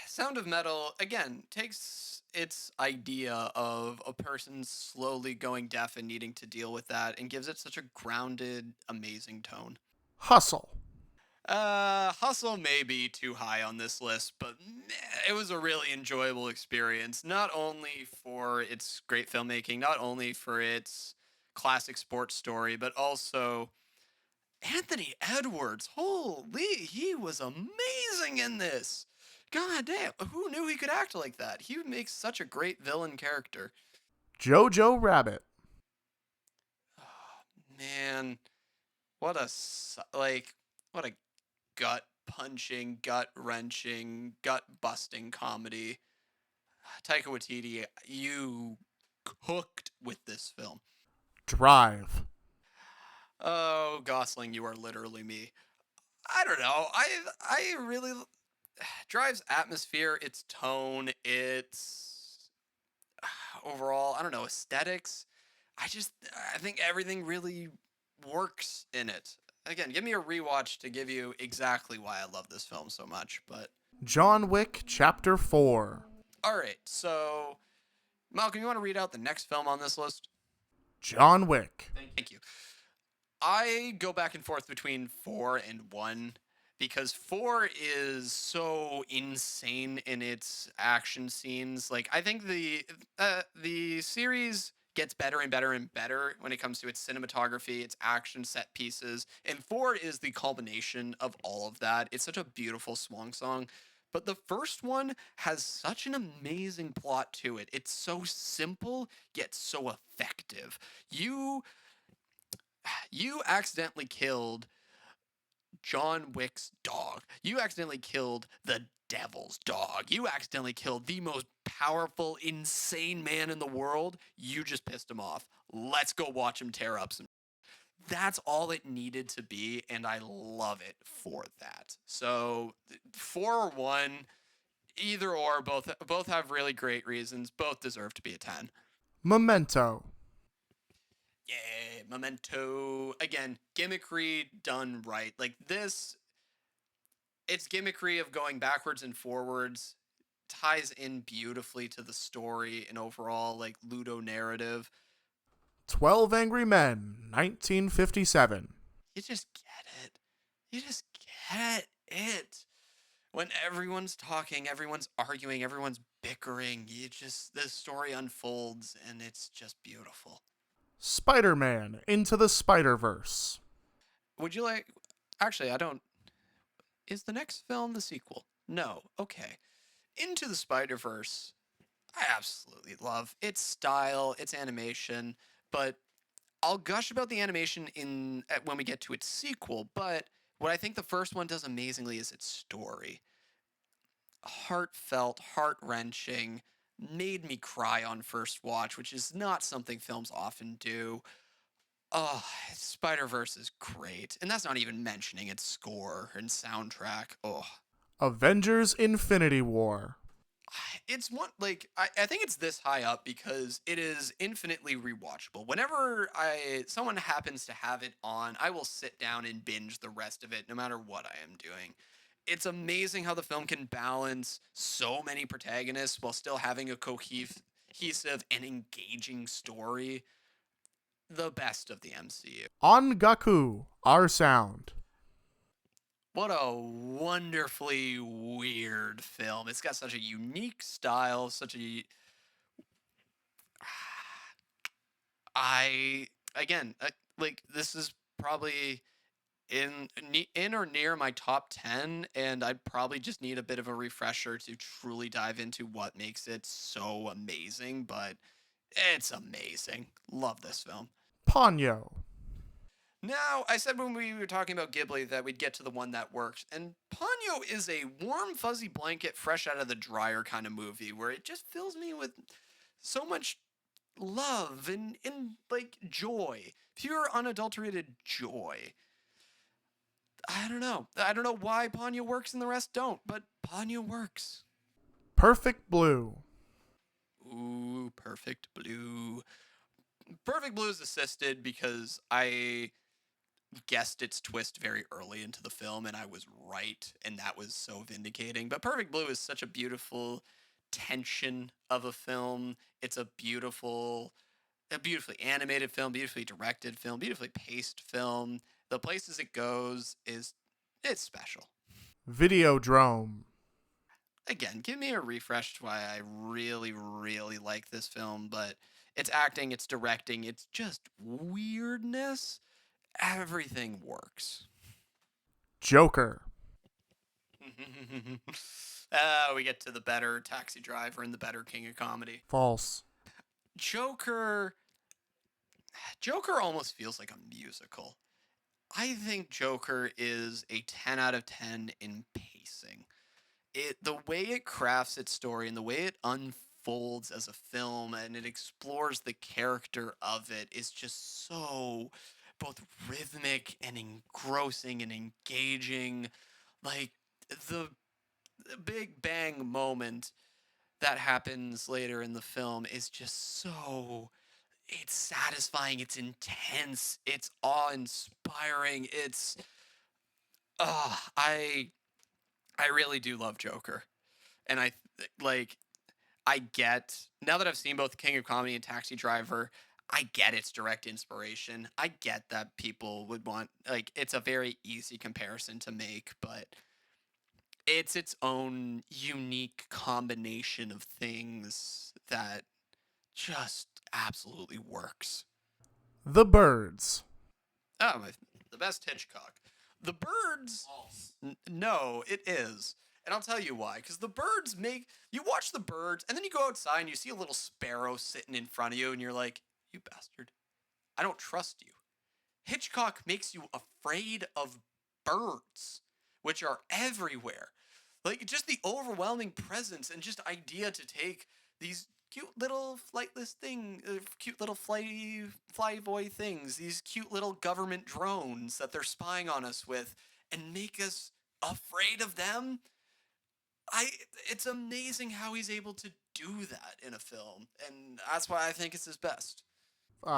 Sound of Metal, again, takes its idea of a person slowly going deaf and needing to deal with that and gives it such a grounded, amazing tone. Hustle. Hustle may be too high on this list, but it was a really enjoyable experience. Not only for its great filmmaking, not only for its classic sports story, but also Anthony Edwards. Holy, he was amazing in this. God damn, who knew he could act like that? He makes such a great villain character. Jojo Rabbit. Oh, man, what a gut-punching, gut-wrenching, gut-busting comedy. Taika Waititi, you cooked with this film. Drive. Oh, Gosling, you are literally me. I don't know. I really Drive's atmosphere, its tone, its overall, I don't know, aesthetics. I think everything really works in it. Again, give me a rewatch to give you exactly why I love this film so much. But John Wick Chapter 4. all right, so Malcolm, you want to read out the next film on this list? John Wick. Thank you. I go back and forth between 4 and 1 because 4 is so insane in its action scenes. Like I think the series gets better and better and better when it comes to its cinematography, its action set pieces, and 4 is the culmination of all of that. It's such a beautiful swan song. But the first one has such an amazing plot to it. It's so simple yet so effective. You accidentally killed John Wick's dog. You accidentally killed the devil's dog. You accidentally killed the most powerful, insane man in the world. You just pissed him off. Let's go watch him tear up some. That's all it needed to be, and I love it for that. So, 4 or 1, either or, both have really great reasons. Both deserve to be a 10. Memento. Yeah, Memento. Again, gimmickry done right. Like this, it's gimmickry of going backwards and forwards, ties in beautifully to the story and overall, like, Ludo narrative. 12 Angry Men, 1957. You just get it. You just get it. When everyone's talking, everyone's arguing, everyone's bickering, the story unfolds and it's just beautiful. Spider-Man Into the Spider-Verse. Would you like. Actually, I don't. Is the next film the sequel? No. Okay. Into the Spider-Verse, I absolutely love its style, its animation, but I'll gush about the animation when we get to its sequel, but what I think the first one does amazingly is its story. Heartfelt, heart-wrenching, made me cry on first watch, which is not something films often do. Oh, Spider-Verse is great. And that's not even mentioning its score and soundtrack. Oh. Avengers Infinity War. It's one like I think it's this high up because it is infinitely rewatchable. Whenever someone happens to have it on, I will sit down and binge the rest of it no matter what I am doing. It's amazing how the film can balance so many protagonists while still having a cohesive and engaging story. The best of the MCU. Ongaku, Our Sound. What a wonderfully weird film. It's got such a unique style, such a I again, like this is probably in or near my top 10 and I'd probably just need a bit of a refresher to truly dive into what makes it so amazing, but it's amazing. Love this film. Ponyo. Now, I said when we were talking about Ghibli that we'd get to the one that works, and Ponyo is a warm, fuzzy blanket, fresh out of the dryer kind of movie where it just fills me with so much love and like joy, pure, unadulterated joy. I don't know. I don't know why Ponyo works and the rest don't, but Ponyo works. Perfect Blue. Ooh, Perfect Blue. Perfect Blue is assisted because I guessed its twist very early into the film and I was right, and that was so vindicating. But Perfect Blue is such a beautiful tension of a film. It's a beautifully animated film, beautifully directed film, beautifully paced film. The places it goes it's special. Videodrome. Again, give me a refresh to why I really, really like this film, but it's acting, it's directing, it's just weirdness. Everything works. Joker. We get to the better Taxi Driver and the better King of Comedy. False. Joker almost feels like a musical. I think Joker is a 10 out of 10 in pacing. The way it crafts its story and the way it unfolds unfolds as a film and it explores the character of it is just so both rhythmic and engrossing and engaging. Like the big bang moment that happens later in the film is just so it's satisfying, it's intense, it's awe-inspiring. It's uh I I really do love Joker. And like I get now that I've seen both King of Comedy and Taxi Driver, I get its direct inspiration. I get that people would want like it's a very easy comparison to make, but it's its own unique combination of things that just absolutely works. The Birds. Oh, the best Hitchcock. The Birds. False. No, it is. And I'll tell you why. Because the birds make. You watch the birds, and then you go outside and you see a little sparrow sitting in front of you, and you're like, you bastard. I don't trust you. Hitchcock makes you afraid of birds, which are everywhere. Like, just the overwhelming presence and just idea to take these cute little flightless cute little flyboy things, these cute little government drones that they're spying on us with, and make us afraid of them. I It's amazing how he's able to do that in a film, and that's why I think it's his best.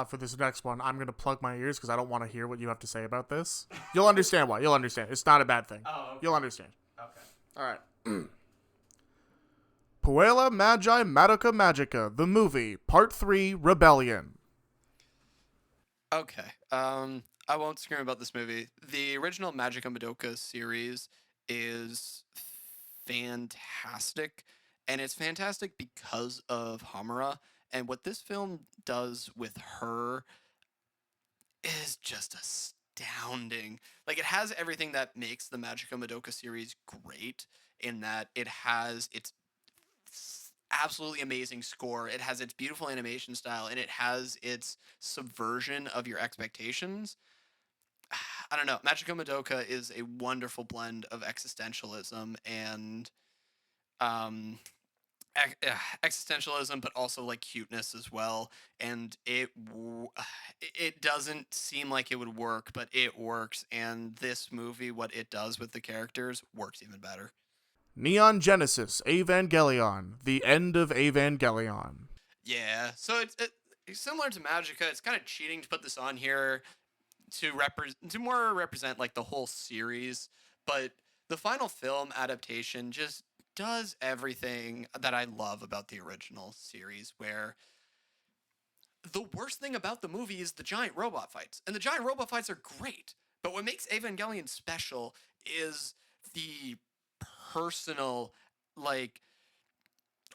For this next one, I'm going to plug my ears because I don't want to hear what you have to say about this. You'll understand why. You'll understand. It's not a bad thing. Oh, okay. You'll understand. Okay. All right. Puella Magi Madoka Magica, the movie, Part 3, Rebellion. Okay. I won't scream about this movie. The original Magica Madoka series is fantastic, and it's fantastic because of Hamura. And what this film does with her is just astounding. Like it has everything that makes the Magica Madoka series great in that it has its absolutely amazing score, it has its beautiful animation style, and it has its subversion of your expectations. I don't know. Magica Madoka is a wonderful blend of existentialism and um existentialism, but also like cuteness as well. And it doesn't seem like it would work, but it works. And this movie, what it does with the characters, works even better. Neon Genesis Evangelion, the end of Evangelion. Yeah, so it's similar to Magica. It's kind of cheating to put this on here to more represent like the whole series, but the final film adaptation just does everything that I love about the original series, where the worst thing about the movie is the giant robot fights. And the giant robot fights are great. But what makes Evangelion special is the personal, like,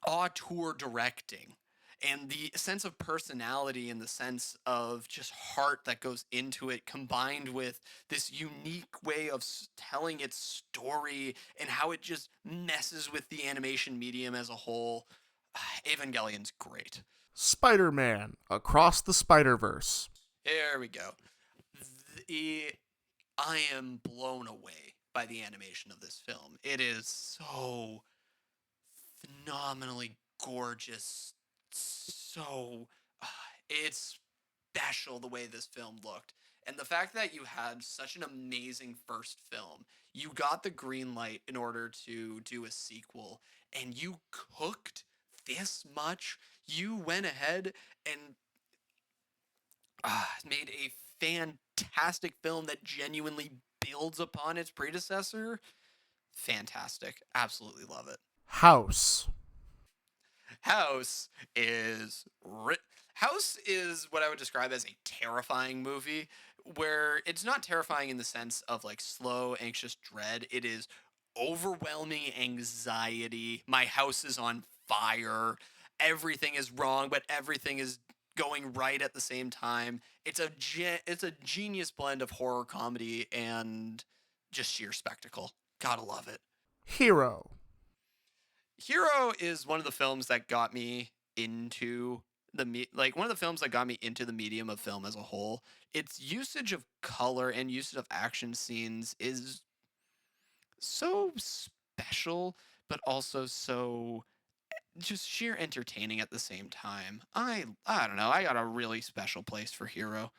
auteur directing and the sense of personality and the sense of just heart that goes into it, combined with this unique way of telling its story and how it just messes with the animation medium as a whole. Evangelion's great. Spider-Man, Across the Spider-Verse. There we go. I am blown away by the animation of this film. It is so phenomenally gorgeous. So it's special the way this film looked. And the fact that you had such an amazing first film, you got the green light in order to do a sequel, and you cooked this much. You went ahead and made a fantastic film that genuinely builds upon its predecessor. Fantastic. Absolutely love it. House. House is House is what I would describe as a terrifying movie, where it's not terrifying in the sense of like slow, anxious dread. It is overwhelming anxiety. My house is on fire. Everything is wrong, but everything is going right at the same time. It's a genius blend of horror comedy and just sheer spectacle. Gotta love it. Hero. Hero is one of the films that got me into one of the films that got me into the medium of film as a whole. Its usage of color and usage of action scenes is so special, but also so just sheer entertaining at the same time. I don't know. I got a really special place for Hero.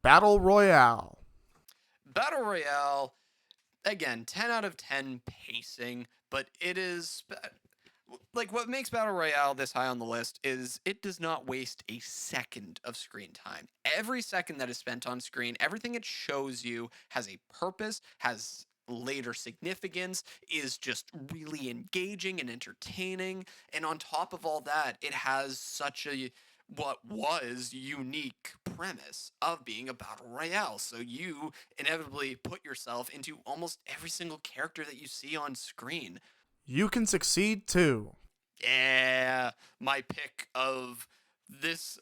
Battle Royale. Battle Royale, again, 10 out of 10 pacing, but it is like what makes Battle Royale this high on the list is it does not waste a second of screen time. Every second that is spent on screen, everything it shows you has a purpose, has later significance, is just really engaging and entertaining. And on top of all that, it has such a what was unique premise of being a battle royale. So you inevitably put yourself into almost every single character that you see on screen. You can succeed too. Yeah, my pick of this.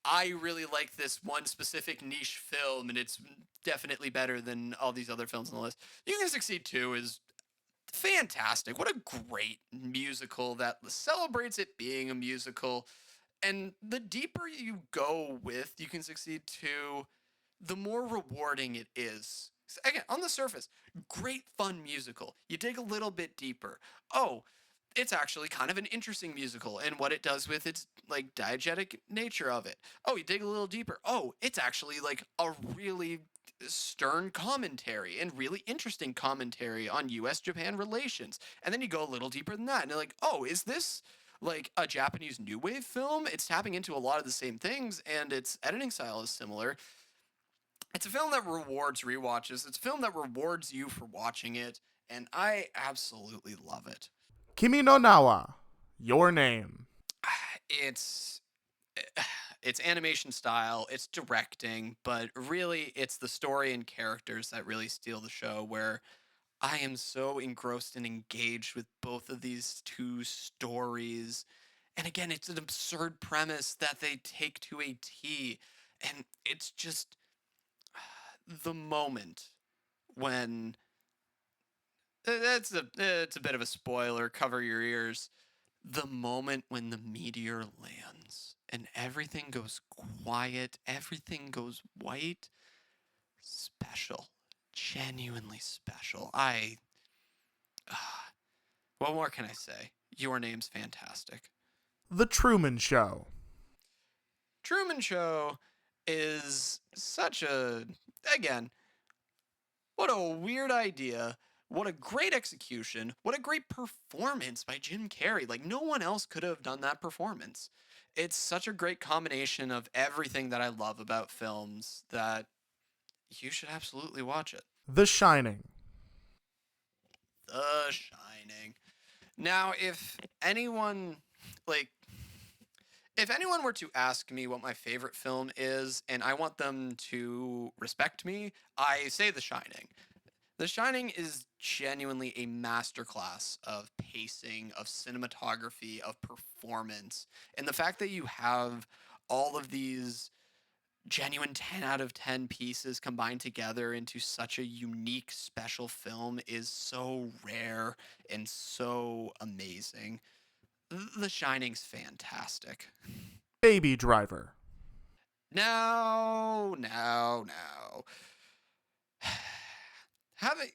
I really like this one specific niche film, and it's definitely better than all these other films on the list. You Can Succeed Too is fantastic. What a great musical that celebrates it being a musical. And the deeper you go with You Can Succeed Too, the more rewarding it is. Again, on the surface, great fun musical. You dig a little bit deeper. Oh, it's actually kind of an interesting musical and what it does with its like diegetic nature of it. Oh, you dig a little deeper. Oh, it's actually like a really stern commentary and really interesting commentary on US Japan relations. And then you go a little deeper than that and you're like, "Oh, is this like a Japanese new wave film? It's tapping into a lot of the same things and its editing style is similar." It's a film that rewards rewatches. It's a film that rewards you for watching it, and I absolutely love it. Kimi no Nawa. Your Name. It's it's animation style, it's directing, but really it's the story and characters that really steal the show where I am so engrossed and engaged with both of these two stories. And again, it's an absurd premise that they take to a T. And it's just the moment when it's a bit of a spoiler, cover your ears. The moment when the meteor lands and everything goes quiet, everything goes white, special, genuinely special. What more can I say? Your Name's fantastic. The Truman Show. Truman Show is such a, again, what a weird idea. What a great execution. What a great performance by Jim Carrey. Like, no one else could have done that performance. It's such a great combination of everything that I love about films that you should absolutely watch it. The Shining. The Shining. Now, like, if anyone were to ask me what my favorite film is and I want them to respect me, I say The Shining. The Shining is genuinely a masterclass of pacing, of cinematography, of performance. And the fact that you have all of these genuine 10 out of 10 pieces combined together into such a unique, special film is so rare and so amazing. The Shining's fantastic. Baby Driver. No. Having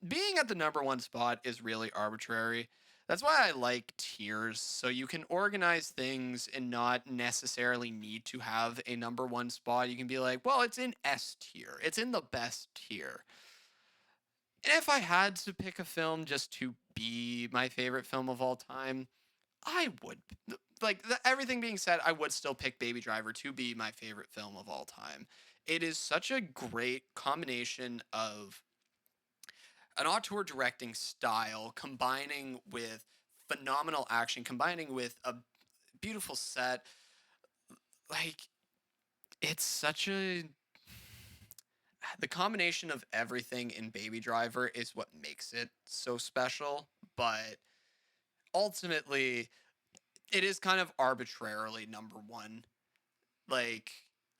being at the number one spot is really arbitrary. That's why I like tiers, so you can organize things and not necessarily need to have a number one spot. You can be like, well, it's in S tier, it's in the best tier. And if I had to pick a film just to be my favorite film of all time, I would. Like, everything being said, I would still pick Baby Driver to be my favorite film of all time. It is such a great combination of an auteur directing style combining with phenomenal action, combining with a beautiful set. Like, it's such a. The combination of everything in Baby Driver is what makes it so special, but ultimately, it is kind of arbitrarily number one. Like,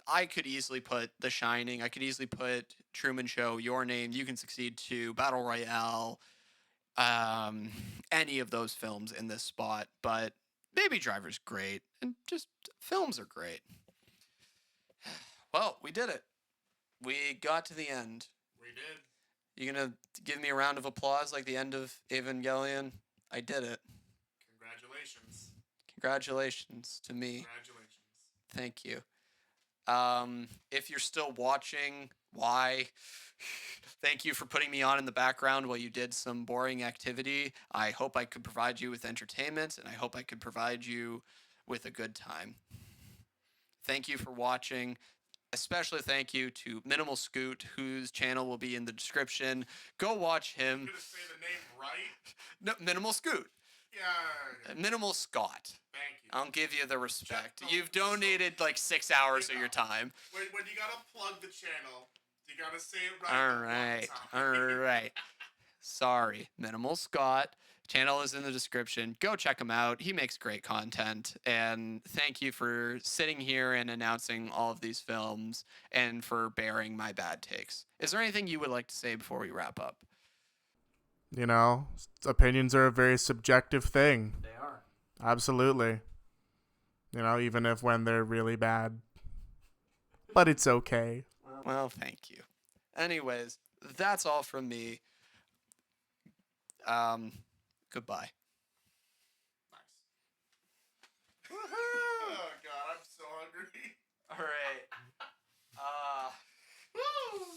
I could easily put The Shining, I could easily put Truman Show, Your Name, You Can Succeed Too, Battle Royale, any of those films in this spot, but Baby Driver's great, and just films are great. Well, we did it. We got to the end. We did. You gonna give me a round of applause like the end of Evangelion? I did it. Congratulations. Congratulations to me. Congratulations. Thank you. If you're still watching, why? Thank you for putting me on in the background while you did some boring activity. I hope I could provide you with entertainment, and I hope I could provide you with a good time. Thank you for watching. Especially thank you to Minimal Scoot, whose channel will be in the description. Go watch him. I'm gonna say the name right. No, Minimal Scoot. Yeah. Minimal Scott. Thank you. I'll give you the respect. Check- You've donated like 6 hours of your time. When you gotta plug the channel, you gotta say it right. All that one right. time. All right. Sorry. Minimal Scott. Channel is in the description. Go check him out. He makes great content. And thank you for sitting here and announcing all of these films and for bearing my bad takes. Is there anything you would like to say before we wrap up? You know, opinions are a very subjective thing. They are. Absolutely. You know, even if when they're really bad. But it's okay. Well, thank you. Anyways, that's all from me. Goodbye.